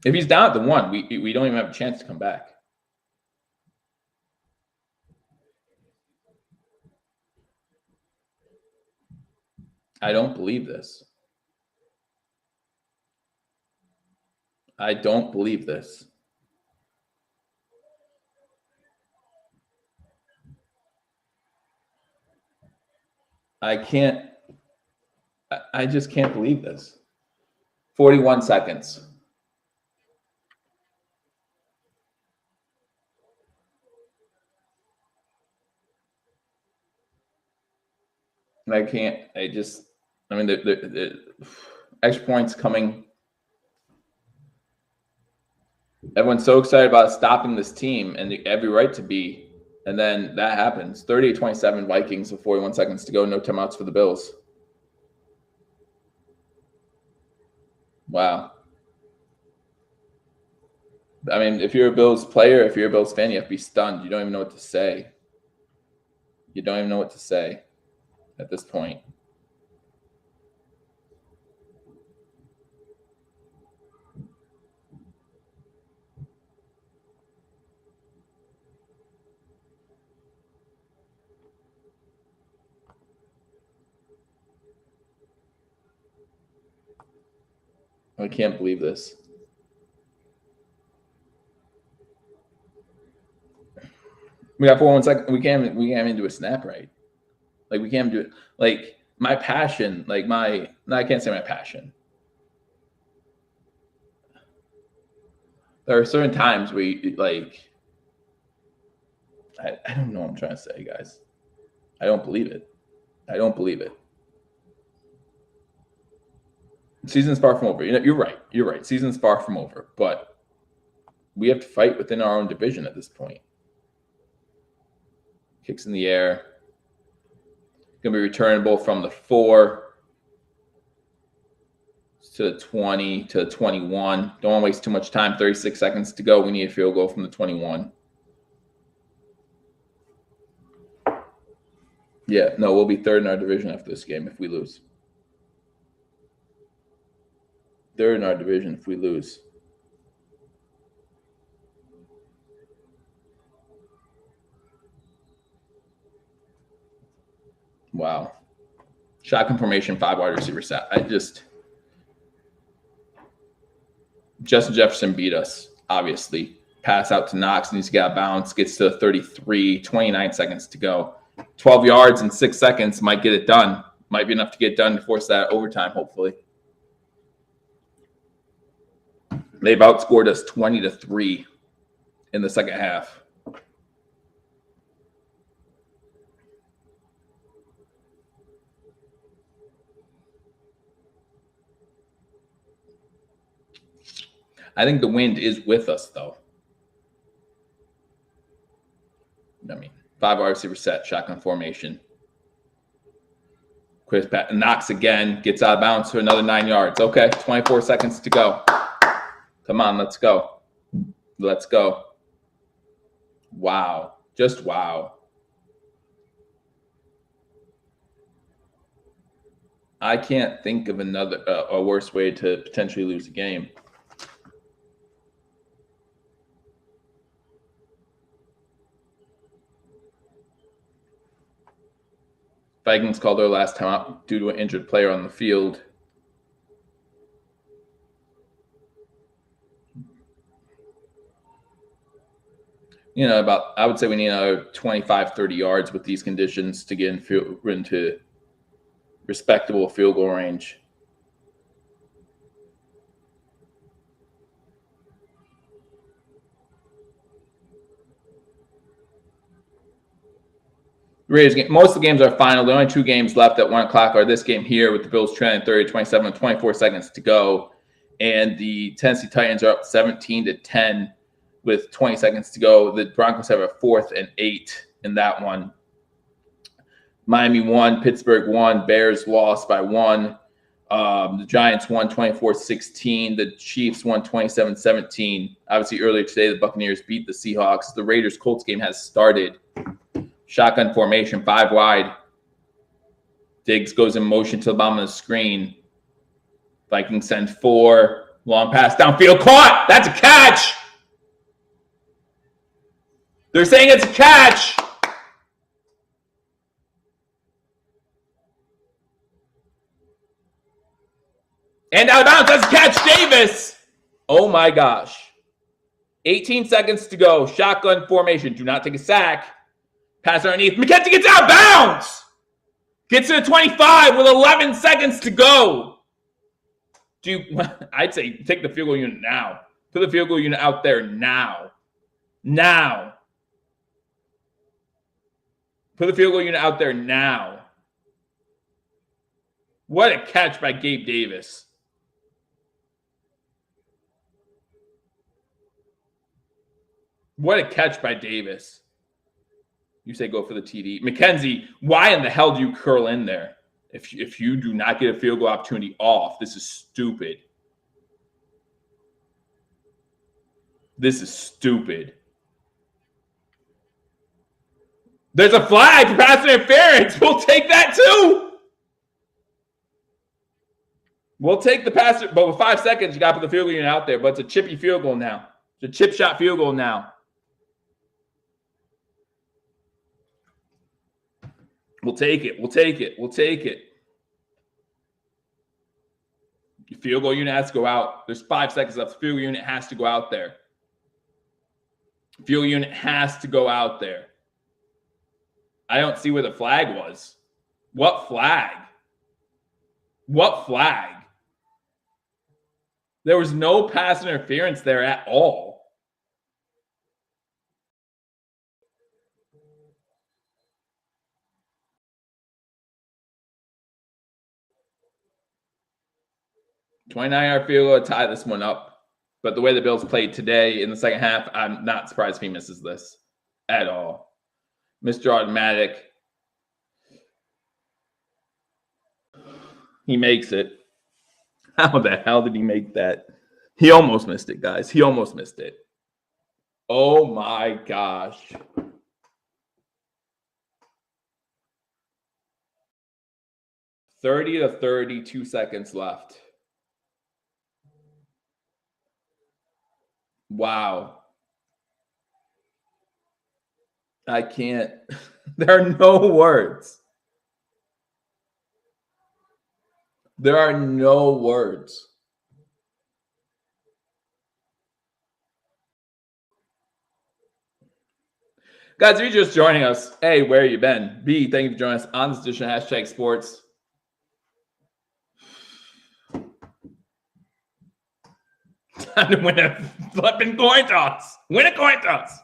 If he's down at the 1, we don't even have a chance to come back. I don't believe this. I don't believe this. I just can't believe this. 41 seconds. I can't. I mean, the extra points coming. Everyone's so excited about stopping this team, and every right to be. And then that happens. 38-27 Vikings with 41 seconds to go. No timeouts for the Bills. Wow. I mean, if you're a Bills player, if you're a Bills fan, you have to be stunned. You don't even know what to say. You don't even know what to say at this point. I can't believe this. We got 41 seconds. We can't even do a snap right. Like, we can't do it. Like, my passion, like no, I can't say my passion. There are certain times where you, like, I don't know what I'm trying to say, guys. I don't believe it. I don't believe it. Season's far from over. You're right. You're right. Season's far from over. But we have to fight within our own division at this point. Kicks in the air. Going to be returnable from the 4 to the 20 to the 21. Don't want to waste too much time. 36 seconds to go. We need a field goal from the 21. Yeah, no, we'll be third in our division after this game if we lose. Third in our division if we lose. Wow. Shotgun formation, 5 wide receiver set. Justin Jefferson beat us, obviously. Pass out to Knox, needs to get out of bounds, gets to 33, 29 seconds to go. 12 yards in 6 seconds might get it done. Might be enough to get done to force that overtime, hopefully. They've outscored us 20-3 in the second half. I think the wind is with us, though. I mean, 5 wide receiver set, shotgun formation. Chris Pat knocks again, gets out of bounds for another 9 yards. Okay, 24 seconds to go. Come on, let's go. Let's go. Wow. Just wow. I can't think of a worse way to potentially lose a game. Vikings called their last time out due to an injured player on the field. You know, I would say we need another 25, 30 yards with these conditions to get into respectable field goal range. Raiders game. Most of the games are final. The only 2 games left at 1 o'clock are this game here with the Bills trailing 30-27 with 24 seconds to go. And the Tennessee Titans are up 17-10 with 20 seconds to go. The Broncos have a 4th and 8 in that one. Miami won. Pittsburgh won. Bears lost by 1. The Giants won 24-16. The Chiefs won 27-17. Obviously, earlier today, the Buccaneers beat the Seahawks. The Raiders-Colts game has started. Shotgun formation, 5 wide. Diggs goes in motion to the bottom of the screen. Vikings send 4. Long pass downfield. Caught! That's a catch! They're saying it's a catch! And out of bounds. That's a catch, Davis! Oh my gosh. 18 seconds to go. Shotgun formation. Do not take a sack. Pass underneath. McKenzie gets out of bounds. Gets to the 25 with 11 seconds to go. I'd say take the field goal unit now. Put the field goal unit out there now. Now. Put the field goal unit out there now. What a catch by Gabe Davis. What a catch by Davis. You say go for the TD. McKenzie, why in the hell do you curl in there? If you do not get a field goal opportunity off, this is stupid. This is stupid. There's a flag for pass interference. We'll take that too. We'll take the pass, but with 5 seconds, you got to put the field goal unit out there. But it's a chippy field goal now. It's a chip shot field goal now. We'll take it. We'll take it. We'll take it. The field goal unit has to go out. There's 5 seconds left. The field goal unit has to go out there. Field goal unit has to go out there. I don't see where the flag was. What flag? What flag? There was no pass interference there at all. $29-yard field goal to tie this one up. But the way the Bills played today in the second half, I'm not surprised if he misses this at all. Mr. Automatic. He makes it. How the hell did he make that? He almost missed it, guys. He almost missed it. Oh my gosh. $30 to 32 seconds left. Wow. I can't. There are no words. There are no words. Guys, if you're just joining us, A, where you been? B, thank you for joining us on this edition of Hashtag Sports. Time to win a flipping coin toss. Win a coin toss.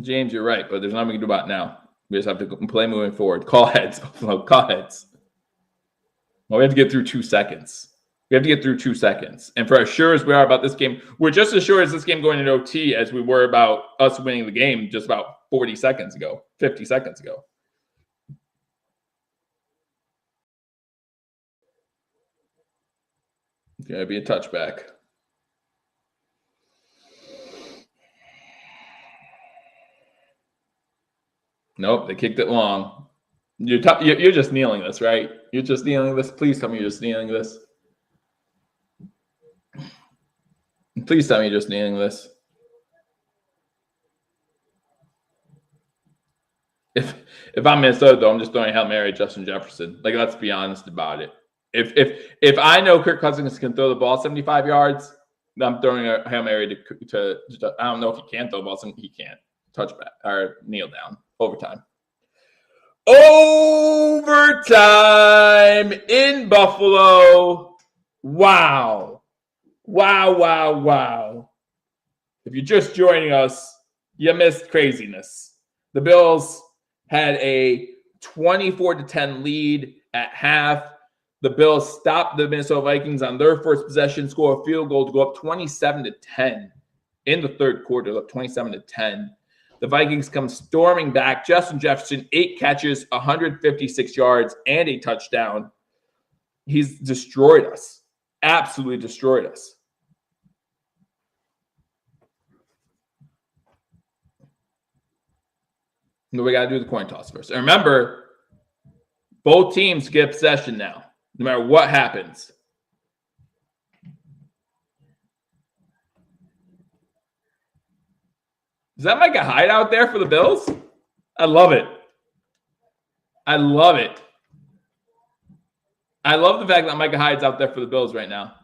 James, you're right, but there's nothing we can do about it now. We just have to play moving forward. Call heads. Call heads. Well, we have to get through 2 seconds. We have to get through 2 seconds. And for as sure as we are about this game, we're just as sure as this game going into OT as we were about us winning the game just about 40 seconds ago, 50 seconds ago. It's going to be a touchback. Nope, they kicked it long. You're just kneeling this, right? You're just kneeling this. Please tell me you're just kneeling this. Please tell me you're just kneeling this. If I'm Minnesota, though, I'm just throwing Hail Mary at Justin Jefferson. Like, let's be honest about it. If I know Kirk Cousins can throw the ball 75 yards, I'm throwing a Hail Mary to I don't know if he can throw the ball. He can't. Touchback or kneel down. Overtime. Overtime in Buffalo. Wow. Wow, wow, wow. If you're just joining us, you missed craziness. The Bills had a 24-10 lead at half. The Bills stopped the Minnesota Vikings on their first possession, score a field goal to go up 27-10 in the third quarter, up 27-10. The Vikings come storming back. Justin Jefferson, 8 catches, 156 yards, and a touchdown. He's destroyed us. Absolutely destroyed us. But we got to do the coin toss first. And remember, both teams get possession now, no matter what happens. Is that Micah Hyde out there for the Bills? I love it. I love it. I love the fact that Micah Hyde's out there for the Bills right now.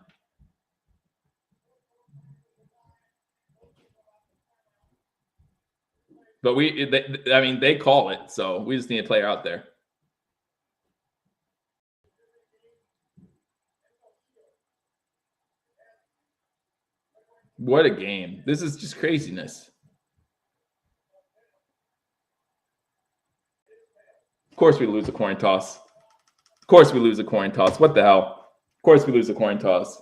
But they call it, so we just need a player out there. What a game. This is just craziness. Of course we lose a coin toss. Of course we lose a coin toss. What the hell? Of course we lose a coin toss.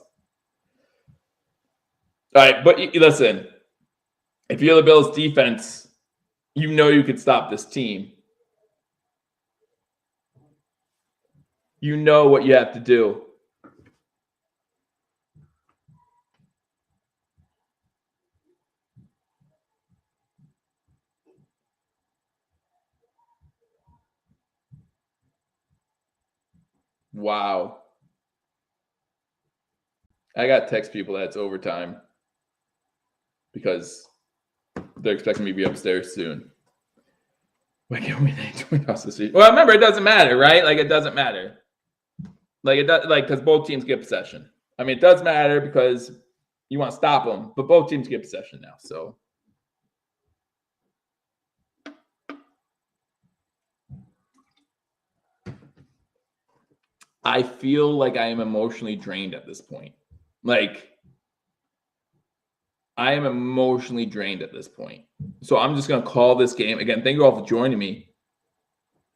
All right, but listen, if you're the Bills defense, you know you could stop this team. You know what you have to do. Wow. I got to text people that it's overtime because they're expecting me to be upstairs soon. Why can't we win across the street? Well, remember, it doesn't matter, right? Like, it doesn't matter. Like, it does, like, because both teams get possession. I mean, it does matter because you want to stop them, but both teams get possession now, so. I feel like I am emotionally drained at this point. Like, I am emotionally drained at this point. So I'm just going to call this game. Again, thank you all for joining me.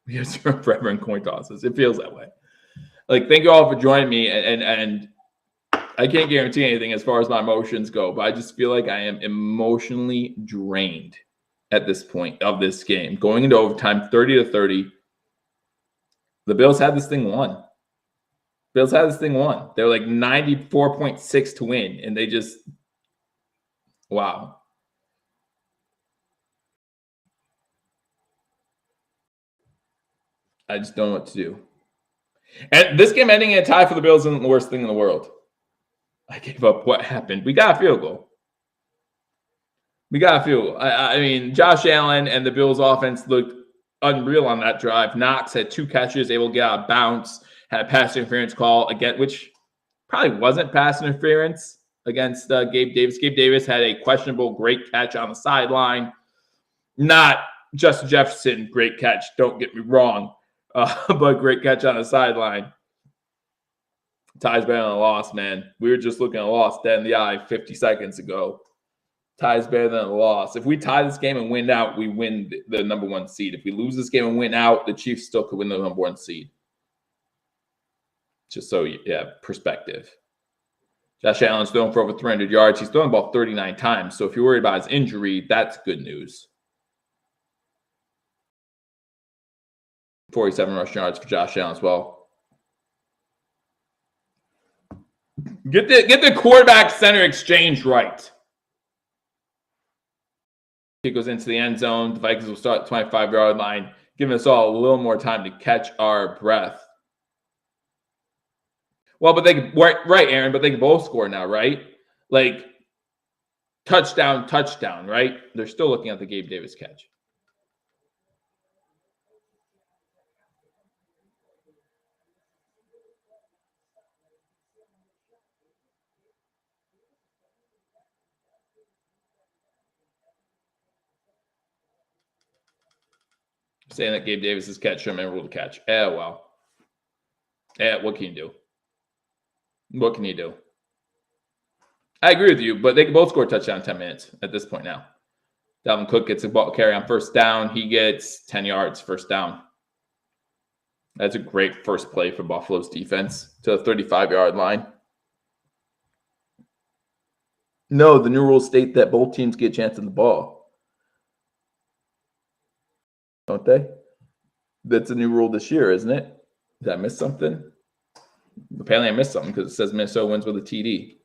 We have zero forever in coin tosses. It feels that way. Like, thank you all for joining me. And I can't guarantee anything as far as my emotions go, but I just feel like I am emotionally drained at this point of this game. Going into overtime, 30-30. The Bills had this thing won. Bills had this thing won. They're like 94.6 to win, and they just, wow. I just don't know what to do. And this game ending in a tie for the Bills isn't the worst thing in the world. I gave up. What happened? We got a field goal. I mean, Josh Allen and the Bills offense looked unreal on that drive. Knox had 2 catches, able to get out of bounds. Had a pass interference call again, which probably wasn't pass interference against Gabe Davis. Gabe Davis had a questionable great catch on the sideline. Not Justin Jefferson, great catch. Don't get me wrong, but great catch on the sideline. Tie's better than a loss, man. We were just looking at a loss dead in the eye 50 seconds ago. Tie's better than a loss. If we tie this game and win out, we win the number 1 seed. If we lose this game and win out, the Chiefs still could win the number 1 seed. Just so you have perspective. Josh Allen's throwing for over 300 yards. He's thrown the ball 39 times. So if you're worried about his injury, that's good news. 47 rushing yards for Josh Allen as well. Get the quarterback center exchange right. It goes into the end zone. The Vikings will start at the 25-yard line, giving us all a little more time to catch our breath. Well, but they could, right, Aaron, but they can both score now, right? Like, touchdown, right? They're still looking at the Gabe Davis catch. Saying that Gabe Davis's catch should have been able to catch. Well. What can you do? What can you do? I agree with you, but they can both score a touchdown in 10 minutes at this point now. Dalvin Cook gets a ball carry on first down. He gets 10 yards first down. That's a great first play for Buffalo's defense to the 35-yard line. No, the new rules state that both teams get a chance at the ball. Don't they? That's a new rule this year, isn't it? Did I miss something? Apparently I missed something because it says Minnesota wins with a TD.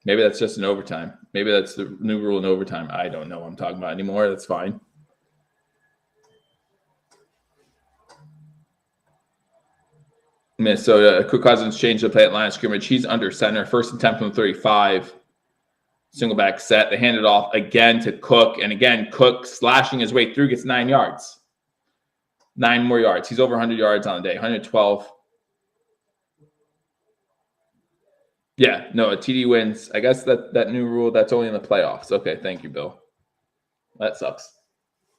Maybe that's just an overtime. Maybe that's the new rule in overtime. I don't know what I'm talking about anymore. That's fine. Minnesota, Cook Cousins changed the play at line of scrimmage. He's under center. First and 10 from 35. Single back set. They hand it off again to Cook. And again, Cook slashing his way through gets 9 yards. 9 more yards. He's over 100 yards on the day. 112. Yeah, no, a TD wins. I guess that new rule, that's only in the playoffs. Okay, thank you, Bill. That sucks.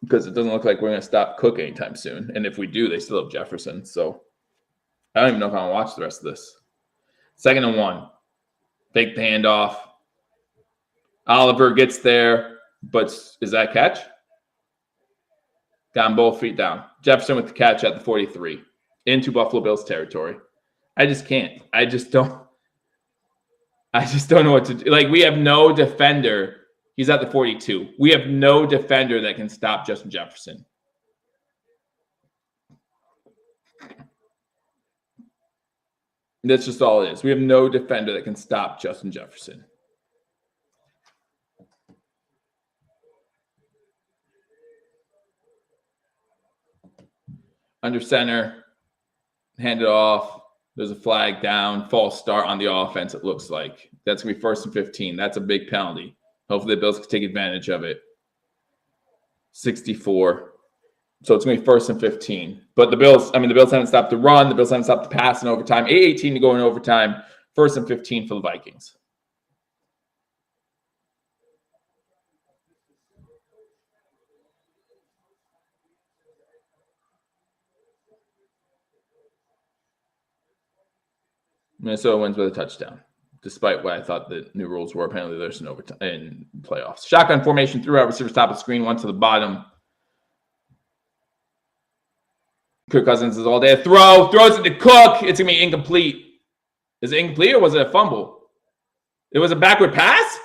Because it doesn't look like we're going to stop Cook anytime soon. And if we do, they still have Jefferson. So I don't even know if I want to watch the rest of this. 2nd and 1. Fake the handoff. Oliver gets there, but is that a catch? Got him both feet down. Jefferson with the catch at the 43 into Buffalo Bills territory. I just can't. I just don't know what to do. Like, we have no defender. He's at the 42. We have no defender that can stop Justin Jefferson. That's just all it is. We have no defender that can stop Justin Jefferson. Under center, hand it off. There's a flag down, false start on the offense, it looks like. That's going to be 1st and 15. That's a big penalty. Hopefully the Bills can take advantage of it. 64. So it's going to be 1st and 15. But the Bills haven't stopped the run. The Bills haven't stopped the pass in overtime. 8:18 to go in overtime. 1st and 15 for the Vikings. Minnesota wins with a touchdown, despite what I thought the new rules were. Apparently, there's an overtime in playoffs. Shotgun formation, 3 wide receivers, top of the screen, 1 to the bottom. Kirk Cousins is all day. Throws it to Cook. It's going to be incomplete. Is it incomplete or was it a fumble? It was a backward pass?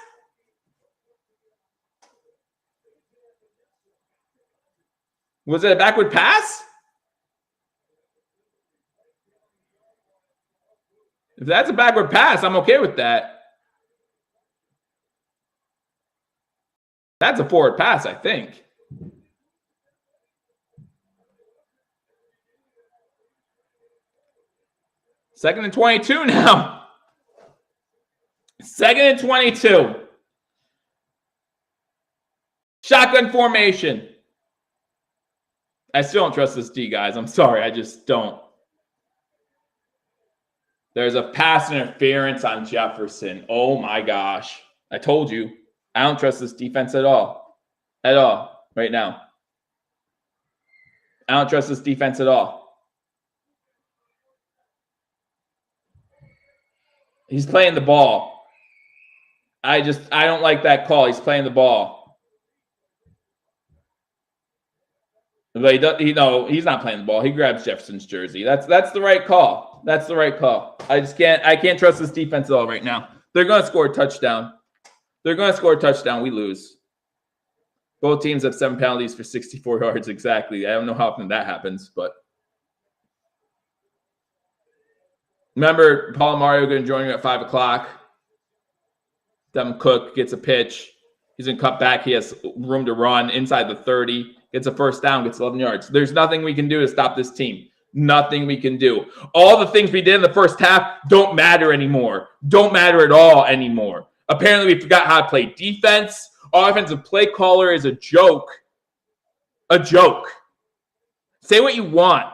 Was it a backward pass? If that's a backward pass, I'm okay with that. That's a forward pass, I think. Second and 22 now. 2nd and 22. Shotgun formation. I still don't trust this D, guys. I'm sorry. I just don't. There's a pass interference on Jefferson. Oh, my gosh. I told you. I don't trust this defense at all. At all. Right now. I don't trust this defense at all. He's playing the ball. I don't like that call. He's playing the ball. But he's not playing the ball. He grabs Jefferson's jersey. That's the right call. That's the right call. I can't trust this defense at all right now. They're going to score a touchdown. We lose. Both teams have 7 penalties for 64 yards exactly. I don't know how often that happens, but remember, Paul and Mario are going to join you at 5 o'clock. Devin Cook gets a pitch. He's going to cut back. He has room to run inside the 30. Gets a 1st down, gets 11 yards. There's nothing we can do to stop this team. Nothing we can do. All the things we did in the first half don't matter anymore. Don't matter at all anymore. Apparently, we forgot how to play defense. Our offensive play caller is a joke. A joke. Say what you want.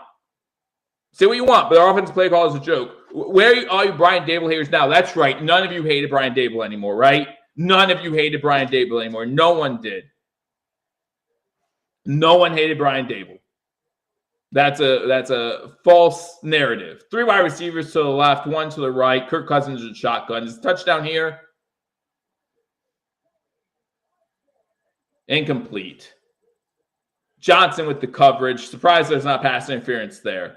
But our offensive play caller is a joke. Where are all you Brian Dable haters now? That's right. None of you hated Brian Dable anymore, right? None of you hated Brian Dable anymore. No one did. No one hated Brian Dable. That's a false narrative. 3 wide receivers to the left, 1 to the right. Kirk Cousins is a shotgun. Is a touchdown here? Incomplete. Johnson with the coverage. Surprised there's not pass interference there.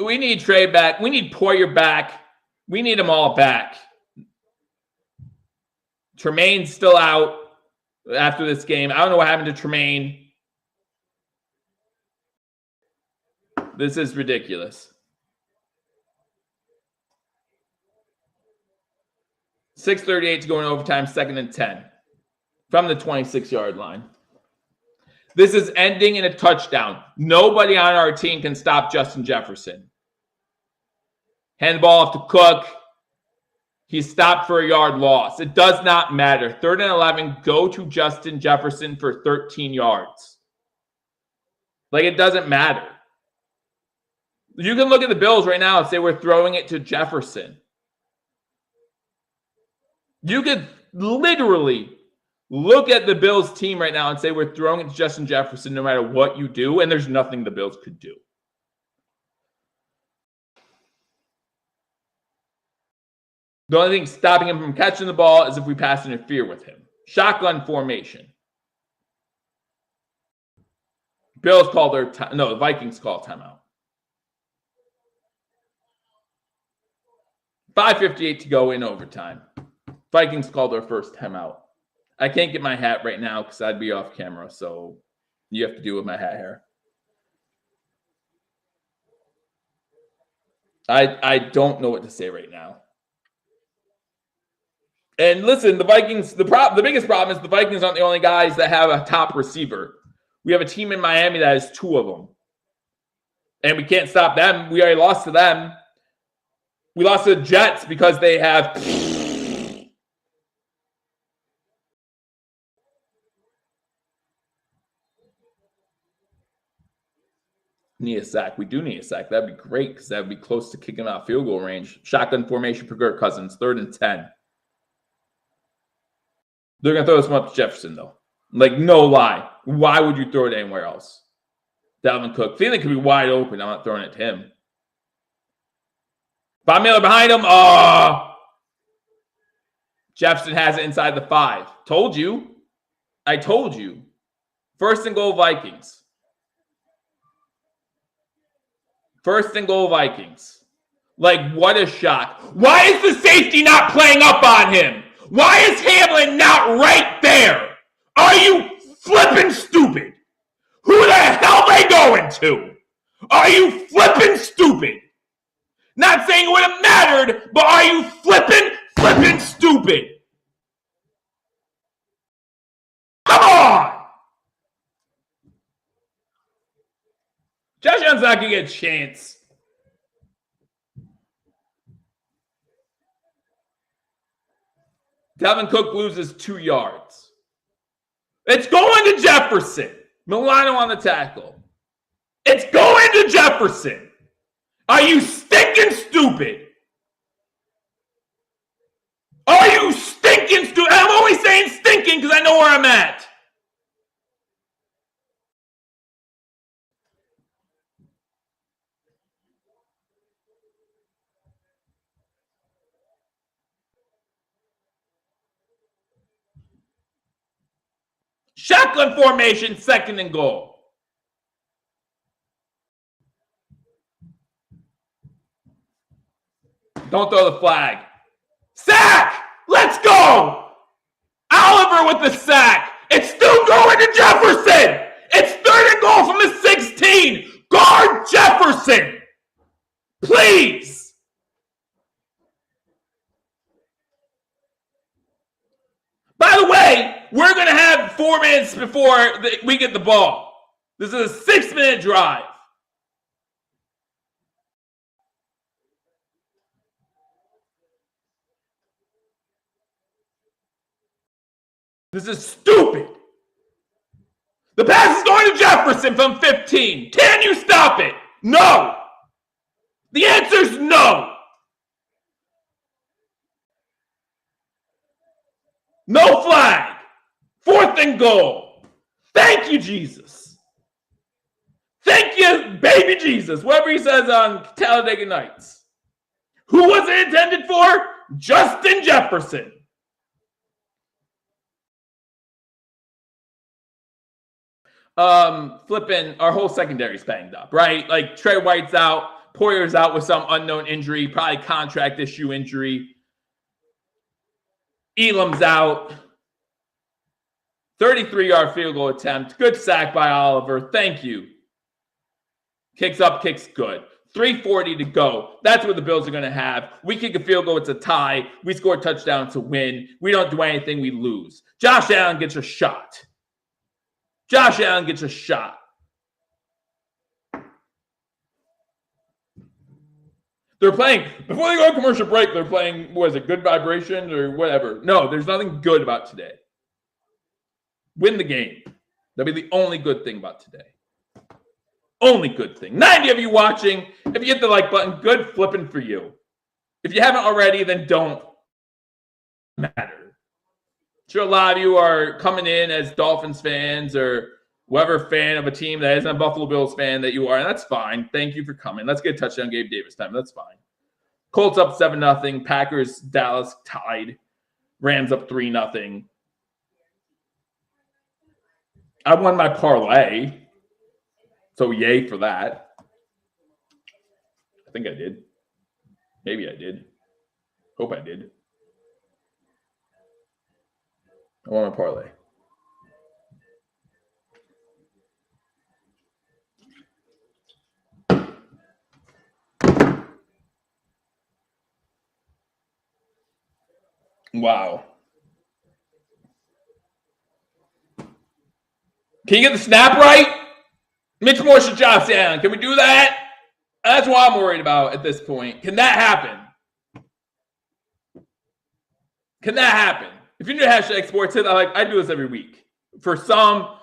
We need Trey back. We need Poyer back. We need them all back. Tremaine's still out after this game. I don't know what happened to Tremaine. This is ridiculous. 6:38 to go in overtime, 2nd and 10 from the 26-yard line. This is ending in a touchdown. Nobody on our team can stop Justin Jefferson. Hand the ball off to Cook. He's stopped for a yard loss. It does not matter. 3rd and 11, go to Justin Jefferson for 13 yards. Like, it doesn't matter. You can look at the Bills right now and say we're throwing it to Jefferson. You could literally look at the Bills team right now and say we're throwing it to Justin Jefferson no matter what you do, and there's nothing the Bills could do. The only thing stopping him from catching the ball is if we pass interfere with him. Shotgun formation. Bills call their time. No, the Vikings call timeout. 5:58 to go in overtime. Vikings call their first timeout. I can't get my hat right now because I'd be off camera, so you have to deal with my hat hair. I don't know what to say right now. And listen, the Vikings, the biggest problem is the Vikings aren't the only guys that have a top receiver. We have a team in Miami that has 2 of them. And we can't stop them. We already lost to them. We lost to the Jets because they have... Need a sack. We do need a sack. That'd be great because that'd be close to kicking out field goal range. Shotgun formation for Kirk Cousins. 3rd and 10. They're going to throw this one up to Jefferson, though. Like, no lie. Why would you throw it anywhere else? Dalvin Cook. Feeling could be wide open. I'm not throwing it to him. Von Miller behind him. Oh! Jefferson has it inside the 5. Told you. I told you. 1st and goal Vikings. 1st and goal Vikings. Like, what a shock. Why is the safety not playing up on him? Why is Hamlin not right there? Are you flipping stupid? Who the hell are they going to? Are you flipping stupid? Not saying it would have mattered, but are you flipping stupid? Come on! Josh Allen's not going to get a chance. Dalvin Cook loses 2 yards. It's going to Jefferson. Milano on the tackle. It's going to Jefferson. Are you stinking stupid? Are you stinking stupid? I'm always saying stinking because I know where I'm at. Shotgun formation, 2nd and goal. Don't throw the flag. Sack! Let's go! Oliver with the sack. It's still going to Jefferson. It's 3rd and goal from the 16. Guard Jefferson. Please. By the way, we're going to have 4 minutes before we get the ball. This is a 6-minute drive. This is stupid. The pass is going to Jefferson from 15. Can you stop it? No. The answer is no. No flag. 4th and goal. Thank you, Jesus. Thank you, baby Jesus. Whatever he says on Talladega Nights. Who was it intended for? Justin Jefferson. Flipping, our whole secondary's banged up, right? Like Trey White's out, Poyer's out with some unknown injury, probably contract issue injury. Elam's out. 33-yard field goal attempt. Good sack by Oliver. Thank you. Kicks up, kicks good. 3:40 to go. That's what the Bills are going to have. We kick a field goal, it's a tie. We score a touchdown to win. We don't do anything, we lose. Josh Allen gets a shot. Josh Allen gets a shot. They're playing, before they go to commercial break, they're playing, what is it, Good Vibrations or whatever. No, there's nothing good about today. Win the game. That'll be the only good thing about today. Only good thing. 90 of you watching. If you hit the like button, good flipping for you. If you haven't already, then don't matter. Sure, a lot of you are coming in as Dolphins fans or whoever fan of a team that isn't a Buffalo Bills fan that you are, and that's fine. Thank you for coming. Let's get a touchdown Gabe Davis time. That's fine. Colts up 7-0. Packers, Dallas tied. Rams up 3-0. I won my parlay. So yay for that. I think I did. Maybe I did. Hope I did. I won my parlay. Wow. Can you get the snap right? Mitch Morse and Josh Allen. Can we do that? That's what I'm worried about at this point. Can that happen? Can that happen? If you're new to hashtag sports hit, I do this every week. For some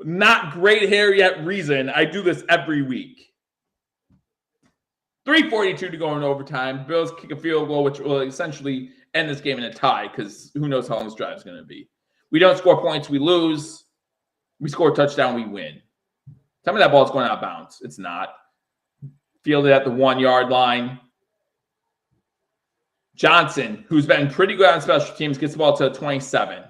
not great hair yet reason, I do this every week. 3:42 to go in overtime. Bills kick a field goal, which will essentially end this game in a tie because who knows how long this drive is going to be. We don't score points, we lose. We score a touchdown, we win. Tell me that ball's going out of bounds. It's not. Fielded at the 1 yard line. Johnson, who's been pretty good on special teams, gets the ball to 27.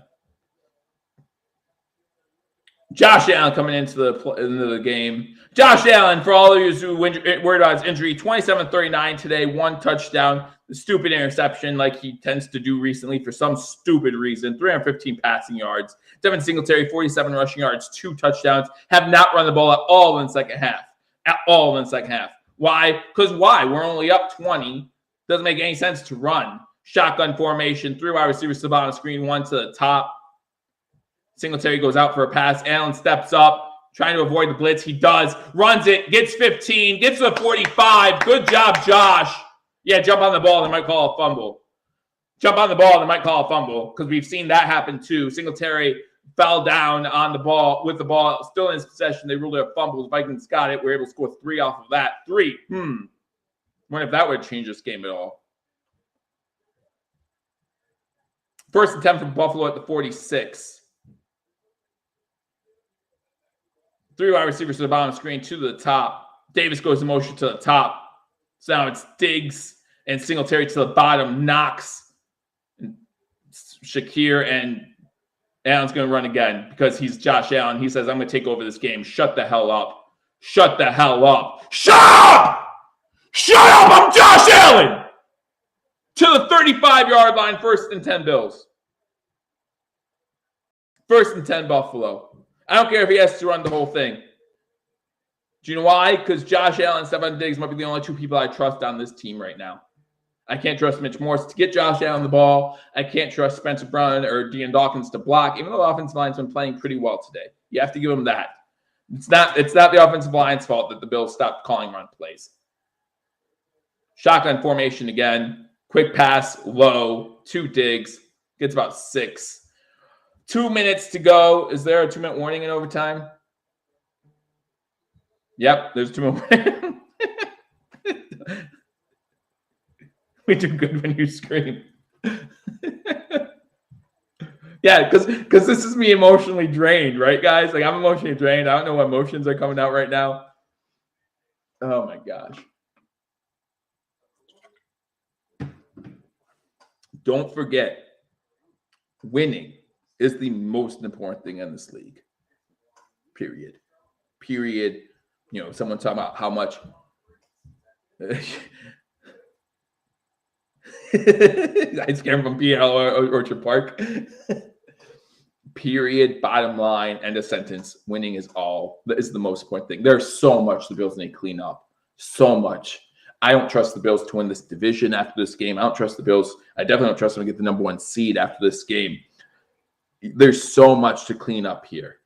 Josh Allen coming into the game. Josh Allen, for all of you who worried about his injury, 27-39 today, 1 touchdown, the stupid interception like he tends to do recently for some stupid reason, 315 passing yards. Devin Singletary, 47 rushing yards, 2 touchdowns, have not run the ball at all in the second half. At all in the second half. Why? Because why? We're only up 20. Doesn't make any sense to run. Shotgun formation, 3 wide receivers to the bottom screen, 1 to the top. Singletary goes out for a pass. Allen steps up, trying to avoid the blitz. He does. Runs it. Gets 15. Gets to the 45. Good job, Josh. Yeah, jump on the ball. They might call a fumble. Jump on the ball. They might call a fumble because we've seen that happen too. Singletary fell down on the ball with the ball still in his possession. They ruled it a fumble. The Vikings got it. We're able to score 3 off of that. 3. Wonder if that would change this game at all. 1st and 10 from Buffalo at the 46. 3 wide receivers to the bottom screen, 2 to the top. Davis goes in motion to the top. So now it's Diggs and Singletary to the bottom. Knox, and Shakir, and Allen's going to run again because he's Josh Allen. He says, I'm going to take over this game. Shut the hell up. Shut the hell up. Shut up! Shut up! I'm Josh Allen! To the 35-yard line, 1st and 10 Bills. 1st and 10 Buffalo. I don't care if he has to run the whole thing. Do you know why? Because Josh Allen and Stefon Diggs might be the only 2 people I trust on this team right now. I can't trust Mitch Morse to get Josh Allen the ball. I can't trust Spencer Brown or Dean Dawkins to block, even though the offensive line's been playing pretty well today. You have to give them that. It's not the offensive line's fault that the Bills stopped calling run plays. Shotgun formation again. Quick pass, low, 2 Diggs. Gets about 6. 2 minutes to go. Is there a 2-minute warning in overtime? Yep, there's 2 minutes. We do good when you scream. Yeah, because this is me emotionally drained, right, guys? Like, I'm emotionally drained. I don't know what emotions are coming out right now. Oh, my gosh. Don't forget, winning is the most important thing in this league. Period. You know, someone talking about how much ice cream from PL or Orchard Park. Period. Bottom line. End of sentence. Winning is the most important thing. There's so much the Bills need to clean up. So much. I don't trust the Bills to win this division after this game. I don't trust the Bills. I definitely don't trust them to get the number 1 seed after this game. There's so much to clean up here.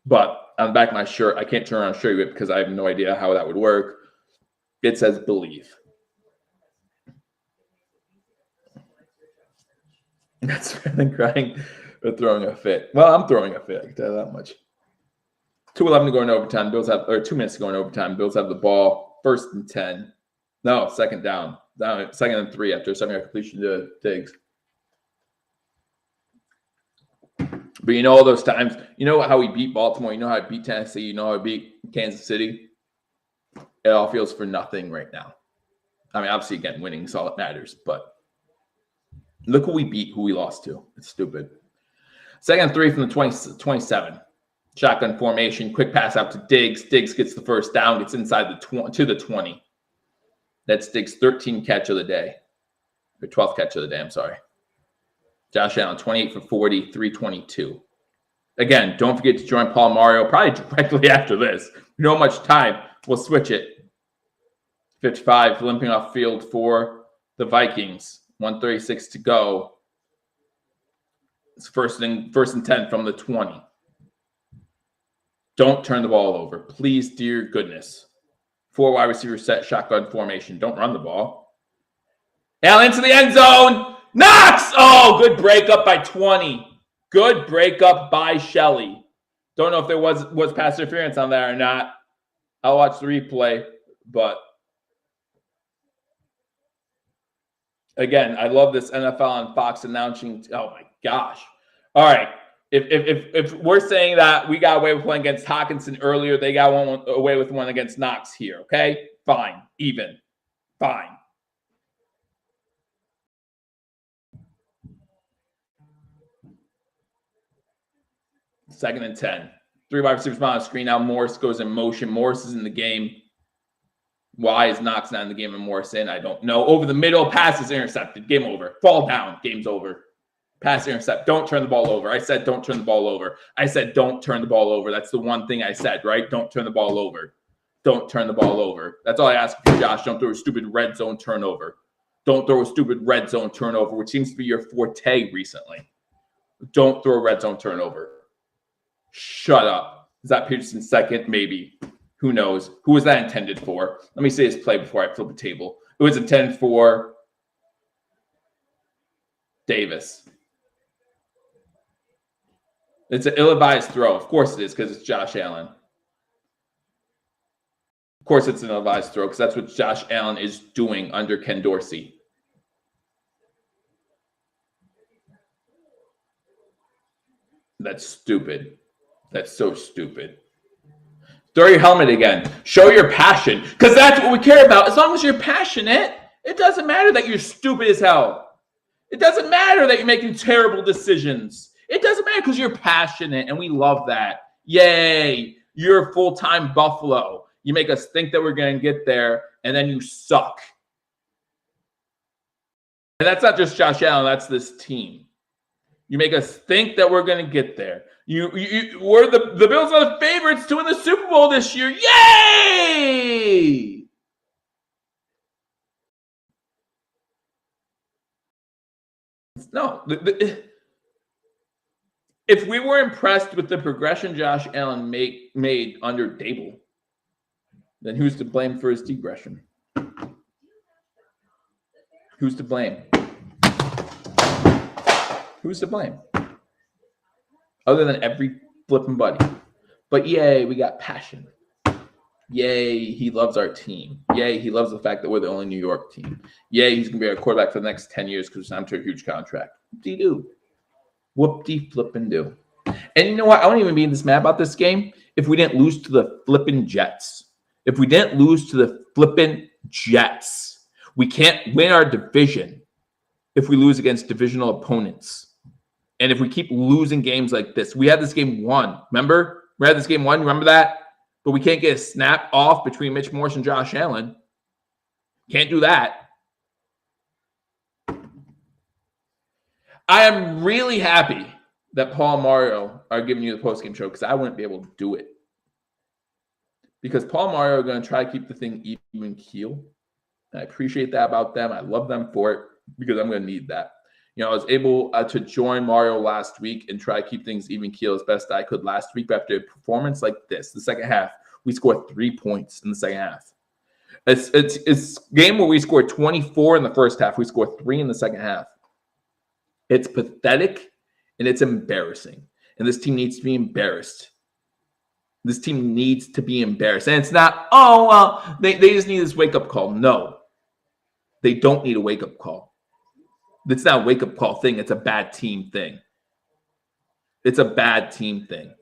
But on the back of my shirt, I can't turn around and show you it because I have no idea how that would work. It says believe. That's better than crying or throwing a fit. Well, I'm throwing a fit. I can tell you that much. 2:11 to go in overtime. 2 minutes to go in overtime. Bills have the ball. 1st and 10. No, 2nd down. 2nd and 3 after a 7-yard completion to Diggs. But you know all those times, you know how we beat Baltimore, you know how I beat Tennessee, you know how I beat Kansas City. It all feels for nothing right now. I mean, obviously, again, winning is all that matters, but look who we beat, who we lost to. It's stupid. 2nd and 3 from the 27. Shotgun formation, quick pass out to Diggs. Diggs gets the first down, gets inside to the 20. That's Diggs' 13th catch of the day. Or 12th catch of the day, I'm sorry. Josh Allen, 28 for 40, 322. Again, don't forget to join Paul Mario probably directly after this. No much time. We'll switch it. 55, limping off field for the Vikings. 1:36 to go. It's first and 10 from the 20. Don't turn the ball over. Please, dear goodness. 4 wide receiver set, shotgun formation. Don't run the ball. Allen into the end zone. Knox! Oh, good breakup by 20. Good breakup by Shelley. Don't know if there was pass interference on that or not. I'll watch the replay, but again, I love this NFL and Fox announcing. Oh my gosh! All right, if we're saying that we got away with one against Hawkinson earlier, they got away with one against Knox here. Okay, fine, even, fine. Second and 10. 3 wide receivers on the screen. Now Morris goes in motion. Morris is in the game. Why is Knox not in the game and Morris in? I don't know. Over the middle, pass is intercepted. Game over. Fall down. Game's over. Pass intercept. Don't turn the ball over. I said don't turn the ball over. I said don't turn the ball over. That's the one thing I said, right? Don't turn the ball over. Don't turn the ball over. That's all I ask for, Josh. Don't throw a stupid red zone turnover. Don't throw a stupid red zone turnover, which seems to be your forte recently. Don't throw a red zone turnover. Shut up. Is that Peterson's second? Maybe. Who knows? Who was that intended for? Let me say his play before I flip the table. It was intended for Davis. It's an ill-advised throw. Of course it is, because it's Josh Allen. Of course it's an ill-advised throw, because that's what Josh Allen is doing under Ken Dorsey. That's stupid. That's so stupid. Throw your helmet again. Show your passion, because that's what we care about. As long as you're passionate, it doesn't matter that you're stupid as hell. It doesn't matter that you're making terrible decisions. It doesn't matter because you're passionate, and we love that. Yay. You're a full-time Buffalo. You make us think that we're going to get there, and then you suck. And that's not just Josh Allen. That's this team. You make us think that we're going to get there. We're the Bills are the favorites to win the Super Bowl this year. Yay! No. If we were impressed with the progression Josh Allen made under Dable, then who's to blame for his degression? Who's to blame? Who's to blame? Other than every flipping buddy. But yay, we got passion. Yay, he loves our team. Yay, he loves the fact that we're the only New York team. Yay, he's going to be our quarterback for the next 10 years because I'm to a huge contract. Whoop-de-doo. Whoop-de-flippin'-do. And you know what? I wouldn't even be this mad about this game if we didn't lose to the flippin' Jets. If we didn't lose to the flippin' Jets. We can't win our division if we lose against divisional opponents. And if we keep losing games like this, we had this game won. Remember? We had this game won. Remember that? But we can't get a snap off between Mitch Morse and Josh Allen. Can't do that. I am really happy that Paul and Mario are giving you the postgame show because I wouldn't be able to do it. Because Paul and Mario are going to try to keep the thing even keel. And I appreciate that about them. I love them for it because I'm going to need that. You know, I was able to join Mario last week and try to keep things even keel as best I could last week. But after a performance like this, the second half, we scored 3 points in the second half. It's a game where we scored 24 in the first half. We scored 3 in the second half. It's pathetic and it's embarrassing. And this team needs to be embarrassed. This team needs to be embarrassed. And it's not, oh, well, they just need this wake-up call. No, they don't need a wake-up call. It's not a wake-up call thing. It's a bad team thing. It's a bad team thing.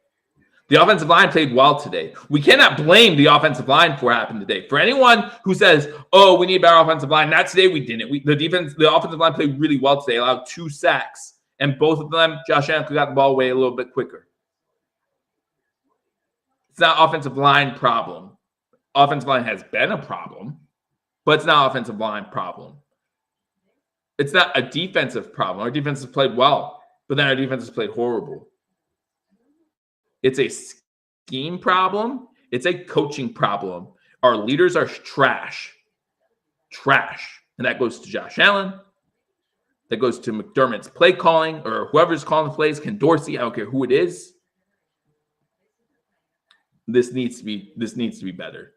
The offensive line played well today. We cannot blame the offensive line for what happened today. For anyone who says, oh, we need a better offensive line, not today, we didn't. The offensive line played really well today, allowed 2 sacks. And both of them, Josh Allen could have got the ball away a little bit quicker. It's not offensive line problem. Offensive line has been a problem, but it's not offensive line problem. It's not a defensive problem. Our defense has played well, but then our defense has played horrible. It's a scheme problem. It's a coaching problem. Our leaders are trash. Trash. And that goes to Josh Allen. That goes to McDermott's play calling, or whoever's calling the plays, Ken Dorsey, I don't care who it is. This needs to be better.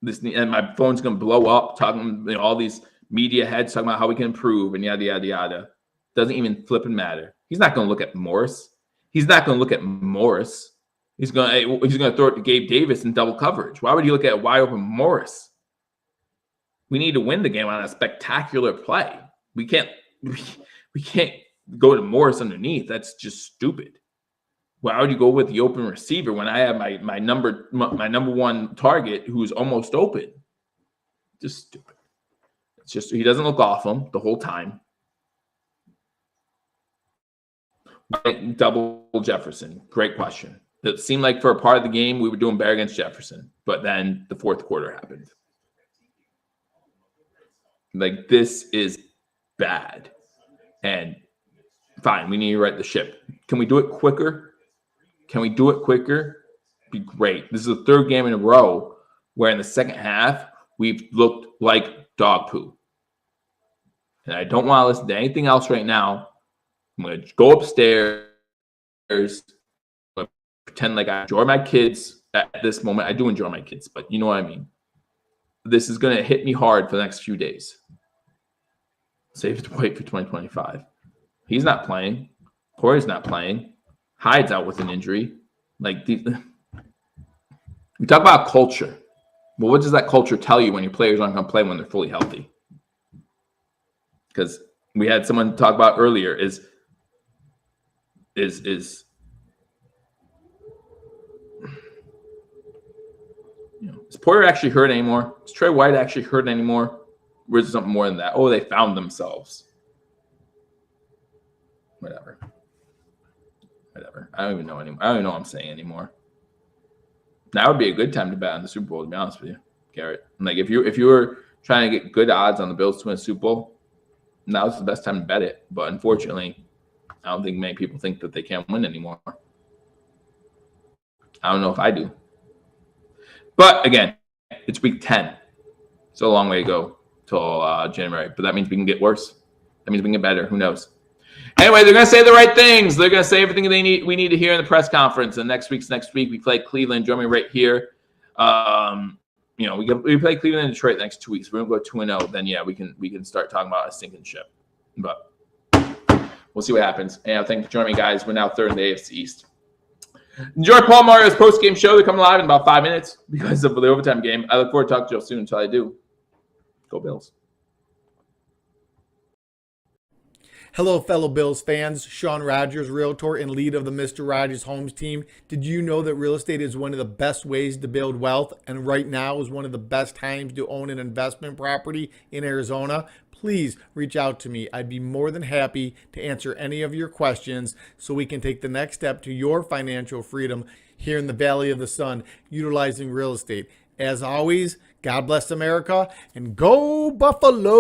And my phone's gonna blow up talking, all these media heads talking about how we can improve and yada yada yada. Doesn't even flipping matter. He's not gonna look at Morris. He's gonna throw it to Gabe Davis in double coverage. Why would he look at wide open Morris? We need to win the game on a spectacular play. We can't go to Morris underneath. That's just stupid. Why would you go with the open receiver when I have my number one target who's almost open? Just stupid. It's just he doesn't look off him the whole time. Double Jefferson. Great question. It seemed like for a part of the game we were doing better against Jefferson, but then the fourth quarter happened. Like, this is bad. And fine, we need to right the ship. Can we do it quicker? Be great. This is the third game in a row where in the second half we've looked like dog poo. And I don't want to listen to anything else right now. I'm going to go upstairs. I'm going to pretend like I enjoy my kids at this moment. I do enjoy my kids, but you know what I mean. This is going to hit me hard for the next few days. Save it to wait for 2025. He's not playing. Corey's not playing. Hyde's out with an injury. Like, we talk about culture. Well, what does that culture tell you when your players aren't going to play when they're fully healthy? Because we had someone talk about earlier is Porter actually hurt anymore? Is Trey White actually hurt anymore? Or is it something more than that? Oh, they found themselves. Whatever. I don't even know anymore. I don't even know what I'm saying anymore. Now would be a good time to bet on the Super Bowl, to be honest with you, Garrett. Like, if you were trying to get good odds on the Bills to win a Super Bowl, now's the best time to bet it. But unfortunately, I don't think many people think that they can't win anymore. I don't know if I do. But again, it's week 10. It's a long way to go till January. But that means we can get worse. That means we can get better. Who knows? Anyway, they're going to say the right things. They're going to say everything we need to hear in the press conference. And next week. We play Cleveland. Join me right here. We play Cleveland and Detroit the next 2 weeks. We're going to go 2-0. Then, yeah, we can start talking about a sinking ship. But we'll see what happens. And thanks for joining me, guys. We're now third in the AFC East. Enjoy Paul Mario's post-game show. They're coming live in about 5 minutes because of the overtime game. I look forward to talking to you soon. Until I do, go Bills. Hello, fellow Bills fans. Sean Rogers, Realtor and lead of the Mr. Rogers Homes team. Did you know that real estate is one of the best ways to build wealth, and right now is one of the best times to own an investment property in Arizona? Please reach out to me. I'd be more than happy to answer any of your questions so we can take the next step to your financial freedom here in the Valley of the Sun, utilizing real estate. As always, God bless America and go Buffalo!